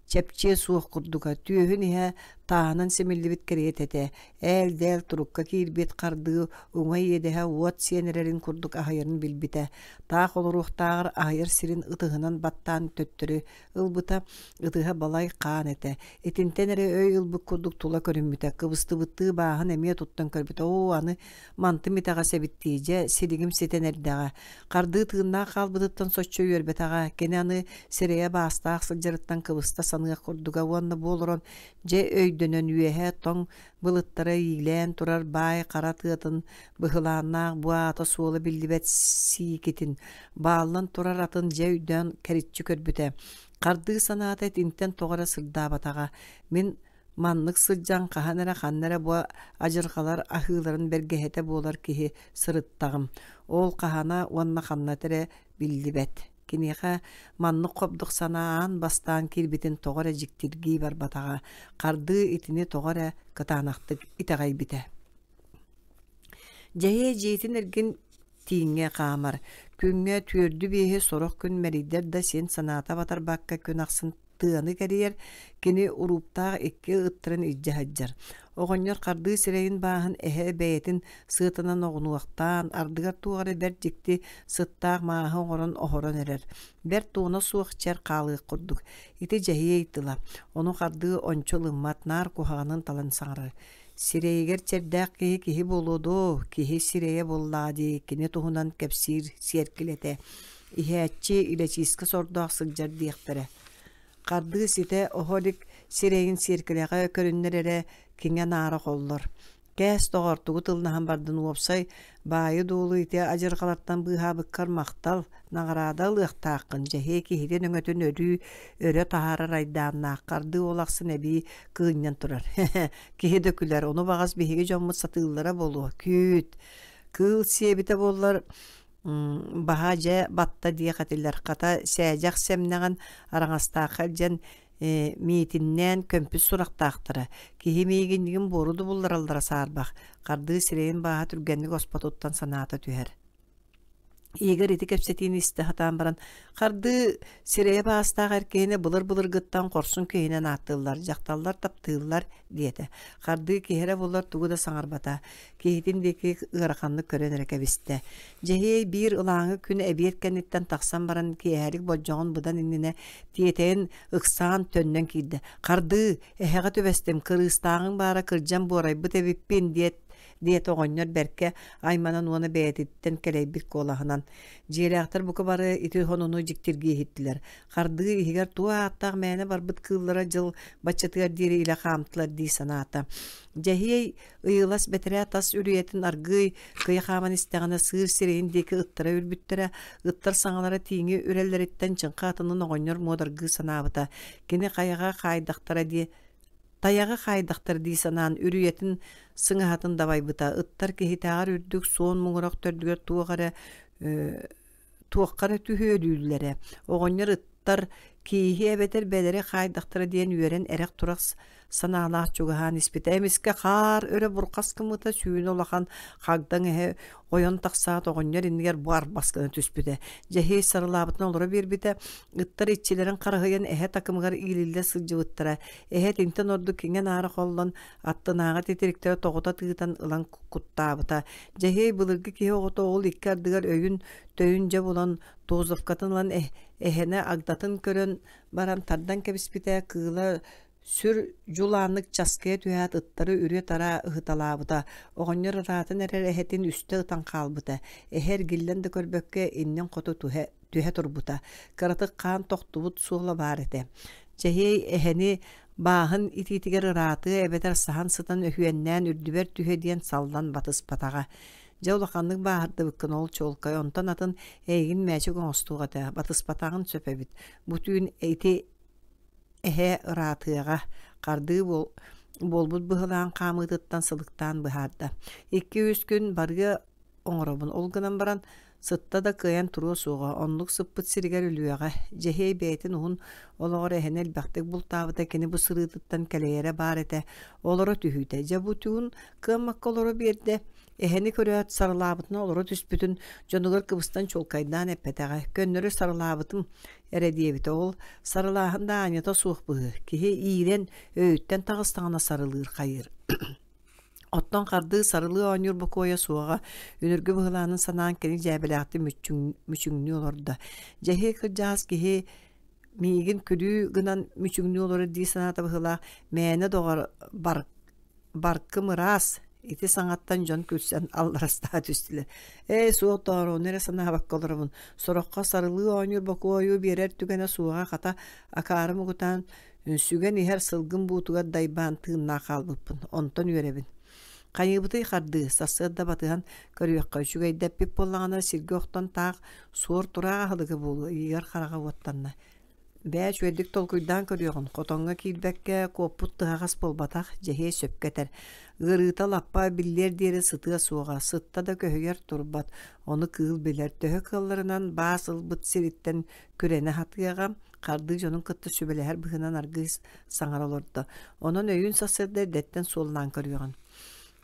çepçe suğ kurduga. Tüyöhün ihe Тааnan semillibit keriyetete, el turukka kirbit qardığı uňa yedehe uat siyenererin kurduk ahayırın bilbite. Taq oluruqtağır ahayır sirin ıtıhınan battan töttürü, ılbıta ıtıha balay qaan ete. Etintenere öy ılbık kurduk tula körünmüte, kıvısты bıttığı bağın emeye tuttan körbüte. O anı mantı mitağa sebittiğice siligim setenerdağa. Qardığı tığınna qalbıdıttan soççu yörbetağa, kene anı sereye bağıstağ sıljarıttan kıvısta sanığa kurduga uanna boluron, je öydönön üyehe ton bılıttara yilen turar bay qara tığıtın bıhılanna bu ata suola bildibet siiketin bağlan turar atın je öydön keritçi körbüte. Qardığı sanat et inten toğara sırda batağa. Min manlık sılcan qahanara bu ajırqalar ahıların bergehete bolar kihi sırıttağım. Ol qahana uanna qannatere bildibet. Kiniha manны qopduq sanaan bastan kirbitin toğara jiktirgi bar batağa. Qardığı itini toğara katanaqtık itagay bite. Jahe jeytin ergin tiňe qamar. Küňe türdü behe sorok gün merider da sen sanata batar bakka gün aqsın tığını geriyer. Kini uruptaq ekki ıttırın ijjahajjar. Oğonyor qardığı sireyin bağın ehe beyetin sığıtınan oğunuaqtan ardıgar tuğarı ber jikti sıttaq maağı oğoran ohoran erer. Ber tuğuna suaq çer qalığı kurduk. Iti jahiye itila. Onu qardığı onçol ımmat nar kuhağının talan sağırır. Sireyiger çerdaq kihi boludu, kihi sireye bolladi, kine tuğunan kepsir serkilete. İheççi ile çiska sorduaq sıljar diyekbere. Qardığı site oholik sireyin serkileğe körünlerere kine nara qollor. Käs toğortuğu tılnahan bardın uopsay, bayı dolu ite ajırqalattan bıha bıkkar maqtal, nağarada lıqtaqın, jahe kihiden öngötün öre tahara raydanna, qardığı olaqsın ebi kığınyan turar. Kihi döküler, onu bağız bihige jommut satığıllara bolu, küt. Kıl siyebite bollar, bahaca batta diye katiller. Kata seyacak semneğen araŋastaqaljan miitinnen kömpüs suraqtaqtıra. Kihi meygindigin borudu bullar aldıra sarbaq. Qardığı sireyin baha türgenlik ospatuttan sanata tüher. Iğer iti kepsetini istihatan baran. Qardığı sireye bağıstaq erkeğine bılır gıttan korsun köyünen attıllar, jaktallar taptığıllar diyete. Qardığı kihere bullar tuğu da sanarbata. Kihitindeki ırakanlık körenerek ebiste. Jehey bir ılağını kün ebiyetkenlikten taqsan baran kiherik bocjoğun budan innine diyeteyin ıqsağın tönnen kiydi. Qardığı eheğe töbestem kırıstağın bara kırcan boray bu tebippin diyet oğonyor berke aymanan onu beyetitten keleybik kolahınan. Jeyleğtar bu kabarı iti honunu jiktirgi hittiler. Qardığı ihiger tuğa attaq meyne barbıt kıllara jıl baçatıgar diri ile qamtılar di sanata. Jehey ıyılas betere tas ürüyetin argıy kıy qaman isteğine sığır sireyindeki ıttıra ürbüttüre ıttar sanalara tiğini ürelleritten çınqa atının oğonyor modargı sanabıta. Kine qayağa qaydaqtara di tayağı qaydaqtar di sanan ürüyetin sыңahatın dabaybıta ıttar kihi tağar ürdük son muğurak tördüger tuğaqqara tühödüllere. Oğonyor ıttar kihi ebeter beleri qaydaqtara diyen üyeren erek turaq sanalaq çoğahan ispite. Emiske qar öre burqas kımıta suyun olaqan qagdan ehe oyon taqsaat oğonyor indiger bar baskını tüspüte. Jehey sarılabıtına olura bir bite ıttar iççilerin qarıgıyan ehe takımgar ililde sılcı ıttara. Ehe tinten ordu kingen ağrı qollon attınağa tetiriktere toğuta tığıtan ılan kuttabıta. Jehey bılırgı kihe oğuta oğul ikkardıgar öyün töyünce bulan tozufkatın lan ehene agdatın körön baran tardan kebispite kığıla sür julanlık çaskaya tüyat ıttarı ürüye tara ıhıtalabıda. Oğonyor ratın erer ehetin üstü ıtan kalbıda. Eher gillen de körbökke innen kotu tühe turbuta. Karatık kan tohtubut suğla barete. Jehey eheni bağın ititiger ratı ebeter sahan sıtan öhüyenden ürdüber tühe diyen saldan batыс patağa. Jawlakanlık bağırdı bıkkın ol çolkay ontan atın eygin mäçik oğustuğata batыс patağın söpebit. Butün eyti ehe ratığa qardığı bolbut bıhılan qamıdıttan sılıktan bıharda. 200 gün barıya oňorobun olganan baran Sıtta da kıyan turu soğa, onluk sıppıt siriger ülüyağa, cehey beytin uhun olağır ehenel baktık bul tabıta kini bu sırıtıttan kaleyere barete, olara tühüte. Jabutuğun kıyamakka olara birde, eheni körüat sarılabıtına olara tüspütün, jonugar kıbıstan çolkaydan epeteğe, gönlörü sarılabıtım erediyebite ol, sarılahında anyata soğuk bığı, kihi iyiren öğütten tağıstağına sarılır kayır. Otton kardığı sarılığı oynur bu koya soğuğa, ünürgü bıhılanın sanağın keni cəbelaqti müçüngni olordu. Cehi kırcağız kihi miigin külü gınan müçüngni olordu diye sanata bıhıla, meyene doğar barkı mıras, iti sanattan jon külsen allarasta tüstüler. Soğuk doğru, nere sana bakka olurun. Sorokka sarılığı oynur bu koyu birer tügene soğuğa kata akarımı kutan, sügen iher sılgın buğtuğa dayban tığınna kalbıpın, ondan üyerebin. Kayıbıtı yıkardı, sasıda batıhan körüyakka şugay deppip bollağına silgi oqtan tağ soğur turağa halıgı bolu, iyar qarağa ottanna. Bäç verdik tolkuydan körüyakın, kotonga kilbekke koput tığağas bolbataq, jehe söpketer. Gırıta lappa biller deri sıtığa soğa, sıtta da köhüyer turbat, onu kığıl biler, töhü kıllarından basıl bıt siritten kürene hatıyağam, kardı jonun kıttı sübele her bıhınan argız saŋar olurdu. Onun öyün sasıda detten solundan körüyakın.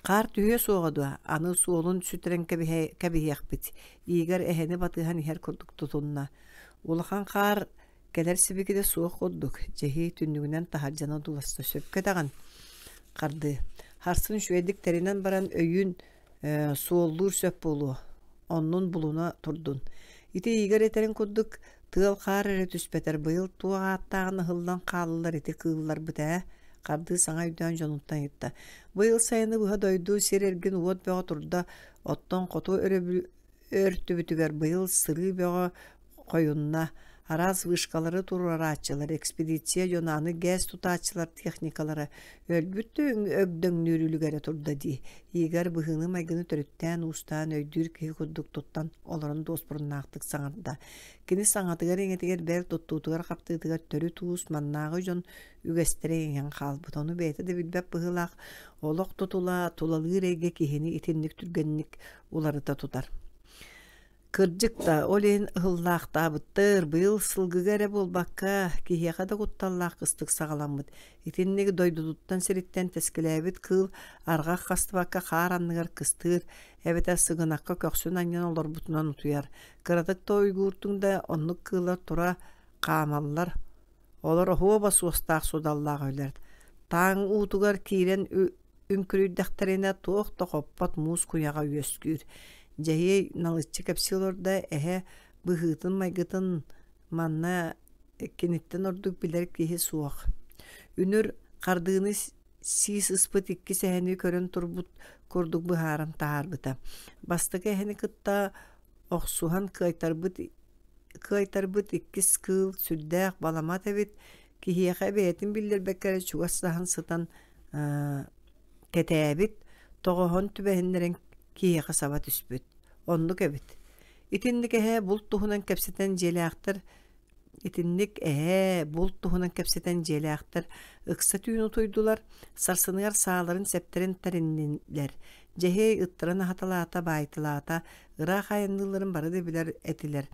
Kar tühüye soğudu. Anı soğulun sütren kebihek bit. İğer eheni batıhan her kurduk tutunna. Ulakan kar geler sibiki de soğuk kurduk. Cehi tünnüğünden taharcana dulasta söpke dağın. Kardı. Harsın şu ediklerinden baran öyün soğulur söp bolu. Onun buluna turdun. İti İğer eterin kurduk. Tığal kar ere tüspeter. Bıyıl tuğa attağını hıldan kalılar iti kığıllar bıda. Kardı sana üdön jonuntan yitta. Bu yıl sayını buha doydu ser ergin uot beğa turda otton kotu örtü bütüger bu yıl sırı beğa koyunna araz vışkaları turaraççılar ekspedisiya yonanı gez tutaççılar texnikaları ölbüttü ögdöngnürülügere turda di. Yigar bıhını maygını törütten ustan öydür ki kudduk tuttan olарын dospurunaqtık saŋarda. Kini saŋatıgar eŋetiger bel tuttuğutugar kaptıtıgar törü tuğus mannağı jon ügestere eŋen kalbıt. Onu beyte de bilbep bıhılaq oloq tutula tulalır ege kihini itinlik türgenlik uları da tutar. Kırcık da oleyin ıhıllaqta bıttır, bıyıl sılgıgere bolbakka, kihiyaqa da kuttallaq kıstık sağalamıd. İtinnigi doyduduttan seritten teskilebit kıl, argaq kastыбakka qaranlıgar kıstır, ebete sığınaqqa köksün anyan olur butunan utuyar. Kıradık da uygurtun da onluk kığlar tura qamallar, olar ohuva basuostaq sodallaq öyler. Taң utugar kiren ünkürüydekterine toq da qoppat muz kuyağa üyeskür. Jehi nalıççı kapsilorda ehe bıhıtın maygıtın manna kinitten orduk bilerek kihi suaq. Ünür qardığını sis ıspıt ikki seheni körün turbut kurduk bıharan taharbıta. Bastık eheni kıtta oqsuhan kıytarbıt ikkis kıl süddäq balamat ebit kihiyaqa beyetin bilir bekkere çugassahan sıtan ketebit toğohon tübehinlerin kihiyaqa sabat üspüt. Onluk ebit. İtinlik ehe bult tuhunan kepseten jeliaqtır. Iqsa tüyün utuydular. Sarsınıgar sağların septerin terinniler. Jehe ıttıran hatalata baytılata. Irak ayınlıların barı biler etiler.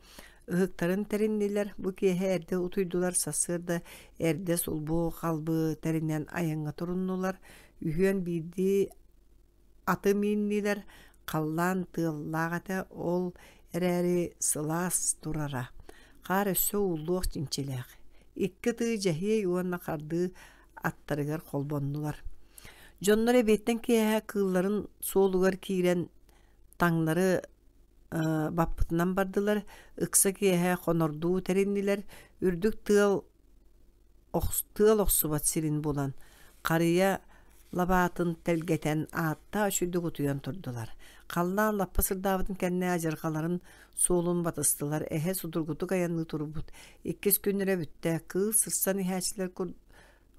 Ihıktarın terinniler. Bu kihe erde utuydular. Sasırda erde sulbu kalbı terinnen ayınga turunnular. Ühüyen bidi atı minniler. Kallan tığıllağata ol ereri sılas durara. Qar össö ulluq cinçileq. İkki tığı jehiye yuvanna qardığı attarıgar kolbonnular. Jonlar ebetten kiyehe kığılların soğulugar kiren taŋları bappıtынан bardılar. Iqsa kiyehe qonorduğu terinniler. Ürdük tığıl oqsubat sirin bulan. Qarıya labatın telgeten aatta şüddük utuyan turdular. Kallan lappa sırdabıtın kenne ajarqaların soğulun batıstılar. Ehe sudurgutuk ayanlı turbut. İkkis günlere bütte. Kıl sırsan ihəçler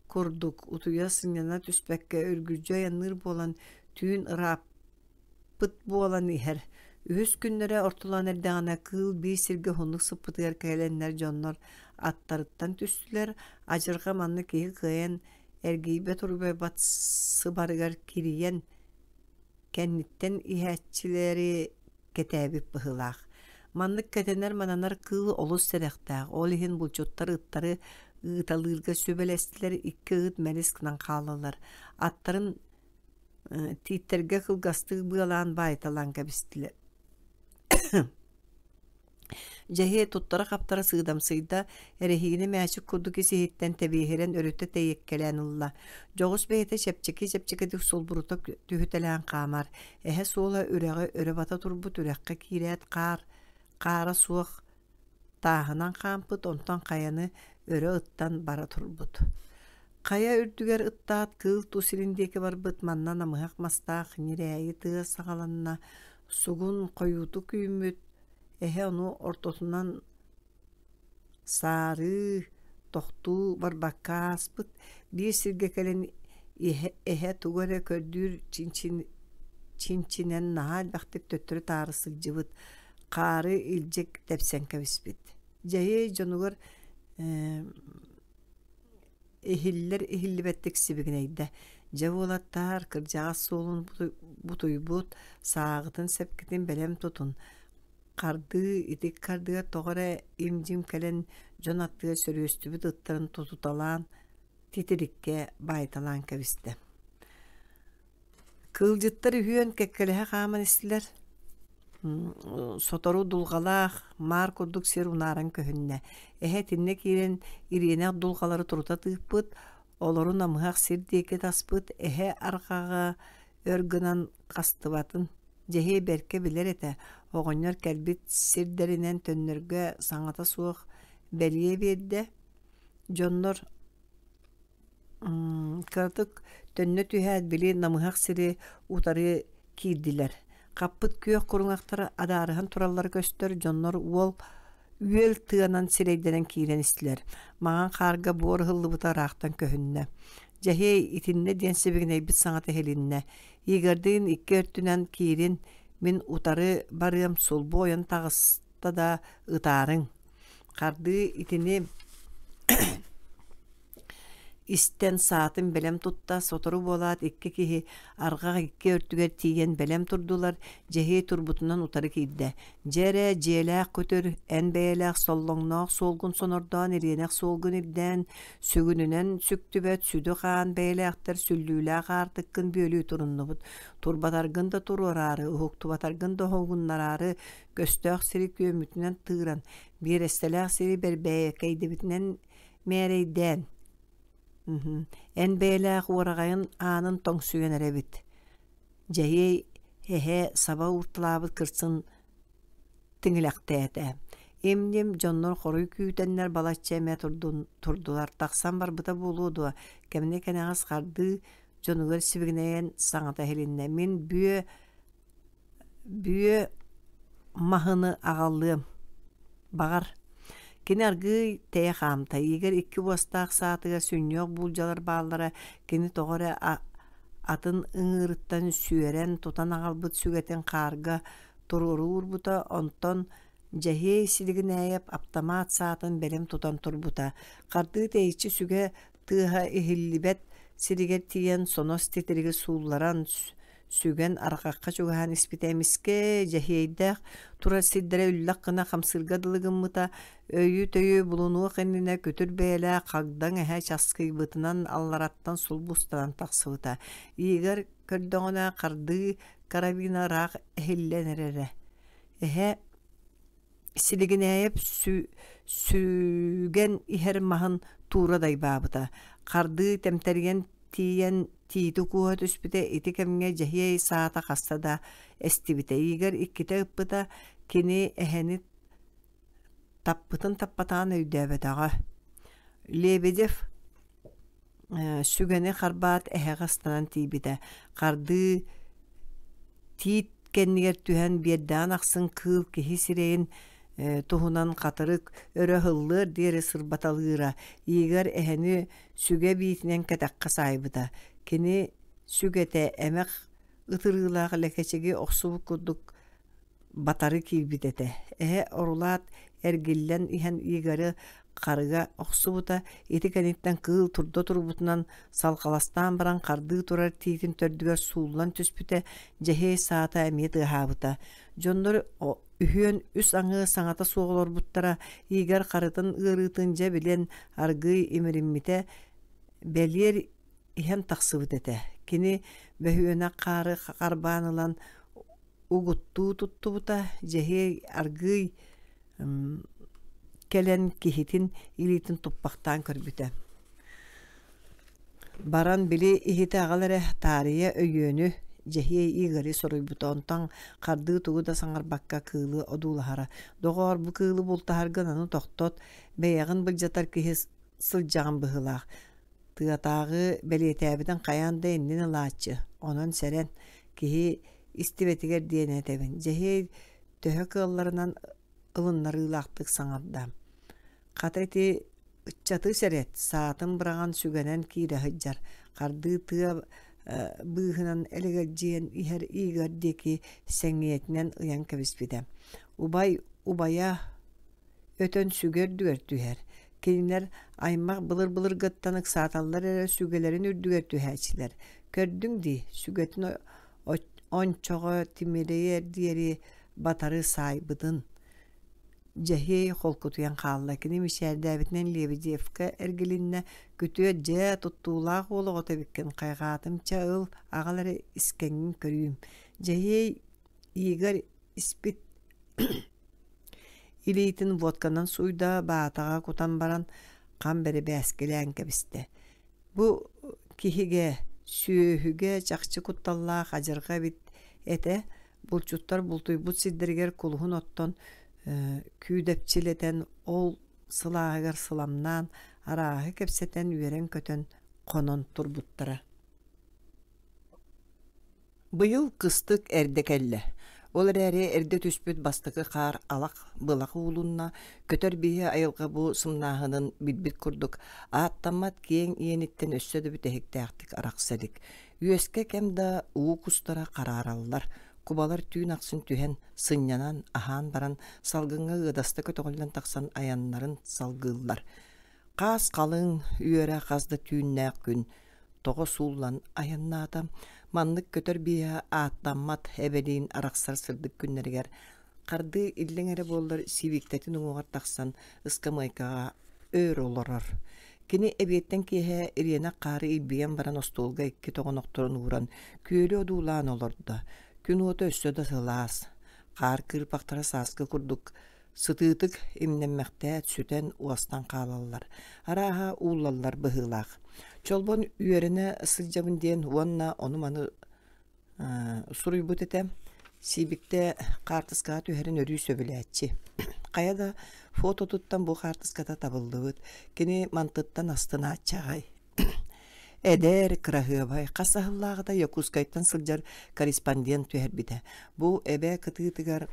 kurduk. Utuya sınjana tüsbekke örgücü ayanlır bolan tüyün ırapıt bolan iher. Ühüs günlere ortulan erdağına kıl bir sirge honluk sıppıtıgar kaylenler jonlar attarıttan tüstüler. Ajarqa manlı kehi kıyan ergibe turbe batsı barıgar kiriyen kennitten ihäççileri ketebip bıhılaq. Маннык кәтенер мананар кыыл олус сәрәхтәг. Ол иһин булчуттар ыттары ыталырга сөбелестилер икки ыт мәрис кынан қалалар. Аттарын тииттерге кылгастык быалаан байталан кәбистилер. Жахе туттара каптара сыйдамсыйда эрехигини мәчик курду кисиһиттен тебиһирен өрүтө тейеккелен ылла. Жогус бейте чепчеки дик солбурута түһүтелән камар. Эһе суола үрәгә өрөбата турбут үрәккә кирәт кара суох тааһынан кампыт онтан каяны өрө ыттан бара турбут. Кая үрдүгер ыттаат кыл тусилиндеки барбыт маннан амыхак мастаах нирәйи тыа сагаланна сугун коюту күймүт. Эһе ону ортосунан сары тохтуу барбакка аспыт бир сирге келен эһе тугара көрдүр чинчинен нахал бактык төттөрү тары сылжыбыт кары илжек тепсен кебиспит. Жайы жонугар эхиллибеттик сибигинейде. Жабулаттар кыржагас солун бутуйбут саагытын сепкитин белем тутун. Kardı, itik kardıga toğara imcim kelen jon attıga sörüstübüt ıttарын tututalan, titirikke baytalan kebiste. Kılcıttar ühüyen kekkelehe kaman istiler. Sotoru dulgalaq, mar kurduk ser unaran köhünne. Ehe tinne kiren iriyenek dulgaları turuta tıhpıt, olorun amıhaq sirdiyeke taspıt, ehe arkaga örgünan kastıbatın. Jehe berke biler ete, oğonyor kelbit sirderinen tönnerge saŋata suoq beliye berdi. Jonnor kırtık tönne tühәd bili namıhaq siri utarı kirdiler. Kappıt köyök kurunaqtara adarıhan turalları göstör, jonnor uol üel tığanan sireydenen kiren istiler. Mağan karga bor hıllı buta raqtan köhünne. Jehe itinne den sebigine bit saŋata helinne. Yigardığın iki örtünen kirin min utarı barıam sol boyan tağısta da ıtarın. Kardı itini isten saatin belem tutta sotoru bolat iki kihi arga iki örtüger tiyen belem turdular. Jehe turbutundan utarı kidde. Jere jelak kötür en beyelak sollongnoq solgun sonordan iriyenek solgun ibden sügününen süktübet südü qaan beyelaktar süllülak artıkkın bölü turunnubut. Turbatargında turorarı, uhuktubatargında hogunnararı göstök siri kömütünen tığran. Bir estelak siri berbeyekeydi bitinen mereyden. En beylaq uğrağayın anın toň sügen erebit. Jaye hehe saba urtlabıt kırsın tiňilekte. Emdim jonnor horuy küýtenler balatçeme turdular. Taqsan bar buta boludu. Kemne keneğas qardı jonugar sibigineyen saňata helinne. Men büye mahını ağallığım. Bagar kini argı teye xamta. Eger iki bostaq saatıga sünyoq buljalar bağlara kini toğara atın ıngırıttan süeren tutan ağalbıt sügeten karga tururur buta onton jahe siligin ayap aptamat saatın belem tutan turbuta. Qardı teyçi süge tıha ehillibet siliger tiyen sonos titirigi suullaran sügen arqaqqa çugahan ispitemiske jaheydaq tura siddere üllaqına xamsırgadılığımıta öyü töyü bulunuq enine kötür beyle qagdan ehe çaskıybıtınan allarattan sulbustanan taqsıvıta. Iğer kördöğüne qardı karabina raq ehillenerere. Ehe siligin ayep sügen iher mahın tura daybabıta. Qardı temtergen tiyen tiitu kuhat üspite iti kemge jahiye saata qastada estibite. Iğer ikkite ıppıta kini eheni tappıtın tappatağın öydebetağa. Lebedef sügeni qarbat ehe qastanan tibite. Qardı tiit kenniger tühen birdan aqsın kıl kihi sireyin tuhunan qatırık örö hıllır deri sırbatalığıra. Iğer eheni süge bitinen ketakka saybıta. Kini sügete emek ıtırılağı lekeçegi oqsubuk kuduk batarı kibitete. Ehe orulat ergillen ihan iğeri Қарыға оқсубута ити кәниттен кыл турда турбутунан салқаластан баран қарды турар тиитин төрдүгер суулан түспүтэ жехей саата эмиет ыхаабыта. Дьоннор үһүөн үс аңы саңата суоголор буттара игер қарытын ырытынжа билен аргый имириммите белер иһен тахсыбыт эте. Кини бөһүөнэ қары қарбаанылан угуттуу туттубута жехей аргый келен кихитин илитин туппактан көрбүтэ. Баран били ихите агаларе тария өйөнү жехие игari соруйбута онтан карды тугуда саңар бакка кыылы одуулахара. Догор бу кыылы бултаһарган аны тохтот бэйягын былжатар киһи сылжаган быһылаах. Тыатаагы белиэтээбитен каянда иннин лаачы. Онон серен киһи истибетигер диэнэтебин. Жехие төһө кыалларынан ылыннарыылаактык саңарда. Катайти ыччаты серет саатын быраган сүгенен кире хыджар. Карды тыа быыхынан элегеджиен ихер игердеки сеңиетинен ыян кебиспиде. Убая өтөн сүгердүгер түһэр. Кинилер аймак былыр гыттанык сааталлар эре сүгелерин үрдүгер түһээчилер. Көрдүң ди сүгетин ончого тимелеер диери батары сайбытын. Жахей холкутуян хаалла кини мишердәбитнен Лебедевка эргелинне күтүө же туттуулаах олоғота биккен кайгаатым чаыл агалары искеңин көрүүм. Жахей игер испит илейтин водканан суйда баатага кутан баран кан бери бәскелен кебисте. Бу кихиге сүйөһүге чакчы кутталлаах ажырга бит эте булчуттар бултуйбут сиддергер кулухун оттон күйдепчилетен ол сылаагар сыламнан арааһы кепсетен үерен көтөн конон турбуттара. Быйыл кыстык эрдекелле. Ол эрэри эрде түспүт бастыкы каар алак былак уулунна көтөр бие айылга бу сымнааһынын билбит курдук. Ааттаммат кең иениттен өссөдөбүт эхиктээхтик аракселик. Үөске кемда уу кустара караараллар. Кубалар түйін ақсын түйен сыннянан ахан баран салгынға ыдасты көтөғылдан тақсан аяннарын салгылар. Қас қалың үйері қазды түйіннәк күн. Тоғы сулан аяннаата манлык көтөр бия ааттаммат әбелейін арақсар сырдық күннергер. Қарды иллеңері болдар сивиктетін ұңғар тақсан ыскамайкаға өр оларар. Кини эбиеттен киһэ ирена қары илбиен баран остолга икки тоғыноқтырын уран күөлі одуулаан оларда. Күн оты өссөді сылаас. Қар кырпақтара саскы курдук. Сытыытык имнеммәхтәät сүтен уастан қалалар. Араха уулаллар быһылаах. Чолбон үйеріне сылжабын ден уанна онуманы суруйбут эте. Сибикте қартыскаат үйерін өрүй сөбіләтчі. Қаяда фото туттан бу қартыската табылдыбыт. Кені мантыттан астына чағай. Эдер крахыбай касахыллагыда Якутскайттан сылжар корреспондент түһәрбите. Бу эбе кытыытыгар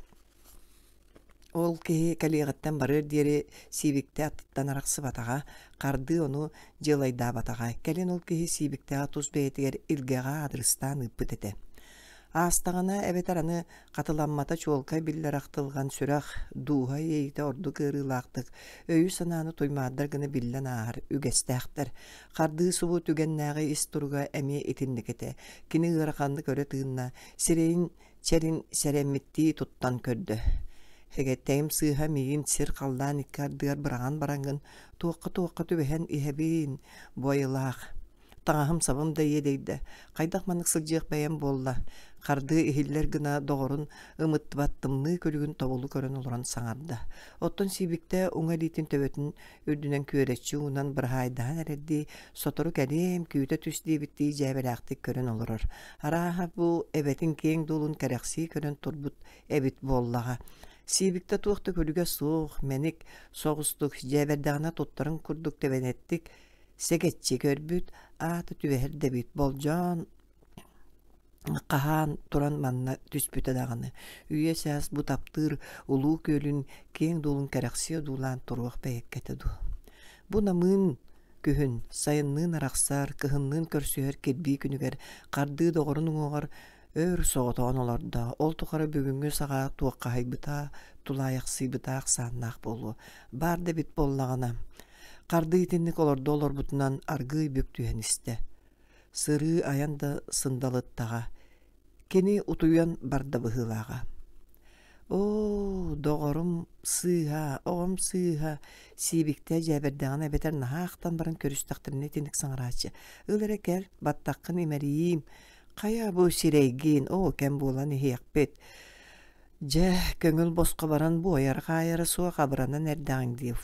ол кеһи калиэгаттан барыр диэри сибикте аттан араксы батага карды ону жылайда батага. Келен ол кеһи сибикте атус бейтигер илгега адрыстан ыппыт эте. Астагана эбетараны катыламмата чуолка биллер актылган сүрах дуha эйте орду кырылаактык. Өйү санааны тоймааддар гына биллен аар үгестээхтер. Карды субу түгеннääги истурга эми этиндикете. Кини ыраканды көрө тыынна сирейин черин сереммитти туттан көрдө. Хегеттейм сыыха миин сир калдан иккардыгар быраган барангын туакка түбэһэн иһэбин бойылаах. Таңахым сабым да едейді. Қайдақ манык сылжык бәйен болла. Қарды ихиллер гына доғырын ымыттыбаттымны көлігін тобулу көрін олыран саңарда. Оттон сибикте уңалитин төбетін үрдінен көретші унан бірхайдаан әрәдді сотору кәлем күйті түсті бітті жәбеләқтік көрін олырыр. Араға бұл әбетін кең долун кәрәқси көрін турбут әбіт боллаға. Сибикте туақты көліге суық, мәнік, соғыстық, жәбердағына тоттарын күрдік төбенеттік, сегетчи көрбүт, аты түбәһер дебит болжон кахан туран манна түспүтэ даганы. Үйе сәс бу таптыр улуу көлүн кең долун кәрәксия дулан туруак бәйеккетеду. Бу намын күһүн сайыннын араксар кыһыннын көрсүөр келби күнүгер карды догорун уңогор өр соотоон олорда. Ол тухары бүгүнгү сага туакка хайбыта тулаяк сыйбыта аксааннаак болу. Бар дебит боллагана. Kardı itinlik olordu olorbutundan argıy büktühen iste. Sırı ayan da sındalıttağa. Keni utuyan barda bıhılağa. Doğurum sığha, oğum sığha. Sibikte jäberdaňyna beter nahaaqtan barın körüstaktirine tindik saňaraçy. Ylere kel, battaqqyn imeriyim. Kaya bu sireygin, kem bolan ihiyakbet. Köngül bosqa baran bu ayar kayara suwa kabranan erdaň diye.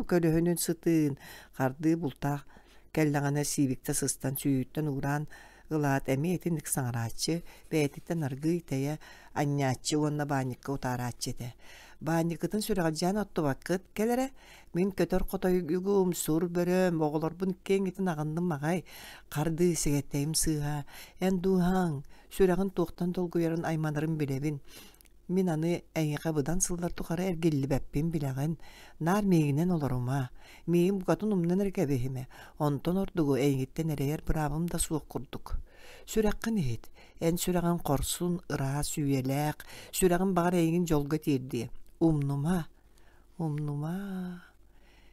Kölöhünün sıtın. Kardı bultaq. Kellaňana sibikte sıstan süýütten uğran. Ilat emi etindik saňaraçy. Beetitten argıy teýe anňaçy onna baňykka utaraçy de. Baňykytyn süregaljan ottu vakit kelere min kötör kotoýugum sur böröm oğlorbun keňitin agandym magay. Kardy segetteýim sığha. En duhaň süregin tuğtan dolguýaryn aymanarym bilebin. Min any eňiňe bydan syllar tukara ergilli beppin bilegin. Nar meýinen oloruma. Meýin bukatyn umdan erkebehime. Onton ordugu eňitten ereýer brabym da suwak kurduk. Sürekkin eýit. En süregin korsun, ıra, süýelek. Süregin bagar eýigin jolga tirdi. Umnuma.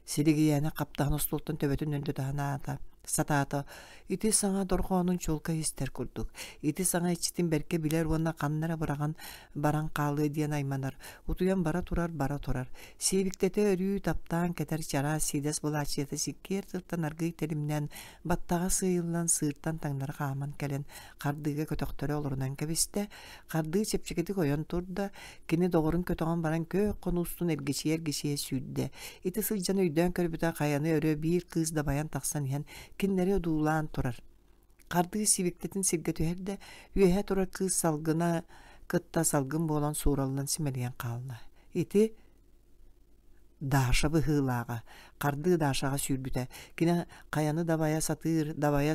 Siligiyana kaptahan ostoltan töbetün öndü dahanada. Satata, iti saňa dorgoonun çolka ister kurduk. Iti saňa içitin berke biler ona kannara bıragan baran qalı diýen aymanar. Utuyan bara turar. Sibiktete örüy taptan keter çara sides bulaçyata sikker tırtan argıy telimden battaga sıyıllan sığırtan taňlara gaman kelen kardyga kötöktörü olurunan kebiste kardy çepçeketi koyan turda kini doğurun kötöğün baran kök konustun ergeçiye süýdde. Iti sıycan öýden körbütä kayany örö bir kız da bayan taksan ihen kinleri duulan turar. Kardy sibiktetin sirge tüherde üyehe turar kız salgına kıtta salgın bolan suuralınan simeliyen kalna. Iti daşa bıhılağa, kardı daşağa sürbüte. Kine kayany dabaya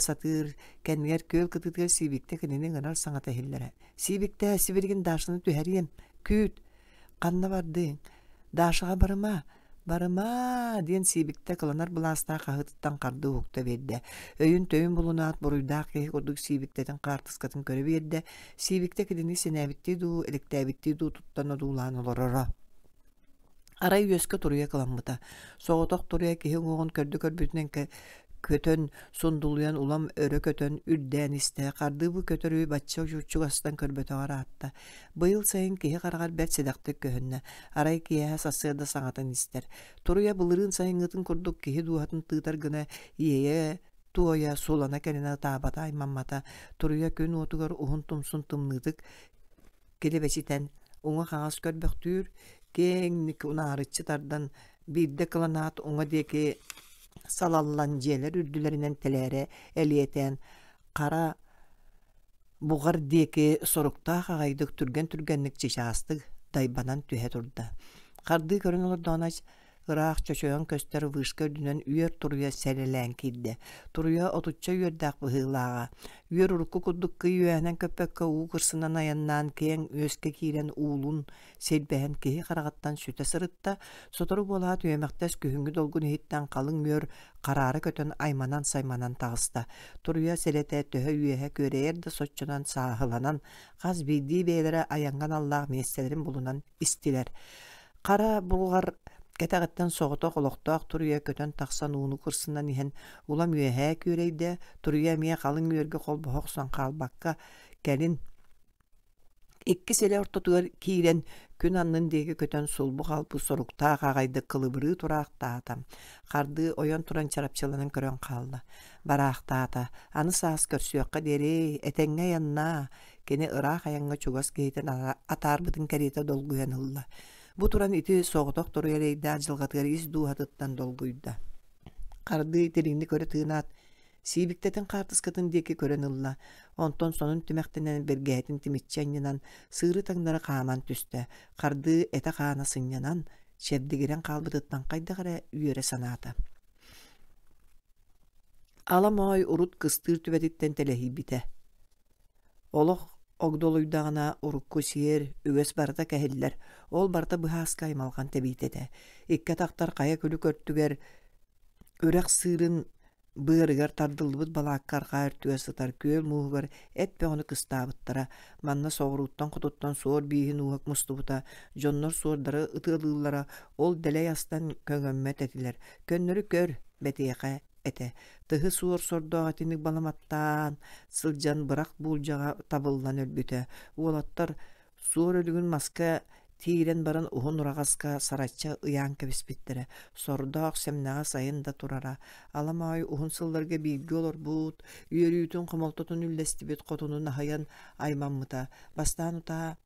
satır, kendiler köl kıtıtır sibikte kinini gınar saňa tehillere. Sibikte sibirgin daşını tüheriyem, küt, kanna bardın, daşağa barıma diyen sibikte kılanar bulasta kahıtıttan kardı hukta verdi. Öyün töyün bulunat buruyda kehi kurduk sibikteten kartıskatın köre verdi. Sibikte kidini sinebitti du, elektebitti du tuttan odulan olorora. Aray yöske turuya kılanmıta. Soğutok turuya kehi oğun körbütünen kötön sunduluyan ulam örö kötön ürdän iste. Kardı bu kötörü batça çugastan körböte aratta. Bıyıl sayın kehi karagar bet sedaktık köhünne. Aray kehi sasıda saňatan ister. Turuya bılırın sayın gıtın kurduk kehi duhatın tığtar gına iyeye tuoya solana kelene tabata aymammata. Turuya kön otugar uhun tumsun tımnıdık. Kelebeçiten ona xaňas körböktür. Keňnik unarıçı tardan birde kılanat ona deki salallan jeler ürdülerinden telere eliyeten kara bugar deki sorukta gaydık türgenlik çeşastık daybanan tühe turda. Kardı körün olur donaç Irak çöçöğün köster vışka dünen üyer turuya selelen kidde. Turuya otutça üyerdak bıhılağa. Üyer urukku kudduk kıy üyenen köpekka uğu kırsınan ayannan keyen öske kiren uğulun selbehen kehi karagattan süte sırıtta. Sotoru bola tüyemektes kühüngü dolgun ehitten kalın üyer kararı kötön aymanan saymanan tağısta. Turuya selete töhe üyehe köreyer de soççunan sahılanan gaz bildiği beylere ayangan Allah meselerin bulunan istiler. Kara bulgar Ketagitten soğutok oloktoq turuya kötön taksan uunu kırsından ihen ulam üyehe köreyde turuya miye kalın üyerge kol bohoksan kalbakka gelin. İkki sele ortotugar kiren kün annın degi kötön sulbu kalbu sorukta kagaydı kılıbırı turaqta atam. Kardı oyan turan çarapçılanın körön kaldı. Baraqta ata. Anı saas körsüyokka deri etenge yanna. Kene Irak ayanga çugas geyten atar bıdın kerete dolguyan hılla. Bu turan iti soğutok turuya reyde acılgatgari iz duhatıttan dolguyda. Kardı itiringni köre tığınat. Sibiktetin kartıskatın deki kören ılla. Onton sonun tümektenen bergehetin timitçen yanan sığırı taňlara kaman tüste. Kardı ete kanasın yanan şebdigiren kalbıtıttan kaydagara üyere sanata. Alamoy urut kıstır tübeditten telehi bite. Oloq Ogdoluydağına urukku siyer, üves barda kehiller. Ol barda bıhas kaymalgan tebitede. İkke taqtar kaya külü körtüger. Örek sığırın bığırgar tardılbıt balakkar kayır tüve sıtar köl muğgar etpe onu kıstabıttara. Manna soğuruttan kututtan soğur bihin uğak mustubuta. Jonnor soğurdara ıtılığılara ol dele yastan köngömmet etiler. Könnörü kör. бетеğe ete. Tıhı suor sordoğa tinik balamаттан сылжан бырак булжаға табылдан өлбүтө. Уолаттар суор өлүгүн маска тиирен баран ухун урағаска сарача ыян кебиспиттере. Сордоақ семнаға сайын да турара. Аламай ухун сылларга билги олор бут. Үйөрүүтүн қомолтотун үллестибит котунун ахаян аймаммыта. Бастан ута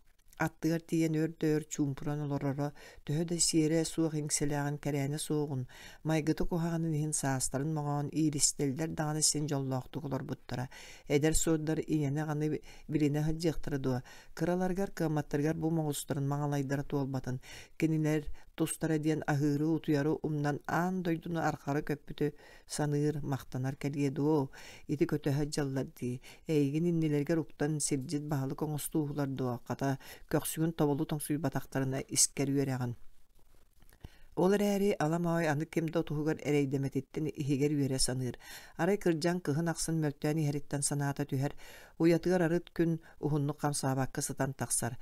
аттыгар тиен өрдөр чумпуран олорора төһө да сиере суох иңселяган кәрәне соогун майгыты кухаганын хин саастарын моңон иристелдер даганы сен жоллоохтук олор буттара эдер суоддар иене ганы бирине хаджыктырдуа кыраларгар кыматтаргар бу моңустарын маңалайдара туолбатын кенилер тустара диен ахыры утуяры умнан ан дойдуну аркары көппүтү саныыр мактанар келиедуо ити көтө хаджаллар ди эйгин иннилерге руктан сиржит баалы коңостуулардуа ката көксүгүн тоболу тоңсуй батактарына искерүереган. Олар әри аламай аны кемді отуғығар әрейдемететтен ихигер үйере саныр. Арай кыржан кыхын ақсын мөлттән ихериттен санаата түхер, уятыгар арыт күн ухунну қамсабаққы сытан тақсар.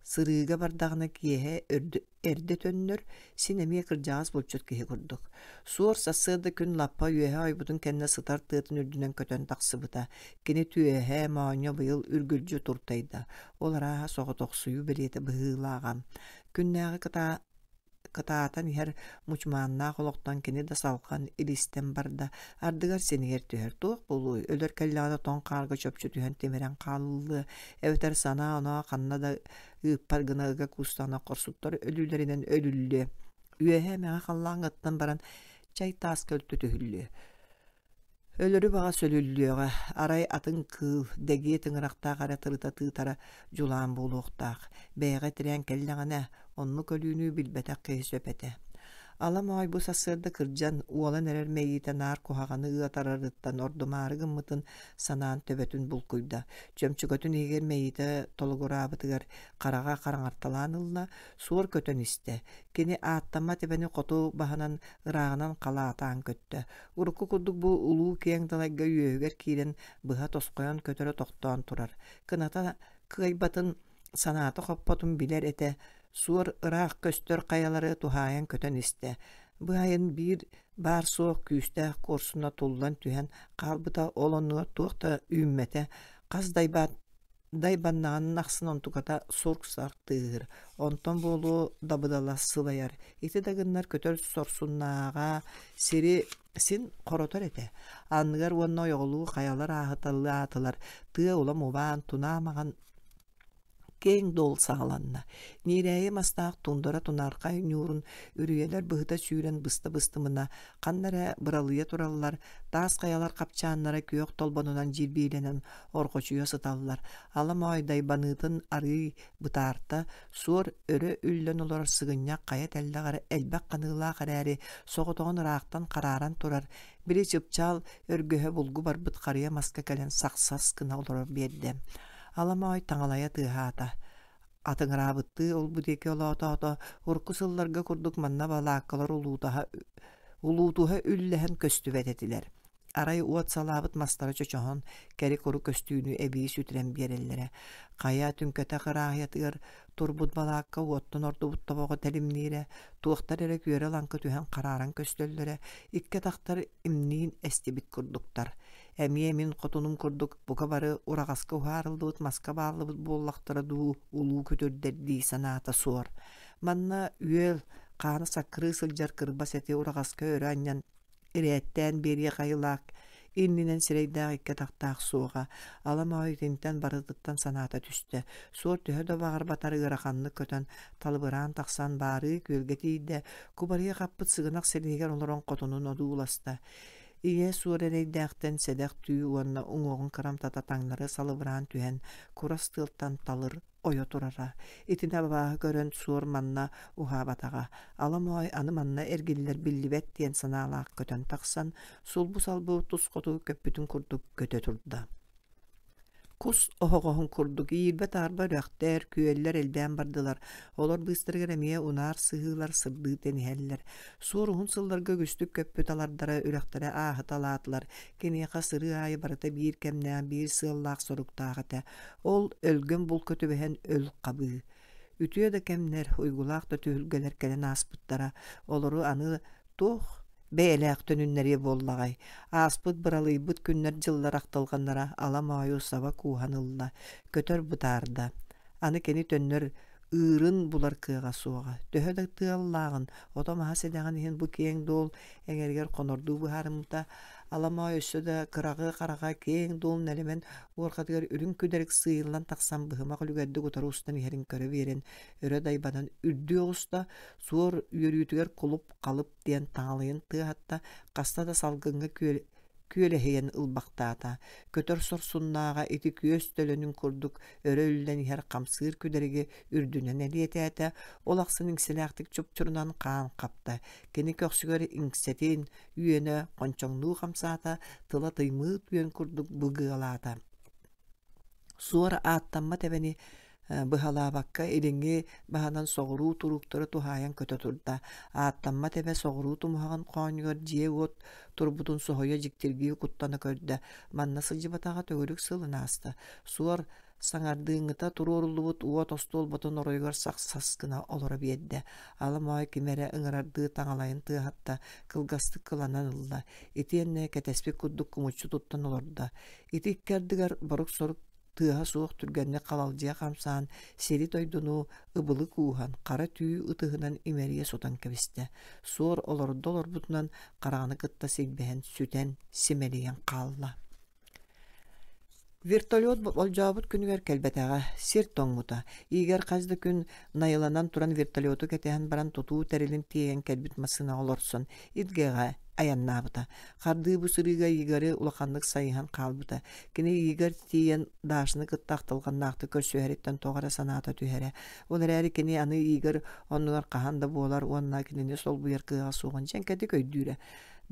Сырыга бардағына киеhe эрде төннөр синемие кыржаас болчут киһи курдук. Суор сасыда күн лаппа үйеhe айбутун кенне сытар тыытын үрдүнен көтөн тақсыбыта. Кини түйеhe мааньо быйыл үргүлжү туртайда. Олара соғытоқсую белеті быһыылаагам. Күннәғы кытаатан ихер мучмааннаа холоқтан кини да салқан илистен барда. Ардыгар сенигер түһер туох болуй. Өлөр келлаана тон қарға чөпчү түһен темерен қалылы. Эвтер сана она қанна да ыппар гынага кустана корсуттар өлүлеринен өлүллү. Үйеhe мега қаллаан ыттан баран чай таас көлтү түһүллү. Өлөрү бага сөлүллүөга арай атын кыл деги тыңырактаагара тырыта тыытара жулаан болуктаак бэйга тирен келлегане онну көлүүнү билбетек кыйсөпете. Аламай бу сасырда кыржан уолан эрер мейите нар кухаганы ыатарарыттан ордумары гыммытын санаан төбөтүн булкуйда. Чөмчүгөтүн егер мейите толугурабытыгар карага караңарталаан ылна суор көтөн исте. Кини ааттама тебени коту баханан ыраагынан калаатаан көттө. Урукку курдук бу улуу кең далайга үйөөгер киирен быха тоскоyon көтөрө токтоон турар. Кыната кыйбатын санааты хоппотун билер эте суор ыраак көстөр каялары тухаян көтөн исте. Быайын бир бар соох күүстэ корсуна туллан түһэн калбыта олонуа туохта үйммете каз дайбаннаанын аксын онтуката сурк сартыыр. Онтон болу дабыдала сылаяр. Ити дагыннар көтөр сорсуннаага сири син коротор эте. Анныгар уонна оголуу каялар аахыталлы аатылар. Тыа улам убаан тунаамаган кең дол сағаланна. Нирәйе мастаақ тундора тунарқай нюрун үрүелер быһыта сүүрен быста-быстымына қаннара быралыя тураллар, таас қаялар қапчааннара күйөк толбонунан жирбейленен орқочуя сыталлар. Алам айдай банытын ары бытаарта суор өрө үллен олар сыгынняк қая тәлдағары әлбәк қанығыла қарәрі соғытоғын ыраақтан қараран турар. Бири чыпчал өргөһө булгу барбыт қарыя маска кәлен сақсас кына олар берді. Аламай таңалая тыхаата. Атыңырабытты ол будеке олаата урку сылларга курдук манна балааккалар улуутуха үллэхэн көстүбететилер. Арай уот салабыт мастара чочохон кери кору көстүүнү эбии сүтүрен биэреллере. Кая түнкөтө кыраахыятыгар турбут балаакка уоттун ордубут тобого телимниире, туохтар эре күөрэ ланкы түһэн карааран көстөллөрө, икке тахтар имниин эстибит курдуктар. Эмие мин котунум курдук бука бары урагаска ухаарылдыбыт маска баалыбыт буоллахтара дуу улуу көтөрдердии санаата суор. Манна үөл кааны саккырыы сылдьар кырбас эти урагаска өрө аньян ирэттэн берие кайылаак иннинен сирейдаах икке тахтаах суоға. Аламай тинтен барытыттан санаата түстө. Суор төһө да багар батары ыраханны көтөн талбыраан тахсан бары күөлге тиийде кубарыя каппыт сыгынак селигер олорон котунун одууласта. Ие суор эрейдээхтен седэх түү уонна уҥуоҕун кырамтата таҥнары салыбыраан түһэн курас тыылтан талыр ойо турара. Итине бабааһы көрөн суор манна уһаабатаҕа. Аламой аны манна эргиллер биллибэт диэн санаалаах көтөн тахсан сулбу салбуу тускоту көппүтүн курдук көтө турда. Кус оһоҕоһун курдук иирбэ таарба рөхтээр күөллэр элбээн бардылар. Олор быыстыргар эмиэ унаар сыһыылар сырдыы тениһэллэр. Суор уһун сылларга күстүк көппүт алардара үрөхтэрэ ааһыталаатылар. Кениэха сырыы аайы барыта биир кэмнээн биир сыаллаах соруктааҕата. Ол өлгөн бул көтүбэһэн өл хабыы. Үтүө да кэмнэр уйгулаах да түһүлгэлэр кэлэн ааспыттара. Олору аны туох бәйләк төнүннәре боллагай. Аспыт быралыйбыт күннәр жыллар ақталғаннара аламайу саба куһанылла, көтөр бутарда. Аны кені төннөр ырын булар кыга суга. Төһөдө тыаллагын, отомаха седаган иһин бу кең дол эңергер конорду бу харымта аламай өссөдө кырагы карага кең дол нелемен уорхатыгар үрүн күдерик сыйылан таксан быһыма күлүгәдди гутары устан иһерин көрө берен өрө дайбадан үрдү оста суор үйөрүтүгер кулуп калып диен таалыйын тыахатта каста да салгынга күөлэһиен ылбактаата көтөр сорсуннаага ити күөс төлөнүн курдук өрө үлден иһер камсыыр күдериги үрдүнен элиэтээте ол аксын иңселээхтик чупчурунан каан капта кини көксүгөр иңсетин үйөнө кончоңнуу камсаата тыла тыймыыт үйөн курдук быгыалаата суора ааттамма тебени быһалаабакка илиңи баһанан соҕуруу туруктары тухайан көтө турда ааттамма тебе соҕуруу тумуһаган кооньугар дьиэ уот турбутун соһуйа дьиктиргии куттана көрдө манна сылдьыбатаҕа төгүрүк сылынааста суор саҥардыыҥҥыта туруоруллубут уот остуолботун оройгор саскына олоро биэрдэ аламаай кимэрэ ыҥырардыы таҥалайын тыахатта кылгастык кыланан ылла итиэннэ кэтэспит курдук кумуччу туттан олорда ити иккердигэр борук сорук тыаһа суох түргэнне халалдьыа хамсаан сери тойдуну ыбылы кууһан хара түү ытыһынан имэрийэ сутан кэбистэ суор олордо олорбутунан хараҕаны кытта силбэһэн сүтэн симэлийэн хаалла. Вертолет болжаабыт күнүгэр кэлбэтэҕэ сир тоҥмута иигэр хасда күн найыланан туран вертолету кэтэһэн баран тутуу тэрилин тиэйэн кэлбит массына олорсон идгэҕэ аяннаабыта хардыы бу сырыыга иигары улаханнык сайыхан хаалбыта кини иигэр тиийэн даашыны кыттаахтылганнаахты көрсүөһэриттэн тоҕара санаата түһэрэ уларээри кини аны иигэр оннугар хаһан да буолар уонна кинини сол буйар кыыга сууган чэнкэти көйдүүрэ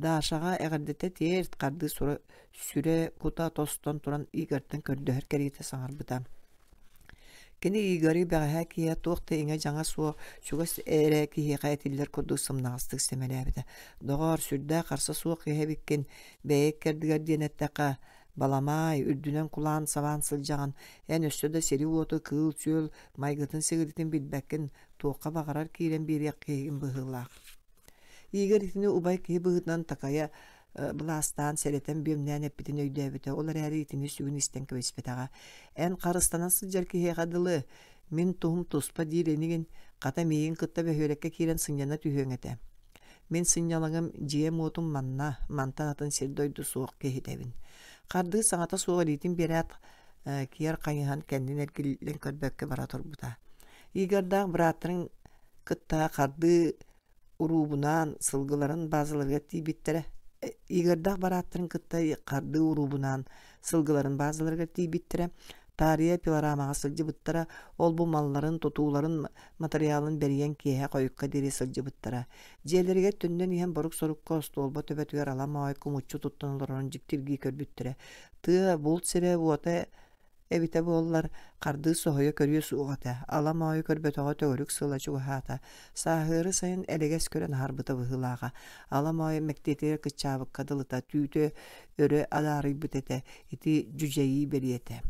даашаға эҕэрдэтэ тиэрт хардыы сура сүрэ кута тостон туран иигэртэн көрдөһөр кэриитэ саҥарбыта кини иигары бэҕэһэ киһэ туохта иҥэ дьаҥа суо чугас эрэ киһиэхэ этиллэр курдук сымнаҕастык сэмэлээбитэ доҕоор сүрдээ харса суох иһэбиккин бэйэк кэрдигэр диэнэттэхэ баламай үрдүнэн кулаан сабаан сылдьаҕан эн өссө да сери уоту кыыл сүөл майгытын сигиритин билбэккин туохха баҕарар киирэн биэриэк киһигин быһыылаах иигэр итини убай киһи быһытынан такая былаастаан серетен биэмнээн эппитин өйдөөбүтэ олар эри итини сүгүн истен кэбиспэтэҕэ эн харыстанан сылдьар киһиэхэ дылы мин туһум туспа диирэнигин хата миигин кытта бөһүөлекке киирэн сынньана түһүөҥэтэ мин сынньалаҥым дьиэ муотум мантан атын сир дойду суох киһитэбин хардыы саҥата суох илиитин биэрэät киэр хаҥыһан кэннин эргиллэн көрбөккө бара турбута иигэрдаах бырааттарыҥ кытта хардыы уруубунан сылгыларын баазаларга тиибиттерэ иигэрдээх барааттарын кытта хардыы уруубунан сылгыларын баазаларга тиибиттерэ таарыйа пилорамаҕа сылдьыбыттара ол бу малларын тутууларын материалын берийэн киэһэ хойукка дири сылдьыбыттара дьиэлэригэ түннэн иһэн борук сорукка остуолба төбөтүгэр аламаай кумуччу туттан олорон дьиктиргии көрбүттэрэ тыа булт сире уота эбите буоллар хардыы соһуйа көрүө сууҕата аламаайы көрбөтөҕө төгөрүк сыла чугаһаата сааһыары сайын элегес көрөн харбыта быһыылааҕа аламаайы мектиэтигэр кычаабыкка дылыта түүтө өрө адаарыйбыт этэ ити дьүдьэйии бериэтэ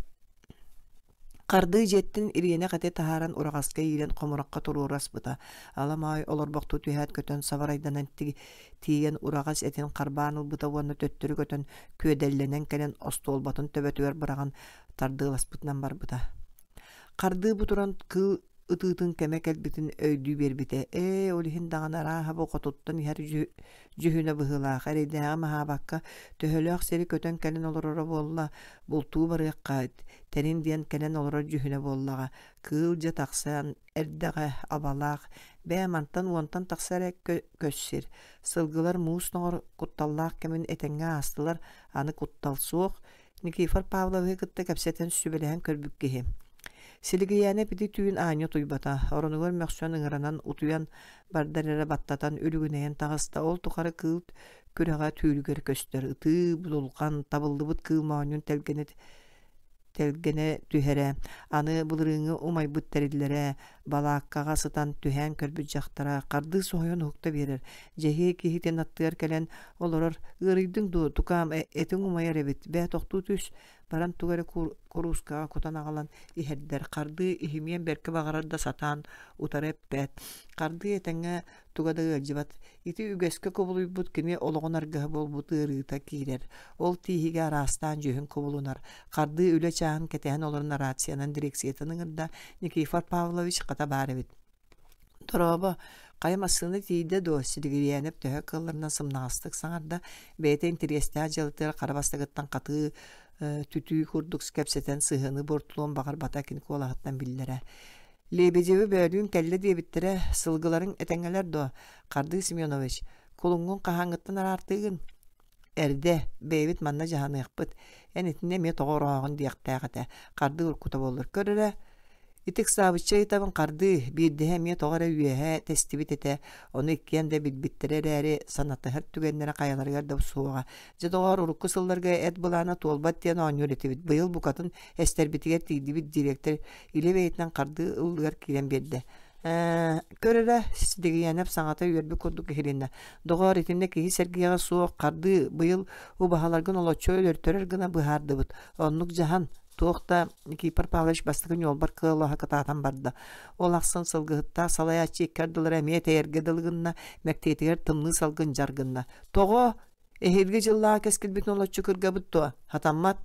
Карды жеттин ириене кате тахаран урагаска иилен комуракка туруораспыта. Аламай олорбокту түһәт көтөн саварайданан тиен урагас этин карбааныл бута уонна төттөрү көтөн күөделленен келен остуолбатын төбөтүгөр бараган тардыыласпытынан барбыта. Карды бутуран кыл ытыытын кеме келбитин өйдүү бербите. Олихин дагана хабо котуттан хер жүһүнө быһылаах эрейдээга маһаабакка төһөлөөх сери көтөн келен олороро болла бултуу барыакка терин диэн келен олоро жүһүнө боллага кыылжа таксан эрдэгэ абалаах бээ мантан уонтан таксаре көссир сылгылар муус ноҕор кутталлаах кемин этеңҥэ аастылар аны кутталсуох Никифор Павловы кытта кэпсэтэн сүбэлэһэн көрбүккиһи Силигияне пити түйін ааню туйбата. Оронугар мөхсөн ыңыранан утуян бардарыра баттатан үлігінейін тағыста ол тұқары кылт күріға түйілгер көстер. Ыты бұлылған табылдыбыт кыл маанюн телгене түхәрі. Аны бұлырыңы умай бұт тәрілері. балааккаға сытан түһән көрбүт жақтара қарды соһойон хукта берер. Жеһи кихитен аттыгар келен олорор ырыйдың ду тукам этин умайар эбит. Бә тоқту түс баран тугары курускаға кутан агалан иһердер. Қарды ихимиен берке бағарарда сатан утарып бәт. Қарды этеңе тугады ылжыбат. Ити үгеске кобулуйбут кини ологонарга болбут ырыта кирер. Ол тиһиге арастан жөһүн кобулунар. Қарды үле чаһын кетеһен олорна рациянан дирекциятыныңырда Никифор Павлович ката барыбыт. Тороба каймасыны тиде до сидигиянеп төһө кылларынан сымнастык саңарда бете интересте ажылтыр карабастыгыттан каты түтүй курдук кепсетен сыһыны бортулон багар батакин колахаттан биллере. Лебедеви бөлүн келле дебиттере сылгыларын этеңелер до Карды Семенович кулуңгун кахаңыттан артыгын эрде бейбит манна жаһаныйкпыт. Энитине ме тогорогон диактагата Карды уркута болор көрөрө. Итик сабычча итабын Карды бирдеһе ме тогора үйеһе тестибит ете. Оны иккенде битбиттерери санаты һәр түгеннәре каяларга да суга. Жадогар урукку сылларга эт булана толбат тен онюретибит. Быйыл букатын эстербитиге тигдибит директор илебейтнен Карды ылгар кирен берди. Көрөрө сидигиянеп саңата үйөрбү курдук хиринне. Догор итинде ки сергияга суок Карды быйыл убахаларгын олочо өлөртөрөр гына быхардыбыт. Оннук жахан Тоқта Никифор Павлович бастығын йолбар кылаха кататан барды. Ол ақсын сылгыхытта салаячы еккардылар әмет әйергеділгінна мәктетігер тымны салгын жаргынна. Тоғы эхерге жыллаға кескілбетін олатчы кырга бұтты. Хатаммат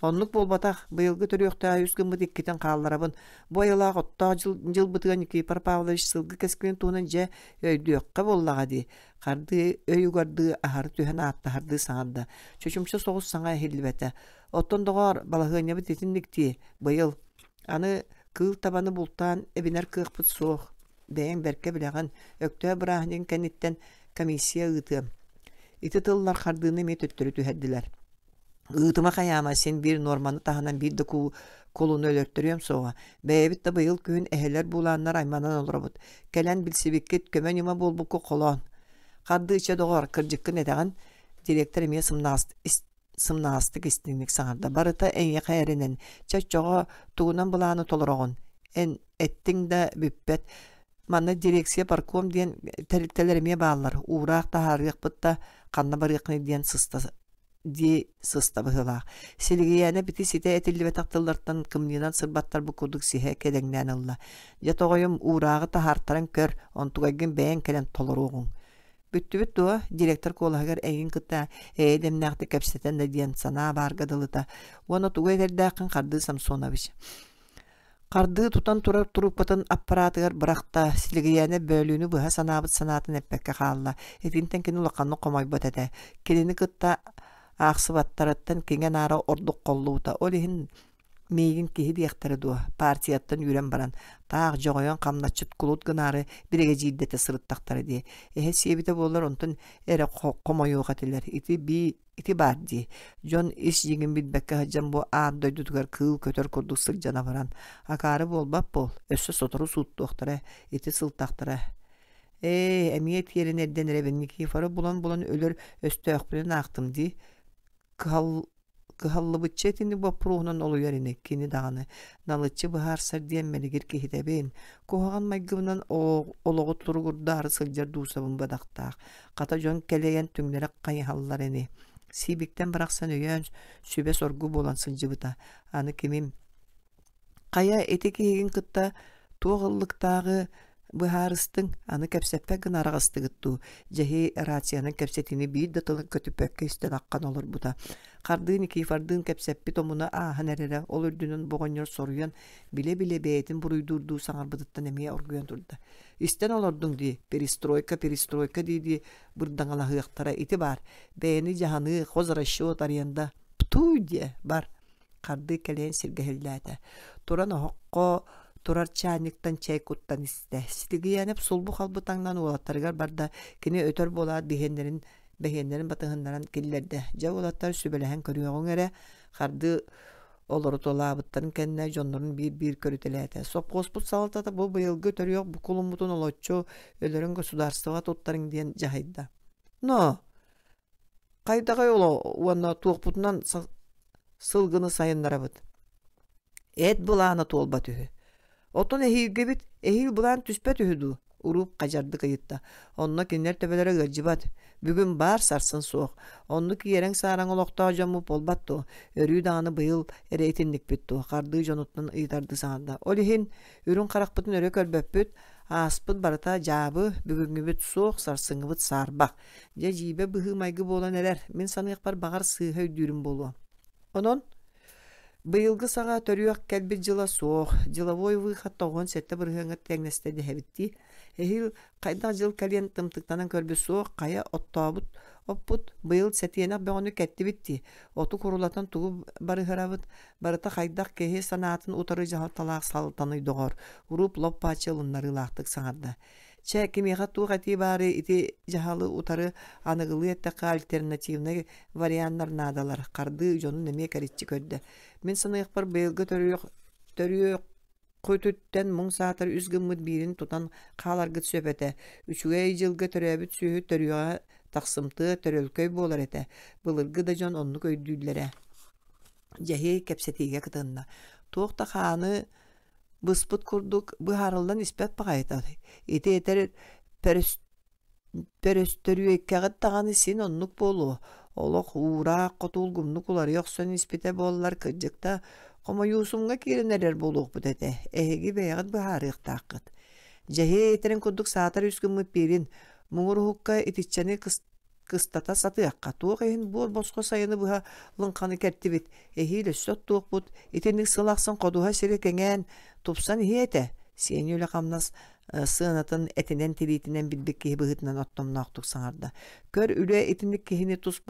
Оннук болбатақ быйылғы түріөқта үскін бұд еккетен қалларабын. Бойылақ отта жыл бұтыға Никифор Павлович сылгы кескілін туынан жа өйдіөққа боллаға дей. Қарды өйгарды ахары түйен аттахарды саңарды. Чөчімші соғыз саңа хелібәті. Оттон доғар балағыне бұт етіндікті быйыл. Аны кыл табаны бұлтан әбінер кықпыт соқ. Бәйін бәрке біліған өкті бұрағын кәнеттен комиссия ұйты. Иті тылылар қардыны мет өттірі түйәдділер. Ыытыма қаяма сен бір норманы тағынан бірді колуны өлөрттөрүөм соға. Бәйбіт та быйыл күн әхелер буланнар айманан олырабыт. Кәлән білсебеккет көмән юма болбуку қолон. Қарды içe доғар кыржыққын әдіған директор еме сымнастык істіңмек саңарда. Барыта әңе қайренен чачоға туғынан бұланы толырағын. Әттің да бүппет. Манна дирекция парком ден тәріктелеріме бағалар. Уырақ та харғық бұтта қанна барықны ден сыста бұғылақ. Селігияны біті сете әтілі бәтақтылардан кымнынан сырбаттар бұ күрдік сихе кәдәңнән ұлла. Жатоғайым урағы та хартаран көр, онтуғайгын бәйін кәлен толыр оғын. Бүтті-бүт дуа, директор колағығар әйін күтті әйдемнәқті кәпсетен де ден сана барғадылыта. Оны туғай дәрдәқін қарды Самсонович. Қарды тұтан тұрып бұтын аппаратығар бірақта сілігияны бөліні бұға санабыт санатын әппәкке қалыла. Етінтен кені ұлаққанны қомай бұт әді. Келіні күтті ақсыбаттарыттан кенген ара ордық қолуыта. Ол ехін мейгін кехі дейқтері дуа. Партияттан үйрен баран. Тағы жоғайын қамнатчыт құлут гынары біреге жейдеті сырыттақтары дей. Эхе себеті болар онтын әрі қомайуға тілер. Ити бар дей. Жон иш жеген бітбәкке хаджан бұ ад дойдудығар кыл көтер күрдік сыр жана баран. Акары болбап бол. Өссі сотыру суыттуқтары. Ити сылтақтары. Әмиет ерін әрден әребен Никифоры бұлан өлір өсті өқпілін ақтым дей. Кыхаллы бытчы тini бапруғынан олу ярыны кені дағаны. Налычы бұхар сардиен мәлігер кехетебен. Коғаған майгывынан олығы тұрғырдары сылжар дусабын бадақтақ. Қата жон кәлеген түңлері қайхалылар әне. Сибиктен бірақсан өйен сөбе соргу болан сылжыбыта. Аны кемем. Қая әте кеген күтті тоғыллықтағы Бұхарыстың аны кәпсәппә гын арағыстығытту. Жәхи рацияның кәпсәтіні бейді тылын көтіпәкке істен аққан олар бұта. Қарды Никифордың кәпсәппі томуна ағын әрері ол үрдінің бұғанер соруян біле-біле бәйетін бұруйдурду саңар бұдыттан әмей оргуян тұрды. Істен олардың дей, перестройка дейді бұрдан алағықтара ити бар. Бәйіні жағаны қозырашы отарыянда птуй де бар. Қарды кәлейін сергәхілдәді. Туран оққо Турар чайниктан чай куттан исте. Силигиянеп сулбу халбытаңнан улаттарыгар барда кини өтөр болаат бехендерин батыгындаран киллерде. Жа улаттар сүбелеген көрüögün эре харды олору толабыттарын кенне жоннорун бир көрүтелете. Сопкоспут салатата бу быйылгы төрüög бу кулумутун олоччу өлөрүн государствага туттарың диен жахайда. Но кайдагай оло уанна туокпутунан сылгыны сайындарабыт. Эт буланы толба түһү. Otun ehilge bit, ehil bulan tüspet ühüdü. Urup kacardı kayıtta. Onunla kinler tepelere gırcıbat. Bugün bar sarsın soğuk. Onunla ki yeren saran olokta camı polbattı. Örüyü dağını bıyıl ereytinlik bitti. Kardığı jonuttan ıydardı sağında. Olihin ürün karakpıtın örü kölböpüt. Aspıt barata cabı bugün büt soğuk sarsın gıbıt sarbak. Jacibe bıhı maygı bolan erer. Min sanıyık bar bağır sığha üdürüm bolu. Onun быйылгы саға төрүөк кэлбит жыла суох, жылавой выхат тоҕун сетте бырыһыҥҥа тэҥнэстэ дэһэбитти. Эһил хайдах жыл кэлиэн тымтыктанан көрбү суох кая оттообут оппут быйыл сетиэнэх бөҕөнү кэттибитти. Оту курулатан тугу барыһырабыт, барыта хайдах кэһи санаатын утары жаһа талаах салтаный доҕор. Уруп лоп паачы ылыннарыылаахтык саҥарда. Чэ кимиэхэ туох эти баары ити жаһалы утары аныгылыы эттэхэ альтернативный варианнар наадалар. Карды дьону немие кэриччи көрдө. Мен саныйықпар быйылгы төрүөк көтүттен мұң саатар үс гыммыт бирин тутан қаларгыт сөпете. Үчүгэй жылгы төрөбүт сүйі төрүөға тақсымты төрөлкөй болар эте. Былыргы да жон онну көйдүйлere. Жахи кепсетиге кытынна. Туохта хааны быспыт курдук быхарылдан испет пағайта. Ити етер перөстөрүөккәгыт тағаны син оннук болу. Олох ура котул гумнук улар йоксон испите боллар кыджыкта комо юсумга киренерер болук бүтете. Эһиги бэягыт быхарык тааккыт. Жахи етерин курдук саатар үскүммүт бирин муңурухукка итиччени кыстата сатыакка. Туох эһин буор боско сайыны быха лынканы кертибит. Эһи лөссөт туокпут. Итинник сылаксын кодуха сири кеңен тупсан иһиэте. Сиэни үлэ камнас сыынатын этинен тилитинен билбик киһи быһытынан оттомноохтук саҥарда. Көр үлэ итинник киһини түс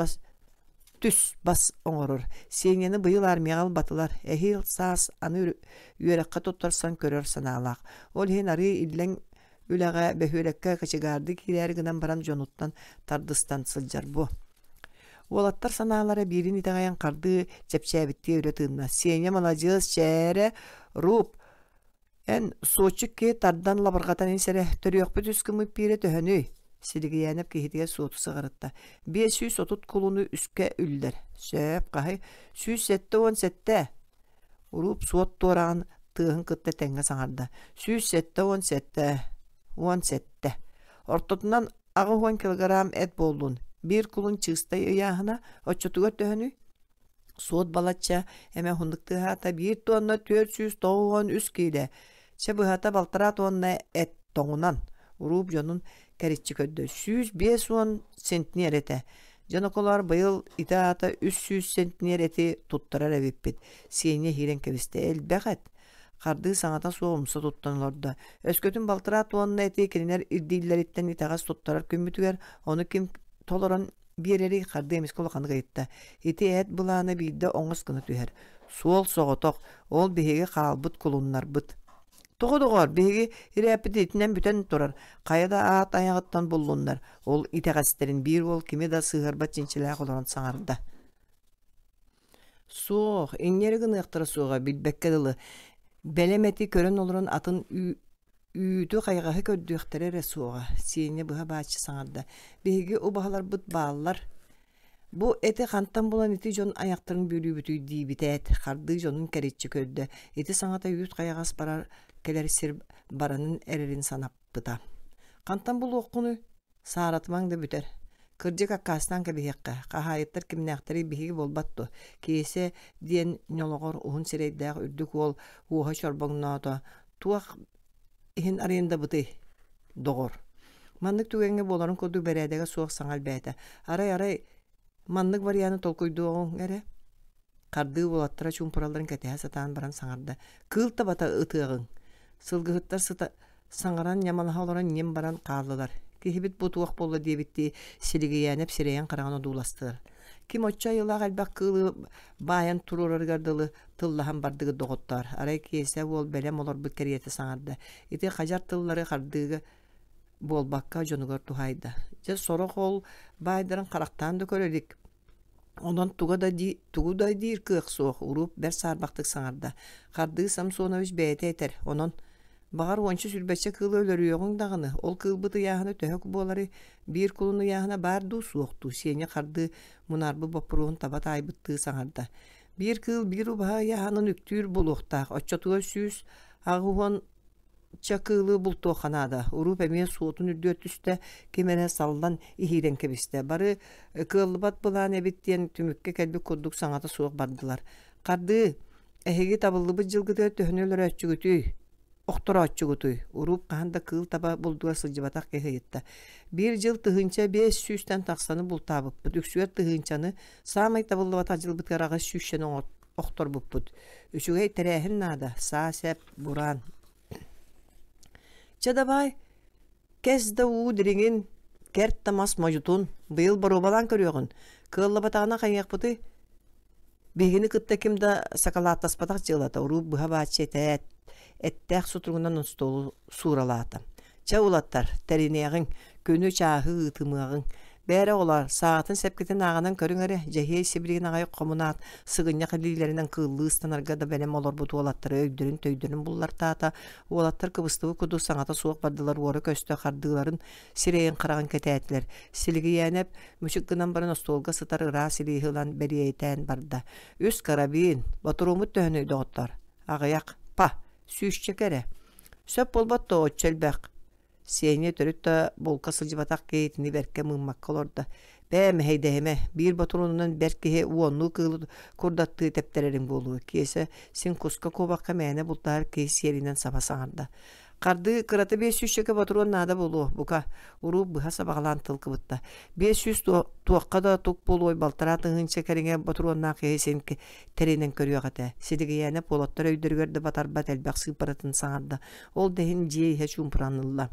бас оҥорор. Сиэниэни быйыл армияҕал батылар. Эһил саас аны үөрэххэ туттарсан көрөр санаалаах. Ол иһин ары иллэң үлэҕэ бөһүөлеккэ кычыгаарды киирээри гынан баран дьонуттан тардыстан сылдьар бу. Уолаттар санаалара биирин итаҕайан карды чэпчээбитти өрө тыынна. Сиэня молодец чээре руп эн суочук ки тардан лабыргатан инсере төрүөкпүт үскүмү пире төһөнүй. Силигиянеп кихитиге суоту сыгарытта. 530 кулуну үскэ үлдер. Сөп кахай 107 уруп суот туораган тыыһын кытта теңге саҥарда. 107 Ортотунан ағы 10 килограмм эт болдун. Bir kulun çığısтай ıyahına oçotuga töhөнүй. Суот балачча эме хундыктыы хата 1 тонна 493 киле. Чабыхата балтара тонна эт тоңунан. Уруп жонун кэриччи көддө. 105 центнер эте. Жаноколар быйыл итаата 300 центнер эти туттарар эбиппит. Сиэне хирен кебисте элбэхет. Карды саңата суомса туттаныларда. Өскөтүн балтара тонна эти кинер ирдииллериттен итагас туттарар күммүтүгер. Оны ким толорон биерери карды эмис колоканы гайытта. Ити эт буланы бийде оңус кыны түһер. Суол соғотоқ, ол биһиги хаалбыт кулуннар быт. Тоғодоғар биһиги ирэппит итинен бүтен турар. Каяда аат аяғыттан буллуннар. Ол итагастерин бир ол кими да сыгырбат чинчилээх олорон саңарда. Суох, иңнери гыныктара суога билбекке дылы. Белемети көрөн олорон атын үйүтү кайгаһы көрдүөхтерере суога. Сиэне быха баачы саңарда. Биһиги убахалар быт бааллар. Бу эти хантан булан ити жон аяктарын бөлүбүтүй диибитет. Карды жонун кереччи көрдө. Ити саңата үйүт кайгас барар келерсир баранын эрерин санаппыта. Хантан бул окуну сааратмаң да бүтер. Кырдык аккастан кебиһекке. Кахайыттар кимнэхтери биһиги болбатту. Киесе диэн ньологор уһун сирейдээх үрдүк ол уха чорбоңноото. Туах иһин арыйында быты доғор. Маннык түгенге боларын көдү бередеге суох саңал бәйті. Арай маннык варияны толкуйдуоғын әре. Карды болаттыра чумпураларын кәтеһе сатаан баран саңарда. Кылта бата ытыағын. Сылгыһыттар саңаран ямалаха олоран нем баран қалылар. Кихибит бутуақ болы дебитти силигиянеп сирейен қарағаны дуластыр. Ким отча йылақ әлбәк кылы баян турураргардылы тыллахан бардығы доғыттар. Арай киесе ол бәлем олар бұт кәрияті саңарда. Ити қажар тыллары қардығы болбаққа жонугар тухайда. Же сорок ол байдарын қарақтан да көрелік. Ondan tugu da dir kııq soğuk urup ber sarbaqtık sağarda. Qardığı samsona üç bəyete eter. Onun bağır onçu sülbətçe kılı ölörü yoğun dağını. Ol kılbıtı yağını töhök boları bir kulunu yağına bardu soğuktu. Seni qardı munarbı bapruğun tabat aybıttığı sağarda. Bir kıl bir ubağa yağının üktür buluqtaq. Oçotuğa süz Ağuhan çakılı bultu xanada. Urup emeğe soğutun ürdüt üstte kemere sallan ihiren kebiste. Barı kıllıbat bulan ebittiyen tümükke kelbi kurduk sanata soğuk bardılar. Kardı ehegi tabıllı bu cılgıda töhünölөр öççügütüy. Oktora öççügütüy. Urup kahanda kıl taba bulduğa sılcıbatak keheyitta. Bir jıl tıhınça 500'ten taksanı bultabıp. Büdüksüyer tıhınçanı samay tabıllı bat acıl bıtkarağı şüşşen oktor bupbud. Üçügey terehin nada. Sağ sep buran. Çadabay, kes de uğu diringin, kert tamas majutun, bıyıl barobalan körüyorsun. Kığılla batağına kanyak budu. Bihini kıtta kimda sakalatas batak cığlata, uru buha bahçe ettek suturgundan unstolu suralata. Çavulattar, terineğin, könü çahı ıtımığın. Bere olar, saatin sepketin ağanan körüngeri, cehiyey sibirgin ağayı komunat, sıgınyak ililerinden kığıllı ıstanarga da benem olur budu olattır, öydürün, töydürün bullar tata, olattır kıbıstığı kudu sanata soğuk bardılar, uarı köstü kardıların, sireyin kırağın keteyetler, silgi yenep, müşük gınan barın ostolga sıtar, ıra silihi hılan beriyeyten barda. Üst karabin, baturumut döhünüydü otlar, ağayak, pa, süş çekere. Söp bolbat da o çelbek. Siyene törüt da bol kasılcı batak geyitini berke mımmak olorda. Bäme heydeheme bir baturunun berkehe uonlu kılı kurdattığı teptererin bolu. Kiyese sin kuska kovakka mene bultar kiyes yerinden sabasanarda. Kardı kıratı 500 şeke baturun nada bolu. Buka uru bıhasa bağlan tılkı bıtta. 500 tuakka da tuk bolu baltaratığın şekerine baturunna kiyesen ki terinen körüyor ate. Sidigi yene polatlar öydürgörde batar batelbek sıparatın sanarda. Ol dehin ciye hiç umpranılla.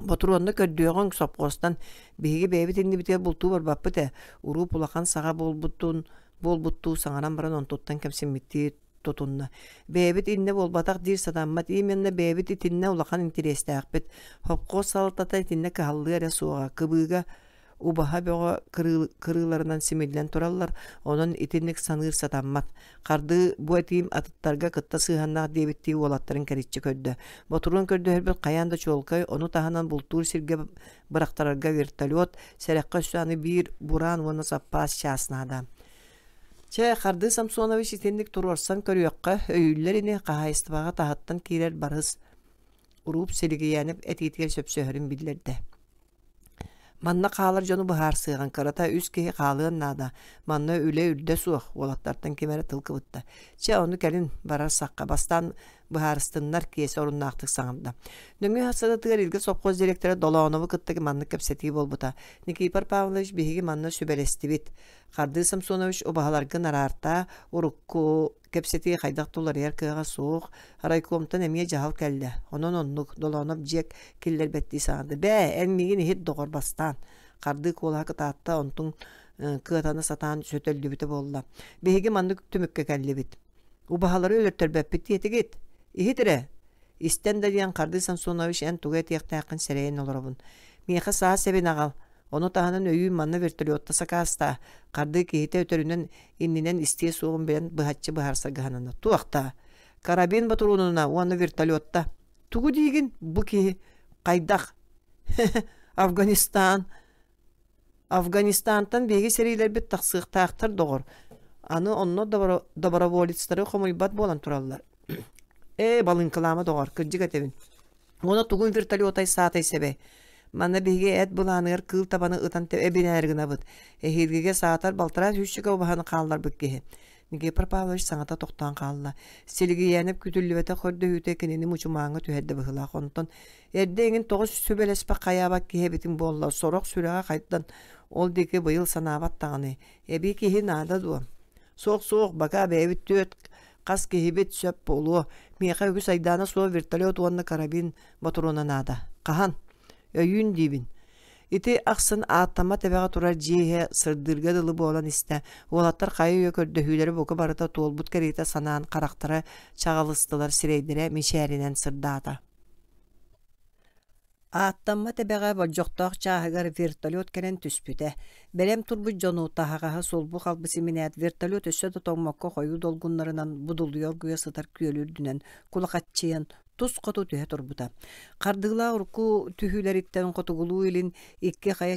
Baturonda kördüğün sopkostan bihigi bebi tindi bitiyor bultuğu var bappıte. Uru pulakan sağa bol buttuğu sağanan baran on tuttan kemsin bitti tutunna. Bebit inne bol batak dir sadanmat imenle bebit itinne ulakan intereste akbet. Hopkos salatata itinne kahallı yere soğa kıbıga ubaha beğa kırılarından simillen turallar. Onun itinlik sanır satanmat. Kardı bu etim atıttarga kıtta sığhanna debittiği olatların keritçi kördü. Baturun kördü her bir kayanda çolkay. Onu tahanan bultur sirge bıraktararga vertaliot. Serekka süanı bir buran onu sappas şasnada. Kardı Samsonoviç itinlik turorsan körüyokka. Öğüllerini kaha istibağa tahattan kirer barız. Urup seligi yanıp etitil söpsöhörün bilirdi. Manna qalar jonu bahar sığan karata üst kehi qalığın nada. Manna üle ülde suq olatlardan kemere tılkı bıtta. Onu kelin barar saqqa bastan baharstınlar kiyesi orunnaqtık sağımda. Nöngü hasada tığır ilgi sopkoz direktörü Dolanovu kıttaki manna kepsetiği bol buta. Nikipar Pavlovich bihigi manna sübelesti bit. Kardı Samsonoviç o bahalargın ararta urukku kepsetiği qaydak dolar yer kığa soğuk. Raykomtan emiye jahal kelle. Onun onnuk Dolanov jek killer betti sağındı. En migin hit doğar bastan. Kardı kola kıtatta ontun kığıtanı satan sötöldü biti bolla. Bihigi manna tümükke kelle bit. O bahaları ölürtür beppiti yeti git. İhitire. İstender yan Kardı Samsonoviç en tuğet yaktağın sereyen olurabun. Miyaqa sağa sebin ağal. Onu tahanın öyü manna vertolyotta sakasta. Kardı kehite ötörünün inninen isteye soğun bilen bıhatçı bıharsa gıhanına. Tuğakta. Karabin baturununa onu vertolyotta. Tuğu digin bu ki kaydak. Afganistan'tan begi seriler bit taksıq tağtır doğur. Anı onno dabaravolitstari komuybat bolan turallar. Balın kılama doğar kırcık etevin. Ona tuğun vertolyotay saatay sebe. Manna bege et bulanır kıl tabanı ıtan ebin ergina bıt. Hirgige saatar baltarat hüşçüge obahanı kallar bükkehe. Nikipar Pavlovich sanata toktan kalla. Silgi yenip kütüllüvete kordu hüte kenini muçumağını tühedde bıhıla konton. Erdeğin toğuz sübelespe kayabak kihe bitin bolla. Sorok süreğa kayttan ol deke bayıl sanavat tağını. Ebi kihi nada duam. Soğuk baka bebit tüet kas kihi bit söp bolu. Miyaqa ügüs aydana soğuk vertaliot oğanna karabin baturuna nada. Kahan. Öyün dibin. İti aksın ağıttama tebeğa turar cihe sırdırga dılı boğulan iste. Oğlatlar kayı yökör döhüleri boku barıta tolbut kereyte sanağın karaktara çağalıstılar sireydire mişerinen sırdağda. Ağıttama tebeğa boljoqtaq çağıgar vertolyot kelen tüspüte. Berem turbu jonu tahağa solbu qalbı siminat vertolyot össe de toğmakka koyu dolgunlarından buduluyor güya sıtar köyülürdünen kulak atçıyan tuz kotu tühe turbuta. Kardığla urku tühüleritten kotugulu ilin ikke kaya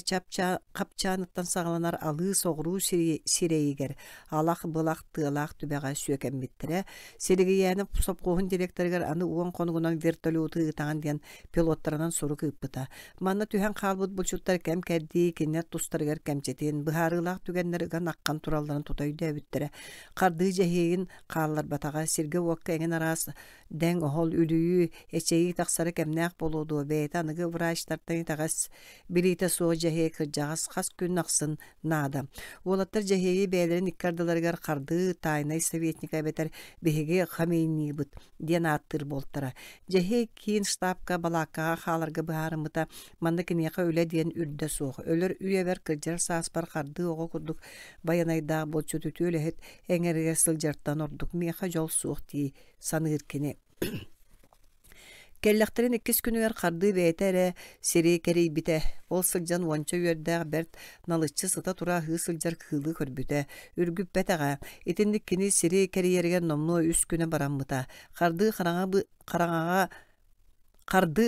kapçanıttan sağlanar alı soğuru sireyiger. Alaq bılaq tığlaq tübeğa süöken bittire. Siligi yani sopkoğun direktorgar anı uğun konugunan vertolyotu ıtağın diyen pilotlarından soru kıppıta. Manna tühen kalbut bulçutlar kem kerdi kinnet tustargar kemçetin. Bıharılaq tügenler ıgan akkan turalların tutayı dövüttire. Kardığı ceheyin kallar batağa sirge vakka engin aras den ohol ülüyü eçeyi taksarı kemnaq boludu. Beyta anıgı vraçtartan itağız birite soğu cehe kırcağız kas gün naqsın nada. Olatlar ceheyi beylerin ikkardalargar kardığı tayinay sovietnika beter behege Xameyni bıt diyen attır boltara. Cehe kiin ştabka balakağa xalarga bıharımıta mandakiniyaqa öyle diyen ürde soğuk. Ölür üyever kırcar saaspar kardığı oğu kurduk bayanayda bolçu tütü ölehet engerger sılcarttan orduk. Miyaqa jol soğuk diye sanırkini. Kellechterin 2 günüger kardığı beytere seri kerey bite. Ol sılcan wança yörde bert nalıççı sıta tura hı sılcar kılı körbüte. Ürgüp beteğe. İtindik kini seri kerey yergen nomlu 3 güne baranmıta. Kardığı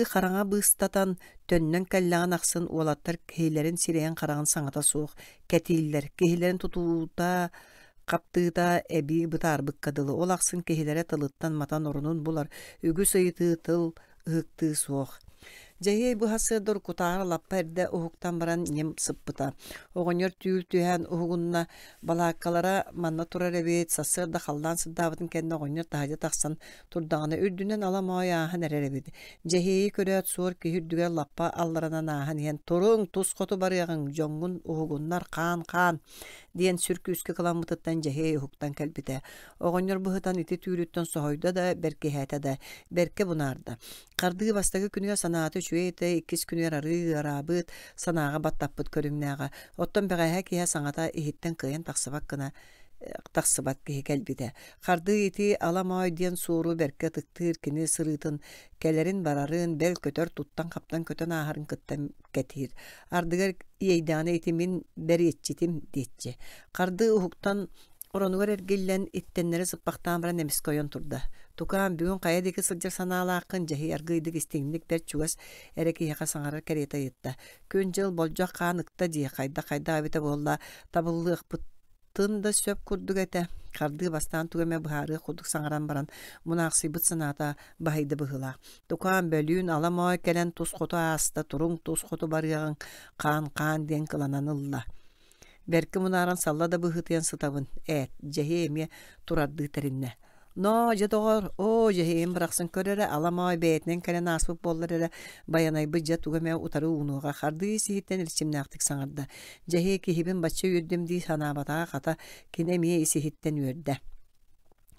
karanga bıstatan tönnön kellağın aksın olattar kehillerin sireyen karağın sanata soğuk. Ketiller. Kehillerin tutuğuda kaptığıda ebi bıtar bıkkadılı. Olaksın kehilere tılıttan matan orunun bular. Ügü sayıtığı tıl ıhıktığı soğuk. Cehe bu hasırdır kutağır lapperde uhuktan baran nem sıppıta. Oğunyor tüyül tüyen uhugunna balakalara manna turar evet sasırda haldan sıddavıdın kendine oğunyor tahaca taksan turdağına ürdünen alamaya ahan erer evet. Ceheyi körüat soğur ki hürdüge lappa allarana nahan yen turun tuz kotu barıyağın jongun uhugunlar kan diyen sürkü üskü kılan mıtıttan ceheyi uhuktan kelbite. Oğunyor bu hıtan iti tüylütten sohoyda da berke hete da berke bunarda. Kardığı bastagı günüge sanatı çüyete 2 günüger arı arabıt sanağa battappıt körümnäge. Otton beğe kiye sanata ihitten kıyan taksıbak kına taksıbat kiye kelbide. Kardığı iti alamay diyen soru berke tıktır kini sırıtın kelerin bararın bel kötör tuttan kaptan kötön aharın kıttan ketir. Ardıgar iyeydane itimin beri etçitim ditçi. Kardığı uhuktan Oranıgar ergillen ittenleri sıppaktan bana nemis koyon turda. Tukan bugün kayadaki sılcar sanala akın jahi yargıydık istinlik ber çugas ereki yaka sangarar kereta yitta. Könjıl bolcak kanıkta diye kayda abite bolla tabıllık bıttın da söp kurduk ete. Kardığı bastan tugame bıharı kuduk sangaran baran munaqsi bıt sanata bahayda bıhıla. Tukan bölüğün alamoy kelen tuz kotu asta turun tuz kotu barıyağın kan den kılananılla. Berki munaran salla da bıhıtıyan sıtavın. Ceheyemye turardığı terinne. No, jador, o ceheyem bıraksın körere alamay beyetnen kale nasıp bollarere bayanay bıca tugame utarı unuğa kardığı sihitten ilçimne aktık sanırda. Ceheye ki hibin başça yürdüm di sanabata kata kinemiye isihitten yörde.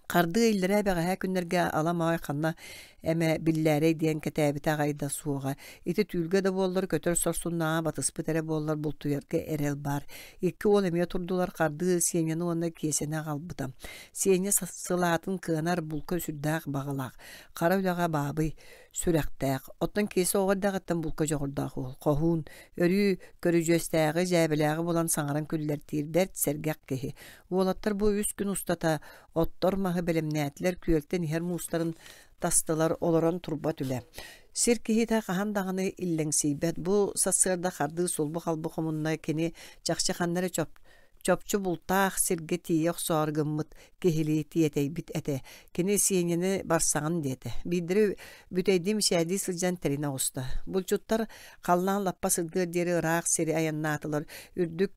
Kardığı illere beğe günlerge alamay kanna eme billere diyen ketebite gayda suğa. İti tülge de bollar kötör sorsunna batыс bitere bollar bultuyarge erel bar. İki ol emeye turdular kardığı siyenyeni onda kesene kalbıda. Siyenye sılatın kınar bulka süddağ bağılaq. Kara ülağa babı sürektağ. Ottan kesi oğardağıttan bulka joğurdağ ol. Kohun, örü görücöstağ jäbelağ bolan sangaran küller tir dert sergaq kehi. Olattar bu 3 gün ustata ottor mahı belemnätler küyelten her musların tastılar oloran turbat üle. Sirkihi ta kahan dağını illensiybet bu sasırda kardığı solbu halbu komunna keni çakçakanları çopçu bultaq sirge tiyok soğargımıt kehili tiyetey bit ete. Keni siyenyeni barsağın diyete. Bidiri büteydim şehdi sılcan terine usta. Bulçuttar kallan lappa sırgır deri ıraq seri ayanna atılar. Ürdük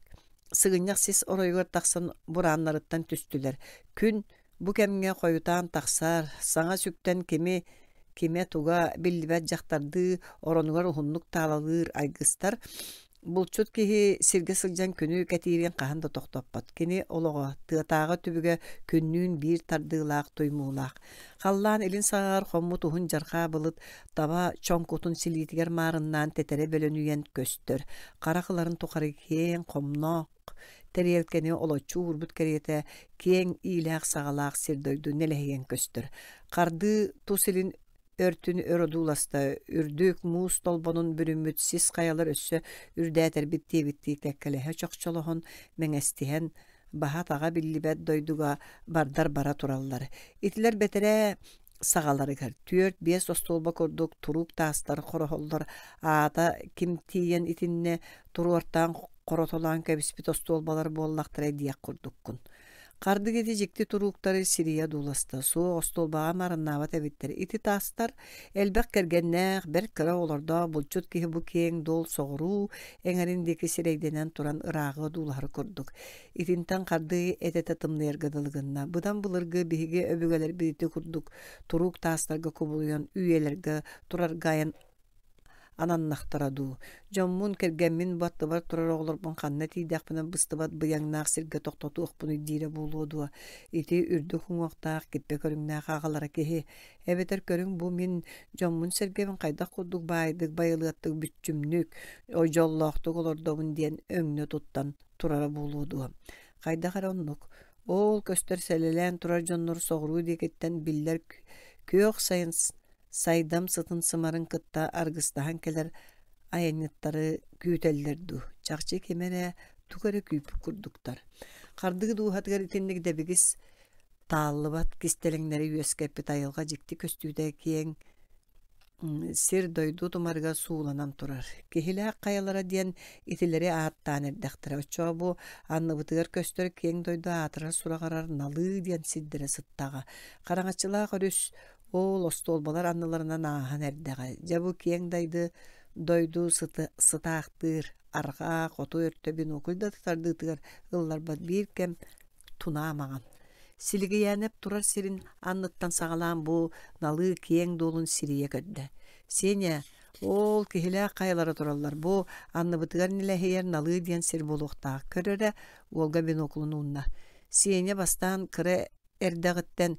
sığınyak sis oroygur taksan buranlarıttan tüstüler. Kün bu kemge koyutan taksar, sana sükten kime tuga billibet jaktardı, oranıgar uhunnuk talalır aygıstar. Bulçut kihi sirge sılcan künü ketiriyen kahanda toktoppat. Kini oloğa, tığatağa tübüge künnün bir tardığılaq tuymuğulaq. Kallan elin sağar xommut uhun jarqa bılıt, taba çonkutun silitiger marından tetere bölönüyen köstür. Qarakıların toqarıken komnoq. Teriyelkeni oloçu urbut keriyete kien iyileğ sağalaq sirdöydü neleheyen köstür. Kardı tusilin örtünü örodulasta ürdük mus tolbonun bürümüt sis kayalar össö ürdäter bitti kekkelehe çokçolohon meŋestihen baha tağa billibet doyduga bardar bara turallar. İtler betere sağalarıgar. 4-5 ostolba kurduk, turuk tastar korohollar, ata kim tiyen itinne turuartan korotolan kebispit ostolbalar bollaktıra diyak kurdukkun. Kardı gedicikti turuktары Siriya dulasta, su ostolbağa marınnavat evitteri. İti tastar elbek kergennäh ber kıra olarda bulçut kihi bu keң dol soğuru eňerindeki sireydenen turan ırağığı dulahar kurduk. İtinten kardı ete tatımlayar gadalığınna. Budan bulırgı bihige öbügeler biriti kurduk. Turuk tastarga kubuluyan üyelerge turar gayan anannaxtaradu. Jommun kergemmin battıbar turar oğlarbun xanna tiydaqpına bıstıbat bıyaŋnaaq sirge toqtotuq bunu dire buludu. İti ürdü huŋoqtaaq gitpe körüŋnaaq ağalara kehi. Ebeter körüŋ bu min jommun sergebin qaydaq kurduk baydık bayılıattık bütçümnük. O jolloqtuk olordobun diyen öŋnö tuttan turara buludu. Qaydaq aronnuk. Ol köster selelen turar jonnor soğuru deketten biller köök sayın saydam sıtın sımarın kıtta argıstahan keler ayanetları küytellerdu. Çakçı kemere tukara küypü kurduktar. Kardığı duhatgar itinlik debigiz tağlıbat kistelingleri yüeskepi tayılga jikti köstüde kiyen sir doydu tumarga suulanan turar. Kehile kayalara diyen itileri ağıttan erdektire. Oçoğa bu anlıbıtıgar köstör kiyen doydu ağıtıra suragarar nalı diyen siddire sıttağa. Karaŋaçılığa körüs ol ostolbalar anılarına nahan erdeğe. Jabu kiyen daydı doydu sıtağıktır. Arga kotu örtöbün okulda tutardıgıtıgar ıllar bat bir kem tunamagan. Siligi yanep turar sirin anlıttan sağalan bu nalı kiyen dolun siriye ködde. Senya ol kihile kayalara turallar. Bu anlıbıtıgar nile heyer nalı diyen sir boluqta. Körere olga ben okulunu unna. Senya bastan kıra erdağıtten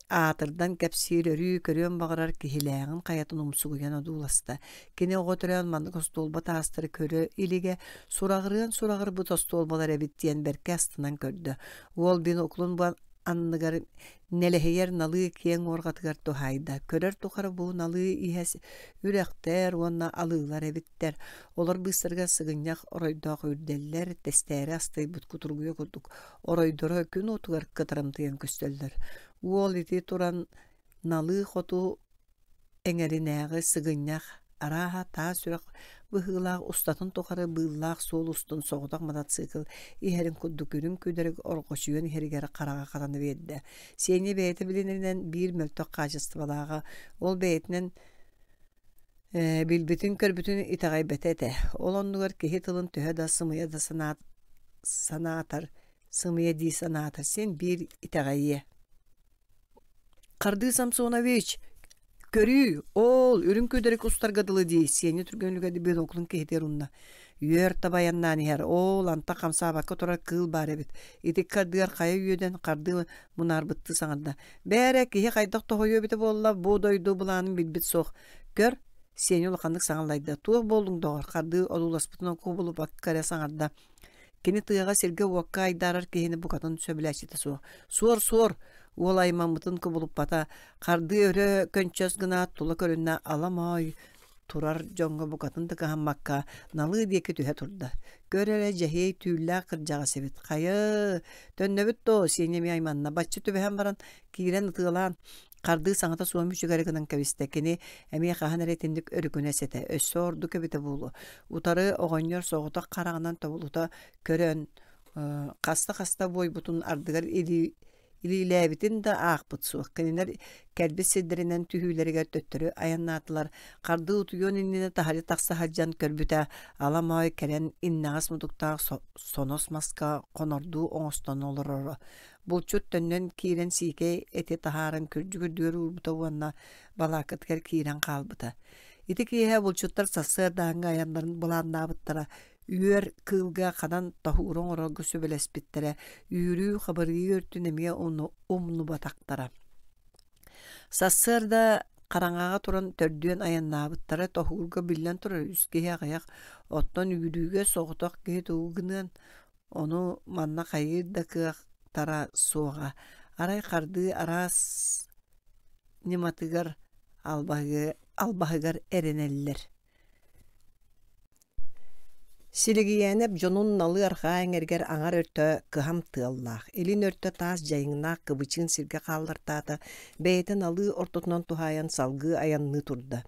Atırdan kapsirörü körüön bağırar kihiläğin qayatın umsuguyan odulasta. Kine oğoturan mandık ostolba taastırı körü ilige surağır bu tostolbalar ebittiyen berke astınan kördü. Ol bin okulun bu anныгар neleheyer nalı kiyen orgatıgar tohayda. Körör tohara bu nalı ihes ürekter, onna alılar ebitler. Olar bısırga sıgınyak oroydaq ürdeller, testeri astay butkuturguya kurduk. Oroydora gün otugar kıtırımtıyan kösteller. Uol iti turan nalı xotu eňerinäge sıgınyak araha ta sürek bıhılaq ustatın tohara bıllaq sol ustun soğudak motosikl iherin kuddukürün küderek orgoşuyon iherigeri qarağa qaranı verdi. Seni beyti bilinirinden bir möltök qaçıstı balağa. Ol beytinen bilbitin körbütün itagay betete. Olondugar kehi tılın töhe da sımıya da sanatar. Sımıya di sanatar. Sen bir itagayye. Kardıysam sonra veç. Körü, ol, ürün köderek ustargadılı değil. Seni türgönlüge de ben okulun kehter unna. Yör tabayannan her, ol, anta kamsa baka tora kıl bar ebit. İtik kardıgar kaya yüyöden kardı munar bıttı sanırda. Bere kehi kaydak tohoyu bite bolla, bu doydu bulanın bilbit soğuk. Gör, seni ulakandık sanırlaydı. Tuğ boldun doğar, kardı odulaspıtına kubulu bak kare sanırda. Keni tığaga serge vakka aydarar kehini bu katın söbüləşti soğuk. Suor. Olay mamıtın kubulup bata kardı öre könçöz gına tula körünne alamay turar jonga bukatın tıka hammakka nalı diye kötühe turda. Görere cehey tüyla kırcağa sevit. Kaya dönnöbüt do senyemi aymanna. Batçı tübehem baran kiren ıtılan kardı sanata suamış yugarıgının kavistekini emi kahan eretindik örgüne sete. Össü ordu köbite bulu. Utarı oğonyor soğuta karağından tabuluta körön kasta boy butun ardıgar İlilebitin de ağpıt soğuk. Kendiler kelbi sidirinden tühüleri töttürü ayannatılar. Kardı utuyon innine tahali taksa haccan körbüte alamay keren innağız mudukta sonos maska konordu oğustan olur oru. Bulçut dönnen kiren sike eti taharan kürcügürdüğür urbuta vanna balakıtkar kiren kalbıta. İti kihe bulçutlar sasır dağınga ayanların bulanna bıttara. Üyer kılga kadan tahurun oralgı söbelespittere, yürü xabarı yörtünemiye onu omnu bataktara. Sassırda karangağa turan tördüyen ayannabıttara tahurga billen turar üskehe qayak, ottan yürüge soğutak gehe tuğugunan onu manna kayır da kıyak tara soğa. Aray kardı aras nimatıgar albahıgar ereneller. Силигиянеп жонун налы архаң эргер аңар өртө кыхам тыаллах. Элин өртө таас жайыңнақ кыбычын сирге қалдыртаты, бәйетен налы ортотунан тухаян салгы аянны турда.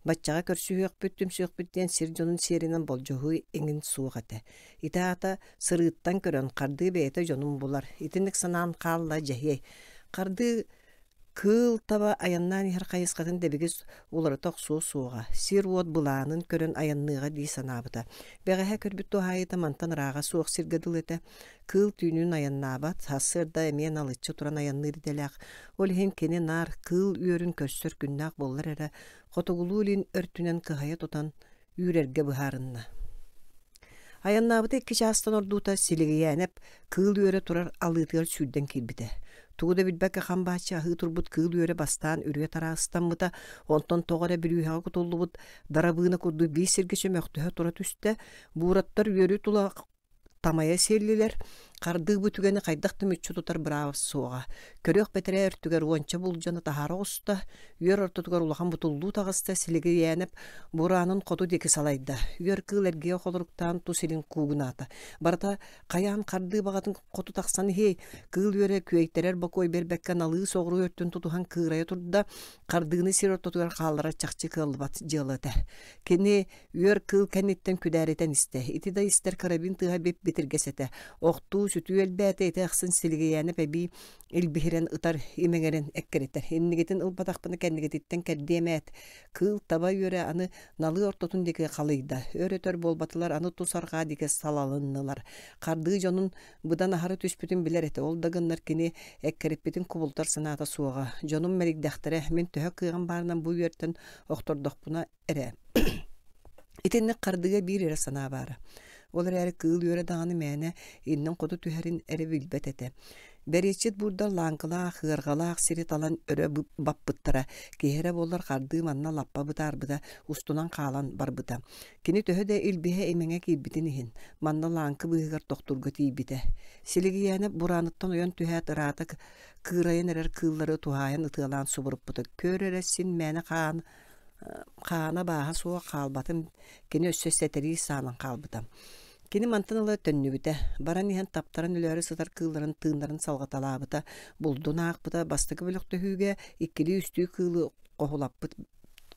Баччаға көрсүйөк бүттім сөйөкбүттен сир жонун серинен болжоғы эңин суғаты. Итаата сырыттан көрөн қарды бәйеті жонун булар. Итинник санаан қалла жахей. Қарды кыл таба аяннан ихер кайыскатын дебигис уларыток суға. Сир уот булаанын көрөн аянныга дии санабыта. Бэгэхэ көрбүт тухайыта мантан рага суох сиргедыл эте. Кыл түйнүн аяннабат, хасырда эмен алычы туран аянныр делях. Ол хен кені нар кыл үйөрүн көрсөр күннак боллар эре. Хотогулуулин өртүнен кыхая тутан үйрерге быхарынна. Аяннабыта икки чаастан ордута силигиянеп кыл үйөрө турар алытыгар сүйден килбите. Тугуда билбәкке хамбача ахы турбут кыл үйөрө бастан үрүе тарастан мыта, онтон тоғара бір үйхаға кутуллубут дарабыына курду бейсерге чөмөктөһө тура түсте, буураттар үйөрү тула тамая селлилер, карды бүтүгени кайдакты мүччү тутар бравс суга. Көрөк бетере өртүгер уонча булжаны тахары уста, үйөр ортотугар улахан бутуллуу тагыста силиги янеп буранын коту деки салайда. Үйөр кыл эрге холоруктан ту силин куугуната. Барата каян карды багатын коту таксан хей, кыл үйөрө күөйтерер бакой бербеккен алы согру өрттүн тутухан кырая турда, кардыны сир ортотугар калдыра чакчы кылбат жылыты. Кени үйөр кыл кенеттен күдәритен исте. Ити да истер карабин тыга беп битиргесете. Оқту сүтү элбәте эте аксын силигияны пеби илбихирен ытар имеңерен эккеритер. Иннигетин ылбатакпыны кеннигетиттен кәддемет. Кыл таба үйөрө аны налы ортотун деке калыйда. Өрөтөр болбатылар аны тусарга деке салалыннылар. Карды жонун быдан ахары түспүтүн билер эте. Ол дагыннар кини эккериппитин кубултар саната суга. Жонун меригдахтыре мен төһө кыйган барынан бу үйөртөн октордокпуна эре. Итинник кардыга бир эре сана бары. Олар әрі кыл үйері дағаны мәне иннен қоды түхәрін әрі білбет әті. Бәречет бұрда лаңқылақ, ғырғалақ сирет алан өрі баппыттыра. Кейері болар қарды манна лаппа бұта арбыда, устунан қалан барбыда. Кені төһі де үлбіе әмеңе кейбітін ехін. Манна лаңқы бұғығар тоқтурғы тейбіті. Селігі яны бұраныттан ойан түхәт ыраты кырайын әрер кыллары тухайын ытылан субырып бұты. Көр әресін мәне қағана баға суға қалбатын, кені өссөстетері сағынан қалбыдам. Кені мантанылы төннүбіті, баран ихан таптаран үлері сытар кылларын тыындарын салғаталабыта, бұлдуна ақпыта, бастықы бөлікті хүйге, иккілі үстүй кылы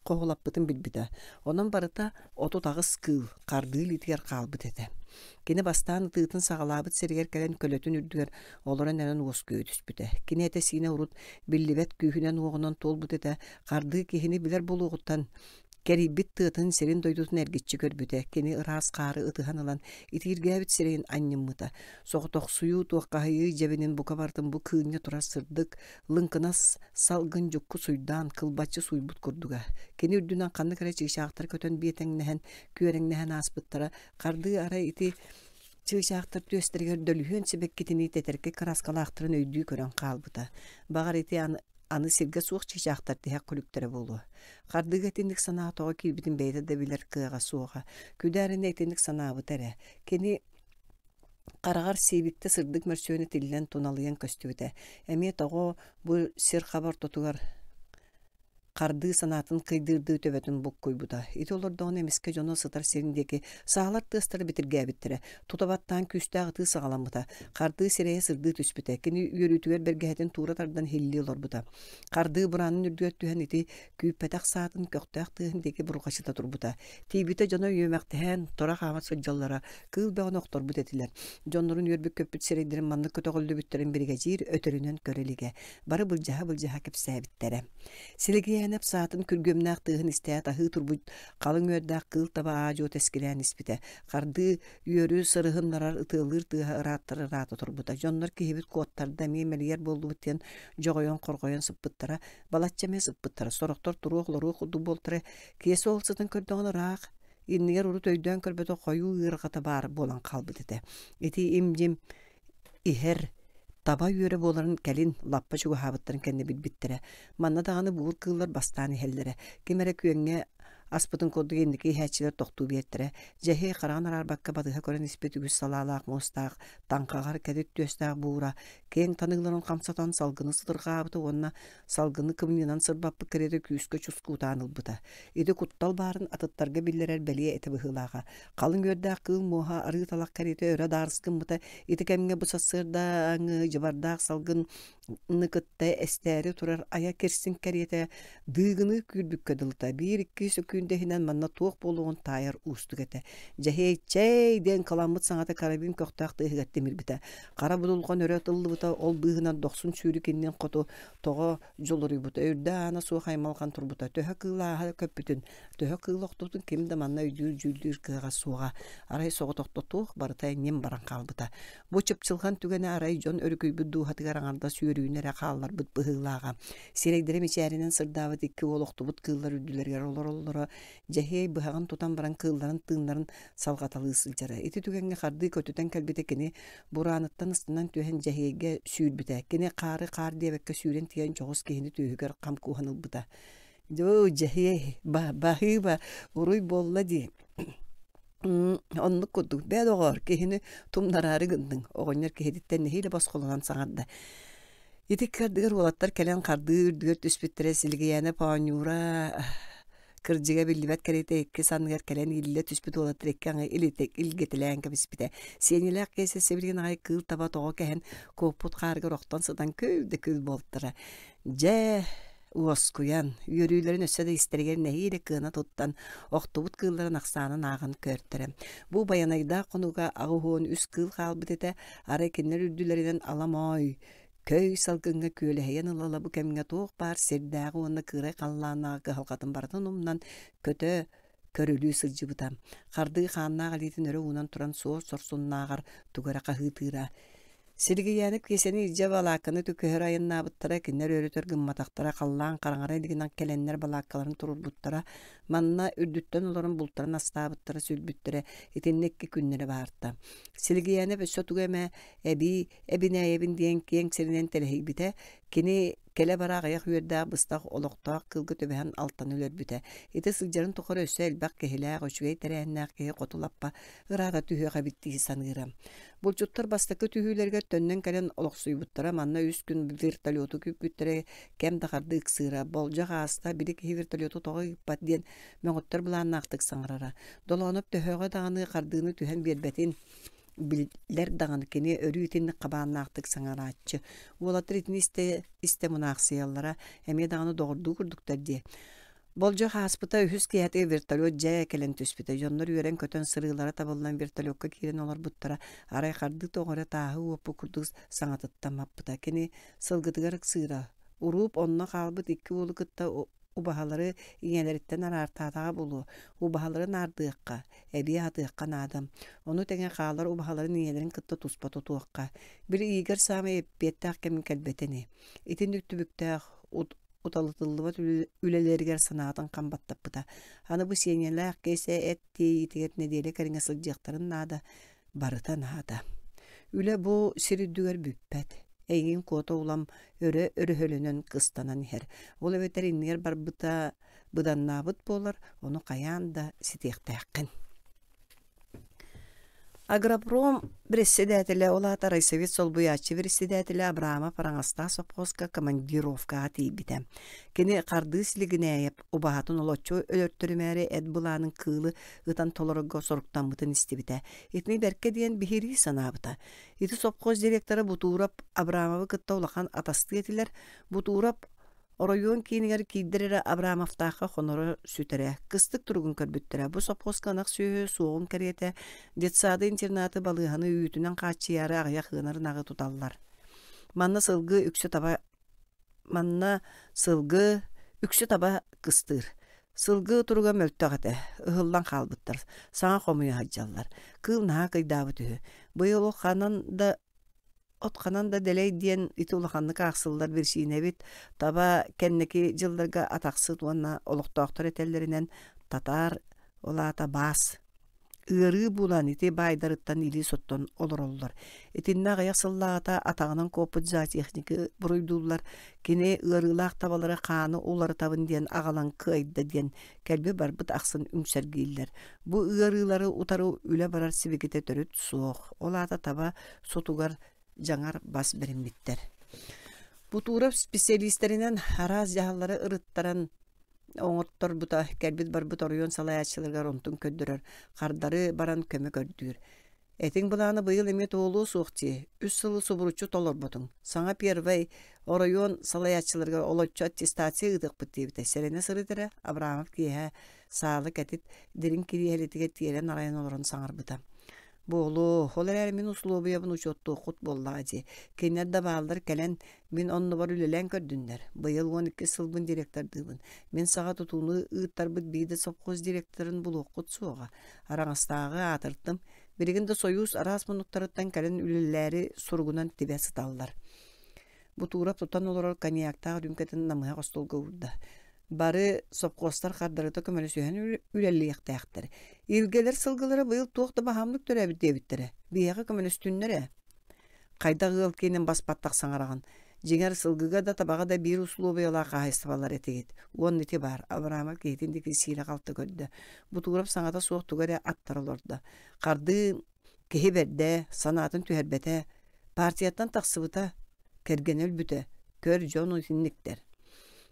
қоғылаппытын білбіті. Онан барыта оту тағыз кыл, қарды литігер қалбыт еді. Кені бастан тыытын сағалабыт сергер кәлен көлөтін үрдігер оларын әнін оз көй түспіті. Кені әті сіне ұрут білібет күйінен оғынан тол бұт еді, қарды кехіні білер болуғыттан Керибит тыытын серин дойдутун эргитчи көрбүтэ. Кени ырас кары ытыхан алан итиргэбит серин анныммыта. Соғытоқ сую туаққахайы жебенин бука бартын бу кыынне тура сырдык, лынкынас салгын жукку суйдан кылбачы суйбут курдуга. Кени үрдүнан канны кара чыгышаактар көтөн биетеңнехен, күөреңнехен аспыттара, карды ара ити чыгышаактар төстергер дөлүхөн себек кетини тетерке краскалаактырын өйдүү көрөн калбыта. Багар ити аны сирге суық чыгышаактар тиһэ күлүктөрө болу. Кардык этиндик санаатога килбитин бейте де билер кыга суга. Күдәрин этиндик санаабыт эре. Кени карагар сейбикте сырдык мөрсөөнү тиллен туналыян көстүбүтэ. Эми того бу сир хабар тотугар карды санатын кыйдырды төбөтүн бук койбута. Ити олордоон эмиске жоно сытар сериндеки саалар тыстары битиргэбиттире. Тутабаттан күстагы ты сагаламбыта. Карды сирее сырды түспүтэ. Кини үйөрүтүгөр бергехетин тура тардан хилли олорбута. Карды буранын үрдүөттүһэн ити күйппетак саатын көктөк тыгындеки бургачыта турбута. Тийбите жоно үйөмөктөһэн тора хамат сыджаллара кыл беон окторбут этилер. Жоннорун үйөрбүк көппүт серейдерин манны көтөгөлдү бүттерин бириге жир өтөрүнөн көрөлиге. Бары былжаха кепсэбиттере. Силиге неп саатын күргөмнак тыгын истеат ахы турбут калың өрдак кыл таба ажо тескилен испите. Карды үйөрү сырыгыннарар ытылыр тыга ыраттары раты турбута. Жоннор кихибит коттарда мемелер болду бутен жогойон коргойон сыппыттара, балатчаме сыппыттара. Сороктор туруглору худу болтыры киеси олсытын көрдөгөн ырак иннигер урут өйдөн көрбөтө кою ыргата бар болан калбыт эте. Ити имжим ихер таба үйөрі боларын кәлін лаппа чугу хабыттарын кәнне білбіттірі. Манна дағаны бұғыр кыллар бастаны хеллері. Кемері күйенге Аспытын коду гендики хәчилер тохтуу биеттере. Жахи каран арбакка бадыга көрен испет үгүс салаалаак мостаак, таңкагар кәдет төстаак буура. Кең таныгларын камсатан салгыны сыдыргаабыты, онна салгыны кымнынан сырбаппы кереде күүскө чускуутаанылбыта. Иде куттал барын атыттарга биллерер белие эте быһылаага. Калын көрдәк кыл моха ары талак керете өрө дарыскын быта. Ите кемге бусасырда жыбардаак салгын ныкытта эстери турар ая керсин керете дыгыны күрбүккө дылта. Бир икки сөкүндө хинен манна туок болуун тайыр устугете. Жахей чей ден каламыт саңата карабин көктак тыгатты мирбите. Кара будулган өрө тыллыбыта ол быгынан 90 сүүрүкеннен кото того жолору бута. Өрдө ана суу хаймалган турбута. Төһө кылаа көппүтүн. Төһө кылоктутун кимде манна үйдүр жүлдүр кыга сууга. Арай соготоктотук барытай нем баран калбыта. Бу чыпчылган түгене арай жон өрүкөйбү дуухатыгараңарда сүүрүүнөрө каалар быт быһылаага. Сирейдере мичээринен сырдаабыт икки олоктубут кыылар үрдүлерге олороллоро жахей быһаган тутан баран кыылларын тыыннарын салгаталы сылжара. Ити түгенге карды көтүтен кэлбите кини бураныттан ыстынан түһен жахейге сүүрбүтэ. Кини кары диэбекке сүүрен тиен чогус кихини түйүгөр кам кууханылбыта. Жо жахей бахыба уруй болла ди. Онлук курдук бәд оғар кехини тумнарары гындың. Оғынер кехедиттен нехейле басқолынан саңадда. Етек кардыгар олаттар кәлен қарды үрдігер түспеттірі сілгияны паанюра кырдыга билибет керете экке саныгар кәлен илілі түспет олаттар екке аңа илгетілән кәбіспеті. Сенеләк кесе себілген ағай кыл таба тоғы кәхен көппут қарғыр оқтан сыдан көлді көл болттыра. Жә уоскуян, үйөрүйлөрүн өссөдө истерген нехире кыына туттан октубут кыылларын аксаанын аагын көрттөрөм. Бу баянайда конуга агуон үс кыл калбыт эте ара кинер үрдүлеринен аламой. Көй салгынга күөлэхейен ылала бу кемге туох бар сердаагы онна кырай каллаанаага халкатын бартын умнан көтө көрүлүү сылжыбытам. Карды хааннаага литин өрө унан туран соор сорсуннаагар тугара кахытыра. Сиргиянып кесени ижа балаканы түкөхөр айыннабыттара кинер өрөтөр гымматактара каллаан караңара дигинан келеннер балаккаларын турурбуттара манна үрдүттөн олорун бултарын астаабыттара сүлбүттөрө итиннекки күннери баарта. Сиргиянып өссөтүгеме эбин диен кең сиринен телехибите кини келе бараак аяк үйөрдää быстак олоктоак кылгы төбөһөн алтан өлөрбүтэ. Ите сылжарын тохор өссө элбак кехилээх өчүгэй терээннээх кеhe котулаппа ыраата түһүөҕэ биттии саныырам. Булчуттар бастакы түһүүлэргэ төннөн кэлэн олохсуйбуттара манна 3 күн вертолету күппүттэрэ кем дахарды ыксыыра болжа хааста бiri киһи вертолету тоҕо ыппат диэн möҥөттөр булааннаахтык саҥарара. Долооноп төһөҕө даҕаны хардыыны түһэн биэрбэтин биллер даганы кини өрүйтин кабааннаактык саңарааччы. Уолаттыр итини исте мунааксыяллара эме даганы догордуу курдуктар дие. Болжо хаспыта үхүс киэти вертолет жая келен түспүтэ. Жоннор үөрен көтөн сырыылара табылдан вертолетка кирен олар буттара арай харды тоҕоро тааһы уоппу курдук саңатыттамаппыта. Кини сылгытыгар сыыра. Уруп онно хаалбыт икки уолукытта убаһалары иңелериттен арартаатаға болу. Убаһаларын ардыаққа, эби атыаққа наадам. Ону теңе хаалар убаһаларын иңелерин кытта туспа тутуаққа. Бір игер саамы эппеттақ кемін кәлбетені. Итин үктүбүктәқ уталытыллыбат үлелергер санаатын камбаттаппыта. Аны бу сенеләқ кейсе этти итигет неделе кәріңе сылжақтарын наада, барыта наада. Үле бу сиридүгер бүппәт. Эйин кото улам өрөһөлөнөн кыстанан хер. Ол ветеринер бар быданнабыт болар, onu каян да ситехтәккин. Агропром председателя Олата райсовет солбуячы председателя Абрама Параңаста сопоска командировка атибите. Кене карды силигинәйеп, убаһатын олоччо өлөрттөрүмәре эд буланын кылы ытан толорго соруктан мытын истибите. Итни берке диен бихири санабыта. Ити сопхоз директоры бутурап Абрамовы кытта улахан атасты етилер, бутурап Оройон кинигер кийдерere Абрамовтаха хонору сүтере. Кыстык тургун көрбүттөрө. Бу сопхосканак сүйө суогун керете. Детсады интернаты балыганы үйүтүнөн качыяры агая хынарын агы туталлар. Манна сылгы үксү таба кыстыр. Сылгы туруга мөлттөгөтө. Ыһыллан калбыттар. Саңа комуя хаджаллар. Кыл наа кыйдабыты. Быйыл Отқанан да делей диен ити улаханнык ақсылдар бершиіне бит, таба кеннеки жылдарға атақсыд онна олықтоқтар етелерінен татар олата бас. ыры булан ити байдарыттан или соттон олороллар. Итинна гаяк сыллаата атагынан копудза техники буруйдуллар. Кини ырылаак табалары каны улары табын диен агалан кыйда диен келби барбыт аксын үңсергейлер. Бу ырылары утары үле барар сибигите төрүт суох. Олата таба сотугар жаңар бас бериммиттер. Бу туурап специалисттеринен хараз жаһаллары ырыттаран оңоттор бута келбит барбыт оройон салаячыларга онтун көддөрөр. Кардары баран көмө көрдүр. Этиң буланы быйыл эме тоолуу суукти. 3 сылы субуручу толорботуң. Саңа первый оройон салаячыларга олоччу аттестация ыдык бытыбыта. Серене сырытыра Абрамов кие саалы кетит дирин кириелетиге тиелен арайын олорон саңарбыта. Болу, холер мен условия bunu çottu kut bolladı. Kenler de bağlar kelen min onnu var ülen kördünler. Bayıl 12 sılbın direktördübün. Men sağa tutunu ıttar bit bide sopkoz direktörün bulu kut soğa. Arağıstağı atırttım. Biriginde soyuz aras munuktarıttan kelen ülelleri sorgunan tibesi dallar. Bu tuğrap tutan olarak kanyakta rümketin namıha kostol gavurda. Bari sopkostar kardarıta kömeli sühen ülelli yaktayaktar. İlgeler sılgıları bıyıl tuğda bahamlık törebi debittere. Biyağı kömeli üstünlere. Kayda gıl kenin baspattaq sanarağın. Jinger sılgıga da tabağa da bir uslubu yola kahaystabalar etegit. On neti bar. Abrahama keytindeki sile kaltı gördü. Bu tuğrap sanata soğuktu göre attarıl orada. Kardı kehi berde, sanatın tüherbete, partiyattan taksıbıta, kergenel büte, kör jonu sinnikler.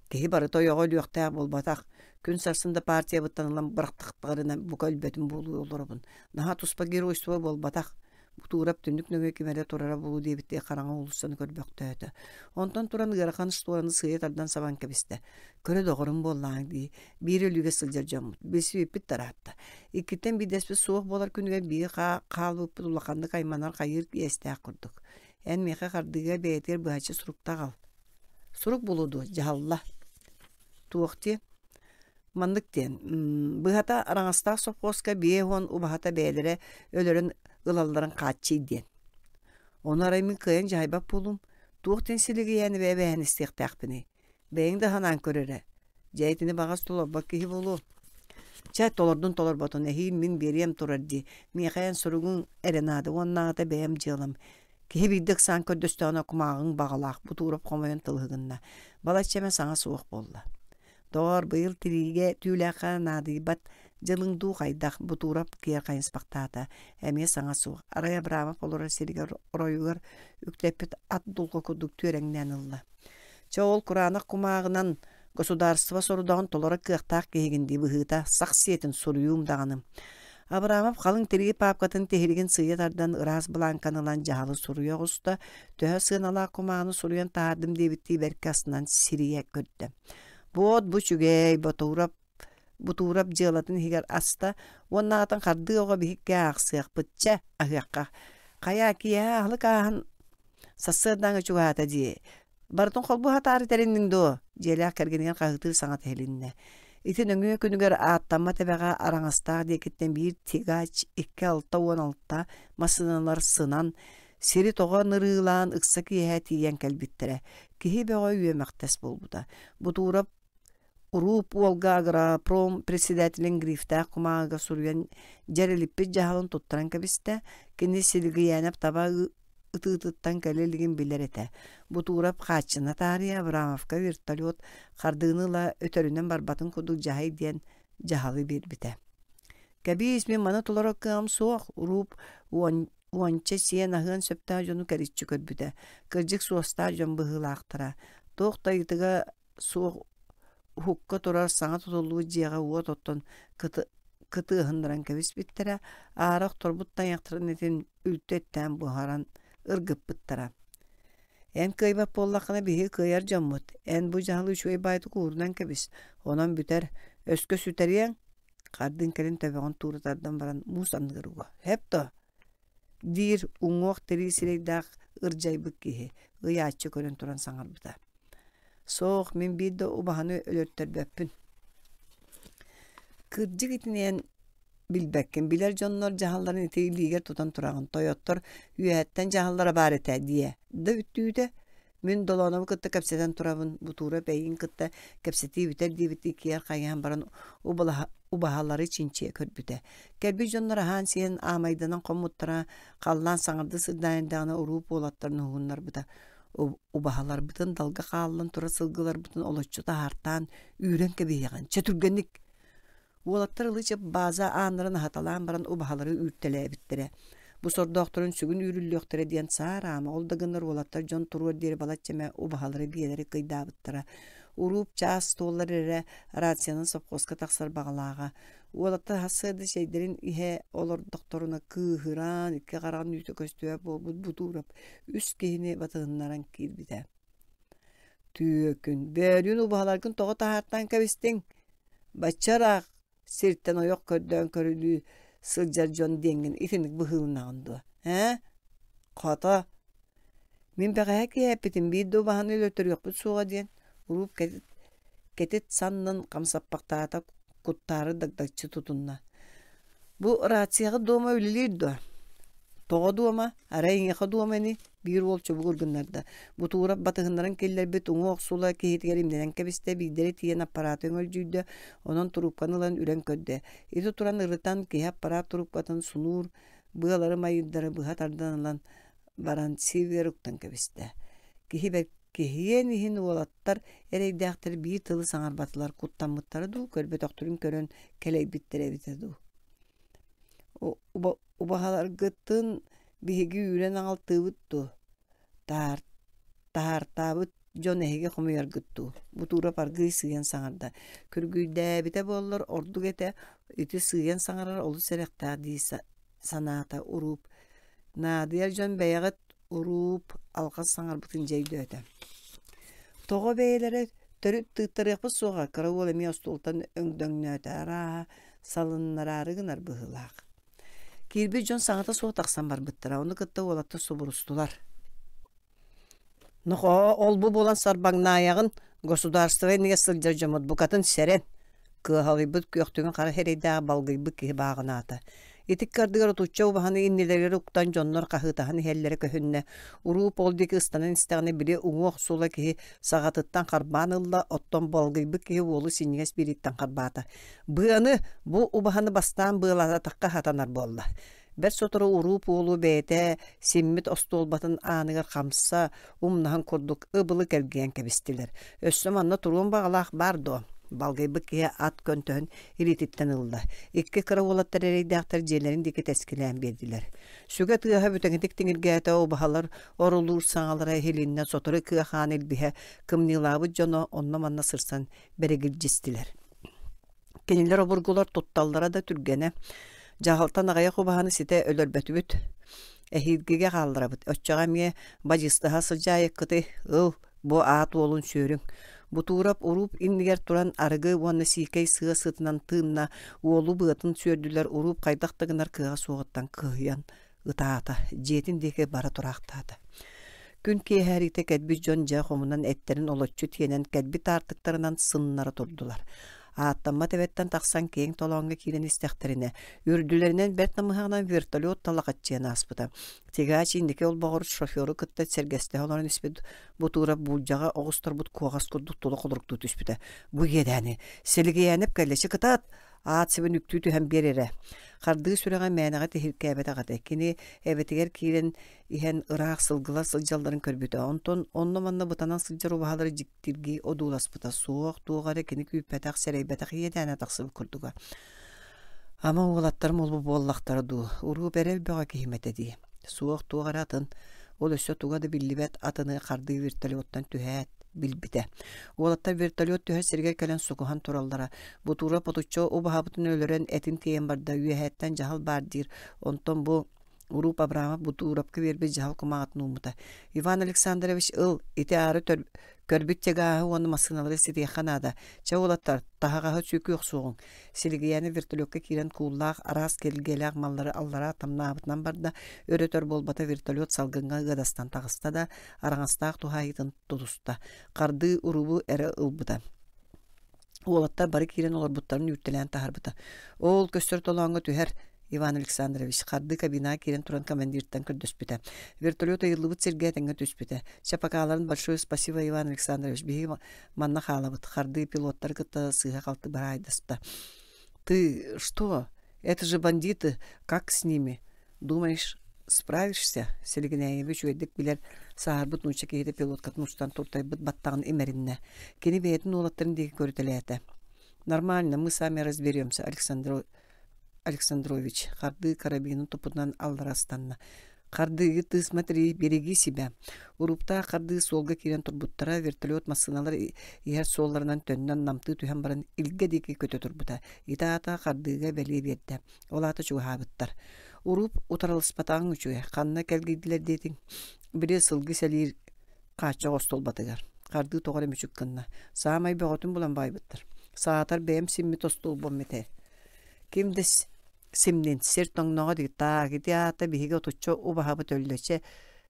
Kehi barı toyoğu lüyoqtaya bolbatak, gün sarsında partiya bıttanılan bıraktıklarına bu kölbetin bolu olurabın. Naha tuspa geri oysuva bolbatak, bu tuğrap tündük nöge kimere torara bolu diye bitti karanga ulusanı körböktü ötü. Ondan turan gırakan istuanı sıyet ardan saban kebiste. Köre doğurun bollan diye, bir ölüge sılcar camut, besi öpüt tarattı. İkitten bir despe soğuk bolar künüge bir kalbıp ulakandı kaymanar kayır bir esteğe kurduk. En mehe kardıga beytir bıhaçı surukta kal. Suruk buludu, cahallah. Tuğukti, mandık diyen. Bıhata arangastaq sopkoska biye hon ubahata beylere ölörün ılalların kaççı diyen. Onu arayımın kıyan cahaybap bulum. Tuğuktin siligi yani ve beğen istiqtaq bini. Beyin de hanan körere. Cahitini bağız dolor, bakıhi bulu. Çay dolordun tolor batın, ehin min beriyem torardi. Miqayan sorugun erenadı, onnağı da beyem cığılım. Kihi bildik san kördüstağına kumağın bağalaq, bu tuğrap komayan tılhıgınna. Balatçeme sana soğuk bolla. Doğar bıyıl tirige tüylaqa nadibat jılındu qaydak bu tuğrap kiyer kayınspaqtata. Emiye sana soğuk. Araya brama polora siriger oroyugar üktepet at dulqa kuduk törengnen ılla. Çoğul Kur'anaq kumağınan Gosudarstva sorudağın tolara kıqtaq kehigindi bıhıta saksiyetin soruyum dağınım. Abramov qalın tirigi papkatın tehirigin sıyıtardan ıraz blankanılan jahalı soruya usta töhe sığınala kumağını soruyan taardım debitti berkasından siriye kördü. Bu çügey bu tuğrap jığalatın higer asta onnağıtan qardı oğa bihikke ağsıyaq bıtça ahiyaqqa. Kaya kiya ahlık ahın sassırdan çuğata diye. Barton kolbu hatari terinin do. Jelak kergenigen qahıtır sanat helinne. İtin öngüye künüger attama tebeğa arangastağ dekitten bir tigaç 2-6-16 masınalar sınan seri toğa nırılan ıksaki yehetiyen kelbittere. Kihi beğa üyemektes bolbuda. Bu tuğrap Urup Olga Agra Prom presidentilin grifta kumağa suruyan jerelippi jahalın tutturan kabiste kini silgi yanap tabağı ıtıtıttan kaleligin bilerete. Bu tuğrap kaçına tarihi Abramovka virtaliot kardığınıyla ötöründen barbatın kudu jahay diyen jahalı bir bite. Kabi ismi manat olarak kıyam soğuk Urup uança siyen ahın söpta jonu karitçi körbüde. Kırcık soğusta jon bıhıla aktıra. Toğda yıtıga soğuk hukka torar sana tutulduğu ciğe uot otton kıtı hındıran kabis bittere. Ağraq torbuttan yaktıran etin ültetten buharan ırgıp bittere. En kıybap bollakına bihi kıyar cammut. En bu cahalı şuay baydı kuğurdan kabis. Onan büter öskö süteriyen kardın kelin tebeğin tuğrutardan varan musanlıgırıga. Hep da dir ungoq teri sireydaq ırcay bükkihi. Gıyaççı körün turan sanar bita. Soğuk min bir de ubahanı ölörtler böppün. Kırcık itinen bilbekkin. Biler jonlar jahalların iteyi liger tutan turağın. Toyottor üyetten jahallara barete diye. Da üttüğü de Мен долоонамы кытта кэпсэтэн турабын бутура бэйин кытта кэпсэти битер дибити кияр хайян баран убахалары чинче көрбүтэ. Кэлби жоннор ахан сиен амайданан коммуттара қаллан саңарды сырдайындағына уруп олаттарын уғыннар бұта. Убахалар бытын далга қаллан тура сылгылар бытын олоччута хартан үйрен кебейяған. Чатүргенник олаттар ылыча база анырын хаталан баран убахалары үртеле биттире. Бу сордоқторун сүгүн үйрүллөктөрө диэн саарама ол дагынар олаттар жон турур дери балаччаме убахалары биелери кыйдаабыттара. Уруп час столлар эре рациянын сопкоска таксар багалаага. Олаттар хасыды şeyдерин ihe олор докторуна кыыхыран икке караган үйтө көстүө болбут бутурап үс кийини батыгыннаран кирбите. Түйөкүн бөөрүн убахаларгын тога тахартан кебистиң. Бачарак сирттен оёк көрдөн көрүлүү сылжар жон денген итиник быхылнагынды. Ката. Мен бәгә кепетин бидо баһаны өлөтөр юкпут суга диен. Уруп кетет саннын камсаппактаата куттары дагдакчы тутунна. Бу рацияга дома үлелирдо. Тога дома, арайыңа дома ни бир болчу бугургуннарда. Бу туурап батыгыннарын келлер бет уңоқ сула кейитгеримденен кебисте бидери тиен аппарат өңөлжүйдө, онон турупканылан үрен көдде. Ити туран ырытан кей аппарат турупкатын сунур, быалары майырдары быхатарданылан баран сиверуктан кебисте. Кихиен ихин уолаттар эрейдäктер бир тылы саңарбатылар куттаммыттары ду, көрбөт октурун көрөн келей биттере битеду. Убахалар гыттын биһиги үрен аңалтыбытту. Тартабыт жон эһиге хумуяр гытту. Бутура паргый сыйан саңарда. Күргүйдэ бите боллар орду кете ити сыйан саңарар олу серекта дии санаата уруп. Надыяр жон бэйагыт уруп алгас саңар бутын жейді өті. Тоғы бәйлері төрүт тыттырыqпы суға кырауыл эми остултан өңдөңнө өті ара салыннарарыгынар быһылаақ. Кирби жон саңата суға тақсан бар бұттыра, оны кытта олатты субурустулар. Нұқо олбу болан сарбаңна аяғын государствой неге сылжар жомот букатын серен. Кыхалы бұт күйөктігін қара херейдағы балгый бұт кихи бағынаата. Итик кардыгар утуччау баханы иннелери уктан жоннор кахытахан хеллери көһүнне уруп олдики ыстанын истаганы бири уңуох сула кихи сагатыттан карбанылла оттон болгыйбы кихи уолу синнигес бириттан карбаата. Быаны бу убаханы бастан быылата такка хатанар болла. Бер сотору уруп уолу бээте симмит остолбатын aanыгар камса умнахан курдук ыбылы келген кебистилер. Өссөм анна туруун багалаах бардо. Балгайбы кие ат көнтөн ирититтен ылда. Икки кыра олаттар эрейдактар жерлерин дике тескилен бердилер. Сүгө тыаха бүтөңетик тиңиргээте обахалар орулуур саңалара хелинне сотору кыахан элбиhe кымнилабы жоно онно манна сырсан берегил жистилер. Кенилер обургулар тутталлара да түргене. Жахалтан агая хубаханы сите өлөрбөтүбүт. Эхидгиге калдырабыт. Өччага мие бажыстыха сылжайы кыты бу аат олун сөрүң. Бутурап уруп иннигер туран арыгы уанна сикей сыга сытынан тыынна уолу быатын сөрдүлер уруп кайдактыгынар кыга сугаттан кыйян ытаата жетин деке бара турактаата. Күн кеһәрите кәдби жон жа хомунан эттерин олоччу тиенен кәдби тартыктарынан сыннары турдулар. Аттамма тебеттен тақсан кең толоңга кирен истәхтерине. Үрдүлеринен бертнамыханан вертолет талакатчыяна аспыта. Тегач индеке ол бағыр шоферы кытта сергесте оларын испед бутура булжага оғыстар бут коғас курдук толы құдырыкту түспіті. Бұ едәні. Селгеянып кәлеші кытат. Аат себен үктүтү һәм берере. Карды сүрәгән мәнәгә тәһиркәбәтә гата. Кини эбетегер кирен иһен ырак сылгыла сылжалдарын көрбүтә. Онтон онны манна бутанан сылжару баһалары жиктирги одулас бута. Суак тугары кини күпәтәк сәрәйбәтәк ядәнә тақсып курдуга. Ама угылаттарым ул бу боллактары ду. Уру берел бага киймәтә ди. Суак тугаратын ол өсө тугады биллибет атыны карды вертолеттан түһәт билбите. Уолатта вертолет түһә сирге кэлен сукухан тураллара. Бутура потуччо убахабытын өлөрен этин тиен барда үйәһәттен жахал бардир. Онтон бу Уруп Абрамов бутурапкы бербе жахал кумагатын умута. Иван Александрович ыл ите ары көрбүттегааһы оны масыналары ситиэханада. Чаулаттар тахагаһы чүкү оксугун. Силигияны вертолетка кирен кууллаах арас келгелаах маллары аллара тамнаабытынан барда өрөтөр болбата вертолет салгынга гадастан тагыста да араңастаах тухайытын тутуста. Карды урубу эре ылбыта. Уолаттар бары кирен олар буттарын үртелен тахарбыта. Ол көстөр толоңга түһәр Иван Александрович қарды кабина кирен туран командирттан көрдөспүтэ. Вертолет айылыбыт сергетенге түспүтэ. Чапакаларын большое спасибо, Иван Александрович. Биги манна халабыт. Қарды пилоттар кыта сыга қалты барайдыста. Ты что? Это же бандиты. Как с ними? Думаешь, справишься? Селигинеевич өйдік билер саарбыт нуча кейді пилот катнуштан туртайбыт баттағын эмеринне. Кені бейтін олаттарын деги көрітелеті. Нормально, мы сами разберемся, Александрович. Қарды карабинын топынан алдарастанна. Қарды, ты смотри, береги себя. Урупта қарды солға керен турбуттара вертолет масыналар ер солларынан төннен намты түйен баран илге деки көтө турбута. Итаата қардыға бәле берді. Олаты чуғабыттар. Уруп утаралыспатаң үчуе. Қанна кәлгейділер дейтін. Біре сылғы сәлер қача остол батыгар. Қарды тоғары мүчік кынна. Саамай бәғотын бұлан байбыттыр. Саатар бәйім симми тостол бомметер. Кимдес симнен сер тоңноға дейт тағы теата биһиге отуччо убахабыт өллөче.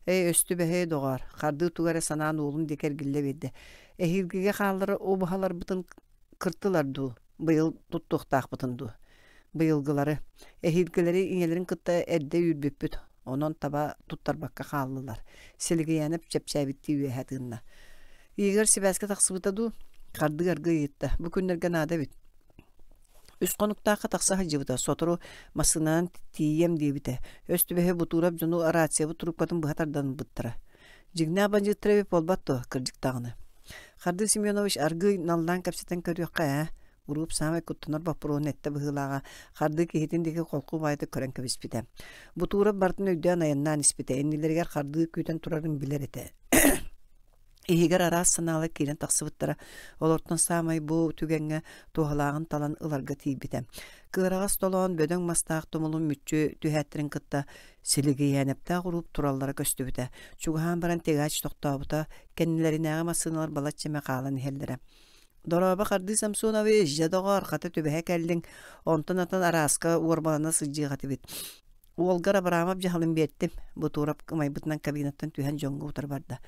Өстү бәхе доғар. Қарды туғары санаан олын декер гілле беді. Эхилгеге қалары убахалар бұтын кыртылар ду. Бұйыл тұттуқтақ бұтын ду. Быйылгылары. Эхилгелери иңелерин кытта эрде үрбүппүт. Онон таба туттарбакка қаллылар. Селигиянып чепчәбитти үйәһәтінна. Игер сибәске тақсыбытаду, қарды арғы етті. Бұ күннерге нада бит. Үс қонуқтақы тақса хажыбыта. Сотору масынан тием дейбіті. Өстүбәхе бұтурап жону арация бұтуруп қатын бұхатардан бұттыра. Жигна банжы требеп олбатты кырдықтағыны. Қарды Семенович арғы налдан кәпсетен көріққа, Уруп самай куттунар бапырон этте быһылаага харды кихитиндеги колку байды көрөн кебиспите. Бутура бартын өйдөн аяннан испите. Эннилергер харды күйтен турарын билер эте. Игер арас саналы кирен тақсыбыттара олортон самай бу түгенге туғалағын талан ыларга тийбите. Кырагас толон бөдөң мастаак томулун мүччү түһәттерин кытта силиги янепта уруп тураллара көстүбүтэ. Чугаан баран тегач токтообута кеннилеринеге масыналар балаччеме каалан хелдере. Дораба Қарды Самсонович жадоғар қаты төбәе кәлдің онтан-атан араска уорбалана сыджи қаты бит. Уолгар Абрамов жахалын беттім. Бұтурап кымайбытынан кабинеттан түйен жоңғы ұтар барды.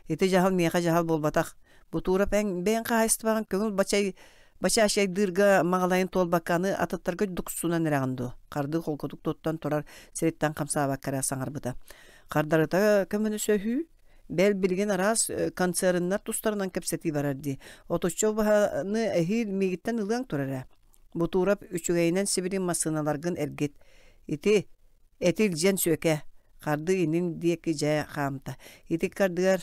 Еті жахал меха жахал болбатақ. Бұтурап бән қағайыстыбаған көңіл бача ашай дырға мағалайын толбаққаны ататтарға дұқсуынан әрағынды. Қарды қолқытық тоттан тұрар сереттен қамсабаққара саңар бұда. Қардарыта көміні сөйі Бәл билген арас концерннар тустарынан кепсети барарди. Оточчо баханы эхил мигиттен ылгаң турара. Бутурап үчүгейнен сибирин масыналаргын эргет. Ити этил жен сөке. Қарды инин диеки жая қамта. Ити кардыгар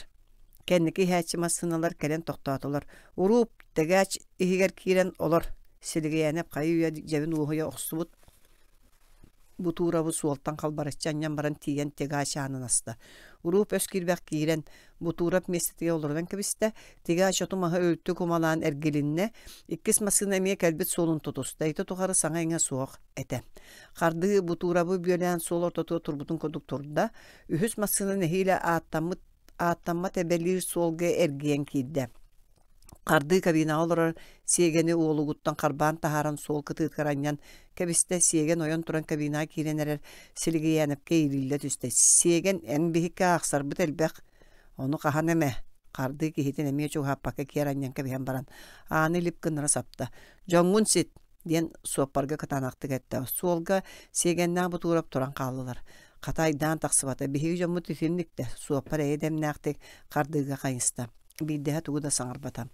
кенники хәчи масыналар келен тоқтатылар. Уруп тегач ихигер кирен олар. Силгеянеп кайуя жабин ухуя оқсубут. Бутурабы суолтан қалбараччаннан баран тиен тегач анын аста. Уруп өскирбәк кирен бутурап местетиге олордан кебисте тегач отумаха өлтү кумалаан эргелинне иккис масына эме кэлбит солун тутуста ите тухары саңа иңе суок эте. Карды бутурабы бөлән сол ортоту турбутун кондукторда үһүс масынын эхиле ааттаммат эбелир солге эрген кидде. Қарды кабина олар сегені олугуттан қарбан тахаран сол кытыт караньян кебисте сеген ойон туран кабина киренерер силгиянып кейлиле түсте. Сеген эн бихикке ақсар бит элбек. Оны қахан эме. Қарды кихитин эме чугаппаке кераньян кебихан баран. Аны липкынра сапта. Жоңгун сит ден суаппарга катанақтык этте. Солга сегеннен бутурап туран қалылар. Қатайдан тақсыбата бихи жомму тифинникте суаппар эдемнақтык қардыға қайынста. Биддеһе тугуда саңарбата.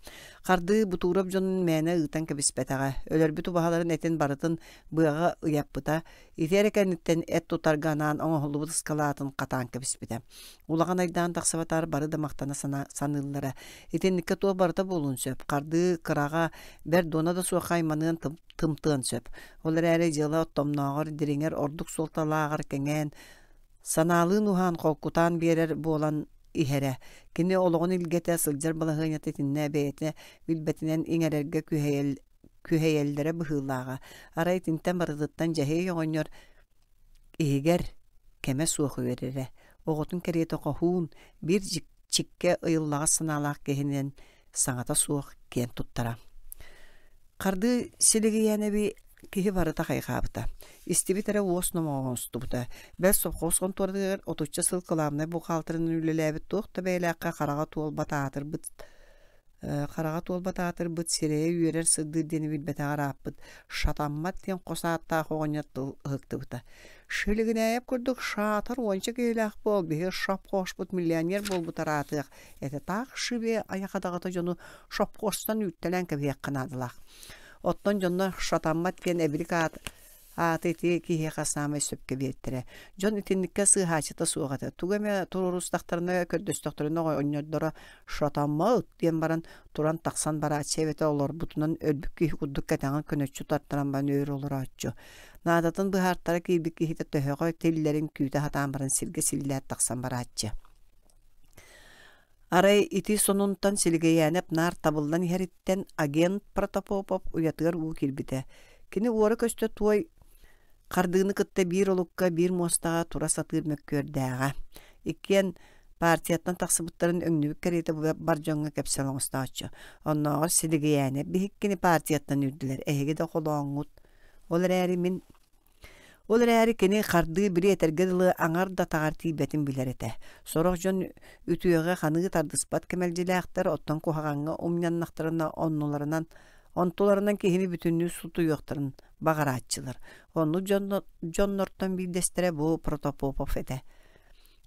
Қарды бутурап жонун мәне ыытан кебиспетаға. Өлөрбү тубаһаларын этин барытын быага ыяппыта. Итерекенниттен эт тутарганан оңохолубут скалатын катаан кебиспете. Улаган айдан тақсыбатар бары да мактана саныллара. Этинникке туа барыта болун сөп. Қарды кырага бер дона да суакайманын тымтыын сөп. Олар әрі жылы оттомнағыр дириңер ордук солталағыр кенген. Саналын ухан қолкутан берер болан иһере. Кини ологон илгете сылжар балаһыйнаты тинне бейетне билбетинен иңерерге күһейеллere быһыллаага. Арай тинтен барыдыттан жахей оңоньор игер кеме суоху берере. Оготун керете кохун бир чикке ыйыллага сыналаак кехинен саңата суох кен туттара. Карды силигиянеби кихи барыта хайхабыта. Истибитере уосномоостубута. Бәл совхозгон туардыгар отучча сылкыламны бу калтырын үлеләбит туохта бәйләкка карага туол батаатыр быт Қарағат олбат атыр бұт сирeye үйерер сыдды дені білбет ағараппыт. Шатаммат тен қосаатта қоғанят ұқты бұта. Шылығын әйіп күрдік шатыр ончы кейләқ бол, бейі шап қошпыт миллионер бол бұтар атық. Әті тақ шыбе аяқадағыта жону шап қошстан үттелен кәбек қынадылақ. Оттан жону шатаммат тен әбілік аты кихе қасамай сөпке беттірі. Жон итинникке сыхачыта суғаты. Тугаме турурустақтарына көрдөстақтарына ғой оннердора шатамма үттен баран туран тақсан бара ачевете олар бұтынан өлбік кейі құддық кәтаңын көнөтчі тарттаран бан өйір олар атчу. Надатын бұхарттары кейбік кейі төһөғой теллерін күйті хатан баран сілге сілләт тақсан бара атчы. Арай ити сонунтан сілгейәнеп нар табылдан херіттен агент Протопопов уятығыр ұу келбіті. Кені уары көсті туай Қардыны кытта бир олукка бир мостаға тура сатыр мөккөрдәға. Иккен партияттан тақсыбыттарын өңнүбік кәреті бар жоңға кәпсел оңыстағычы. Оннағыр сілігі әне бігіккені партияттан үрділер. Әйге де қолуаңғыт. Олар әрі кені қарды бірі етергеділі аңар да тағар тейбетін білер еті. Сорақ жон үтіуіға қанығы тардыспат кәмәлжілі ақтар оттан қоғағанға омняннақтарына онтуларынан кехini бүтінні суту yoқтырын бағара атчылар. Onu Джоннортон білдестіре бұл Протопопов еті.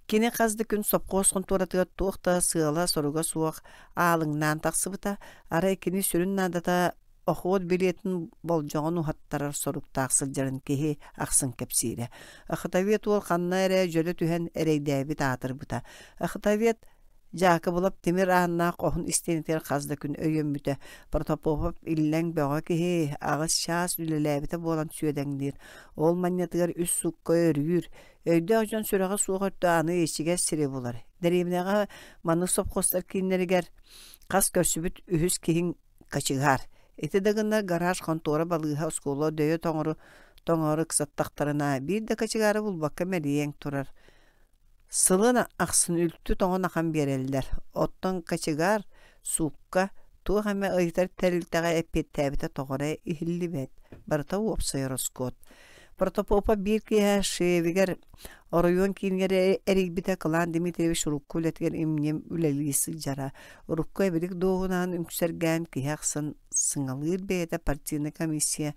Кені қазды күн сопқосқын туратыға туықта сығала соруға суақ алыңнан тақсыбыта, арай кені сүрін надата оқуыд білетін бол жоғын ұхаттарар соруқ тақсыл жарын кехи ақсын кәпсейді. Ақытавет ол қанна әрі жөлі түхен әрейдәбі татыр бұта. Ақытавет Жакы булап темир аанна қоғын истенетер қазды күн өйен бүті. Протопопов илләң бөға кеге ағыз шас үлеләбіті болан сүйедәңдер. Ол маннетігер үс сұққа өргір. Өйді ажан сүріға суғыртты аны ешіге сірі болар. Дәреймінеға маны соп қостар кейінлерігер қас көрсібіт үхіз кейін қачығар. Эти дагына гараж контора балыға ұскула дөйі тоңыры қысаттақтарына бір де қачығары бұл баққа мәлиең тұрар. Сылына ақсын үлтті тоңын ақан берелдер. Оттан качыгар, суққа, туға ғаме ұйтар тәрілтіға әппет тәбіті тоғыра ихілі бәд. Барыта уопсай роскот. Протопопа бір кейі шевігер оройон кейінгер әрекбіті қылан Дмитриевич Рукку үлетігер имнем үлелісі жара. Рукку әбілік доғынан үмксергән кейі ақсын сыңалыр бәді партийны комиссия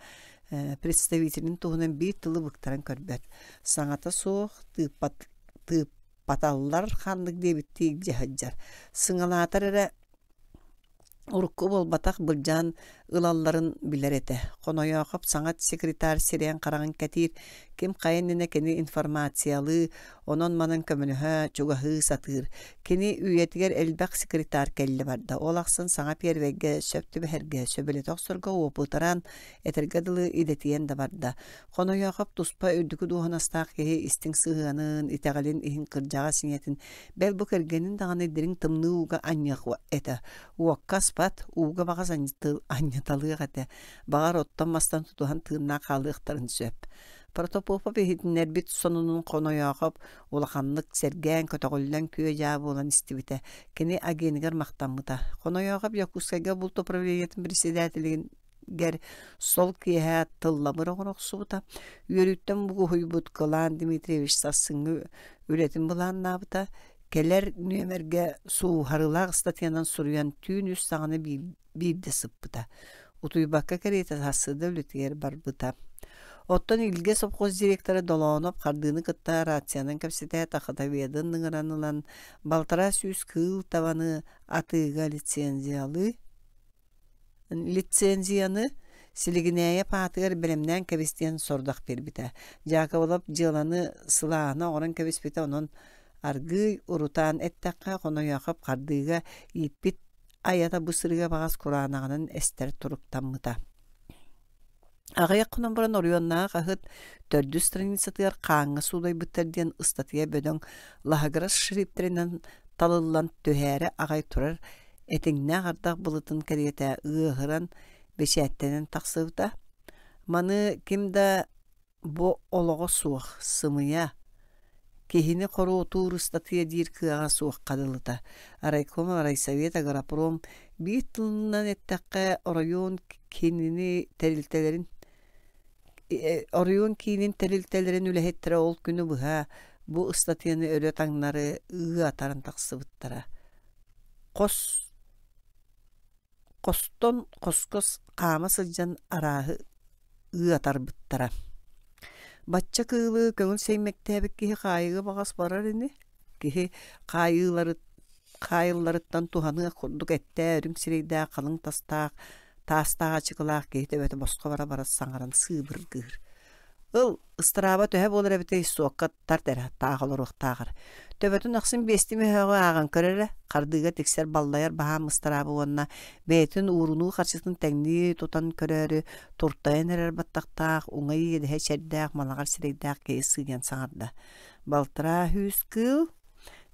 представителін туғынан бір тылы бұқтаран көрбәд. Саңата соқ тып паталлар хандык дебиттик жахаджар. Сыңалатар әрі урукку болбатақ бұлжан ылалларын білер еті. Қонояқып саңат секретар сериян қарағын кәтир кем қайыннene кені информациялы, онон манын көмінуға чуғағы сатыр. Кені үйетігер әлбәқ секретар кәлі барды. Ол ақсын саңа первеге сөпті бәхерге сөбілі тоқсырға опытаран әтергеділі идетиен да барды. Қонояқып тұспа өдікі дуғанастақ кеге истің сығанын, итәғалин ихін қыржаға синетін. Бәл бұ кәргенін дағаны дірің тымны уға аньяқ әті. Уаққа спат уға бағаз аньяталығы әті. Бағар оттан мастан тұтуған тығына қалықтарын сөп. Протопопов ehitинер бит сонунун конояқып, улаханлык сәргән көтөгөллән күйе жабы olan истибите. Кене агенигер мактамыта. Конояқып Якутскага бул управлениятын председателигин гер сол кие тылламыр огороксубута. Үйрүттен бугу хуйбут кылан Дмитриевич Сассыңы үретин булан набыта. Келер нөмерге суу харылаг статьянан суруян түйін үс сағаны бирде сыппыта. Утуйбакка керейте сасыды үлетігер барбыта. Оттон илге совхоз директоры долонып қардыны кытта рациянын капситет ақытаведын ныңыранылан балтара сүйіз кыл таваны атыға лицензияны силигинея патыгар білімнен кәбістен сордақ бербіті. Жака олап жыланы сылағына орын кәбіспіті онын аргы урутан әттәққа қонояқып қардыға еппет аята бұсырыға бағас құранағының әстер тұрықтамыта. Ағаяқ құнан бұрын орионнаға қағыт 400 страницатығар қаңы судай бұттарден ұстатыға бөдің лағығырас шриптерінен талылан төхәрі ағай тұрар әтіңне ғардақ бұлытын кәреті ұғыран бешәттенен тақсывыта. Маны кімді бұ олығы суық сымыя кехini қору отуыр ұстатыға дейір кыға суық қадылыта. Арайком Арайсовет Агропром бейт тылынан әттәққа орайон кенini тәрілтелерін Орыйон кейінен тәрілтелерін үләхеттірі ол күні бұға бұ ұстатыяны өлі таңнары ұғы атарын тақсы бұттара. Қос Koston koskos kama sılcan arahı ıatar bıttara. Batça kılı köngül seymektäbik kihi kayığı bagas barar ini. Kihi kayıllarıttan tuhanı kurduk ette örüm sireyde kalın tastağa çıkılak kihi tebeti boska bara sangaran sığbır gır. Il ıstıraba töhe bolur ebite soğukka tartera tağılır tağır. Töbetün aksin bestimi höğü ağan körere kardıga tikser ballayar baham ıstıraba onna beytin uğrunu karşısın tengni tutan köreri turtayan erer battaqtaq uңayı yedehe çerdaq malagar sireydaq kei sığyan sağarda. Baltıra hüs kıl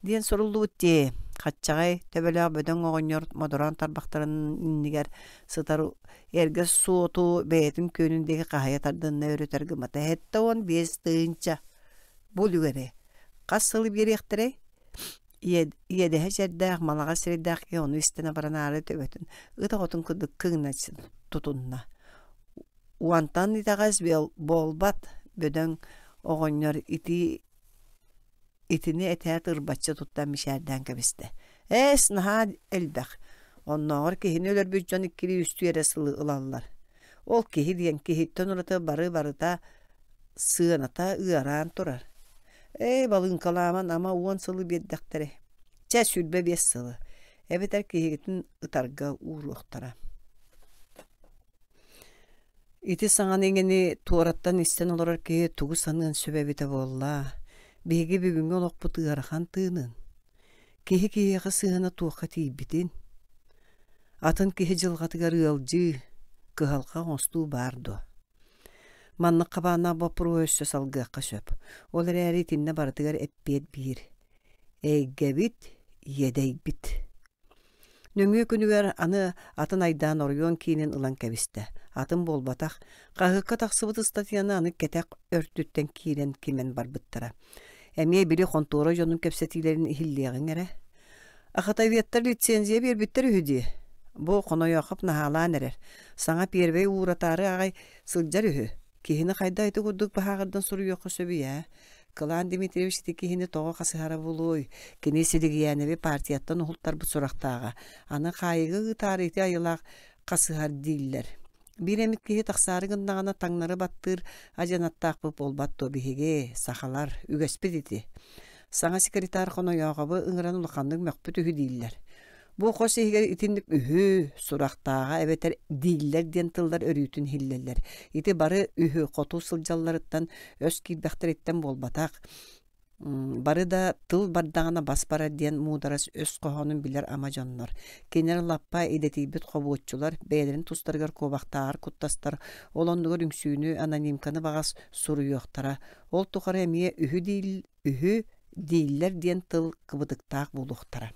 diyen soruldu utti. Kaççagay töbelä böden oğonyor modoran tarbaktarının inniger sıtarı erge soğutu beytin könündeki kahaya tardığına öğreter gımata. Hette on bez tığınca bolu gere. Kasılı bir ektere yedehe çerdaq malagar sireydaq ki onu istene baranarı töbetin. Ita otun kıdık kığına tutunna. Uantan itagaz bolbat böden oğonyor itini eteğe tırbatça tuttan mişerden kabiste. Naha elbaq. Onnağır kihini ölür büccön ikkili üstü yere sılı ılallar. Ol kihi diyen kihitten ulatı barıta sığınata ıaran turar. Balın kalaman ama uan sılı bir daktere. Çe sülbe bir sılı. Ebeter kihitin ıtarga uğruqtara. İti saŋan eŋeni tuorattan isten olarak ki tuğu sanığın sübebite bolla. Begi bibime olok bu tığarakan tığının. Kihi kihiyağı sığına tuğka tiybitin. Atın kihi jılgatıgar ıalcı, kıhalka onstu bardo. Manna kabana bapuru össö salgıqqa söp. Olar äri tinne barıtıgar eppiyet bir. Eygebit, yedeybit. Nöngü günüger anı atın aydan oryon kinin ılan kebiste. Atın bolbataq, qahıqqa taqsıbıt ıstatyanı anı ketek örtütten kiren kimen barbıttara. Emiye biri kontora jonun kepsetilerin ihilleğin ere. Akatayviyattar lisenziye bir bitter ühüdü. Bu kono yoqıp nahalan erer. Sana perbey uğratarı ağay sılcar ühü. Kihini qayda aytı kurduk bahağırdan soru yoqı söbü ya. Kılan Dimitrievich iti kihini toğa qasıhara buluy. Kini sidigiyanevi partiyattan uhultar bu soraqtağa. Anı qayıgı tarihti ayılaq qasıhar diller. Bir emit kihi taqsarı gındağına taŋnары battır, ajanattaq bu bolbat tobihige, sahalar, ügespet iti. Saŋa sekretar kono yoğabı ıngıran ulaqandık mökpüt ühü diller. Bu qosu higer itindik ühü suraqtağa ebeter diller diyen tıllar örüytün hilleller. Iti barı ühü qotu sıljallarıttan öz kilbäxtiretten bolbataq. Barı da tıl bardağına basbara diyen mudaras öz qohonun biler amajonlar. Kener lappa edetibit qobuotçular beylerin tustargar kobaqtaar kuttastar olondugar üngsüünü anonimkanı bağas suru yoqtara. Ol tuqara emiye ühü diller diyen tıl kıbıdıktaq buluqtara.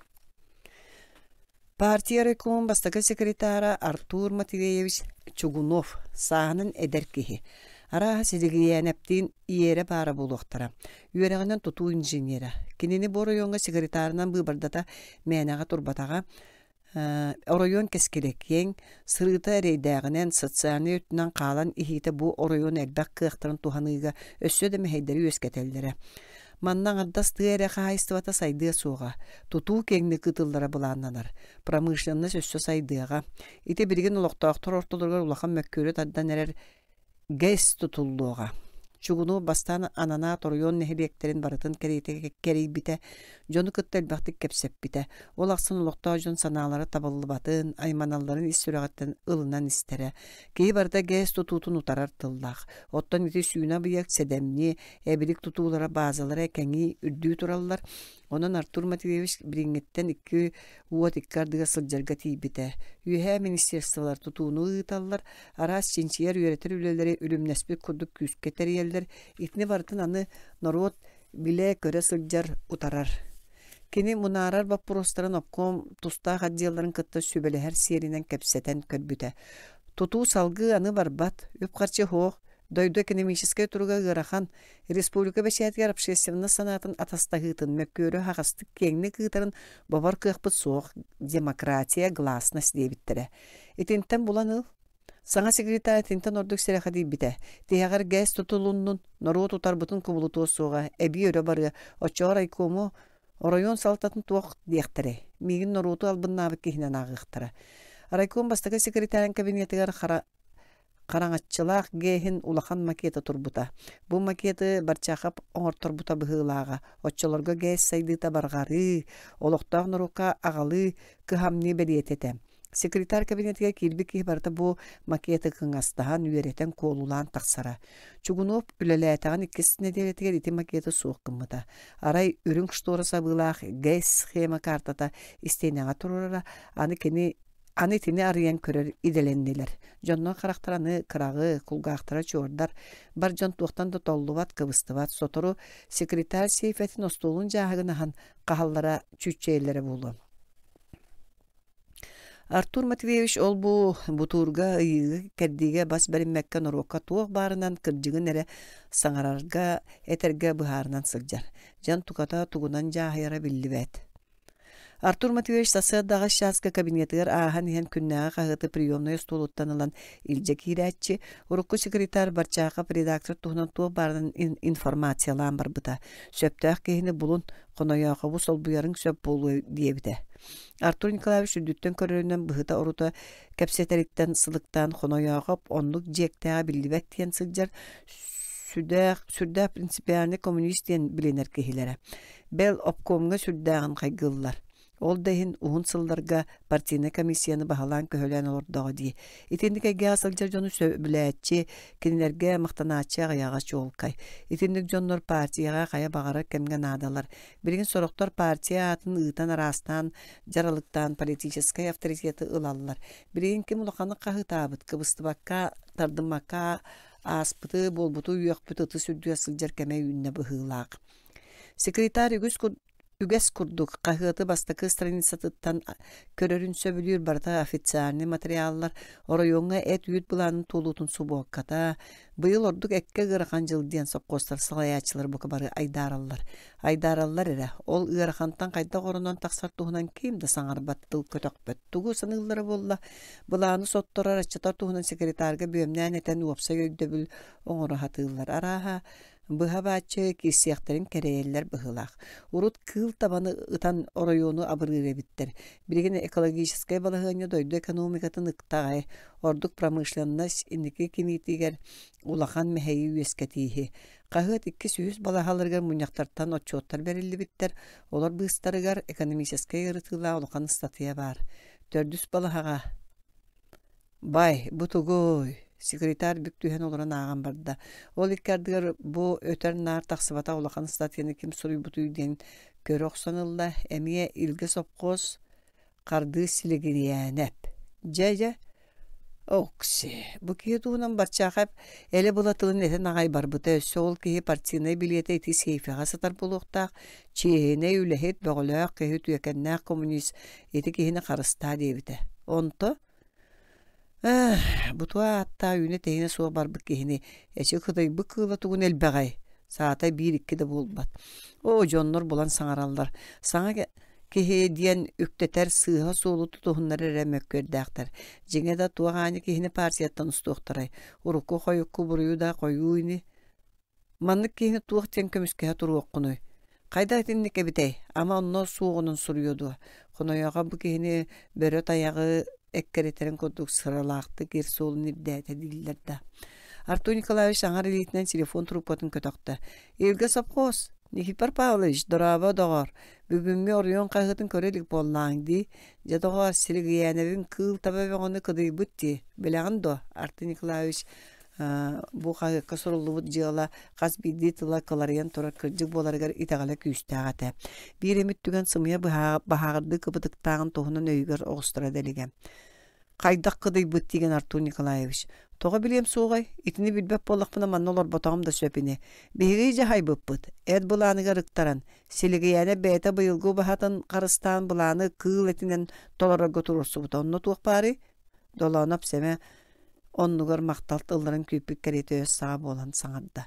Partiya Rekom bastaka sekretara Artur Matveyevich Çugunov sahanın eder kihi. Ara sidigiyeneptin iyere bara buluqtara. Yüreğinden tutu injiniyera. Kinini bu orayonga sekretarından bıbardata menağa turbatağa orayon keskelekyen sırıta ereydağınen satsani ötünen qalan ihite bu orayon elbaq kıqtırın tuhanıga össöde meheyderi ösketellere. Mannan addas tığere qahaystıvata saydığa soğa. Tutu kengni kıtıllara bulanlanar. Pramышленность össö saydığa. Ite birgin uloqtağıqtır ortalargar ulaqan mökkörü taddan erer gez tutulduğuna. Çugunu bastan anana toryon nehiriyeklerin baratın kerey bite, jonu kıttel baktık kepsep bite. Olaqsın uloqtağı jon sanaları taballı batın, aymanalların istirahatten ılınan istere. Keyi barda gez tututun utarar tıllaq. Ottan iti suyuna bıyak sedemni, ebilik tutulara bazılara kengi ürdüğü turallar. Onun Artur Matveyevich biringetten iki uvat ikkardıga sılcarga tiybite. Ühe ministerstalar tutuğunu ığıtallar. Aras çinçiyer yöretir üleleri ölüm nesbet kurduk küsketer yeller. İtni barıtın anı norot bile köre sılcar utarar. Kini munarar bapurosların opkom tusta haddiyaların kıtta sübeli her serinen kepseten kölbüte. Tutuğu salgı anı barbat, öpkarçı hoğ. Doydu ekonomическая turuga gırakan Respublika Beşiyatgar Общественна sanatın atastahıtın mökkörü haqastık kengni kıtarın babar kıqpıt soğuk demokratiya glasnas debittere. Etinten bulan ıl. Sana sekretar etinten orduk seraka debite. Teyagar gez tutulunun noru tutar butun kumulutu soğa. Ebi öre barı oçoğra ikomu orayon saltatın tuğuk diyektere. Migin norutu albın nabık kihinen ağıqtara. Райком бастыгы секретарин кабинетигер Караңатчылаах гейхин улахан макета турбута. Бу макеты барчахап оңорторбута быһыылаага. Оччолорго гейс сайдыта баргары, олохтоох нурука агалы кыхамни белиетете. Секретарь кабинетиге килби киһи барда бу макеты кыңастаһан үеретен коолулаан тахсара. Чугунуп үлелээтаган иккис неделетигер ити макеты суох кыммыта. Арай үрүң штора сабыылаах гейс схема картата истейнеға турурара, аны тини арыян көрөр иделеннилер. Жоннон характараны кырагы, кулгаактара чуордар. Бар жон туохтан да толлубат, кыбыстыбат. Сотору секретарь сейфетин остуолун жаагынахан кахаллара чүччейлері болу. Артур Матвеевич ол бу бутурга ыйыгы кәддиге бас бәріммәккән урока туох барынан кырдьыгын эре саңарарга этерге быһаарынан сылдьар. Жан туката тугунан жаахайара биллибэт. Артур Матвеевич сасыаддағы шаска кабинетігер аахан иһэн күннääҕэ хаһыты приемной столуттан ылан илдьэ киирээччи, урукку секретарь барчаахап редактор туһунан туох барынан информациялаан барбыта. Сөптөөх киһини булун хонойоохобу солбуярың сөп болуу диэбите. Артур Николаевич үдүттен көрөрүнөн быһыта орута кэпсэтэриттен сылыктан хонойоохоп оннук дьиэктээҕэ биллибэт тиэн сылдьар сүрдээх принципиальный коммунист диэн билинер киһилэрэ. Бэл обкомга сүрдээҕин хайгыллар. Ол дэйин уһун сылларга партийный комиссияны баһалаан көһөлөөн олордоҕо дии. Итинник эге сылдьар дьону сөбүлээччи, кинилерге мактанааччы агаяга чуолкай. Итинник дьоннор партияга кая багара кемге наадалар. Биригин сороктор партия атын ыытан арастан, жаралыктан политической авторитеты ылаллар. Биригин ким улаханы кахытаабыт, кыбыстыбакка, тардымакка, аспыты, болбуту, үйөкпүт ыты сүрдүө сылдьар кеме үүнне быһыылаак. Секретарь үгэс курдук кахыты бастакы страницатыттан көрөрүн сөбүлүр барта официальный материаллар оройоңа эт үйүт буланын тулутун субуокката быйыл ордук экке гырахан жылдиен соккостар салаячылар бука бары айдараллар эре ол ыарахантан кайда коронон таксар туһунан ким да саңарбат тыл көтөкпөт тугу саныыллары болла булааны сотторар аччатар туһунан секретарга бөөмнән этен уопса көйдөбүл оңоро хатыыллар араха быһа бааччы киссиэхтерин кэрэйэллэр быһылаах. Урут кыыл табаны ытан оройону абырыыребиттер. Биригин экологическая балаһыаня дойду экономикатын ыктаҕай, ордук промышленность инники кимиитигер улахан мэһэйи үөскэтииһи. Хаһыат 200 балаһаларыгар муньяхтартан отчеттар бериллибиттер. Олар быыстарыгар экономическая ырытыылаа улахан статья бар. 400 балаһаға. Бай, бутугой. Секретарь бүктүһэн олоран ааган барда. Ол иккардыгар бу өтөр наар тахсыбата улахан статьяны ким суруй бутуй ден көрөк санылла эмие илге сопкос карды силегириянеп. Жа окси. Бу кие туунан барчаахап эле булатылын этен агай барбыта өссө ол кие партийный билете ити сейфега сатар болуктаак чиэне үлэхет бөҕөлөөх киһи түөкэннээх коммунист ити киһини харыста диэбите. Онто бутуа атта үйне тейне суа барбыт киһини эчи кыдай быкыла тугун элбэгай саата 1-2 да болбат. О жоннор булан саңараллар. Саңа киһи диэн үктетер сыыха суолу тутуһуннар эре мөккөрдээхтер. Жиңе да туагааны киһини партияттан устуохтарай. Урукку хойукку бурую да коюуйни. Маннык киһини туох тен көмүскеһе туруоккунуй. Кайда этинник эбитей, ама онно суогунун суруйоду. Хонойоға бу киһини бөрө таягы эккеретерин кодук сыралаакты кирсуолун ирдээте диллерда. Артур Николаевич аңар илитинен телефон трубкатын көтөктө. Илге сапхоз, Никифор Павлович, дораба догор. Бүгүнмө орьон кайгытын көрөлүк боллааңди. Жадогор силигиянебин кыл табабыгыны кыдыйбытти. Билегин до, Артур Николаевич бу кайгыкка сурулубут жыала кас бидди тыла каларыян турар кырдьык боларыгар итагале күүстаагате. Бир эмит түген сымыя бахагырды кыбытыктаагын тоһунан өйгөр огустура делиген. Кайдак кыдыйбыт деген Артур Николаевич. Тога билем сугай, итини билбеп боллакпына маннолор ботагым да сөпине. Биги жахай быппыт. Эд буланыга рыктаран. Силигияне бэта быйылгу бахатын карыстан буланы кыл этинен толора готурурсубут. Онно туох пари? Доланап семе оннугар макталт ылларын күйпүк керете өс саға болан саңадда.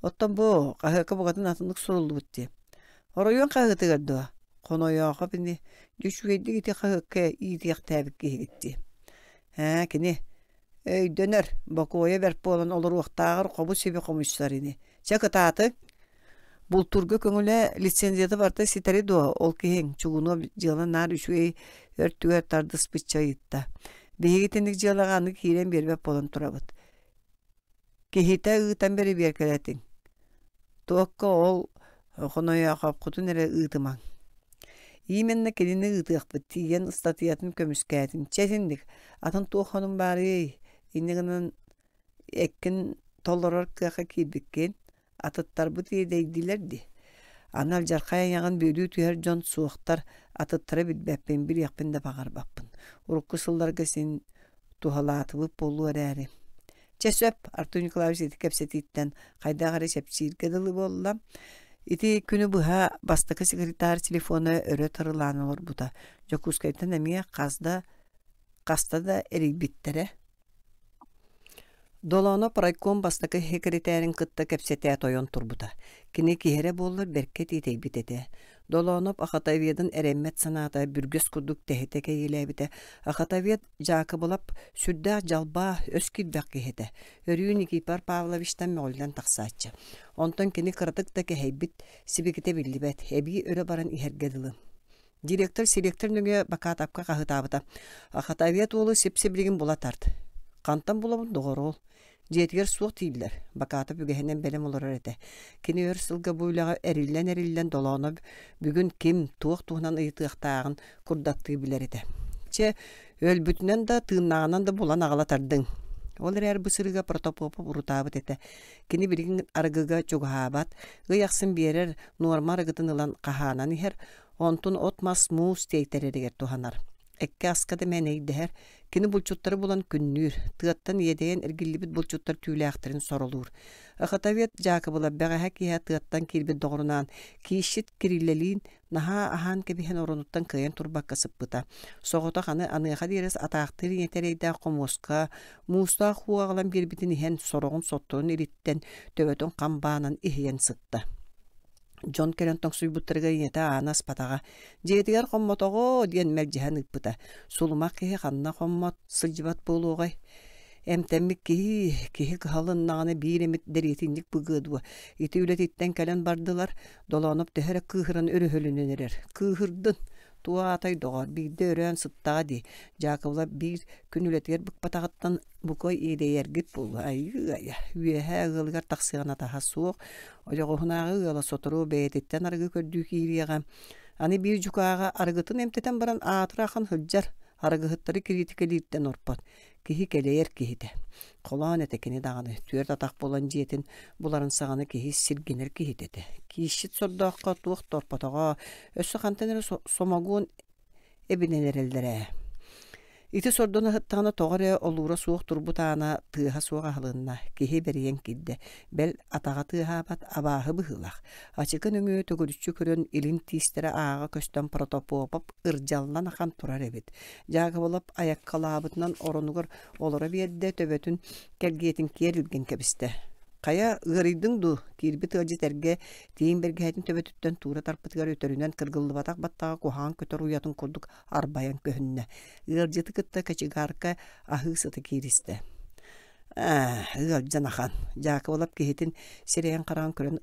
Оттан бу, кахыка бугатын атындык сурулду бутти. Оройон кахыты гырдуа. Конойоға бини, жүшугейді гити кахыка ийтияқ тәбік кейгітти. Кини, дөнөр, бакуоя берп болан олар уақтағыр қобу себе комуссарини. Чакы тааты, бұл тургы көңілі лицензияты барта ситари дуа, ол кейін чугуну жылан нар үшуей өрттүгер тарды спыча йытта. Бейгитинник жылағаны киирен бербеп болон турабыт. Кихите ыытан бери беркелетин. Туокка ол хоноя капкутун эре ыытымаң. Именне келини ыытыакпыт тиен статиятын көмүскәтин. Чесиндик. Атын туохонун бары иннигинин эккин толорор кыака кирбиккен. Атыттар бут едейдилерди. Анал жаркая ягын бөлүү түйер жон суактар атыттары билбеппин бир якпын да багар баппын. Урукку сылларга сен тухалатыбып болуу әрәри. Чесөп Артур Николаевич эти кепсетиттен кайдагары сепчирге дылы болла. Ити күнү буха бастакы секретарь телефоны өрө тырыланылар бута. Жокускайтан эмие каста да эрибиттере. Долоно прайком бастакы секретарин кытта кепсете тойон турбута. Кини киһере боллар беркет итейбитете. Долоноп Ахатавиядын эреммет санаата бүргөс курдук техетеке елебите. Ахатавият жакы болап сүрдә жалба өскилбәк кихете. Өрүн Никипар Павловичтан мөлдән таксаачы. Онтон кини кырдык да кехейбит сибикете биллибет. Эби өрө баран ихергедилы. Директор селектор нүгө бакатапка кахытабыта. Ахатавият олы сепсеблигин була тарт. Кантан буламын догорол. Жетигер суық тийлер. Бакаты бүгәһенен белем олар әте. Кини өр сылга буйлага эриллен доланы бүгүн ким туох туһунан ыйтыктагын курдакты билер эте. Че өл бүтүнен да тыыннагынан да булан агалатардың. Ол эрер бысырыга протопопу урутабыт эте. Кини билигин аргыга чугабат, ыяксын берер норма аргытын ылан каханан ихер, онтун отмас муус тейтеререгер туханар. Экке аскады менейдер, кини булчуттары булан күннүр, тыаттан едеген эргиллибит булчуттар түүлэхтерин соролур. Ахатавет жакы була бэгэхэ киһэ тыаттан кирбит доғрунан, киишит кириллелин, наха ахан кебиһен оронуттан кыйын турбакка сыппыта. Соғота ханы аныха дирес атаактыр етерейдэ комоска, мууста хуагалан бирбитин иһен сороғын соттуын ириттен, төбөтөн камбаанан ихиен сытта. Джон Керентон суйбуттарга ета анас патага. Жетигер коммотого диен мелжихан ыппыта. Сулумак кихи ханна коммот сылжыбат болугай. Эмтеммик кихи кахалыннағаны биремит деретинник бұгыдуа. Ити үлетиттен кәлен бардылар, доланып төхәрі кыхырын өрі-хөліненерер. Кыхырдын. Туа атай доғар, бейді өрен сыттаға дей. Жакывла бір күн үлетігер бұқпатағыттан бұқой едейергіт болу. Ай-ай-ай, үйәхә ғылғар тақсыған атаға суық. Оғығынағы ғылы сотыру бәйететтен арғы көрдүү кейрияға. Аны бір жүкаға арғытын емтетен баран атырақын хылжар. Арғыттары критикалиттен орпат. Кихи келейер кихите. Қолан әтекені дағаны. Түер татақ болан жетін бұларын сағаны кихи сиргенер кихитеді. Кишит сордаққа туық торпатаға өсі қантенері сомагуын әбіненерелдері. Ити сордоны хыттағына тоғыры олуыра суық турбутағына тыға суға халынна. Кихи бериен кидді. Бәл атаға тыға бат абағы бұғылақ. Ачықын өңі төгірүтші көрін илин тиістері аға көстен протопопап ыржалынан ақан тұрар әбет. Жағы болып аяқ қалабытынан оронығыр олыра берді төбөтін кәлгетін керілген кәбісті. Кая ырыйдың ду кирбит ылжетерге тейін бергәйтін төбөтүттен тура тарпытыгар өтөрүнен кыргылды батақ баттаға кухан көтөр уятын курдук арбаян көһүннө. Ылжеты кытта качыгарка ахысыты киристе. Ылжанахан. Жакы болап кехетин сирен каран көрөн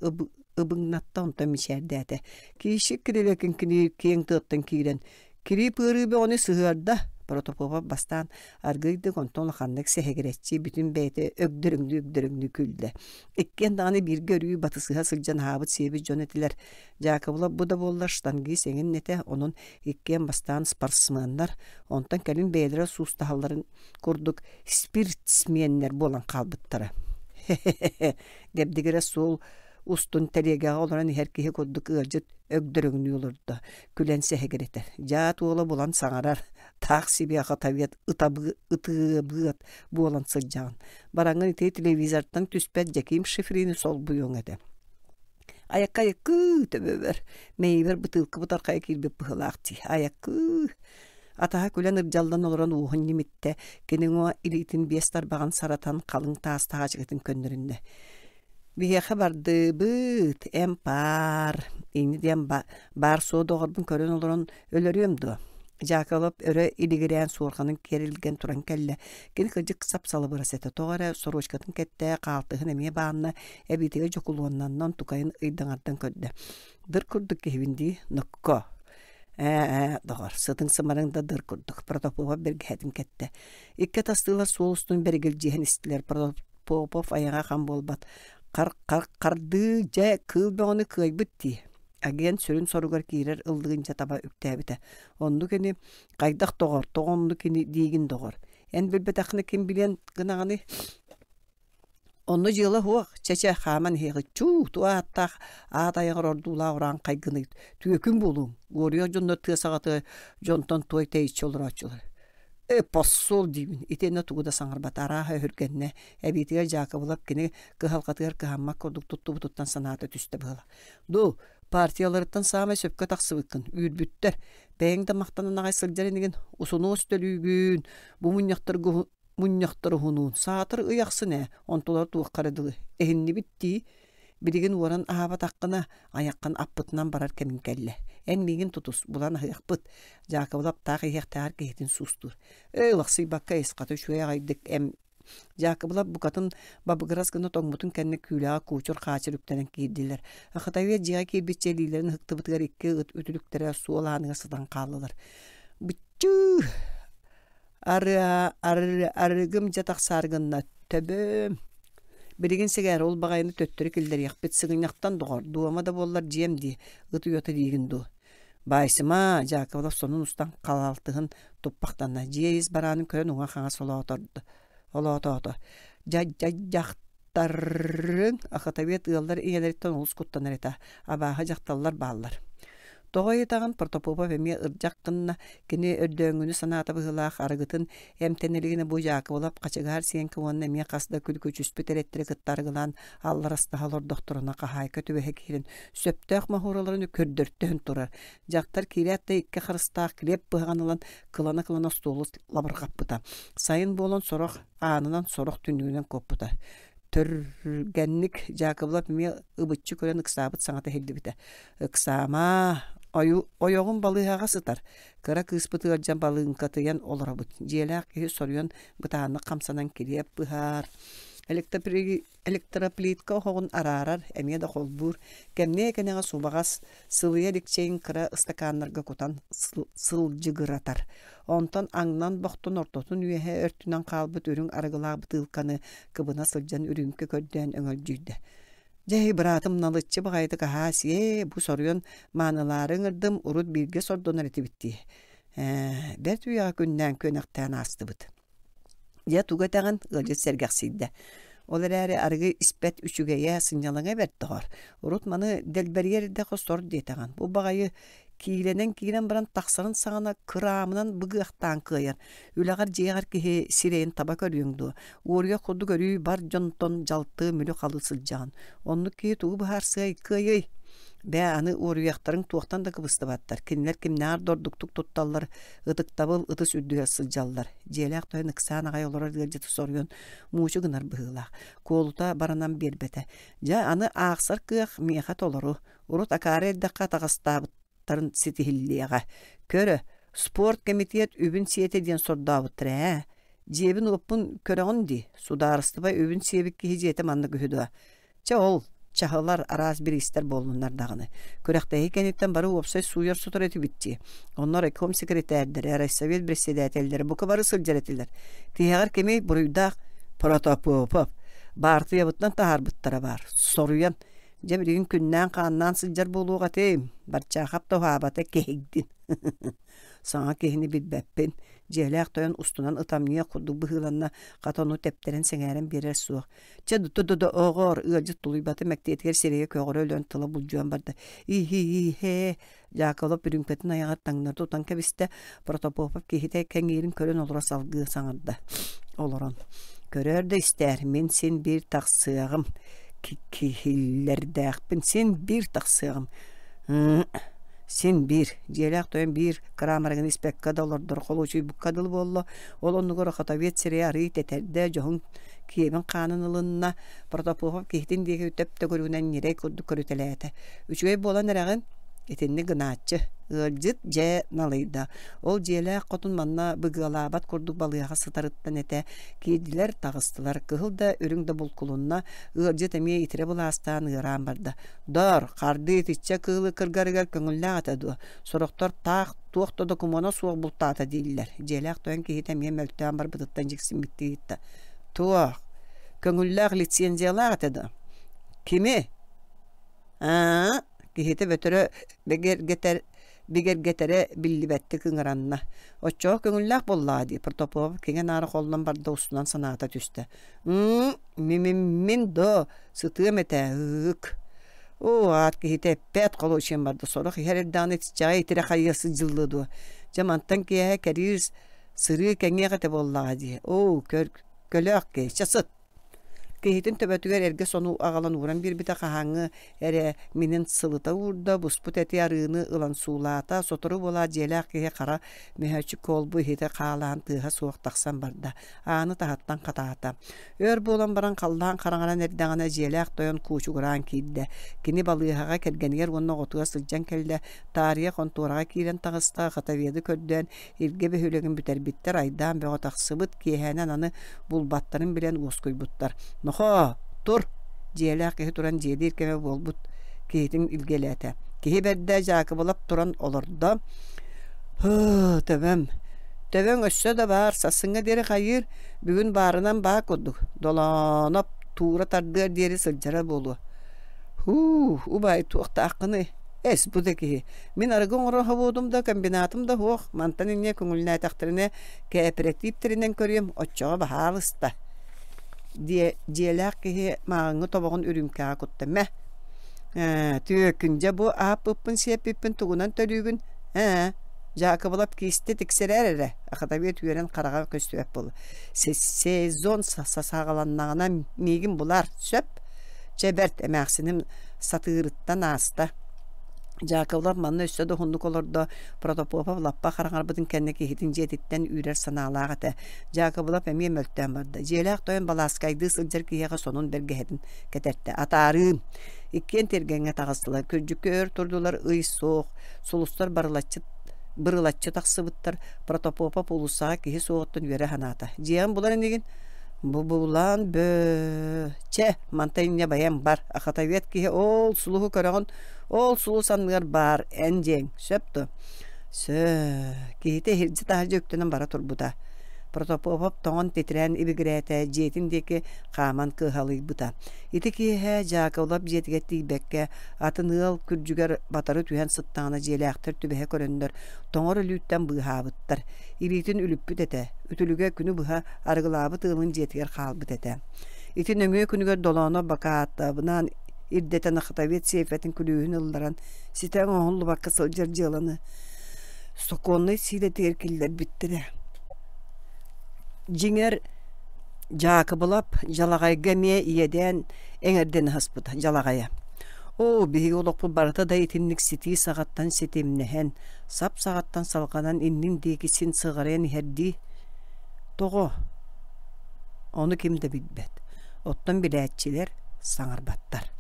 ыбыңнатта онто мишердәте. Киши кирелекин кең тыттын кирен. Кири пырыбы оны сыгырда. Протопопа бастан аргыйды контон ханнык сехегеретчи бүтүн бейте өгдөрүңдү күлдө. Эккен даны бир көрүү батысыга сылжан хабыт себи жонетилер. Жакыбыла буда боллар штанги сеңин нете онун эккен бастан спортсмендар онтан келин бейдера сустахалларын курдук спиртсменнер болан калбыттары. Гебдигере сол устун телеге оларан herkese курдук ылжыт өгдөрүңнү олурду. Күлен сехегеретер. Жаат ола болан саңарар. Таксиби Ахатавият ытыбыат болан сылжаган. Бараңын ите телевизордан түспәт жаким шифрини сол буюң эде. Аякка якы төбөбөр. Мейбер бытылкы бутаркай килбеп быхылакти. Аякы атаха күлен ыржалдан олоран уухун немитте. Кенеңо илитин бестар баган саратан калың таастага жигитин көндөрүндө. Бихе барды быт эмпар. Иниден бар соодогорбун көрөн олорон өлөрүмдү. Жакалып өрө илигирен суурганын керилген туран келле. Кени кыжык сап салып ырасете тоғара сорочкатын кетте калтыгын эме баанна эбитиге жокулуоннан тукайын ыйдаңардан көддө. Дыр курдук кебинди нокко. Doğar. Sıtın sımarın da dır kurduk. Protopopov bir gehedin kette. İkke tastılar soğustun bergil cihen istiler. Protopopov ayağa kan bolbat. Kardı ja kıl boğunu kıybıtti. Agen sürün sorugar kirer ıldığınca taba üktebite. Ondu kini kaydak doğar. Toğondu kini digin doğar. En bilbetakını kim bilen gınağını onu jıla huaq çeçe xaman heği çuu tuğa hatta ağdayan ordula oran kaygını tüyekün bulun. Goryo jonda tığsagatı jonton toy teyçi olur açılır. Possol dibin. İtene tuğda sanır batara hürgenne. Ebitiger jaka bulap kini kıhalqatıgar kıhammak koduk tuttu tuttan sanatı tüste bıla. Du partiyalarıttan sağma söpke taqsıbıkkın. Üyürbütter. Beying de maqtanın ağay sılcarinigin usunu üstölügün. Bu munyaqtır hunun. Saatır ıyaqsı ne? Ontular tuğ qaradılı. Ehinni bitti. Birigin oran ahaba taqqına ayaqqan appıtынан barar kemin kelle. En migin tutus. Bulan ayaqpıt. Jakabılap taq iyaqtağır kehitin sustur. Öylaqsı bakka esqatı şuya aydık em. Jakabılap bu katın babıgıras gına toğmutun kenne külağa kuçur qaçır üktenen kiydiler. Aqatavya jiga ki bitçelilerin hıqtıbıtgar ikki ütülüktere su olanıga sıdan qallılar. Bütçü arıgım jataq sargınna töbüm. Birigin sigar ol bagayını töttürük ilder yaqbet sıgınyaqtan doğar. Duama da bollar jiem di. Gıtı yota digin du. Baysıma Jakabılap sonun ustan qalaltığın toppaqtanna. Jiyiz baranın kören uğa xağa sola otordu. Ola otordu. Jaqtarın aqataviyat ığallar iyeleritten olus kuttanır eta. Abaha jaqtallar bağlar. Toğay etağın Protopopov emi ırjaqqınna kini ördöngünü sanata bıhılaq arıgıtın emteneligine bu Jakabılap qaçıgar siyen kıvanna emi qasda külküçüs biterettire kıttargılan allar astahalor doktoruna qahay kötübehe kirin söptöq mahuralarını kördörttön turar. Jaqtar kiriyatta ikke xarыстaq kilep bıhağanılan kılana stolu labırqapputa. Sayın bolon soroq anınan soroq tünnüğünen kopputa. Törgenlik Jakabılap emi ıbıtçı kören ıksabıt sanata heldi bite. Iksama oyoğun balığa sıtar. Kara kıspıtı arcan balığın katıyan olara bıt. Jiyelak kehi soruyon bıtağını kamsanan kiriyep bıhar. Elektroplitka hoğun ararar, emiye de kolbur. Kemneye kenega subağas sıvıya dikçeyin kıra ıstakanlarga kutan sılcıgıratar. Ondan ağnan boktun ortotun üyehe örtünen kalbıt ürün arıgılağı bıtılkanı kıbına sılcan ürünke kördüğün öngölcüydü. Jehi bıratım nalıççı bağaydı kahasiye bu soruyon manıların ırdım urut bilge sordonar eti bitti. Bet uya günden könekten astı bıt. Ya tugatağın ılcıt sergaksiydi. Olar äri arıgı ispet üçügeye sınyalığa berdiğer. Urut manı delberiyerde kostor deytağın. Bu bağayı kilen baran taqsarın sağına kıramından bıgıqtan kıyar. Ülağar jeğar ki sireyin taba körüyündü. Uğurga kudu görüyü bar jonton jaltı mülü qalı sılcan. Onu ki tuğu bahar sığay kıyay. Be anı uğuruyaqtarın tuğtan da kıbısты battar. Kinler kimnar dorduktuk tuttallar. Itık tabıl ıtı sürdüğe sıljallar. Jelak toyun ıksan ağay olar gılcıtı soruyon. Muğuşu gınar bığılaq. Koluta baranan bir bete. Ja anı ağsar kıyaq miyahat oloru. Urut akare eddeqa tağıstabıt. Tarın sitihilliyaga. Körö, sport komitiyet übün siyete diyen sordabıttır he. Jebin opun köröğün di. Sudarıstıba übün siyebikki hiciyete manna gühüdü. Ol, çahılar araz bir ister bolunlar dağını. Köröqtehi kenitten barı opsay suyar sutur eti bitti. Onlar ekom sekreterleri, Raysovet presidatelleri bu kabarı sılcar etiler. Tiyagar kemi buruyda Protopopov. Bartı yabıttan tahar bıttara bar. Soruyan. Jebirigin künnen kannan sılcar boluğu atayım. Barçaqap da habata kehigdin. Sana kehini bilbeppin. Jelak toyan ustunan ıtamniya kudu bıhılanna katonu tepteren sengeren birer suğ. Çadutudu oğor ılcıt tuluybatı mektiyetger sereye köğür ölön tıla bulcuan barda. İhi. Jakabılap bürünpetin ayağı tangnar tutan kebiste Protopopov kehite kengirin kören olura salgı sanarda. Oloron. Körör de ister men sen bir taqsığım. Kihillerdäkpin sen bir taqsığım. Sen bir. Jelak toyan bir. Kramaragın ispekka dolardır. Koluçuy bu kadılı bollu. Olonnu gora xataviyet sireye arıyt eterde. Johun kiyemin kanınılınna. Protopopov kihtin diye ütep de görünen nirey kurdu körüteleyete. Üçüge bolan erağın Etinni gınaatçı. Ылжыт же налыйда. Ол желе котун манна быгылабат курдук балыяга сытарыттан эте кийдилер тагыстылар. Кыһылда өрүңдө булкулунна ылжыт эмие итире буластан ыран барды. Дор карды тичче кыылы кыргарыгар көңүлле атаду. Сороктор так туокто докумона суок бултата дииллер. Желе актоен кийите эмие мөлтөөн бар бытыттан жиксин биттиитта. Туок көңүлле лицензиялар атады. Кими? Кийите бөтөрө Бигер гетере биллибетти кыңыранна. Оччоо көңүлләк боллаади. Протопов кеген ары қолынан барды устунан санаата түсті. Мин до сытыым эте ык. Ат кихите пет қолу үшен барды. Сорық херерданы тичаға итире қайысы жыллыду. Жамантан кие кәріз сыры кәңе қате боллаади. Көлөк ке, часыт. Кehitин töbötüger erge sonu ağalan uğran bir bita kahangı ere minin sılıta urda busput eti arığını ılan suulata sotoru bola jelak kehe kara mehöçük kolbu hite kalan tıha soğuk taksan barda. Anı tahattan katahata. Ör bolan baran kallan karangana nerdağına jelak doyan kuçu guran kidde. Kini balığağa kergeniger onna otuğa sılcan kelde tarihe kontorağa kiren tağısta kataviyedi kördüen irge behülegin büter bitter aydan ve otak sıbıt kehenen anı bulbatların bilen uskoy buttar. Noho, tur. Jelak kehe turan jedir keme bolbut kehitin ilgelete. Kehi berde jakıbalap turan olurdu. Tövem össe de var. Sasınga deri hayır. Bugün barınan bağ koduk. Dolanıp tuğra tardıgar deri sılcara bolu. Ubay tuğta akını. Es bu da ki. Min arıgın oran havudum da kombinatım da hoğ. Mantanın ne kungulna taktirine kooperatiflerinden körüyüm. Oçağa bahalısta. Diye jelak ki mağını tobağın ürümkâ kuttame. Tüyökünce bu ahapıppın sepipin tuğunan tölügün. Jakıbalap kiste tikserere. Akadabiyet tüyeren karağa köstüyep bolu. Sezon sasağalanağına migin bular söp. Cebert emeksinin satırıttan asta. Jakıbalap manna üstü de hunduk olurdu. Protopopov lappa karanarbıdın kendine kehitin jetitten ürer sanalağa te. Jakıbalap emiye möltten bardı. Jelak toyan balaskaydı sılcar kiyaga sonun bergehedin keterte. Atarım. İkken tergenge tağıstılar. Kürcükör turdular ıy soğuk. Solustar bırılatçı taqsıbıttar. Protopopov ulusağa kihi soğuttun üre hanata. Jiyan bulan enegin? Bu bulan çe mantaynya bayan bar. Akatavet kihi ol suluhu körağın. Ol sulu sanıgar bar enjeng söptü. Kihite hirci taharcı öktünen bara turbuda. Protopopov toğun titren ibigirete jetindeki kaman kıhalı buda. İti kihe jakavlap jetigetti bekke atın ıl kürcüger batarı tühen sıttağına jelaktır tübehe köröndür. Toğuru lütten bıhabıttır. İbitin ülüppüt ete. Ütülüge günü bıha argılabıt ılın jetiger kalbıt ete. İti nöngüye günüger dolağına baka hatta bınan İrdeten akıtavet seyfetin külüğün ıldıran siten oğullu bakı sılcar cılanı sokonlu sile terkiller bittire. Jinger jakıbılap jalagayga miye iyeden eňerden haspıta jalagaya. O bihi olukpu barata da itinlik siti sagattan setemnehen sap sagattan salganan innin dekisin sığarayan herdi. Toğu onu kimde bilbet. Ottan biletçiler sanarbattar.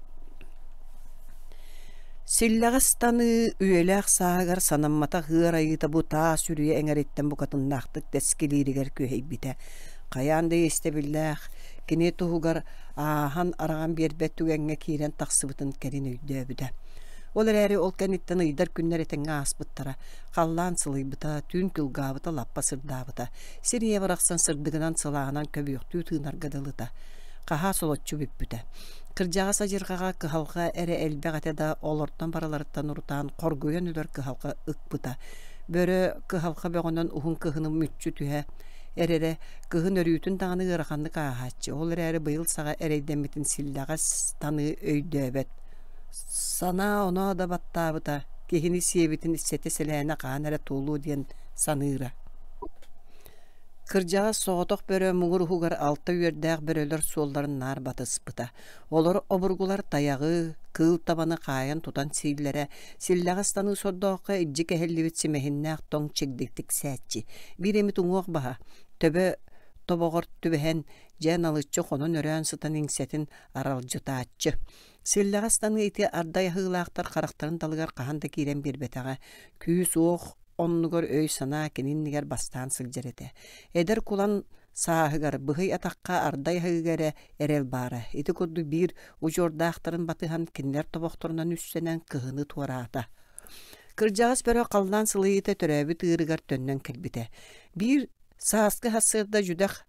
Sillagastanı üyelak sağar sanamata hırayıta bu ta sürüye eňeretten bu katınlaqtık teskiliriger köheybite. Kayan da istebillah kine tuhugar ahan aragan berbet tügenge kiren taqsıbıtın kerin öydöbüde. Olar äri ol kenitten ıydar günler etenge asbıttara. Kallan sılıybıta, tün kılgabıta, lappa sırdabıta. Seriye baraksan sırdıgınan sılağınan köbüyüktü tığınar gadalıta. Kaha solotçu büppüte. Kırjağa sajırgağa kıhalga ere elbeğate da olorttan baralarıttan urutan korgoyan ülör kıhalga ıkbıta. Börü kıhalga beğonan uhun kıhını mütçü tühe. Erere kıhın örüyütün dağını ırakanlı kahatçı. Olur eri bıyıl sağa ereydemetin sillağa tanı öydöbet. Sana ona da battabıta. Kehini siyebitin issete selene kanere tuğlu diyen sanıra. Kırjağa soğutuk börö muğur hugar altta üyerdäq böröler solların nar batıspıta. Olur oburgular dayağı, kıl tabanı kayan tutan sillere, sillağıstanı sordoqqa icik ehellibit simehinnäq toň çekdiktik säätçi. Bir emi tuňuq baha, töbe тобогор түбэһэн жан алыччы хонон өрөөн сытан иңсетин аралжытааччы. Силлағастаны ити ардай хыылаақтар қарақтарын далыгар қаханда кирен бербетаға күйіс оқ оннугар өй сана кениннигер бастаан сылжарete. Эдер кулан саахыгар быхый атаққа ардай хыыгары эрел бара. Ити курду бир ужордаақтарын батыхан кинлер тобоқторунан үссенен кыһыны туараата. Кыржағыс бөрі қалдан сылыйыта төрәбі тыырыгар төннен келбіте. Бир сааскы хасырда жүдәқ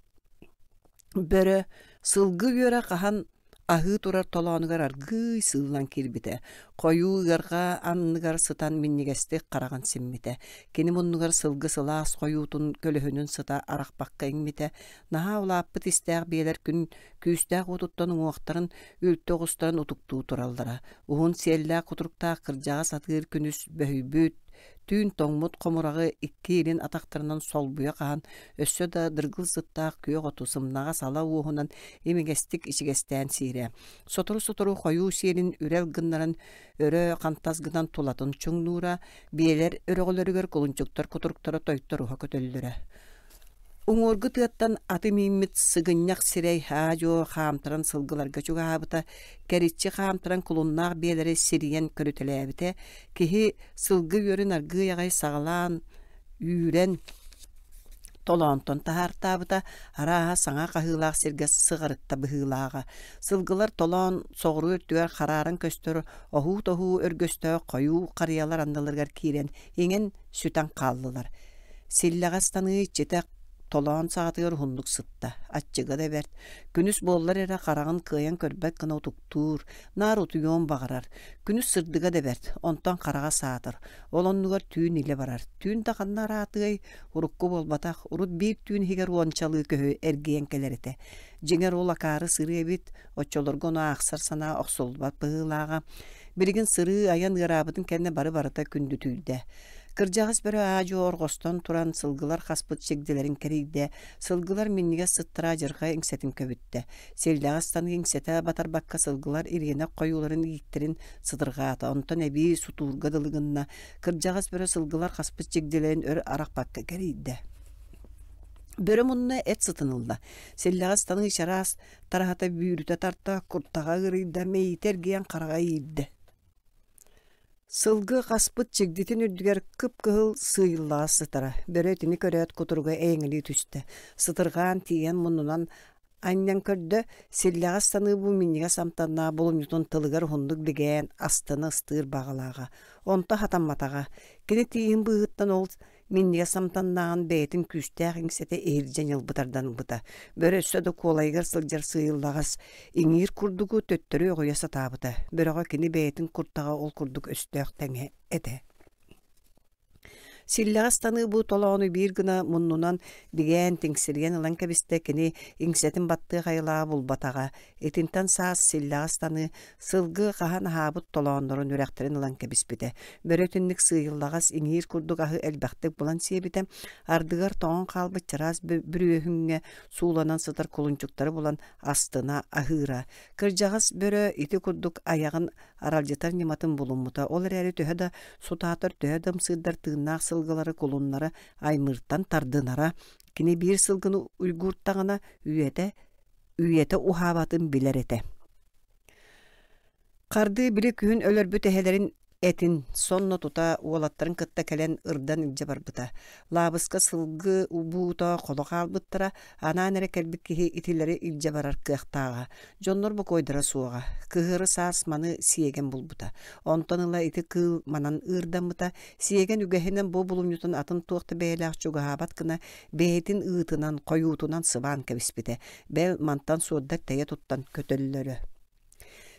бөрі сылгы бөрі қахан ахы турар толоонугар аргый сыылан кирбите. Коюугарга анныгар сытан миннигестик караган симмите. Кини муннугар сылгы сылаас коюутун көлөһүнүн сыта аракпакка иңмите. Наха улааппыт истээх биэлер күн күүстээх утуттан уоқтарын үлтөгустан утуктуу туралдара. Уһун сиэллээх кутуруктаах кырдьаҕа сатыыр күнүс бөһүйбүт. Түүн тоңмут комурагы икки илин атактарынан солбуя каан өссө да дыргыл сыттаах күйө оту сымнага сала уохунан эмигестик ичигестен сире. Сотору коюу сиелин үрел гыннарын өрө кантазгынан тулатын чуңнуура биелер өрөгөлөрүгөр кулунчуктар кутуруктара тойтор уха көтөллөрө. Уңоргы тыаттан аты миммит сыгынняк сирей хаажо хаамтаран сылгыларга чугаабыта керитчи хаамтаран кулуннаах биелери сириен көрүтелээбите кихи сылгы өрүн аргы ягай сагалаан үйрен толоонтон тахартаабыта арааха саңа кахыылаах сирге сыгарыкта быһыылааға. Сылгылар толоон соғру өртүгер харааран көстөрү ohuu өргөстөө коюу карыялар андалыргар киирен иңен сүтан кааллылар. Силлағастаны жете толоон саатыгар хундук сытта. Атчыга да берт. Күнүс боллар эре карагын кыйан көрбөт гына утуктуур. Нар утуйон багарар. Күнүс сырдыга да берт. Онтон карага саатыр. Олоннугар түүн иле барар. Түүн таханнар атыгай урукку болбатах. Урут бир түүн хигер уончалы көһө эргиен келерите. Жеңер ол акары сыры эбит. Очолоргону аксар сана оксолбат быылаага. Биригин сыры аян ырабытын кенне бары-барыта күндү түйдө. Кыржағыз бөрі ажы орғостон туран сылгылар хаспыт шегделерин керейде, сылгылар минниге сыттыра жырға иңсетин көбітті. Селдағыстан иңсеті батарбаққа сылгылар иргене қойуларын иіктерин сыдырғаты. Онтан әбей сутурға дылығынна кыржағыз бөрі сылгылар хаспыт шегделерин өр арақпаққа керейде. Бөрі мұнына әт сытынылда. Селдағыстан ишарас тарахата бүйріті тарта құрттаға ғырыйда мейтергеен қараға ейді. Сылгы қаспыт чегдетин үрдігер кып-кығыл сыйыллаға сытара. Бөрөтіні көрөт кутурга эңілі түсті. Сытырған тиен мұнынан аннан көрді селляға станы бұл минниге самтанна болымютун тылыгар хундук біген астыны ыстыр бағалаға. Онта хатамматаға. Кені тиін бұғыттан ол минниге самтаннаған бәйтін күстәқ иңсеті әржен елбытардан бұта. Бөрі сөді колайгар сылжар сыйыллағас иңир күрдігі төттірі оғыяса табыта. Бөріға кені бәйтін күрттаға ол күрдік өстәқ тәңе әті. Силлағастаны бұ толауыны бір гына мұннынан бігән теңсірген ылан кәбісті кені иңсетін батты қайла бұл батаға. Етінтан саас силлағастаны сылғы қахан хабыт толауындырын үрәқтерін ылан кәбіспіді. Бөрөтінлік сыйыллағас иңир күрдік ағы әлбәқтік бұлан себеті ардығар тоғын қалбы чырас бүрөхіңе суланан сытар құлынчуктары бұлан астына ахыра. Кыржағас бөрі ити күрдік аяғын аралжытар нематын бұлынмыта. Олар әрі төхеді сутатыр төхедім сыйдар тыынақ сылгылары колуннары аймырттан тардынара кини бир сылгыны уйгурттагына үйете ухабатын билерете. Карды били күн өлөрбүт эхелерин этин сонно тута уолаттарын кытта келен ырдан илже барбыта. Лабыска сылгы убуута колока албыттара анаанере келбик кихи итилери илже барар кыахтаага. Жоннор бу койдара суага. Кыгыры саас маны сиеген булбута. Онтоныла ити кыл манан ырданбыта. Сиеген үгехинен бу булумнютун атын туакты бейлак чугаабат кына бейтин ыытынан коюутунан сыбаан кебиспите. Бел мантан суоддак тeye туттан көтөллөрө.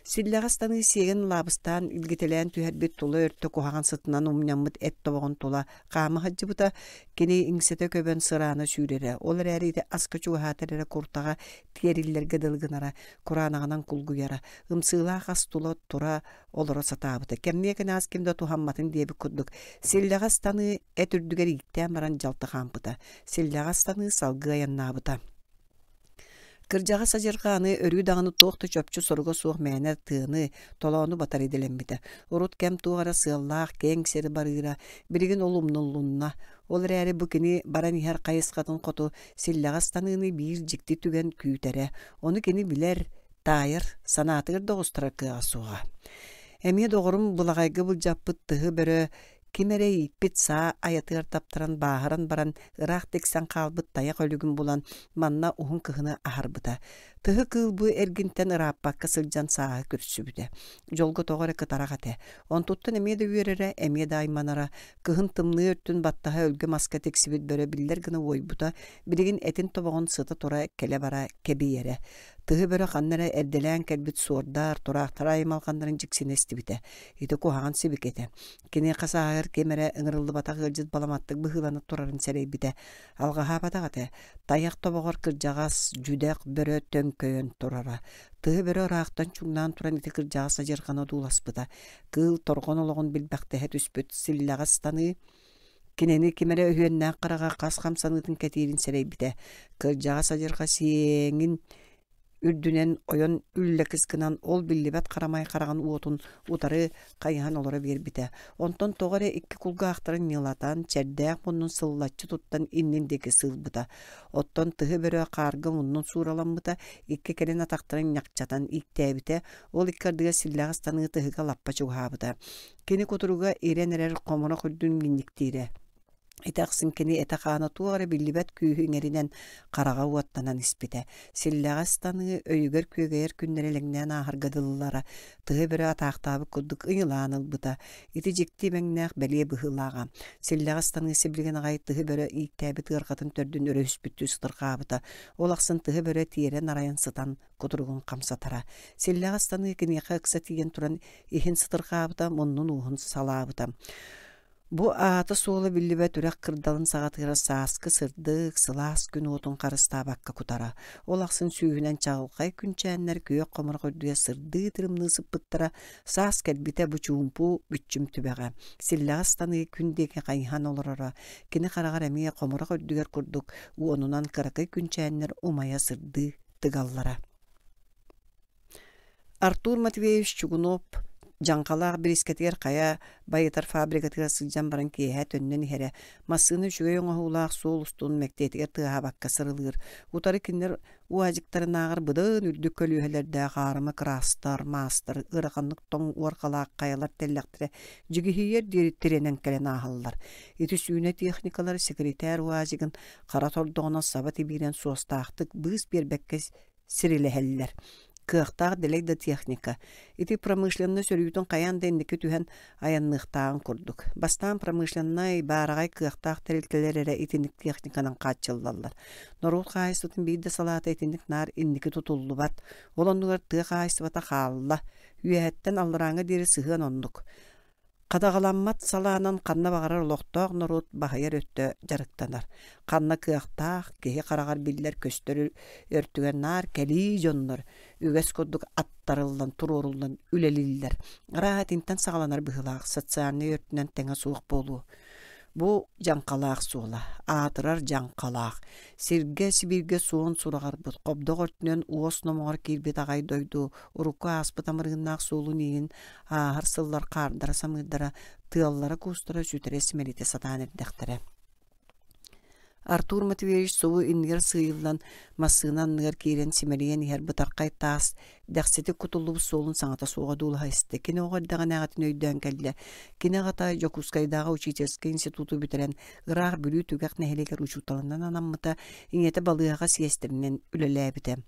Силлағастаны сиеген лабыстан илгетелен түһәрбет тулы өртті кухаған сытынан умняммыт эт тобоғын тула қамы хаджыбыта кені иңсеті көбен сыраны сүйрері. Олар әрейді аска чуғатырері куртаға тиериллерге дылгынара, құранағынан кулгуяра. Имсыла қас тула тура олары сатабыта. Кемнеген аз кемді тухамматын дебі күрдік. Силлағастаны эт үрдігер иктен баран жалты қампыта. Силлағастаны салғы аяннабыта. Кырдьаҕа сажыргааны өрүү даҕаны туохта чөпчү соруга суох мээнэ тыаны толоону батар иделеммите. Урут кэм тугара сыаллаах кэң сери барыыра билигин олумнуллунна. Ол эрээри бу кини баран иһэр хайысхатын хоту силлэҕастаныыны биир дьикти түгэн күүтэрэ. Ону кини билэр таайыр санаатыгар доҕустара кыаҕа суоҕа. Эмиэ доҕорум булагайга булдьаппыт тыһы бөрө кимэрэ иппит саа аятыгар таптаран бааһыран баран ыраах тиксэн хаалбыт тайах өлүгүн булан манна уһун кыһыны аһарбыта. Тыһы кыылбы эргинтен ырааппакка сылдьан сааһы көрсүбүтэ. Жолго тоҕор кытарахате. Онтуттан эмиэ да үөрэрэ, эмиэ да айманара. Кыһын тымныы өттүн баттаһа өлгө маска тиксибит бөрө биллер гына уойбута. Билигин этин тобоҕун сыта тура келе бара кебиэре. Тыһы бөрө ханнара эрделээн кэлбит суордар, тураахтара аймалханнарын дьиксинестибите. Ити куһаҕан сибикете. Кини хасааһыр кемерэ ыҥырыллыбата ыалдьыт баламаттык быһыыланып турарын сэрейбите. Алҕаһаабатаҕате. Тайах тобоҕор кырдьаҕас жүдэх бөрө төҥкөйөн турара. Тыһы бөрө ыраахтан чуҥнаан туран ити кырдьаҕас ажырҕана дууласпыта. Кыыл торҕон олоҕун билбэхтэһэ түспүт силлэҕастаны кинени кимэрэ өһүөннээх хараҕа хас хамсаныытын кэтиирин сэрейбите. Кырдьаҕас ажырга сиэҥин үрдүнен ойон үллэкискынан ол биллибэт харамай хараган уотун утары хайыһан олоро биэрбите. Онтон тоҕоре икки кулгаахтарын ньылатан, чэрдээх муннун сыллаччы туттан инниндеки сылбыта. Оттон тыһы бөрө каарга муннун suurаламмыта, икки келен атахтарын ньакчатан иктээбите, ол иккардыга силлэҕастаныы тыһыга лаппа чугаабыта. Кини кутуруга ирен эрэр хомоно хүрдүн минниктиире. Итақсын кини этахаана туары биллибет күүһүңеринен қараға уаттанан испите. Силлэҕастаны өйүгөр күөгәйэр күннерелеңнән аһаргадыллара. Тыһы бөрө атаахтаабы курдук ыйылаанылбыта. Ити дьикти мэҥнээх бэлиэ быһыылааҕа. Силлэҕастаны сибилген аҕай тыһы бөрө ииктээби тыарҕатын төрдүн өрөһүспүттүү сытыргаабыта. Ол ахсын тыһы бөрө тиэрэн арайан сытан кутуругун хамсатара. Силлэҕастаны киниэхэ ыкса тиийэн туран иһин сытыргаабыта, муннун уһун салаабыта. Бу аата суола биллибет үрэх кырдалын саҕатыгара сааскы сырдык сылаас күн уутун харыстаабакка кутара. Ол ахсын сүүһүнэн чаҕылҕай күнчээннэр күөк хомор көрдүгэ сырдыы тырымныы сыппыттара саас кэлбитэ бу чуумпу бүччүм түбэҕэ. Силлэҕастаны күндеки хайыһан олорора. Кини хараҕар эмиэ хоморо көрдүгэр курдук уонунан кыракай күнчээннэр умая сырдыы тыгаллара. Артур Матвеевич Чугунов Жаңқалаах бирискетигер қая байытар фабрикатыгар сылдьан баран киэһэ төннөн иһэрэ. Массыыны үчүгэй оҥоһуулаах суол устуун мэктиэтигер тыаһаабакка сырылыыр. Утары киннер уаадьыктарынааҕар быдаан үрдүк көлүөһэлэрдээх аарымы крастар, маастар, ыраханнык тоң уархалаах каялар теллэхтэрэ дьигиһийэр тиренэн кэлэн ааһаллар. Ити сүүнэ техникалар секретарь уаадьыгын хара тордоҕуна саба тибиирэн суостаахтык быыс биэрбэккэ сирилэһэллэр. Кыахтаах делег да техника. Ити промышленный сөрүүтүн каян денники түһэн аянныхтаан курдук. Бастаан промышленный баарагай кыахтаах терилтелерere итинник техниканан каачыллаллар. Норут хаайстытын биидде салаата итинник naar инники тутуллубат. Олоннугар тыа хаайстыбата хаалла. Үэһэттен аллараңа дири сыһыан оннук. Кадағаламмат салаанан қанна бағарар олоқтоқ нұрут бағайар өтті жарықтанар. Қанна кыақтақ, кеге қарағар биллер көстері өртіген нар кәлі жоннар. Үгәс koduk аттарылдан, турорулдан үлелілдер. Раатинтан сағаланар бұғылақ, социальный өртінен тәңі суық болу. Бу жаңқалақ суола, атырар жаңқалақ. Сирге сибирге суон сурағар бұд. Қобдық өртінен уос номағар кирбет ағай дойду. Урукка аспыта мырғыннақ суолу нейін ағар сыллар қардара самыдара тыаллара кустара жүтірі смелите сатан ердіқтірі. Артур Матвеевич суу ингер сыйылдан массыынан нығар кейрен симелиен ихер бұтарқай таас дәқсеті кутуллу солун саңата суға дулға істі. Кені оғырдаған ағатын өйден кәлі. Кені ғата Жокускайдағы учительский институту бітерен ұрағыр бүлі түгәқ нәхелегер учуталынан анаммыта иңеті балыға сиестерінен үлелі біті.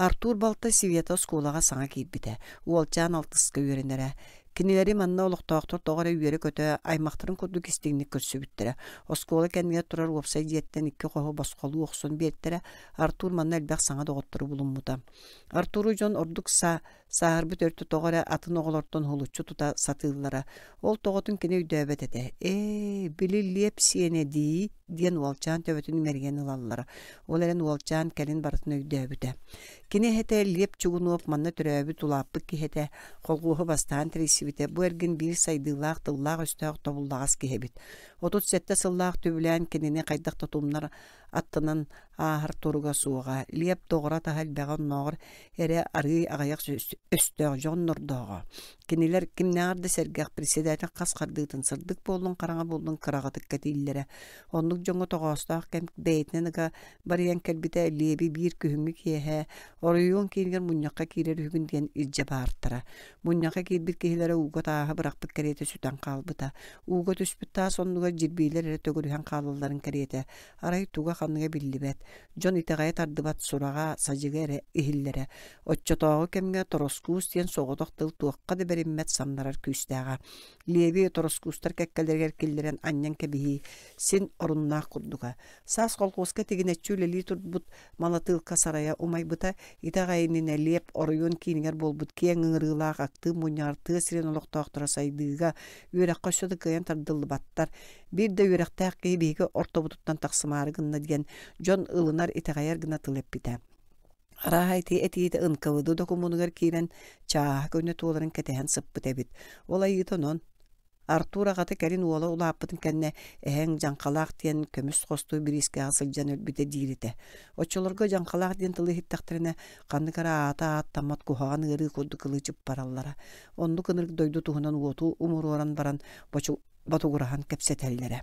Артур балта Света сколаға саңа кейбіті. Уолчан алтысқа үйренері. Кинилери манна олуқтаақтыр тоғары үйері көті аймақтырын көрдік істігінік көрсі біттірі. Оскола кәнге тұрар уапсай диеттен ikki қоғы басқалу оқсын берттірі Артур манна әлбәқ саңа доғыттыры бұлынмыда. Артуру жон ордық сағыр бүт өрті тоғары атын оғылортын хулучу тута сатылылары. Ол тоғытын кені үйдөбет әді. Білілеп сиене дей, диен уалчан төбетін мерген ұлалылары. Ол әрін уалчан кәлін барытын үйдөбеті. Кені хәті леп чугунуып манна түрәбі тулаппы кехеті қолғуғы бастан тіресібіті. Бұ әрген бір сайдылақ, тыллақ өстіғ тобыллағас кехебіт. Отут сәтті сыллақ төбілән кенені қайдақ тұтумнар аттынан аһар туруга суга леп тогра тахал бегон ногор эре ары агаяк өстөг жоннордого кинилер кимнарды сергех председатель каскардыгын сырдык болдун караңа болдун кырагатык кетиллере оннук жоңго тогостак кем бейтненга барыян келбите леби бир күһүңү киэһэ оруйун кийген муньякка кирер үгүн диэн илже баартара муньякка кирбит киһилере уга тааха быракпыт керете сүтэн калбыта уга түспүт таа соннуга жирбийлер эре төгөрүһэн каалыларын керете арай туга ханныга биллибет жон итегай тардыбат сурага сажыга эре ихиллере отчотоого кемге тороскуус диэн соготок тыл туакка да бериммет самнарар күстээга леби тороскуустар кеккелергер киллерен аньян кебиһи син оруннаах курдуга саас колкууска тигинеччүүлели турбут малатылка сарая умайбыта итагайнина леп оруйун кийингер болбут киэн ыңырыылаах акты муньярты сирен олохтоохтора сайдыыга үөрекка өссөдө кыйан тардыллыбаттар бир да үөректаах кии биһиги ортобутуттан таксымаары гынна диэн жон ылынар итагайар гына тылеппите Арахайти этиите ынкавыды докумунугар кирен чаа көнне туоларын кетеһен сыппыт эбит. Ола йытонон Артур агаты кәрин уола улааппытын кәнне эһәң жаңқалаақ тиен көміс қостуй бириске асылжан өлбіте дирите. Очолорго жаңқалаақ диен тылы хиттақтарына қанны кара ата аттамат кухаған ыры кодды кылычып бараллара. Онду кынырг дойду туһунан уоту умуроран баран батугурахан кепсетеллере.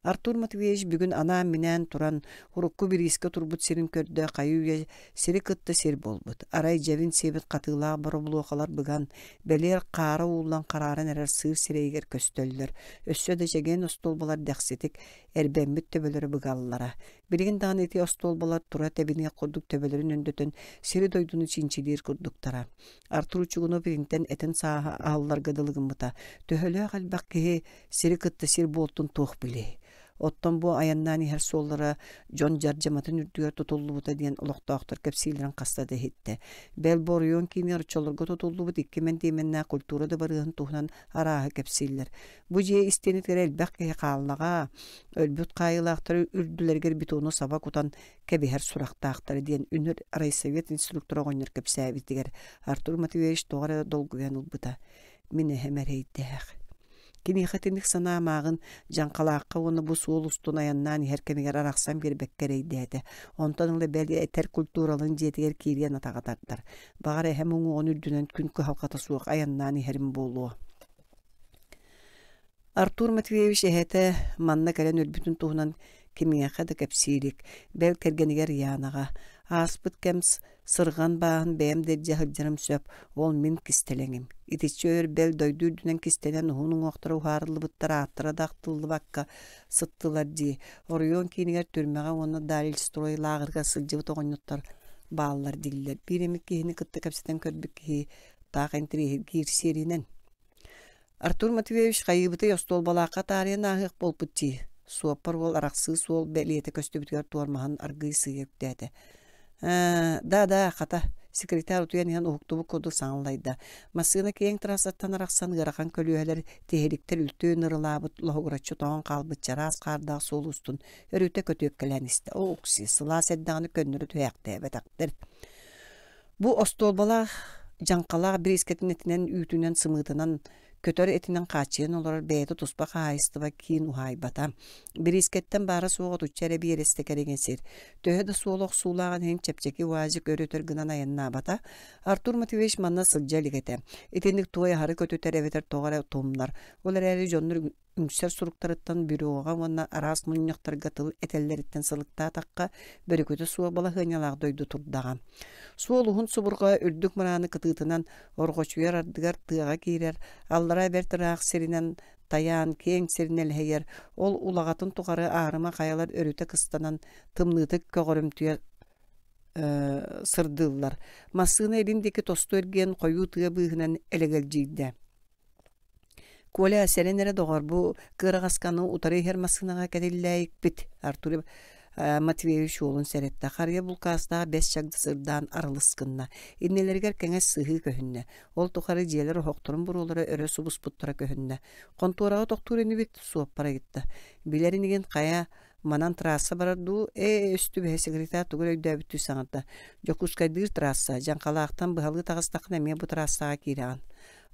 Артур Матвеевич бүгүн ана минен туран урукку бириске турбут сирин көрдө кайуя сири кытты сир болбут. Арай жевин себит катыла бароблуокалар быган белер кара уулан карарын эрер сыр сирейгер көстөллөр. Өссө да жеген остолбалар дәхсетик эрбембит төбөлөрү быгаллара. Биригин даан эти остолбалар тура тебине курдук төбөлөрүн өндөтөн сири дойдуну чинчилир курдуктара. Артур чугуну биринтен этен сааха ааллар гадылыгымыта. Төһөлө калбак ки сири кытты сир болтун туох биле. Оттон бу аяннани хер соллара жон жаржаматын үрдүгөр тутуллубута диен олохтоохтор кепсилерин кастады хитте. Бел борюон кинер чолорго тутуллубут иккимен деменна культурада барыгын тухнан арааһы кепсиллер. Бу же истенитер элбек кааллага өлбүт кайылаактар үрдүлергер битуну саба кутан кебихер сурактаактар диен үнөр райсовет инструктора гонер кепсәбитигер Артур Матвеевич тогара долгуян улбута. Мине хемерейдэх. Кини хатиник санаамагын жаңкалаакка уну бу суул устун аяннан herkemigер араксан бербеккерейдээте. Онтон эле белди этер культуралын жетигер кирген атагатардар. Багара hem уну үрдүнөн күнкү халката суак аяннан herим болуу. Артур Матвеевич эхете манна келен өлбүтүн туһунан кимиэхэ да кепсирик бел кергенигер яанага аспыт кемс сырган баан бэм держе хылжарым сөп ол мин кистелеңим итичөөр бел дойдуйдунан кистелен хунун октора ухаарылыбыттар аттара дактылды бакка сыттылар ди оруйон кинигер түрмеге оны далил строй лагырга сылжыбыт огонноттор баалар диллер биремик кихини кытты кепсетен көрбүк ки таакентри кирсеринен Артур Матвеевич кайыбыты остол балака тарыйын ахык болпутти суоппар бол араксы суол белиете көстөбүткөр туормахан аргый сыйыптээте. Да, хата секретарь утуян ян уктубу коду саңлайда. Масына кең трасаттан араксан гырахан көлүөлөр техниктер үлтөөн ырылабыт логурачу тоон калбыт жарас кардаа солустун өрүтө көтөп келенисте. Окси сыла седдаганы көннөрү төяктебетактер. Бу остол бала жаңкалаа бирискетинетинен үтүнөн сымытынан көтөр этинен качыын олар бейті туспа қайыстыва кейін ухайбата. Бірискеттен бары суғыт уччары бейресті кереген сер. Төхеді суолық сулаған хен чепчеки уазик өрөтөр гынан айынна бата. Артур Матвеевич манна сылжалигете. Этинник туай хары көтөтер эветер тоғара томнар. Олар әрі жонныр үңсер суруктарыттан бюроға онна арас мұньяқтарға тыл этеллеріттен сылықта таққа бөрі көті суа бала хыналақ дойду турдаға. Суолуғын субырға үрдік мұраны кытытынан орғочуер ардығар тыға кейрер, аллара бертірақ серінен таян кең серінел хейер, ол улағатын туғары арыма қаялар өріті кыстанан тымнытык көғырым сырдылар. Масыны еліндегі тосты өрген қойу тыға бұғынан әлегел жейді. Коля серенере доғар бу кырағасқаны утары хермасынаға кәделләйік бит. Артур Матвеевич олын сәретті. Қария бұл қасыда 5 шагды сырдан арылысқынна. Иннелергер кәңәс сығы көхінне. Ол тұқары жиелер хоқтырын бұрулары өрі субыс бұттыра көхінне. Контураға тоқтурені бит суап пара кетті. Білерінеген қая манан трасса барарду, өстү бе секретар тугур өйдө бүттү саңатта. Жокускайдыр трасса, жаңкалаактан быхалгы тагыстакына мен бу трассага киреган.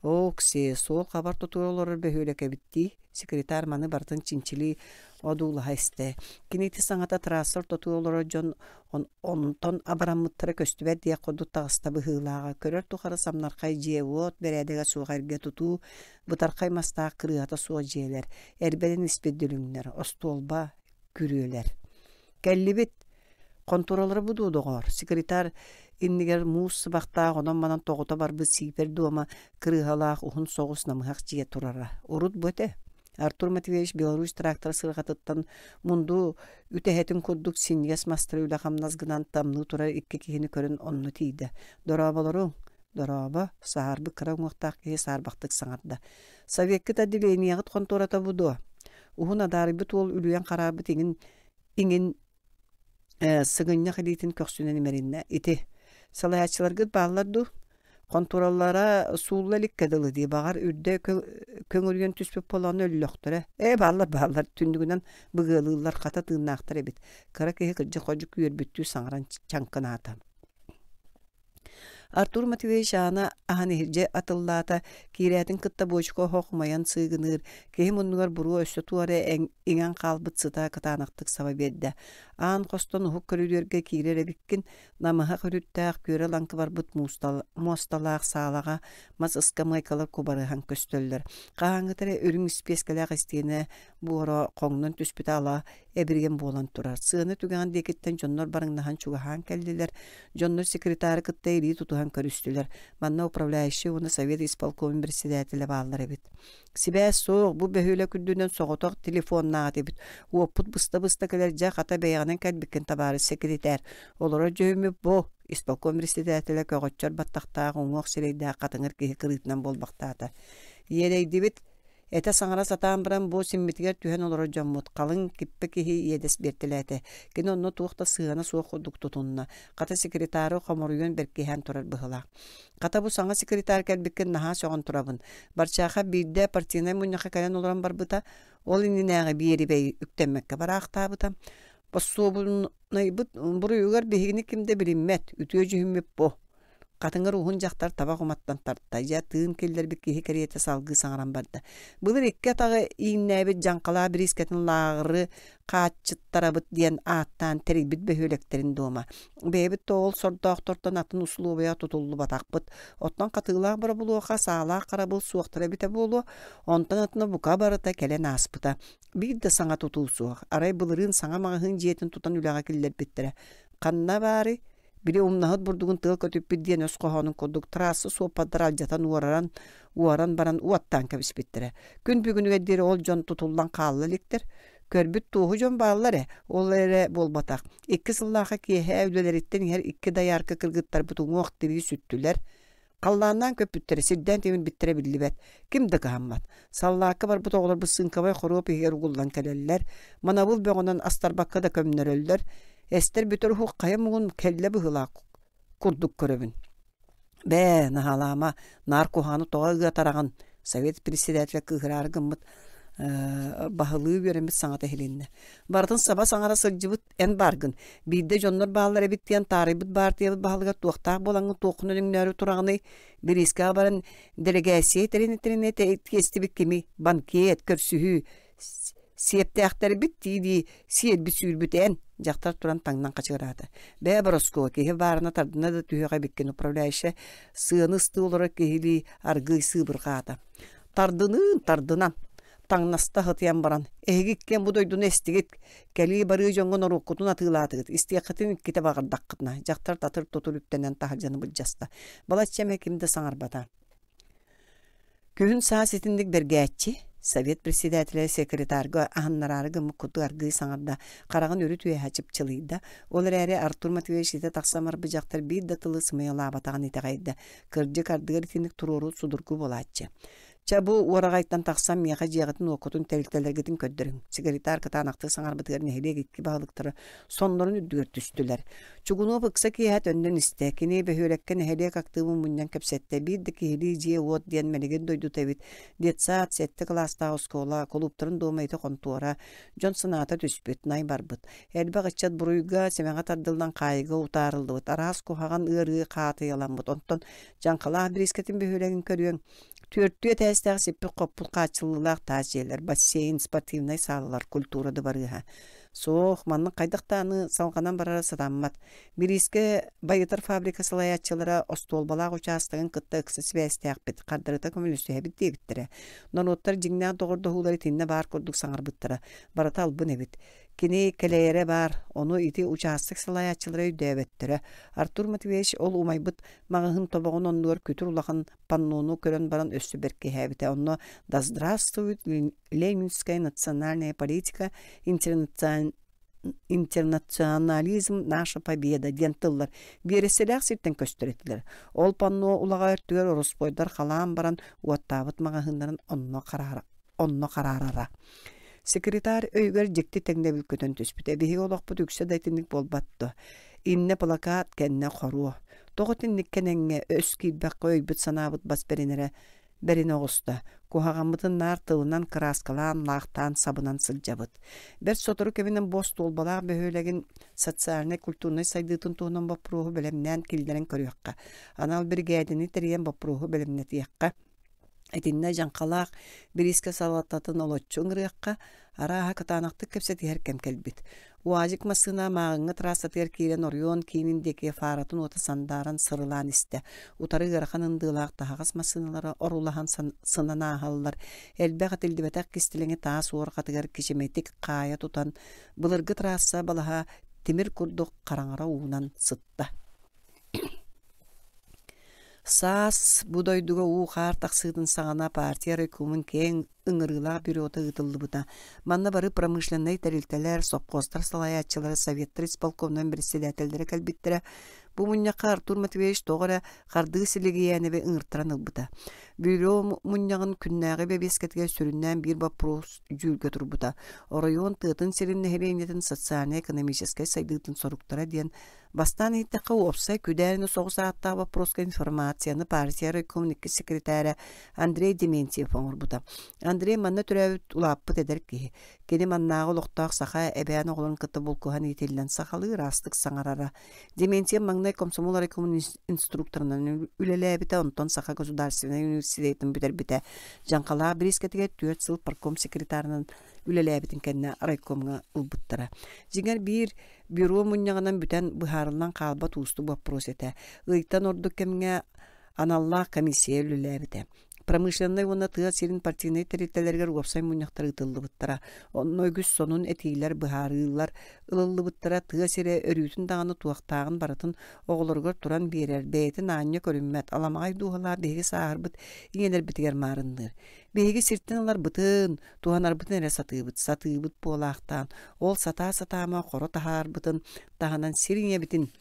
Окси сол хабар тотуолор бөһүлэке битти. Секретарь маны бартын чинчили одуулаха исте. Кинити саңата трассор тотуолор жон онтон абраммыттара көстүбәт дия коду тагыста быһыылаага көрөр тухары самнаркай жеевот бередеге сугарга тутуу бутаркай мастаа кырыата суо жеелер. Эрбелин испеддүлүңнер, остолба күрүөлер. Келлибит контроллары будуудогор. Секретарь иннигер муус бахтаа онон манан тогото барбы сипер дуома кырыгалаах ухун соғус намыхак жие турара. Урут боте. Артур Матвеевич Беларусь трактор сыргатыттан мунду үтехетин курдук синьяс мастер үлахамназ гынан тамны тура икки кихини көрін онну тииде. Дорабаларың, дораба саарбы кыраңуқтақ кеге саарбақтык саңарда. Советкіт отделениягыт контората буду. Ухун адарыбыт ол үлуян қарабыт иңин сыгыння хилитин көксүнен меринне ити. Салаячыларгыт бааларду контораллара суулалик кадылы ди багар үрдө көңүргөн түспөп боланы өллөктөрө. Баалар түндүгүнөн быгылылар ката тыыннаактар эбит. Кара кеhe кыржы кожук үйөрбүттүү саңаран чаңкынаата. Артур Матвеевич ана аханехирже атыллаата кирятин кытта бочко хохмаян сыгыныр. Кеhe муннугар буру өссө туары эңен калбыт сыта катанактык сабабедде. Аан костон ухук көрүлөргө киреребиккин намаха көрүттаак көрө лаңкы барбыт мосталаак саалага мас ыска майкалар кубарыхан көстөллөр. Кааңытары өрүң спескалаак истине буоро коңнон түспүт ала эбирген болан турар. Сыыны түгөн декеттен жоннор барыңнахан чугахан келдилер. Жоннор секретары кытта ири тутухан көрүстүлөр. Манна управляющий уны совет исполком председателя баалар эбит. Сибэ соох бу бөһүлө күрдүнөн соготок телефонна эбит. Уоппут быста келер жа ката бэйганын кэлбиккен табары секретарь. Олоро жөөмү бо исполком председателя көгөччөр баттактаак оңуок сирейдаа катыңыр киһи кырыытынан болбактаата. Иерейдибит эте саңара сатаан баран бу симмитигер түһэн олоро жоммут калың киппе киһи иедес бертилээте. Кини онно туухта сыана суох курдук тутунна. Ката секретары хоморуйон беркиһэн турар быһылаак. Ката бу саңа секретарь кэлбиккен наһаа соҕон турабын. Барчааха биирдэ партийный муньяха кэлэн олорон барбыта. Ол иннинээҕи биерибэй үктэммекке бараахтаабыта. Бассуобунайбыт буруйугар биһигини кимде билиммет, үтүө жүһүммүп бо. Катыңыр ухун жактар таба куматтан тарта, я тыын келлер бик киһи кериете салгы саңаран барда. Былыр икке тагы ийннэбит жаңкалаа бирискетин лагыры каачыттарабыт диэн ааттан теригбит бөһүлектерин дома. Бэбит тоол сордоохтортон атын услуубая тутуллу батакпыт. Оттон катыылаах бара булуоха саалаах карабыл суохтара бите болу, онтон атына бука барыта келен аспыта. Бийдде саңа тутуусуох. Арай былырын саңа магаһын жиетин тутан үлэҕэ киллер биттере. Канна баары били умнахыт бурдугун тыл көтүппүт диэн өс кохонун курдук трассы суоппаддар алжатан уаран баран уаттан кэбиспиттере. Күн бүгүнүгө дири ол жон тутуллан каалла ликтер. Көрбүт тууху жон баалларе, ол эре болбатак. Икки сыллааха киэхэ өүлөлериттен ихер икки даяркы кыргыттар бутуңуох тиби сүттүлер. Қаллааннан көппүттері сирден темин биттіре биллибет. Кимді кааммат? Саллаакка бар бұтоғылар бұссынкабай хоруоп егер угуллан келеллер. Манабыл бөғынан астарбаққа да көмнөрөллер. Эстер бүтөр хуқ қайым мұғын келле бұғылақ күрдік көрөбін. Бә, нахалама, нар куханы тоға ұға тараған совет председателя кығырары гыммыт бахылыы беремит саңата хилинне. Бартын саба саңара сылжыбыт эн баргын. Бидде жоннор баалар эбиттен тарыбыт бартыябыт бахылыга туақтақ болаңы тоқын өнүңнөрү турағыны bir iska баран делегация теринеттерине тестибит кеми банкет көрсүхү септяқтары битти сиет бисүрбүтен жактар туран таңнан качырады. Бэ бороско кеһи барына тардына да түйөга биккен управляющий сыны стылора кеһили аргый сыбыргата. Тардынан таңнаста хытыян баран. Эгиккен будойдун эстигит кели бары жоңгон орукутун атылаатыгыт. Истиякытын ките багырдаккытна. Жактар татыр тотулуптенен тахажаны былжаста. Балаччам экимде саңарбата. Күн саа сетиндик бергәтчи совет председателя секретарга аханнарарга мукуту аргы саңарда караган өрү түйе хачып чылыйда. Олар әре Артур Матвеевич ите таксамар быжактар бир да тылы сымыяла батаган итегайда. Кыржы кардыгар тиник туруру судургу болаччы. Чабу уарагайттан таксам мияга жиягытын окутун телтелергетин көддөрүң. Секретар катанакты саңар бытыгар нехиле гикки багылыктары соннорун үдүгөр түстүлөр. Чугуну быкса кият өндөн исте. Кини бөһөрекке нехиле кактыбын муньян кепсетте бирди кихили жие вот диен мелеген дойду тебит. Детсат сетте класста оскола клубтарын домайты контора. Жон сыната түспүт най барбыт. Элбе гычат буруйга семега тардылдан кайга утарылды. Арас кухаган ыры каты яламбыт. Онтон жанкала брискетин бөһөрегин көрүң. Төрттүө тәстәг сеппи қоппул қачылылақ тажелер, бассейн, спортивный салалар, культурады барыға. Соох, манның қайдықтаны салғанан барара садаммат. Бириске байытар фабрика салаятчылара остолбалақ участығын кытта ықсы свәстәк бет, қаддарыта көмілісі әбіт дегіттірі. Нон оттар жingнәң тоғырды хулары тинне бар көрдік саңар бұттыра. Барата албын әбіт. Кини келейері бар, onu ити участық салаятчылары өйдәбеттірі. Артур Матвеевич ол умайбыт мағығын тобағын оннуар көтір улахан паннону көрін баран өссі берке әбіті. Онно «Да здравствует ленинская национальная политика, интернационализм, наша победа» ден тыллар. Береселәк сирттен көстіретілер. Ол панно улаға өрттігер ороспойдар қалам баран уаттабыт мағығындарын онно қарарара. Секретар өйгөр жекти теңдебил көтөн түспүтэ. Биһи олоқпут үксө дайтынник болбатты. Инне плакат кенне хору. Тоготинник кенеңге өскилбекке өйбүт санабыт бас беренере берин оғуста. Кухагамытын нар тылынан краскалан, лақтан, сабынан сылжабыт. Бер сотору кевинен бос толбалақ бөхөлеген социальный культурный сайдытын туынан бапруғы бөлемнен килдерен көріққа. Анал бригадini терен бапруғы бөлемнетияққа. Этинне жанқалақ бириске салаттатын олотчуң рыаққа араға кытанақты кепсеті әркем келбит. Уажик масына мағыңы трасатыр кейлен орион кейнін деке фаратын ота сандарын сырылан істе. Утары ғырақанын дылақ тағас масыналары орулахан сынан ағалылар. Әлбәқ атылдыбәтәк кестіліңі таас уыр қатығар кешеметік қая тұтан. Бұлырғы трасса балаға темір күрдік қараңыра уынан сытта. Сас будойдуга ухар тақсыдын сағана партия рекумын кең ыңырыла бюрота ытылды бұта. Манна бары промышленный тәрілтелер, сопқостар салаятчылары, советтер исполкомнан председательдері кәлбіттері. Бу мұньяқа Артур Матвеевич тоғыра қарды сілігі әнебе ыңырттыран ылбыта. Бюро мұньяғын күннәғі бебескетіге сүріннән бір вопрос жүлге тұрбыта. Орайон тыытын сиринне херейнетін социально-экономическай сайдыытын соруктара ден бастан иттақы опсай күдәріні соғыс аттағы вопроска информацияны партия райкомники секретары Андрей Дементьев оңырбыта. Андрей манна түрәуіт улаппыт әдер кейі. Кені маннағы лоқтақ сақа әбән оғылын кыты болкуған етелден сақалы растық саңарара. Дементьев маңнай комсомол райкомын инструкторынан үлелі әбіті онтон сақа государственный университетін бүтер-біті. Жанқала бірискетіге 4 сыл парком секретарынан үлелі әбітін кәнне райкомға ұлбыттыра. Жеңер бір бюро мұньяғынан бүтән бұхарылынан қалба туысты вопрос еті. Ұйттан орды кәмге аналлах комиссия үлелі әбіті. Промышленный оны тыға сирин партийный терителергер уапсай мұньяқтары ытылды бұттыра. Онной күз сонун этейлер бұхарылар ылылды бұттыра тыға сире өрүтін дағаны туақтағын баратын оғылырғыр туран берер. Бәйетін аңя көрінмәт. Аламағай дуғалар бейгі сағыр бұт иңенер бітігер марынdır. Бейгі сирттен алар бұтын, туғанар бұтын әрі саты бұт болақтан. Ол сата-сатама қоры тахар бұтын, тағанан сиріне бітін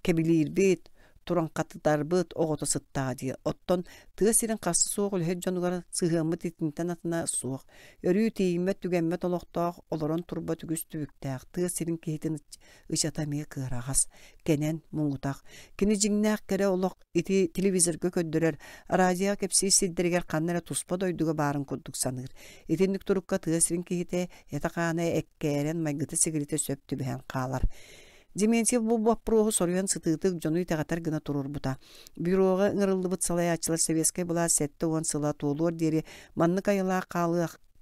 кәбілер бет. Туран қаттыдар бұт оғыты сыттаға дейі. Оттон тыға сирен қасы соқ үлхет жонуғар сығымыт етінтен атына соқ. Өрі тейімет түгенмет олықтақ олырын турба түгіс түбіктәқ. Тыға сирен кейтін ұшатамия қырағас. Кенен мұңғытақ. Кені жіңнәқ кәрі олық еті телевизорға көддірер. Радио кепсі сиддергер қаннары туспа дойдуға барын күрдік санығыр. Етіндік тұрыққа тыға сирен кейті етақаны әккәрен майгыты сигарета сөпті бән қалар. Дементьев бұл баппруғы соруян сытытық жону итағатар гына тұрыр бұта. Бюроға ыңырылды бұт салаячылар советскай бұла сәтті он сыла толуыр дері манны кайыла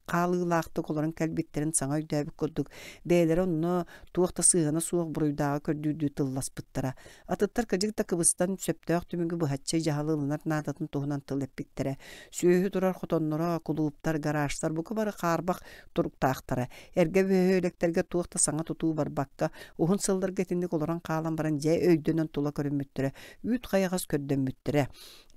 қалылақты қоларын кәлбеттерін саңа үйдәбік көрдік. Бәйлері оны туақта сығына суық бұруйдағы көрдүйді тыллас бұттыра. Атыттар кәжікті кыбыстан сөптәқ түмігі бұхатчай жағалылынар надатын туғынан тылып біттірі. Сүйі тұрар құтонныра, құлуыптар, гаражтар бұқы бары қарбақ тұрықтақтары. Әрге бөйлектерге туақта саңа тұтуы бар баққа, ұғын сылдар кетіндік оларан қалан баран жай өйдөнен тұла көрін мүттірі. Үйт қайағас көрден мүттірі.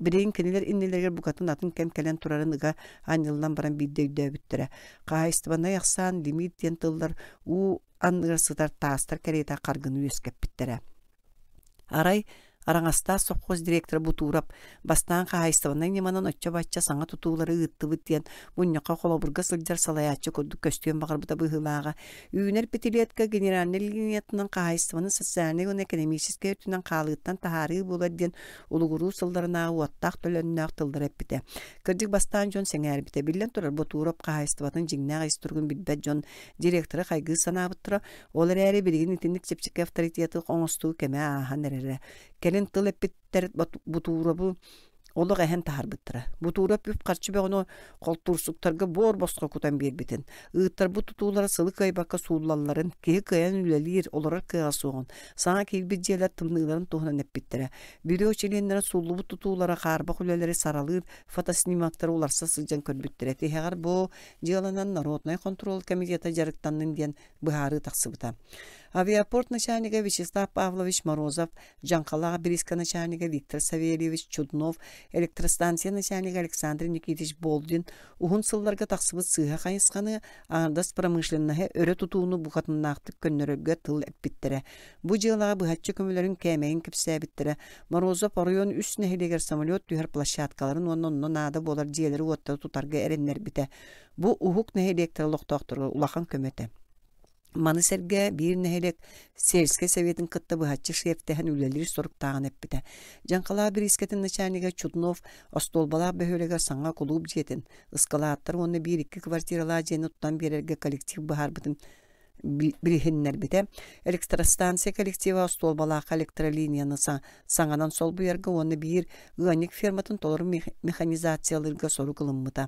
Бірейін кенелер иннелергер бұқатын атын кәм кәлен тұрарын ыға анылдан баран бидде үйдә бүттірі. Қайыстыбана яқсан лимит ден тылдар у аңғырсыдар тастар кәрейта қарғыны өскеп біттірі. Арай Араңаста совхоз директоры бутурап, бастан қайыстываннан неманан отча-батча саңа тұтулары ұтты бұттен, мұнняқа қолабырға сылджар салаятчы көрді көстен бағыр бұта бұғылаға. Үйінер петелетка генеральный линиятынан қайыстываны социальный он экономический өтінен қалыттан тахары боладден ұлығыру сылдарына уаттақ төлөннақ тылдар әппіте. Кірдік бастан жон сәңәр біте білен тұрар бутурап қайыстыватын жеңнәғ истұрғын білбәт жон директоры қайғы санабыттыра, олар әрі бірген итіндік сепчік авторитеті қоңыстуы кәмә ахан әрәрі. Келин тыл эппиттер бутурабы Олық әһен тахарбыттыра. Бу тура пүп қарчы бәғыны қолтурсуктарға бор босқа кутан бербитин. Ыыттар бу тутулара сылы кайбаққа суулалларын, кеһи каян үлелер, оларар кыға соғын. Саңа келбет желер тылныларын туғынан әппиттіра. Бирөө челендері суулы бу тутулара қарбақ үлелері саралыр, фотоснимактары оларса сылжан көрбіттіра. Техағар бу желанан Народный контроль комитета жарықтанын ден бұхары тақсыбыта. Авиапорт начальника Вячеслав Павлович Морозов, Джанкала Бриска начальника Виктор Савельевич Чуднов, электростанция начальника Александр Никитич Болдин, уғын сылларға тақсыбыт сыға қайысқаны аңырдас промышленнахе өрі тұтуыны бұқатыннақтық көннөрөгі тыл әппіттірі. Бұ жылаға бұхатчы көмілерін кәмейін кіпсәбіттірі. Морозов оройон үс нәхелегер самолет түйір площадкаларын онын ады болар желері оттары тұтарға әренлер біті. Бұ ұхық нәхелектері лоқтақтыры улақан көметі. Маны сәрге бір нәхелек сельский советин кытта бұхатчы шефтәхін үлелер сорықтағын әппіті. Жанқала бір искетін начальника Чуднов остолбала бөхөлеге саңа клуб жетін. Ыскалаттар оны бір-екі квартирала жені тұттан берерге коллектив бұхар бұтын бірігіннер біті. Электростанция коллектива остолбалақа электролинияны саңанан сол бұйарғы оны бір ғаник ферматын толыр механизациялырға сору қылыммыта.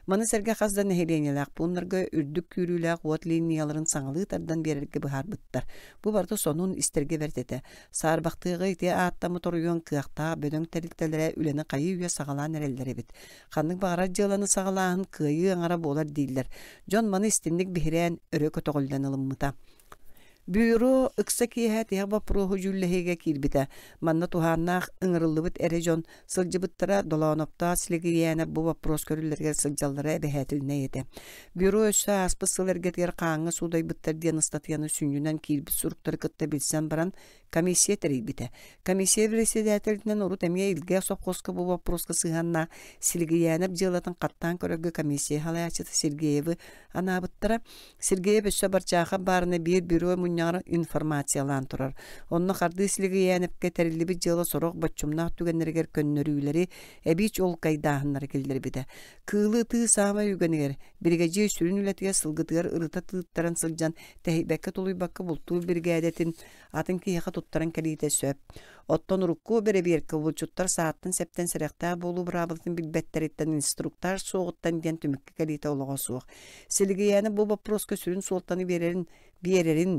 Маны сәрге қазда нәхеленеләқ бұнларға үрдік күріләқ от линияларын саңалы тардан берерге бұхар бұттар. Бұ барды сонун істерге вертеті. Сарбақтығы ете аттамы торыйон қияқта бөдің тәрілтелері үлені қайы үйе сағалан әрелдері бит. Қанның бағара жыланы сағалағын қайы аңара болар дейлер. Жон маны істенлік бігірен өрі көтіғылдан ылыммыта. Бюро ыкса киэхät яба проху жүллэһиге кирбите. Манна туханнах ыңырыллыбыт эрежон сылжыбыттара долонопта силигиэне бу вопрос көрүллерге сылжаллара бэхэтилне ете. Бюро өссө аспы сылэргетер каңы судайбыттар диэн статьяны сүннүнен кирбит суруктары кытта билсен баран комиссия терибите. Комиссия председателинен урут эмие илге сопкоска бу вопроска сыганна силигиэне жылатын каттан көрөгө комиссия халаячыты Сергеевы анабыттара Сергеев өссө барчаха барына бир бюро муньяр информациялан турар. Онны карды силигиэнепке терилиби жылы сорок баччумнах түгеннергер көннөрүлери эбич ол кайдаахыннар келдер бите. Кылы тыы саама үгенегер биргеже сүрүн үлетиге сылгытыгар ырыта тыыттаран сылжан тэхибекке толуйбакка бултуу бригадетін атын кийха туттаран келите сөп. Оттон урукку береберке булчуттар сааттын септен серекта болу брабылтын билбеттериттен инструктар соғыттан ден түмікке келите олығы суық. Силигиэне бу вопроска сүрүн солтаны берерин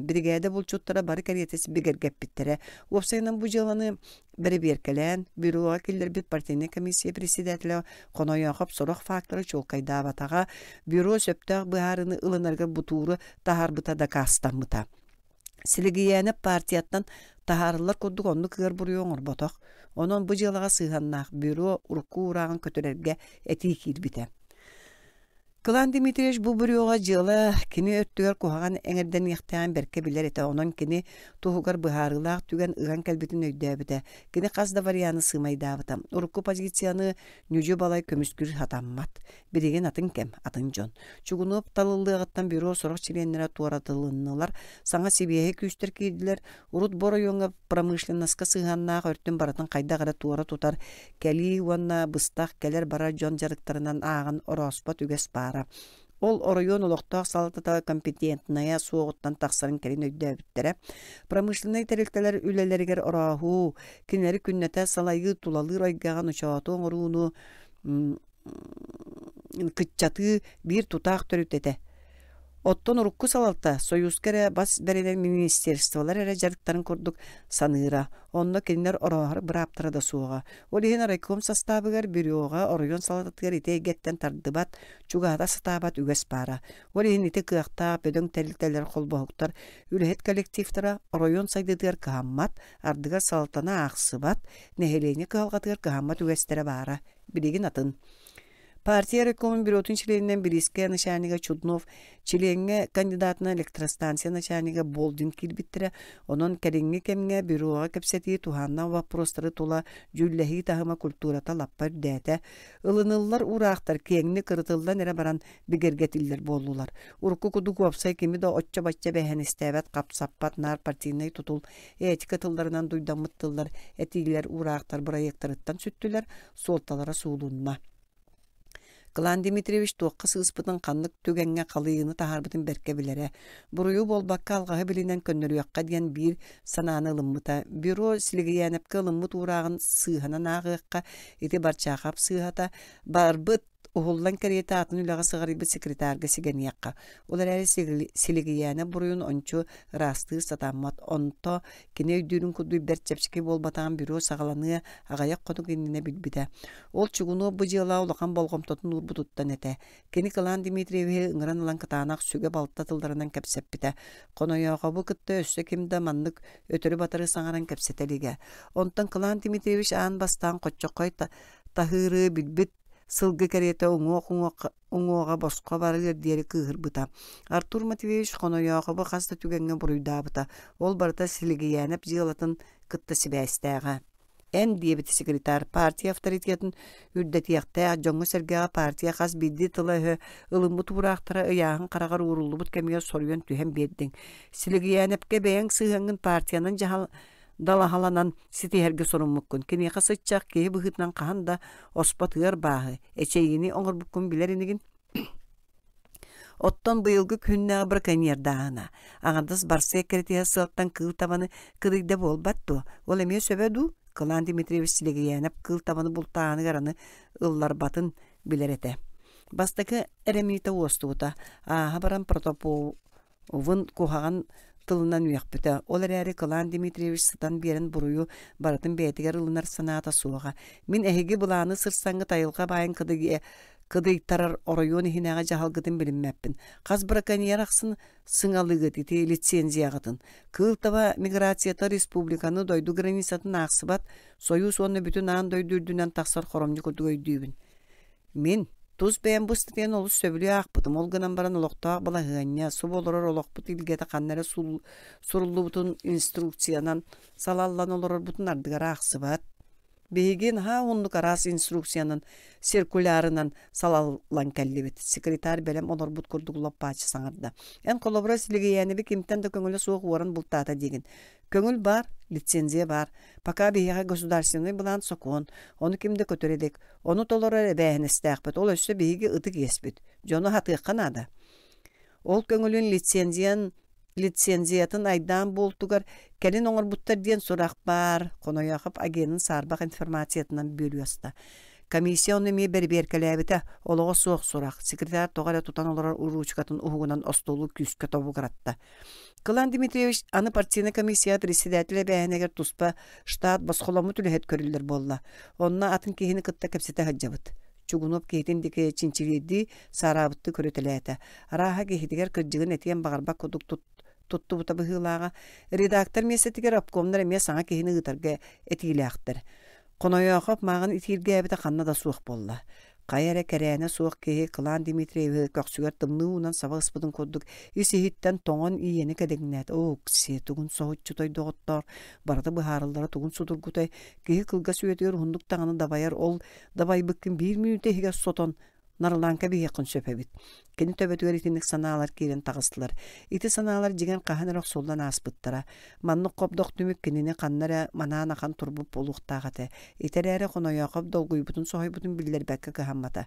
бригада булчуттара бары кариетesi бигергеп биттере. Опсайынан бу жыланы береберкелен бюроға келдер бит партийный комиссия председателя конояқып сорох факторы чолкайда батага бюро сөптақ быһарыны ылынарга бутуру тахарбыта да кастамыта. Силигиэне партияттан тахарылар курдук онну кыгар буруйоңор боток. Онон бу жылыга сыйганнах бюро урукку урагын көтөрерге эти кирбите. Кылан Дмитриевич бу бюроға жылы кини өттүгер кухаган эңерден яктан берке билер эте. Онон кини тухугар быһарылаак түген ыган келбитин өйдөбүтэ. Кини казда варианы сыймайдабыта. Урукку позицияны нүжө балай көмүскүр хатаммат. Бириген атын кем, атын жон. Чугунуп талылыгыттан бюро сорок членнера туаратылыннылар. Саңа сибиэхи күстер кийдилер. Урут боройоңа промышленностка сыйганнаак өрттүн баратын кайда гара туара тутар. Кели уанна быстак келер бара жон жарыктарынан аагын ороспа түгес бар. Ол оройон олоқтақ салататағы компетентная соғыттан тақсарын кәрін өйдөбіттері. Промышленный тәрелтелер үлелерігер ораху, кенері күннеті салайы тулалыр ойгаған ұшауатуң оруыну күтчаты бір тұтақ түрітеті. Оттон урукку салалта союзкere бас беренен министерстволар эре жарыктарын курдук саныра. Онно кеннер орохар браптара да суга. Олихин райком составыгар бюроға оройон салатыгар ите геттен тардыбат, чугада сатабат үгес бара. Олихин ите кыакта бөдөң тәрилтелер холбохуктар, үлехет коллективтара оройон сайдыдыгар кыхаммат, ардыгар салатана ақсыбат, нехелени кыалгатыгар кыхаммат үгестере бара. Билигин атын. Партия райкомын бюротun членинен Бириске начальника Чуднов, членге кандидатына электростанция начальника Болдин килбиттире, онон кереңге кемге бюроға кепсети туханна вопростары тула жүлләхи тахыма культурата лаппар дәте. Илыныллар урақтар кеңни кырытылдан эре баран бигергетиллер болулар. Урку кудук вапсай кеми да отча бачча бәһен истәбәт капсаппат нар партийный тутул этика тылдарынан дуйдамыттылар, этилер урақтар проекттарыттан сүттүлер, солталара суулунна. Кылан Дмитриевич туаққа сыыспытын қанлык түгенге қалыйыны тахарбытын берке білері. Бұрыйы болбаққа алғағы білінен көннөрүякка диен бір сананы ылыммыта. Бюро силигиянепке ылыммыт урағын сыыханан ағыққа ити барчақап сыыхата барбыт Ухуллан карета атын үләгә сыгарыбы секретарга сигәнияққа. Олар әлі силигияны бұрыйын ончу расты сатаммат. Онто кене өйдүрін күдуй бәртчәпшіке болбатаған бюро сағаланы ағаяқ қону кеніне білбіді. Ол чугуну бұжыла олақан болғымтотын урбутуттан әті. Кені Кылан Дмитриеве ыңыран ұлан кытанақ сүге балтатылдарынан кәпсәп біті. Қонояға бұл күтті өссі кемді маннық өтірі батыры саңаран кәпсәтеліге. Онтан Кылан Дмитриевич аан бастан қотчоқой тахыры білбіт сылгы карета оңоға босқа барылыр дері кығыр бұта. Артур Матвеевич қонояғы бұл қасты түгенге бұруйда бұта. Ол барыта сілігіянып жиылатын күтті сібәстәға. Ән дебеті секретар партия авторитетін үрдетияқта жоңғы сәргеға партия қас бидді тылы ылымбы турақтыра ұяғын қарағар урулы бұт кәмеге сорген түйен бердің. Сілігіянепке бәйін сығыңын партияның далахаланан ситиһерге соруммуккун кини хасычак ки быгытнан каханда оспатыр баһы эчейини оңорбуккун билеринигин оттон быйылгы күннәгы браконьердаана аңадас барсе керетия сылтан кыл табаны кырыйда болбатту ол эме сөбөду Кылан Дмитриевич силегиянап кыл табаны бултааны гараны ыллар батын билерете бастакы эремита остута хабаран протопол вын кухаган тылынан уяқпыта. Олар әрі Кылан Дмитриевич сытан берін бұрыю барытын бәйтігер ылынар саната суға. Мен әхеге бұланы сырсаңғы тайылға байын кыдыйтарар оройон хинаға жағалғытын білінмәппін. Қаз браконьер ақсын сыңалығыт ете лицензияғытын. Кылтава миграцията республиканы дойду границатын ақсыбат, союз оны бүтін аң дойдүрдүнен тақсар хоромны көдігі өйдүйбін. Мен Туз бәйін бұстытен олыс сөбілі ақпытым. Ол гынан баран олықтақ бала ғанья, су болырыр олықпыт илгеті қаннары сурулы бұтын инструкциянан салаллан олырыр бұтын ардығар ақсы бат. Бейген онлық арас инструкциянан циркулярынан салаллан кәлі бет. Секретар бәлем олар бұт күрдіғылап бачы саңырда. Ән қолабыра сілігі яны кемтен де көңілі соғы орын бұлтата деген. Көңіл бар, лицензия бар. Пока бейге государственный бұлан сокон. Оны кемді көтіредек. Оны толыры бәйін істәқ бет. Ол өсі бейге ұтық еспет. Жоны хатыққан ады. Ол көңілін лицензиятын айдан болтугар кәлін оңыр бұттар ден сұрақ бар. Қонояқып агенін сарбақ информациятынан бөліясты. Комиссия оны ме бер кәләбіті олығы соқ сұрақ. Секретар тоғара тұтан олар ұручқатын ұғынан остолу күскі тобу қаратты. Кылан Дмитриевич аны партийны комиссия председателі бәйінегер туспа штат басқоламы түліхет көрілдер болла. Онына атын кейіні кытта кәпсеті хаджабыт. Чугунуп кейтіндеке чинчилиді сарабытты көрітіләті. Араға кейтігер кірджігін әтіген бағарбақ көдік тұтты бұта бұғылаға. Редактор месетігер апкомнар әме саңа кейіні ғытарға әтігілі ақтыр. Қонояқып мағын итирге әбіті қанна да суық болла. Қайары кәрәне суық кейі Кылан Дмитриеві көксігер тымны унан сабақ ыспыдың көдік. Исихиттен тоңын иені кәдегінәт. О, кісе тұғын соғытчы той доғыттар. Барады бұхарылдары тұғын судыргутай. Кейі қылға сүйетігер хундық тағаны дабайар ол дабай бүккін 1 минуте хиге сотон. Нарыланка бейекін сөпәбіт. Кені төбетігер итінік саналар кейлен тағыстылар. Ити саналар жеген қағанырық солдан аспыттара. Маннық қопдық түмік кеніне қаннары манан ақан турбуп болуқтағаты. Итер әрі қонояқып долгуй бұтын соғай бұтын білдер бәккі қағаммата.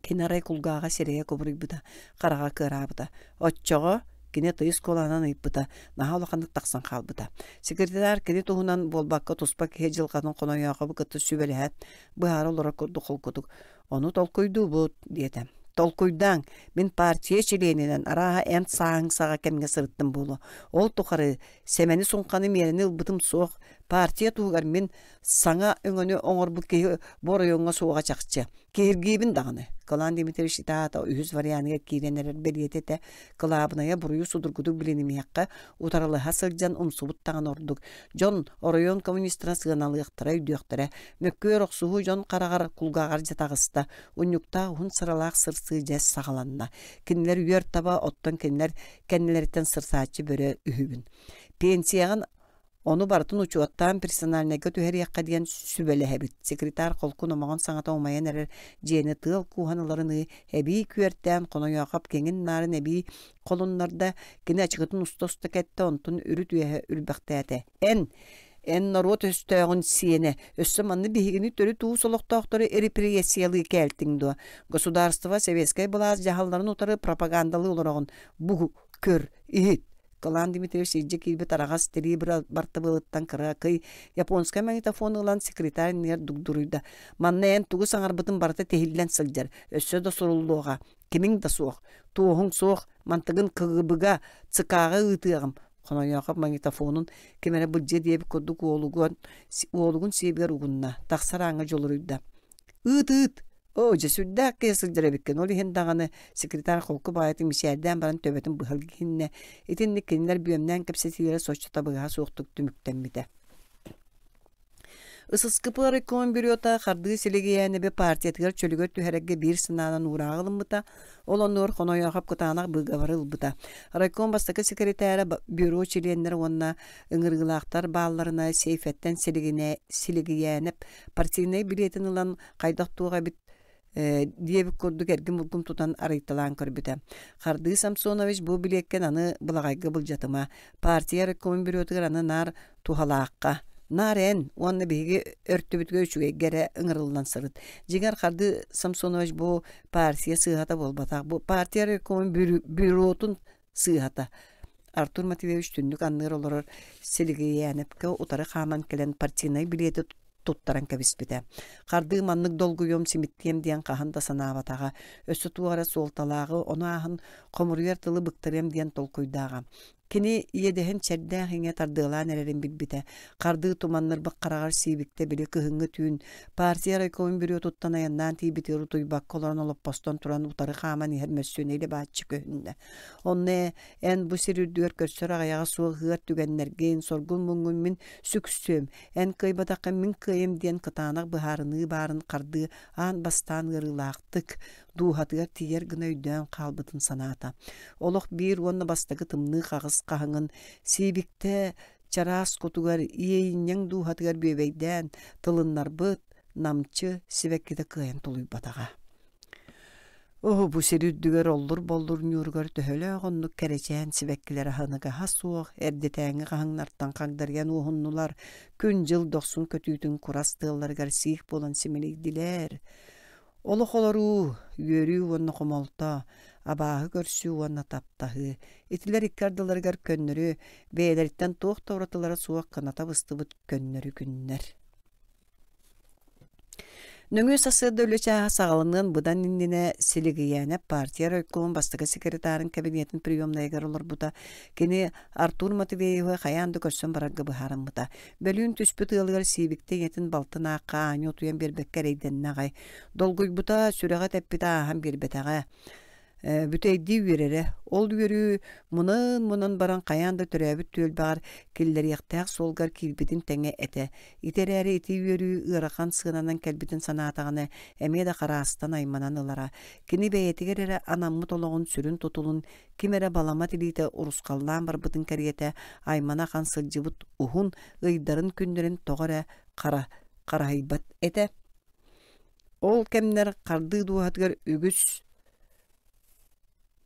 Кенарай құлғаға сереге көбірік бұта, қараға кыра бұта. Отчоғы кене тыйыз коланан ыйппыта, наха олақандық тақсан қалбыта. Секретар кене туғынан болбаққа тұспақ хеджілқатын қонояқы бұқытты сүбелі әт, бұхары олара көрді қол көдік. Onu tolkuydu bu diyete. Tolkuydan min partiya çileğinden araha en sağın sağa kemge sırıttım bulu. Ol tukarı semeni sunkanı merini ılbıtım soğuk. Partiya tuğar min sana öngönü oңor bu kehi boruyonga soğuğa çakçı. Kehirgibin dağını. Kılan Dimitrievich itaata ühüz variyanıga kireneler beliyetete kılabınaya buruyu sudurgudu bilinimi yakka utaralı hasılcan umsubut tağın orduk. John Orion komünistran sığınalı yıqtıra üdüyöqtıra. Mökkör oqsuhu John qaraqar kulgağar jatağısta. Unyukta hun sıralaq sırsı jes sağalanna. Kinler üyer taba ottan kinler kendileritten sırsaçı böre ühübün. Pensiyağın onu barытын учуаттан персоналнеге түһәр якка диен сүбеле хәбит. Секретар колкун омаган саңата омаян әрер жені тыл куханаларыны әби күәрттән коно яқап кеңін нарын әби колуннарда кене ачыгытын устоста кәтті онтын үрі түйәһе үлбәқтәті. Ән en narot östöğün siyene össö manны bihigini törü tuu soloqtoqtoru репрессиялы келтиңдо государство советская власть жаһалларын утары пропагандаlı олорогун бу көр ихит Калан Дмитриевич сиджи килбе тарагас тери барта былыттан кыра кый японская магнитофон ылан секретарь нер дугдуруйда манна эн тугу саңарбытын барта tehillен сылжар өссө да суруллуга кимиң да суох туохуң суох мантыгын кыгыбыга цыкага ытыагым Хонояқып магнитофонун кемере бүлже диэби коддук уолугун сиебер угунна тахсараңа жолуруйда ыт Оже сүрдәк кесилдеребеккен ол иһин даганы секретарь холку баятын мисиядән баран төбәтен быһылгинне итинне кинлер биемнән кепсетиләре сочта быга суктук түмүктәммите Ысыскыпы райком бюрота харды селегияне бе партиятыгар чөлүгөр түһәрәгге бир сынанан урагылымбыта олоннор хонояхап кытанак быгаварылбыта райком бастакы секретары бюро членнер онна ыңыргылактар бааларына сейфеттен селегиянеп партийный билетин ылан кайдактууга бит диэбик көрдүк эргим булгум тутан арыйталаан көрбүтэ. Харды Самсонович бу билеккен аны булагайга булжатыма. Партия райком бюротыгар аны нар тухалаакка. Нарен уанны биги өрттүбүткө үчүгө гере ыңырылдан сырыт. Жигер Харды Самсонович бу партия сыйхата болбатак. Бу партия райком бюротун сыйхата. Артур Матвеевич түндүк анныр олорор селигиянепке утары хаман келен партийный билети туттаран кебиспите. Харды маннык долгуйом симиттием диен каханда санаабатага, өссө туара солталагы, onu ахын комуруер тылы быктырем диен толкуйдага. Кини иедехен черден хиңе тардыылаан эрерин билбите. Карды туманныр баккарагар сибикте били кыһыңы түүн партия райком бирөө туттан аяннан тийбити рутуйбак колорон олоп постон туран утары хаман ихермөссүн эйле баачы көһүндө. Онне эн бу сирүрдүгөр көссөр агаяга суы хыгар түгеннерген соргун муңун мин сүксөм. Эн кыйбатакка мин кыйым диен кытаанак быһаарыны баарын карды аан бастаан ырылаактык дуухатыгар тиер гына үйдөн калбытын санаата. Олох бир уонна бастагы тымны кагыс кахыңын сибикте чарас котугар иейиннең дуухатыгар бөбейден тылыннарбыт намчы сибекките кыйын тулуйбатага. Бу сирүддүгөр оллур боллур нюргөр төһөлө гоннук керечен сибеккилер ханыга хасуох эрдетеңи кахыңнартан кагдырган уһуннулар күн жыл доксун көтүүтүн курастыыларгар сиих болан симилигдилер. Олохолору үйөрүү онна комолта, абааһы көрсүү онна таптаһы. Итилер иккардыларгар көннөрү, бээлериттен туох тооротылары суак каната быстыбыт көннөрү күннер. Нөңү сасыды өлөча сагалынын будан индине селигияне партия райком бастыгы секретарын кабинетін приемнайгар олар буда. Кені Артур Матвеевы хаянды көрсөн барарга быхарын буда. Бөлүн түспүт ылгар сибикте етін балтына ақа ани отуян бербеккер эйденна гай. Долгуй бута сүрәгә тәппита ахан бербетаға. Бүтейді үйерері. Ол үйері мұнын баран қаянды түрәбіт төлбағар келдер яқтақ солғар келбетін тәңе әті. Итер әрі еті үйері ұрақан сығынанан кәлбетін санатағаны әмейді қарастан айманан ылара. Кені бәйетігер әрі анаммы толығын сүрін тұтылын кемері балама тілейті ұрысқалдан бар бұтын кәриеті аймана қан сылжыбыт ұхын ұйдарын күндерін тоғыры қарайбат әті. Ол кәмнер қарды дуатығыр үгіс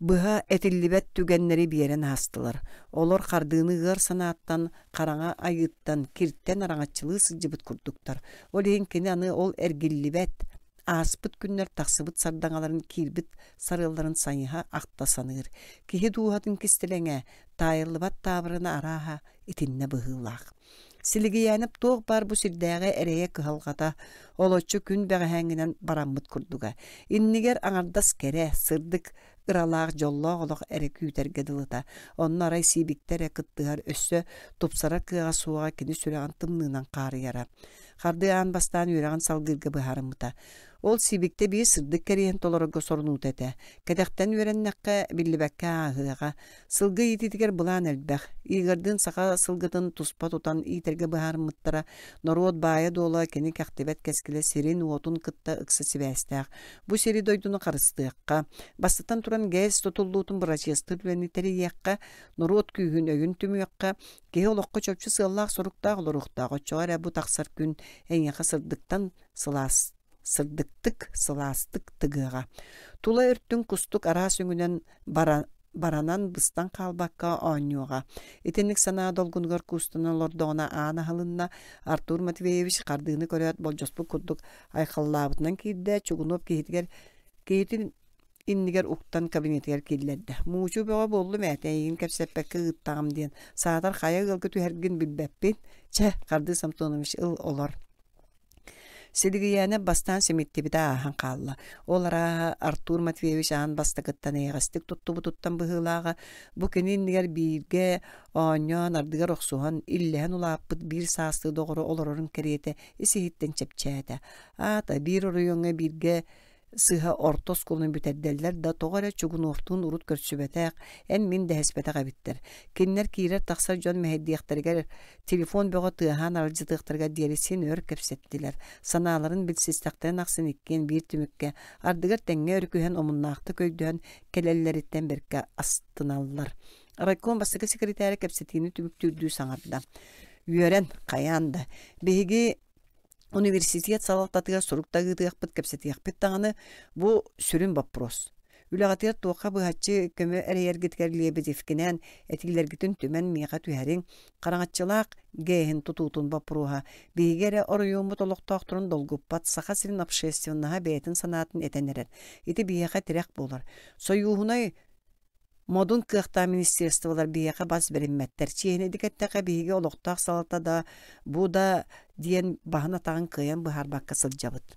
Быха этиллибет түгеннери биерен хастылар. Олар кардыны гыр санааттан, караңа айыттан, кирттен араңатчылы сылжыбыт курдуктар. Ол ең кені аны ол эргиллибет, аспыт күннер тақсыбыт сардаңаларын кирбит сарыларын сайыха ақтасаныр. Кихи дуухатын кистелеңе, тайырлыбат табырына араха итинне быхылақ. Силигиянып тоқ бар бу сирдәгә әрәйе кыһалгата, олоччу күн бәгәһәңгенән бараммыт курдуга. Иннигер аңардас кере, сырдык ыралаак жоллоголох эре күтәргә дылыта. Онна рай сибиктер кыттыгар өссө тупсара кыга суга кини сүрәгән тымнынан карыяра. Харды ан бастан үрәгән салгырга быһарымыта. Ол сибикте бии сырдык кериен толорого сорнут эте. Кедәктән үрәннәккә биллибәккә агыга. Сылгы ититигер булан элбәх. Игырдын сака сылгытын туспа тутан итергә быһарымыттара. Народ бая дола кини кәхтебет кескиле сирин уотун кытта ыксы сибәстәк. Бу сири дойдуны карыстыкка. Бастан туран гәс тотуллутун брачестыр белән итериякка. Народ күйүн өйүн түмүякка. Геологка чөпчү сыллак соруктак олоруктак. Очора бу таксар күн эң яка сырдыктан сырдыктык сыластык тыгыга. Тула өрттүн кустук ара сөңүнен баранан быстан қалбаққа оңнуға. Итинник санаа долгунгар кустуна лордоона аана халынна Артур Матвеевич қардыны көрөт болжоспу курдук айқаллаабытынан кийдэ чугунуп кейтин иннигер уктан кабинетер киллерде. Муучу бөҕө боллу мэтейин кепсеппекке ыттагам диен. Саатар хая ылгы түһэргин билбеппин. Че қарды самтоnomиш ыл олар. Сидигияне бастан семиттибита ахан қалла. Олара Артур Матвеевич аан бастакыттан эйгастик туттубутуттан быһылаага бу кининнигер биирге ооньон ардыгар охсухан иллэһэн улааппыт биир саасты доҕоро олорорун кериэте исиһиттен чепчээте. Аата биир оруйоҥҥа биирге сыха ортос кулун бүтерделлер да тоҕара чугунуортуун урут көрсүбэтээх эн мин дэһэспэтэх эбиттэр. Киннер киирэр тахсар дьон мэһэддиэхтэригэр телефон бөҕө тыаһаан аралдьытыахтарга диэрисин өр кэпсэттилэр. Санааларын билсистахтарын ахсын иккен биир түмүкке ардыгар тэҥҥэ өркүһэн омуннаахты көйдөһөн келеллериттен берке астыналлар. Райком бастакы секретары кэпсэтиини түмүктүүрдүү саҥарда. Үөрэн каяанда биһиги университет салаттатыгар суруктагытыахпыт кэпсэтиахпыт таҕаны бу сүрүн вопрос. Үлэҕатыгар туохха быһаччы көмө эрейэргиткэр лиэбитифкинэн этилэргитин түмэн миэха түһэрин хараҥаччылаах гэйин тутуутун вопроха биһигэрэ оруйуумут олохтоохтурун долгуппат саха сирин общественнаһа бэйэтин санаатын этэнэрэр. Ити биэха тирэх буолар. Союухунай модун кыахта министерстволар биэха бас бериммэттэр. Чиэнэдикэttäхэ биһиги олохтоох салата да бу да диэн баһына тагын кыйан быһаарбакка сылдьабыт.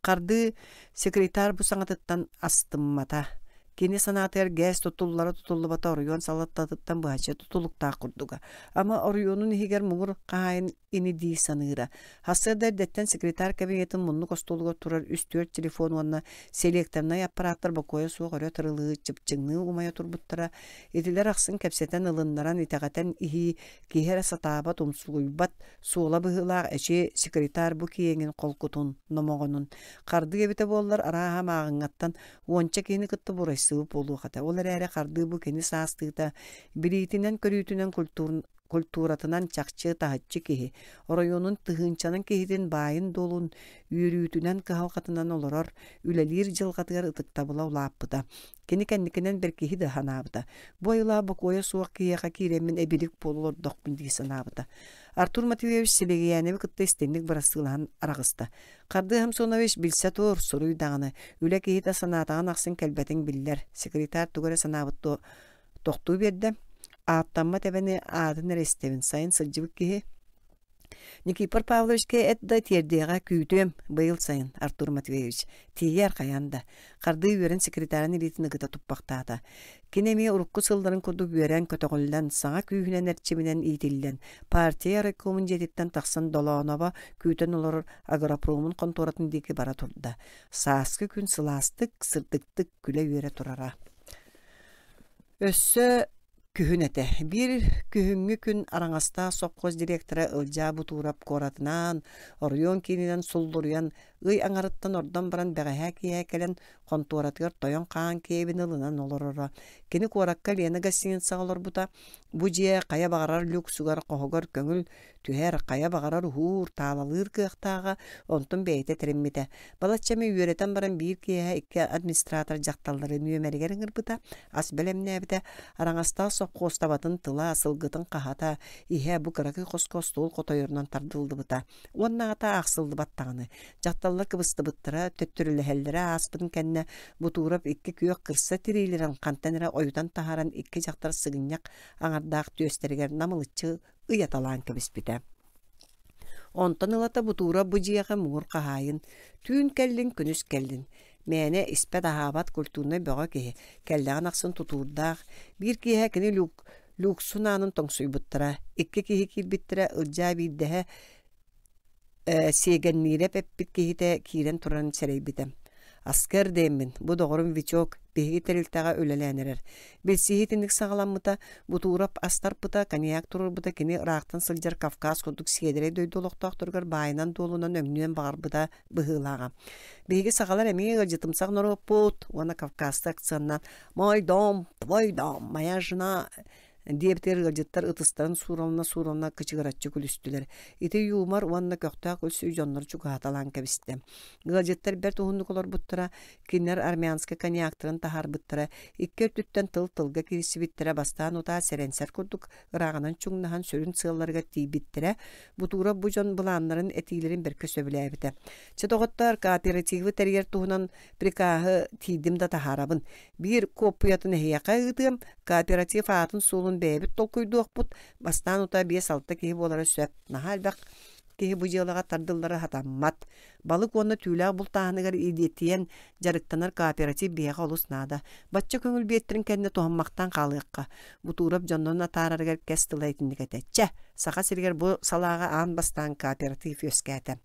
Қарды секретар бу саҥатыттан астыммата. Кини санаатыр гэс тутуллубата оруйон салаттатыттан быһача тутулуктаах курдуга. Ама оруйонун иһигэр муңур хаайын ини дии саныыра. Хассырдар деттен секретар кабинетін мунну костолуга турар үстүөр телефон уонна селекторнай аппараттар бакоя суох өрө тырылыы чыпчыңны умая турбуттара. Этилер ахсын кепсетен ылыннаран итагатен иһи киһэр сатаабат умсугуйбат суола быһылаах эчи секретар бу киэҥин колкутун номоҕонун. Қарды эбите буоллар арааһа мааҕыҥаттан уонча кини кытты бурайсыып болуухата. Олар эрэ қарды бу кини саастыыта билиитинен көрүүтүнен культуратынан чакчы тахаччы киһи. Оройонун тыһынчанын киһитин баайын долун үйрүүтүнен кыһалҕатынан олорор үлэлиир дьылҕатыгар ытыктабыла улааппыта. Кини кэнникинен бер киһи да ханаабыта. Бу айылаа бокуоя суох киһиэхэ кииреммин эбилик буололордохпун дии санаабыта. Артур Матвеевич Селегияневи кытта истенник барастыылаһан арагыста. Қарды Хамсонович билсе туор суруй даҕаны. Үлэ киһита санаатаҕан ахсын кэлбэтиҥ биллэр. Секретар тугара санаабыт тохтуу биэрдэ. Аттамма тэбэни аатын эрестебин сайын сылдьыбык киһи. Никипор Павловичке этда тиердега күтөм быйыл сайын Артур Матвеевич тиер каянда. Қарды үйөрен секретарын илитini гыта туппактаата. Кинеми урукку сылдарын курдук үйөрен көтөголлан саңа күйүнен эрчиминен иитиллен. Партия райкомун жетиттен тахсан долоонова күтөн олор агропромун конторатын дики бара турда. Сааскы күн сылаастык сырдыктык күле үйөрэ турара. Өссө күһүнэте. Бир күһүҥҥү күн араңаста сопхоз директора ылдьаа бутуурап коратынан, оруйон кининен суллуруян, ый аңарыттан ордон баран бэҕэһэ киһэ кэлэн конторатыгар тойон хаан киэбин ылынан олорора. Кини куоракка Лена гассиин саҕолорбута, бу дьиэ кая бағарар люксугар коһугар көҥүл түһэр кая бағарар хуур таалалыыр кыахтааҕа онтун бэйэтэ териммите. Балаччами үөретен баран биир киэһэ икки администратор дьахталлары нүөмэригэр ыҥырбыта, ас белемнээбите араңаста сопхостабатын тыла асылгытын кахата иһэ бу кыракы хоскостуул котойорунан тардылдыбыта. Уоннаата ахсылдыбаттаҕаны. Дьахталлар кыбыстыбыттара төттүрүлэһэллэре ааспытын кэннэ бутуурап икки күөх кырса тириилэрэн хантаныра ойутан таһаран икки дьахтар сыгынньак аңардаах түөстэригэр намылыччы ыйаталаан кэбиспитэ. Онтон ылата бутуура бу дьиэҕэ муңур хаһаайын. Түүн кэллин күнүс кэллин. Мэне испэт аһаабат культурный бөҕө киһи. Кэллэҕин ахсын тутуурдаах. Биир киэһэ кини люксунаанын тоҥсуйбуттара. Икки киһи киирбиттэрэ ылдьаа биирдэһэ сиэгэнниирэп эппит киһитэ киирэн туран сэрэйбитэ. Аскер дэммин, бу доҕорун вичок, биһиги тэрилтэҕэ өлэлээнэрэр. Билсиһитинник саҕаламмыта, бутуурап астарпыта, коньяк турурбута, кини ыраахтан сылдьар Кавказ курдук сиэдэрэй дойдуолохтоохтургар баайынан дуолунан өҥнүөн баҕарбыта быһыылааҕа. Биһиги саҕалар эмиэ ылдьытымсаҕ нороппут, уона Кавказты акцыаннан «Мой дом, твой дом, моя жена...» Диэбитер ылжыттар ытыстарын суралына кычыгыратчы күлүстүлер. Ити юмар уанна көктөк өлсүй жоннор чугааталан кебисте. Ылжыттар бер туһуннуколор буттара, кинер армянска коньяктарын тахар буттара, икке түттен тыл-тылга кирисибиттере бастаан ута серенсер курдук ырағынан чуңнахан сөрүн сыалларга тийбиттере, бутура бу жон булааннарын этилерин берке сөбүләбите. Чатоготтар кооперативы терьер туһунан прикаһы тийдим да тахарабын. Бир копуятын эхияка ытым, кооператив атын сулун бэбит толкуйдуокпут, бастаан ута 5-6 киһи болары сөп. Нахалбак киһи бу жыалага тардыллары хатаммат. Балык онна түүлээх бултааныгар идиеттиен жарыктанар кооператив биэға олуснада. Батча көңүл биеттерин кэнне туһаммактан калыакка. Бутурап жоннона таараргар кэстылайтыннигете. Чэ, саха сиргер бу салаага аан бастаан кооператив өскәтэ.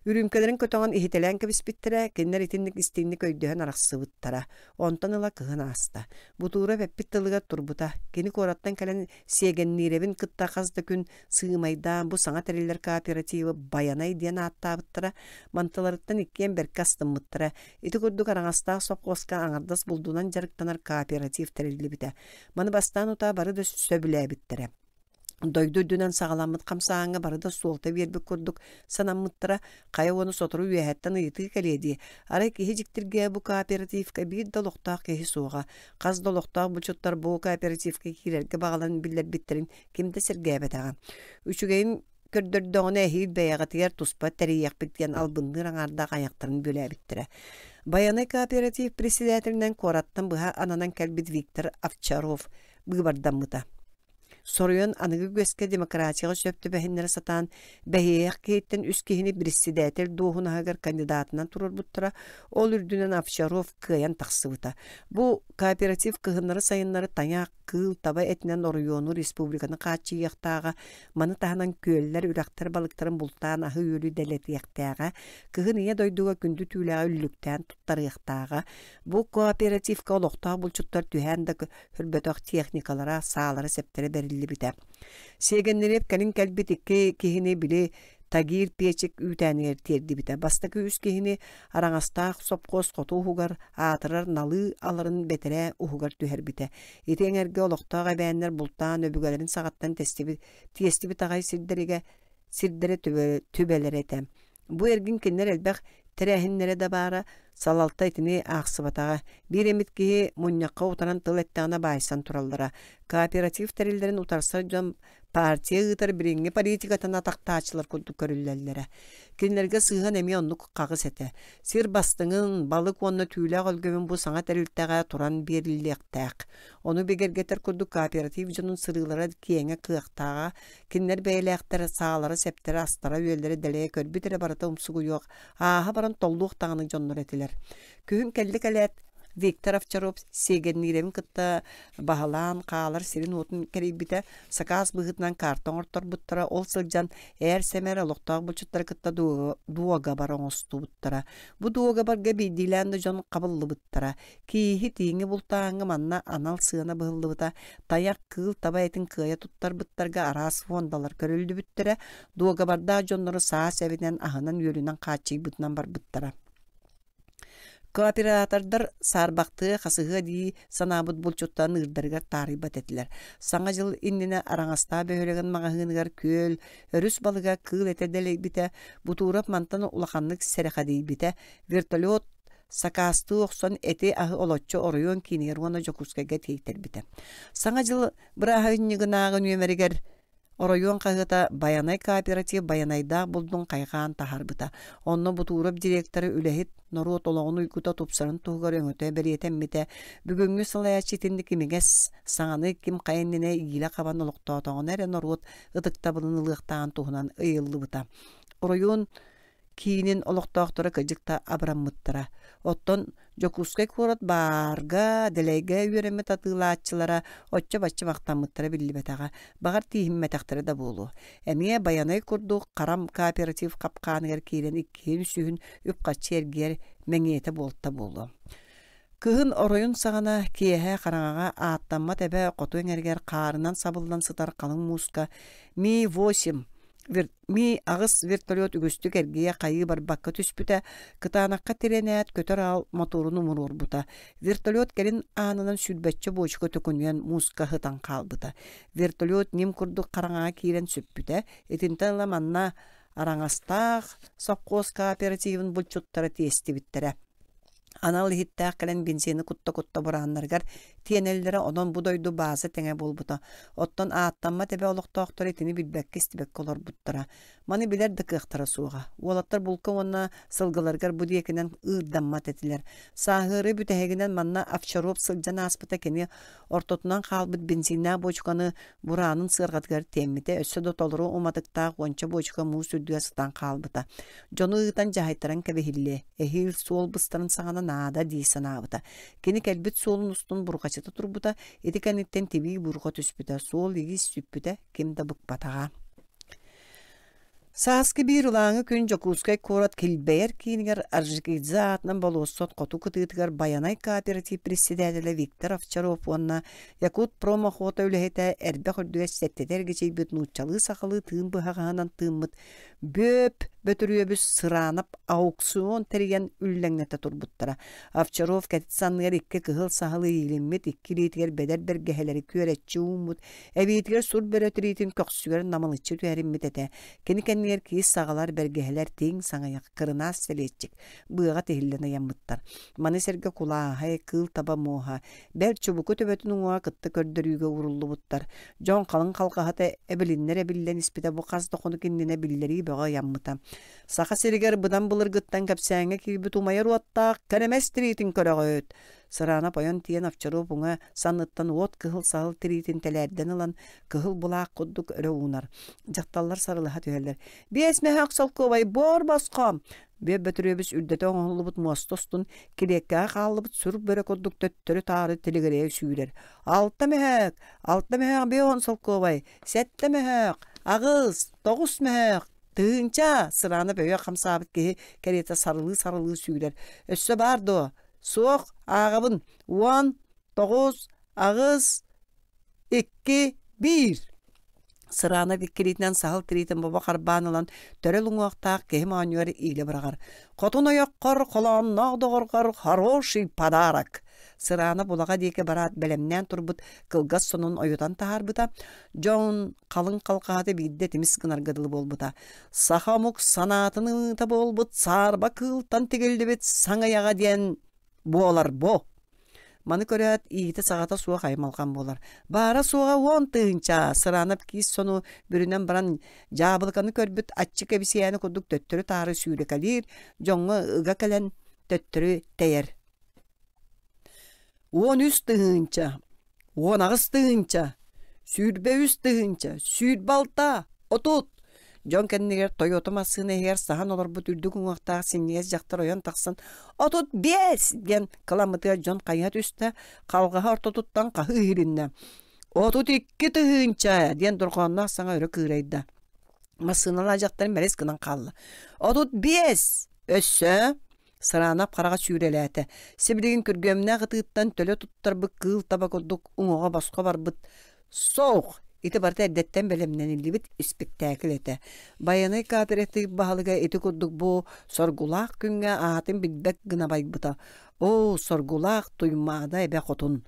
Үрүмкелерин көтөңөн ихителен кебиспиттере, кеннер итинник истинник өйдөһөн арахсыбыттара. Онтан ыла кыһын аста. Бутура пеппит тылыга турбута. Кени кораттан кэлен сиэгенниребин кытта казда күн сыымайдан бу саңа терилер кооперативы баянай диэн аттаабыттара. Мантыларыттан иккен берке астыммыттара. Ити курдук араңастаах сопкоска аңардас булдунан жарыктанар кооператив терилибите. Маны бастаан ута бары да сөбүлэбиттере. Дойду дүнен сағаламыт қамсағанға барыда суолта бербі көрдік санаммыттара қая оны сотыру үйәттен ұйыты кәледі. Арай кехи жіктірге бұ кооперативка бір долуқтақ кехи суға. Қаз долуқтақ бұлчыттар бұ кооперативка кирерге бағалан білер біттерін кемді сірге бәтаға. Үшігейін көрдірдіғына әхейіл бәяғатығар тұспа тәрейяқ біткен албынды аңарда аяқтарын бөлі біттірі. Баянай кооператив председателінен кораттан бұға ананан кәлбіт Виктор Овчаров бұғбардаммыта. Soruyon anıgı göske demokratiyaga söptü behinlere satan behiyeq keyitten üskehini birisidetel doğun agar kandidatından turur buttura ol ürdünen Afşarov kıyan taksıvıta. Bu kooperatif kıhınları sayınları tanyak kıl taba etinen oruyonu Respublikanın kaçı yaqtağa manı tahanan köller üraktar balıktarın bultan ahı yölü deleti yaqtağa kıhın iya doyduğu gündü tüylağı üllükten tuttarı yaqtağa bu kooperatif koloqtağı bulçutlar tühen de hürbötök teknikalara sağları septere berilli bite. Segenlerip kanin kelbit kihini bile tagir peçek ütänер terdi bite. Bastaki üs kihini arangastaq sopqos qotu uhugar atırar nalı alırın betere uhugar tüher bite. Etenerge oloqtağa beğenler bultan öbügelerin sağattan testi tağay sirdere tübeler etem. Bu ergin kinler elbaq terehinlere de bara salalta etini ağsıbatağa bir emit ki munyaqqa utanan tıl ettiğine baysan turallara. Kooperatif terillerin utarsa jom partiya ıtar biringi politikatan ataqtaçılar kulduk körüllellere. Kinlerge sığan emi onluk qağız ete. Sir bastığın balık onunla tüyla golgövün bu sana terilteğe turan berilliqtaq. Onu begergeter kulduk kooperatif jonun sırılara kiyenge kıyaqtağa. Kinler beyleqtere sağları septere astara üyeleri deleye körbitere barata umsugu yok. Aha baran tolluq tağını jonlar etiler. Kühün kellik alet Viktor Ovчаров segenniremin kıtta bahalan qaalar sirin otun keribite sakaz bıhıtnan karton ortor buttara ol sılcan eğer semere loqtaq bulçutlar kıtta duaga baron ostu buttara. Bu duaga barga bidilendi jon qabıllı buttara. Kihi tiğini bultağını manna anal sığına bıhıllı buta tayak kıl taba etin kıya tuttar buttarga aras fondalar körüldü buttara. Duaga barda jonları sağ sevinen ahınan yölünen qaçı butnan bar buttara. Kooperatorlar sarbaqtığı qasığı di sanabıt bulçuttan ırdargar taribat ettiler. Sağa jıl innine arangasta böhölegen mağahınıgar köl, örüs balıga kıl etedele bite, buturap mantan ulaqanlık serexadi bite, vertolyot sakastı oqson eti ahı olotçu oruyon kinir ona jokuskaga teyter bite. Sağa jıl bırahınnigınağın ömeriger Oroyon qağıta Bayanay kooperativ Bayanayda buldun qayğan taharbıta. Onunla buturup direktörü ülehit Norot olağını uykuta topsarın tuğgar öngöte beriyetemmite. Bugüngü sılaya çetindi kimiges sağını kim qayennine iyile qaban oluqta otağın ere Norot ıdıkta bulunuluqtağın tuğunan ıyıllı bıta. Oroyon kinin oluqtağıtara kıcıkta abramıttıra. Otton Jokuskay kurat barga delege yüreme tatılağatçılara otça batçı vaqtamıttıra billi betağa. Bağır tihimmetaqtara da bolu. Emiye Bayanay kurdu qaram kooperatif kapqanıgar kiren ikkihin sühün üpqatçı ergiyer meniyete bolta bolu. Kıhın oroyun sağına kiyehe qaranağa aattamma tebe qotu engerger qarınan sabıldan sıtar qalın muska Mi-8 Ми агыс вертолет үгүстүк эргие кайы барбакка түспүтэ кытаанакка тиренэät көтөр ал моторуну мурурбута. Вертолет келин аанынан сүрбәтче боочко төкүнүен муска хытан калбыта. Вертолет ним курдук караңаа киирен сүппүтэ. Этинтен манна араңастаах совхоз кооперативын булчуттара тиестибиттере. Анал хиттаах кэлэн бензини кутта бурааннаргар тиенеллere онон будойду бааза теңе болбута. Оттон ааттамма тебе олуктоохтор этини билбекке истибек олорбуттара. Маны билер дыкыахтара суuга. Уолаттар булка онна сылгыларгар будиекинен ыырдамма тетилер. Саахыры бүтэһэгинен манна Овчаров сылжан аспыта кени ортотунан хаалбыт бензинна бочканы бураанын сыргатгар теммите өссө дотолору уматыктаах онча бочка муу сүрдүгө сытан хаалбыта. Жону ыытан жахайттаран кебехилле. Эхил суол быстарын саңана наада дийсанаабыта. Кени келбит суолун устун бургачыта турбута, этиканиттен тиби бурга түспүтэ, суол игис сүппүтэ, кимда быкпатага. Сааскы бир улаңы күн жокускай корат килбейер кийинигер аржикидзаатнан болуоссот коту кытыытыгар Баянай кооператив председателе Виктор Овчаров уонна Якут промохота үлэхэтэ эрбэ хордуга сеттетер гечейбит нууччалыы сахалы тыын быхагаанан тыыммыт бөп бөтөрүөбүс сыраанап аукцион терген үллэңнете турбуттара. Овчаров кэтитсанныгар икки кыһыл сахалы иилиммит икки литигер бедер бергеһелери күөретчи ууммут эбиитигер сур бөрөтүриитин көксүгер намылыччы түэриммит эте. Кенер киис сагалар бергеһелер тиң саңаяк кырынаас селетчик быага тихиллене яммыттар. Маны серге кулааһа кыл таба моха бер чубуку төбөтүн уңа кытты көрдөрүүгө уруллубуттар. Жон калын калкахата эбилиннер эбиллен испите бу каз докуну киндине биллери бага яммыта. Саха серигер быдан былыргыттан капсаңа кийбит умайыр уаттаак керемес тиритин көрөгөт. Сырана пойон тиен Овчаров уңа санныттан уот кыһыл сahыл тиритин телерден ылан кыһыл булаак куддук өрө уунар. Жакталлар сарылыха түһөллер. Биэсме хаксалковай бор баскам. Бе бөтөрөбүс үрдөтө оңолубут мостостун килекке каллыбыт сүр бөрө куддук төттөрү тары телегерей сүйүлер. Алта мехак бе онсалковай. Сетте мехак, агыз, тогус мехак. Тыынча сыраны бөйө камсабыт ки керете сарылы сүйүлер. Өссө бардо. Суох ағабын 10, 9, ағыз, 2, 1. Сырана биккеритнен сахыл тиритен баба қарбан олан төрел уңуақтақ кехим анюар иле бірағар. Қотын ояққар, қолан нағдығырғар, хороший подарок. Сырана булаға дейке барат бәлемнен турбут кылгас сонун ойутан тахарбыта. Жон қалың қалқаты бидде темис гынаргадылы болбыта. Сахамук санатыны та болбут, сарба кылтан тегелдебет саңаяға ден болар бо. Маны көрөт иите сагата суга каймалган болар. Бара суга 10 тыынча сыранып киис сону бүрүнөн баран жабылканы көрбүт аччы кебисияны кудук төттөрү тары сүйрө калир, жоңго ыга келен төттөрү тейер. 13 тыынча, 19 тыынча, сүйрбе 3 тыынча, сүйрбалта, отут. Жон кеннигер Toyota масыны егер сахан олар бу түрдүк уңактаа синнес жактар оян таксын. Отут 5 ген каламыты жон каят үстө калгага ортотуттан кахы хиринне. Отут 2 тыынча ден дурганна саңа өрө кырайда. Масыналар жактар мерес кынан калды. Отут 5 өссө сыранап карага сүйреләте. Сибирин күргөмнө гытыттан төлө туттар бу кыл табакодук уңга баска барбыт. Соох ити барта эддеттен белемнен илибит спектакль эте. Баянай кооператив баалыга эти курдук бу соргулаак күнгө аатын билбек гына байбыта. О, соргулаак туймаада эбе котун.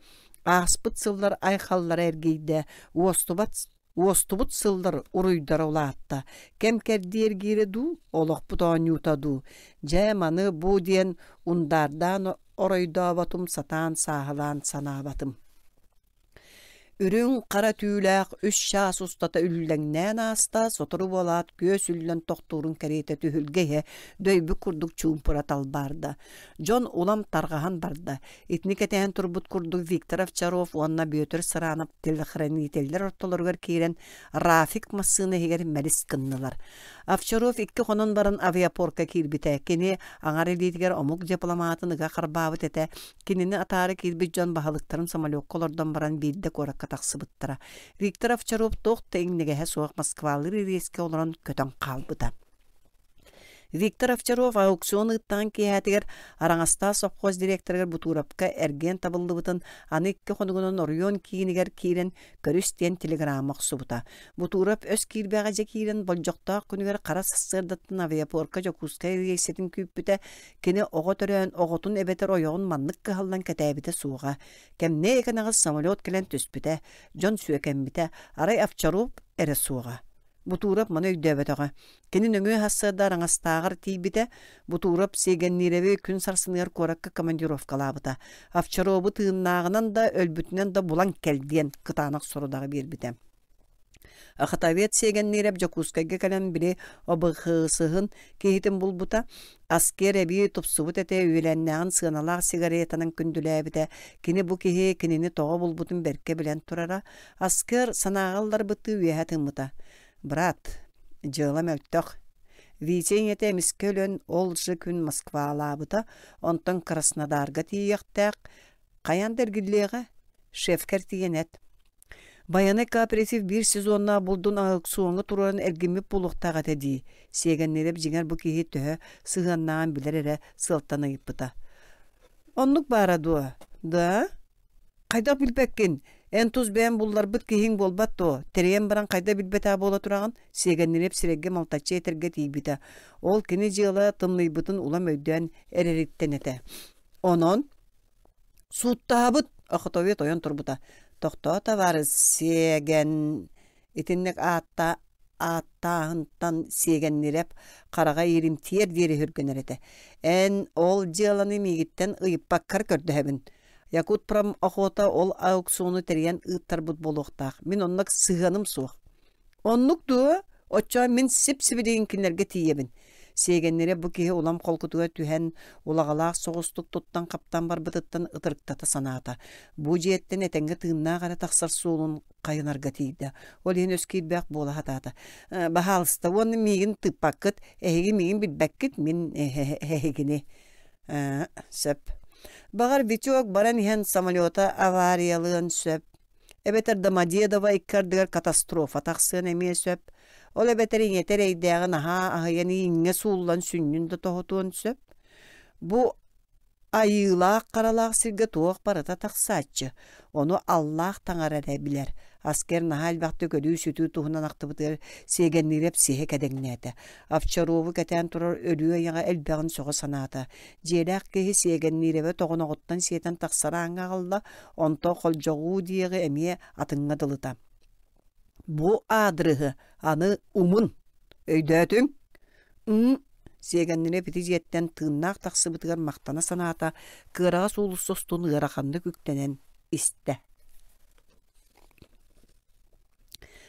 Аспыт сылдар айхаллар эргейде, уостубут сылдар уруйдар улаатта. Кем кердиер гиреду, олоқпут оонютаду. Жайманы бу диен ундардан оройдообатум сатан саахалан санаабатым. Үрүн кара түүлээх 3 шаас устата үллэңнэн аста сотору болаат көс үллэн тохтуурун керейте түһүлгэйэ дөйбү курдук чуумпура талбарда. Жон улам таргахан барда. Итникетен турбут курдук Виктор Овчаров уанна бөтөр сыранап телхранителлер ортолоргар киирен Рафик массыны хигер мелис кыннылар. Овчаров 2 хонон барын авиапорка кирбите. Кини аңар элитигер омук дипломатыныга карбаабыт эте. Кинини атары кирбит жон бахалыктарын самолёкколордон баран бирде коракка таксыбыттара. Виктор Овчаров тох теңнеге суак Москвалыр рейске олорон көтөн калбыта. Виктор Овчаров аукцион ыттан киһэтигер араңаста совхоз директоргар бутурапка эрген табыллыбытын аны икки хонугунун орьон киинигер киирен көрүстен телеграммак субута. Бутурап өс киирбэҕэ же киирен болжоктоох күнүгер кара сассырдаттын авиапорка жокуска рейсетин күүппүтэ кини ого төрөөн оготун эбетер ойоҕун маннык кыһаллан кэтээбите сууга. Кемне экенагыс самолет келен түспүтэ, жон сүйекембите, арай Овчаров эре сууга. Бутурап маны өйдөбөтөҕө. Кини нөҥүө хассыада араңастаагар тийбите, бутурап сегенниребе күн сарсыныгар коракка командировкалаабыта. Овчарову тыыннаагынан да өлбүтүнен да булан келдиен кытаанак сорудагы биэрбите. Ахатавет сегенниреп жокускайга калан бири обыхысыһын киһитин булбута, аскер эби тупсубут эте үйленнäҕин сыаналаах сигаретанын күндүлээбите, кини бу киһи кинини тоҕо булбутун берке билен турара, аскер санааҕаллар быты үөһэ тыммыта. Брат, жыылам өлтөх. Витеньете мискөлөн ол жы күн Москвалаабыта, онтон Краснодарга тиийэхтээх, каян дергиллеэҕэ шефкер тиенет. Баяны кооператив бир сезонна булдун аукционга турарын эргимип булуктаага теди. Сегеннереп жиңер бу киһи төһө сыганнаан билер эре сылтаныйыппыта. Оннук бара дуа. Да? Кайда билбеккин? Эн туз бээн буллар быт киһиң болбатто. Тереен баран кайда билбетаа бола тураган сегеннереп сирегге малтаччы этерге тийбите. Ол кини жыыла тымныйбытын улам өйдөөн эрериттен эте. Онон суuttaabıt ахотовет ойон турбута. Тохто товарыз сеген итиннек аттаһынтан сегеннереп карага ирим тиер дири хүргөнөрөтө. Эн ол жыаланы мигиттен ыйыппаккар көрдөһөбүн. Якут пром охота ол аукциону терген ыттарбыт болуктаах. Мен оннак сыганым суох. Оннук ду оччо мен сип-сибидеген кинерге тиебин. Сегеннере бу киһи улам колкутуга түһэн улагалаах соҕустук туттан каптан барбытыттан ытырыктата санаата. Бу жиэттен этенге тыыннаагара тахсар суулун кайынарга тиийда. Ол иһин өскиирбээх буола хатаата. Бахалыста уонны мигин тыппаккыт, эһиги мигин билбэккит мен эһигини. Сөп. Багар Витюк баран иһэн самолета авариялыын сөп. Эбетер Домодедово иккардыгар катастрофа тахсыын эмие сөп. Ол эбетерин етерейдäҕин аһаяны иңҥэ сууллан сүннүн да тоһотуон сөп. Бу айыылаах каралаах сирге туох барыта тахсааччы. Ону Аллаах таҥарара билэр. Аскер наһа элбэхтэ көдүү сүтүү туһунан ахтыбытыгар сегенниреп сиһэ кэдэҥнээте. Овчарову кэтэн турар өлүө яҥа элбэҕин соҕо санаата. Дьиэлээх киһи сегенниребе тоҕуноҕуттан сиэтэн тахсарааҥҥа аҕалла, онто холдьоҕуу диэҕи эмиэ атыҥҥа дылыта. Бу адрыһы аны умун өйдөтүң. Сегеннине пити жиэттен тыыннаах тахсыбытыгар мактана санаата кыырага суулуссостун ыараханны күктенен истэ.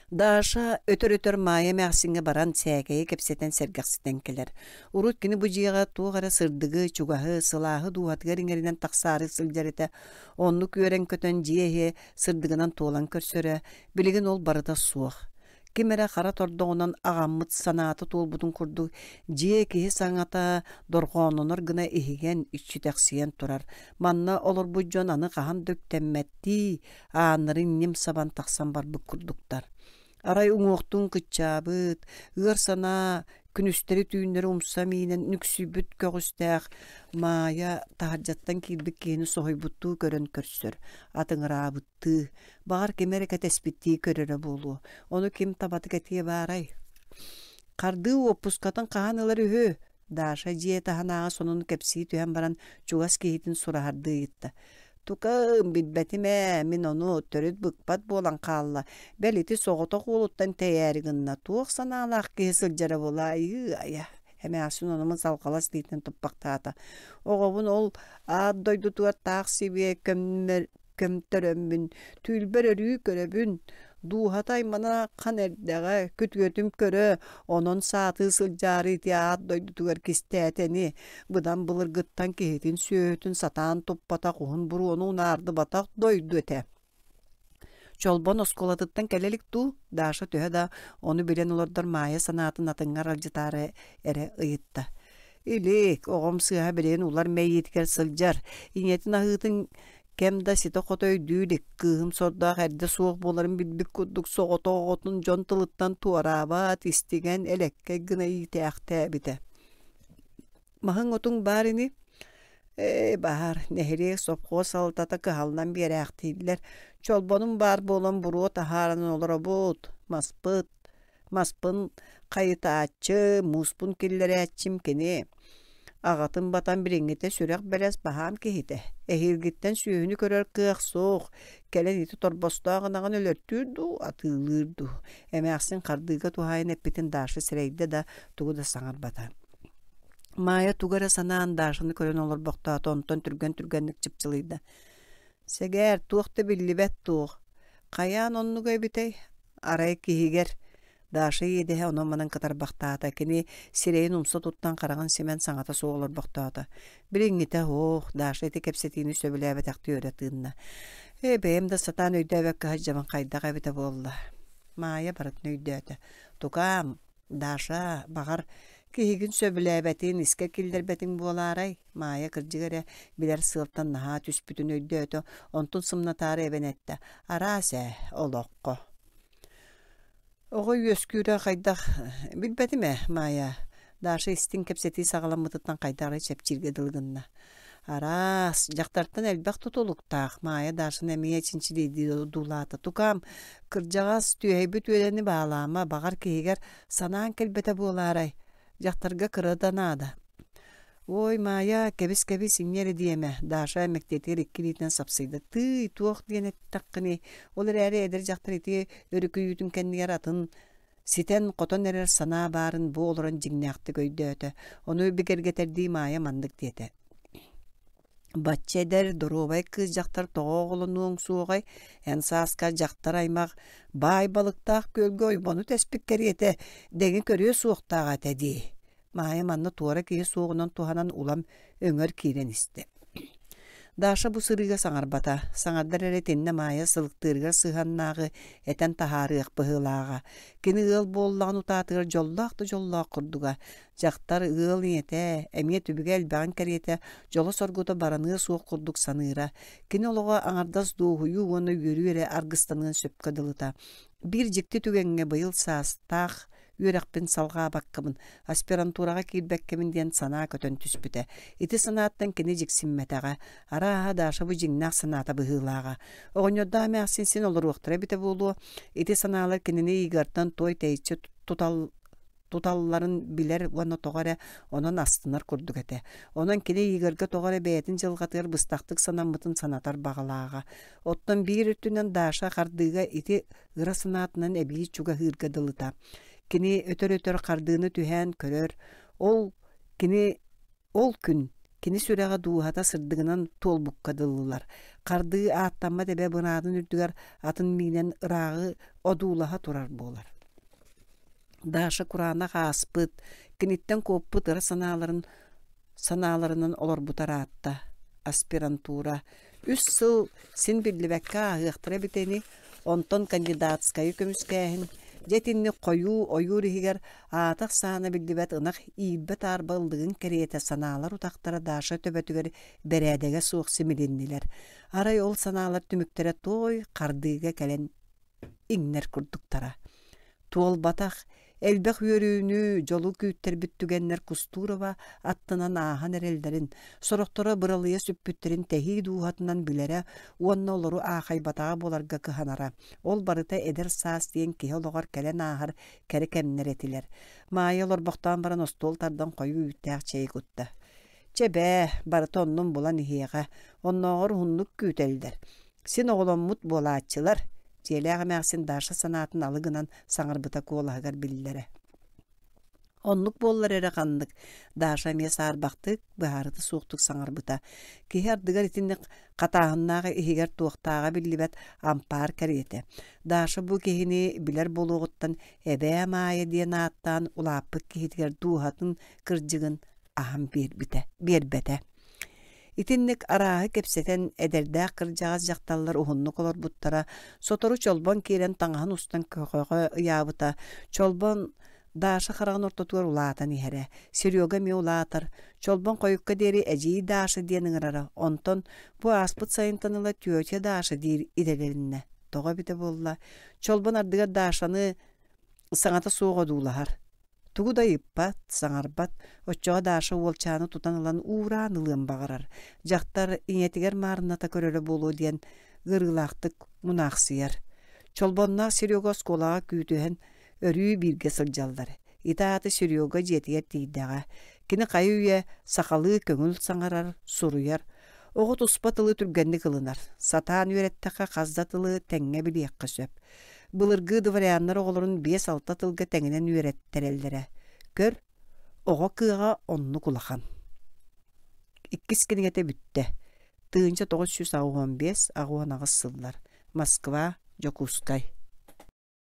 Даша өтөр майя мәхсинге баран сәгәйе кепсетен сәргәксетен келер. Урут кини бу жига тугара сырдыгы, чугаһы, сылаһы дуатгар иңеринен тахсары сылжарыта. Онну көрен көтөн жиэһе сырдыгынан туолан көрсөрө, билигин ол барыта суох. Кимере хара тордоонан агаммыт санааты туолбутун курду, жие киһи саңата доргоононор гына иһиген үччүтәксиен турар. Манна олор бу жон аны кахан дөктемметти, аанырын ним сабан тахсан барбык курдуктар. Арай уңуохтун кыччаабыт, ыар сана күнүстери түйүннери умса миинен нүксүбүт көгүстәэх мая тахаржаттан киирбик киһини соһойбуттуу көрөн көрсөр. Атыңыраабытты, багар кемере кэтеспитти көрөрө болу. Ону ким табаты кэтие баарай. Карды опускатын кахан ылар үһү. Даша жие таханааға сонун кепсии түһэн баран чугас киһитин сурахарды ыйытта. Тукам билбетиме, мен ону төрөт быкпат болан каалла. Белити соғото куулуттан тәйәрігінна туық санаалақ кесіл жара бола. Ая, әмі асын онымын салқалас дейтін тұппақтаата. Оғабын ол аддойду туар тақ себе көмтөрөмбін, түлбер өрі көрөбін. Дуһатай мана қан эрдәгә көтгөтүм көрө, онон сааты сылжары тиат дойду тугар кистәтени. Будан былыргыттан кеһитин сөтүн сатан топпата куһун буру onu нарды батак дойду эте. Чолбон осколатыттан келелик ту, Даша төһө да onu билен олордар майя санаатын атыңар алжытары эре ыйытта. Илик, оғым сыға билен улар мәйеткер сылжар. Инетин ахытын Кемда сито хотой дүйдік кыым сордақ әрді суық боларын билбік күддік соғото оғытын жон тылыттан туараба тістеген әлекке гына итәқті әбіті. Mahın otun barini bahar nehri sopko saltata kıhaldan bir ayaktıydılar. Çolbanın bar bolan buru taharanın olur but. Maspın kayıta açı, muspun killeri açım kini. Ağatın batan biringite sürek beles baham kehite. Ehirgitten süyünü körör kıyak soğuk. Kelen iti torbostağınağın ölörtürdü, atılırdı. Emeğsin kardıga tuhayın epitin daşı sireyde da tuğu da sanar batan. Maya tugara sanaan daşını kören olur bokta onton türgenlik çıpçılıydı. Seger tuğda billibet tuğ. Kayan onnu göybitey. Aray kihiger. Daşı yedehe onomanın kadar baktaata. Kini sireyin umsa tuttan karagan semen saŋata soğulur baktaata. Biriŋite daşı eti kepsetiini söbüläbet akti öğrettiğinna. Beyim de satan öydäbek hajjaman kayda kaybete bolla. Maya barat nöydäte. Tukam, daşa, bağar kihigin söbüläbetin, iske kilderbetin bolaray. Maya kırcıgara biler sığırtan naha tüspütün öydäte. Ontun sımnatarı ebenette. Arase, olokko. Oğuy ösküre kaydak bilbedime Maya. Daşı istin kepseti sağlamıtıttan kaydağrı çepçirge dılgınna. Aras, jaktartan elbaq tutuluktaq. Maya daşın emiye çinçiliydi dulata. Tukam, kırcağız tüyeybüt öleni bağlama. Bağar kehiger sanaan kelbete bolaray. Jaktarga kırıdan ada. Oy Maya, kebis inyeri diyeme. Daşa emektetir ikkiliyden sapsıydı. Tıy, tuğuk diyene takkini. Olur eri eder jaktar eti örükü yütün kendi yaratın. Siten koton erer sana barın bu oluran jignaktı göydü öte. Onu bigergeterdi Maya mandık diyete. Batça eder durubay kız jaktar toğulunuğun suğay. En saska jaktar aymaq. Bay balıktaq gölge oybonu tespik keriyete. Degin körüyor suuqtağa tedi. Maya manna tuara kiye soğunan tuhanan ulam öngör kiren iste. Daşa bu sırıga saŋar bata. Saŋardar eretenne Maya sılıktırgar sıhannağı eten taharıq bıhılağa. Kini ığıl bollağın utatır jollaq kurduga. Jaktar ığıl niyete, emiye tübüge elbağın keriyete, jolo sorguda baranığı soğuk kurduk sanıra. Kini oloğa aŋardas doğuyu onu yürüyere argıstanığın söpkadılıta. Bir jikti tügenge bayıl saastaq, Yürekpin salga bakkımın, aspiranturaga kilbekkemin diyen sana kötön tüspüte. Iti sanattan kini jiksinmetaga, araha daşa bu jingnak sanata bıhılaga. Oğunyodda meğsinsin olur uqtıra bite bulu, iti sanalar kinini yigartan toy teyçi tutalların biler vana toğara onun astınar kurduk ete. Onun kini yigarga toğara beyetin jılgatır bıstaktık sanamıtın sanatar bağalaga. Ottan bir ütünen daşa kardıga iti ıra sanatından ebiyi çuga hırgadılıta. Kini ötör kardığını tühen körör. Ol kini süreğe duhata sırdığından tolbuk kadıllılar. Kardığı attanma debe bınadın ürdügar atın minen ırağı oduğulaha turar bolar. Daşa Kur'an'a aspıt, kinitten kopput ıra sanalarının olur bu taratta. Aspirantura. 3 sıl sin birlibekka ağıqtıra biteni, onton kandidatskayı kömüskähin. Jetinni koyu oyuri higer ataq sana bildibet ınaq ibbet arbaldığın keriyete sanalar utaqtara daşa töbetügeri beredege soğuk similinniler. Aray ol sanalar tümüktere toy kardıga kelen inner kurduktara. Tuol bataq elbek yörüğünü jolu küytter büttügenler Kusturova attınan ahan erelderin soroktora bıralıya süppütterin tehi duhatından bilere onna oloru ahay batağa bolarga kıhanara. Ol barıta eder saas diyen kihe ologar kelen ahar kere kemner etiler. Maya olor boktan baran ostol tardan koyu ütteğ çeyi kutta. Çebe barıta onnun bulan ihiyaga onnoğor hunluk kütelder. Sin oğlum mut bolaatçılar. Jeleğe məxsin daşa sanatın alıgınan saŋarbıta kolağıgar billere. Onluk bollar ere kandık. Daşa meye sarbaktık, bıharıtı soğuktuk saŋarbıta. Kihi ardıgar itinlik katağınnağı ihiger tuğtağa billibet ampar keriyete. Daşa bu kihini biler boluğuttan ebe maya diyen attan ulapık kihitiger duhatın kırcıgın aham bir bete. İtinlik arağı kepseten ederde kırcağız jaktallar uhunnuk olur buttara. Sotoru çolban kiren taŋahan ustan kököge ıyabıta. Çolban daşa karağın ortatugar ulatan ihere. Siryoga mi ulatar. Çolban koyukka deri ejiyi daşa diyenin arara. Onton bu aspıt sayıntanıla tüyote daşa dir idelerinne. Toga bite bolla. Çolban ardıga daşanı saŋata soğuğa duulahar. Тугу да ыппат, саңарбат, оччоға дашы уолчаны тутан ылан ууран ылын бағарар. Жақтар иңетигер марыната көрөлі болу диен ғырғылақтық мұнақсияр. Чолбоннақ Серега сколаға күйтüһен өрүү бирге сылжалдар. Итааты Серега жетигер тейдіға. Кini қайуя сақалы көңіл саңарар, суруяр. Оғы тұспатылы түргенді кылынар. Сатан үйреттіға қаздатылы тәңе білеққа сөп. Былырғы дыварианнар оғылырын 5-6 тылғы тәңінен үйреттерелдері. Көр, оға кыға онны кулахан. 2 кенігете бүтті. Тыынча 915 ағуан ағыз сыллар. Москва, Жокускай.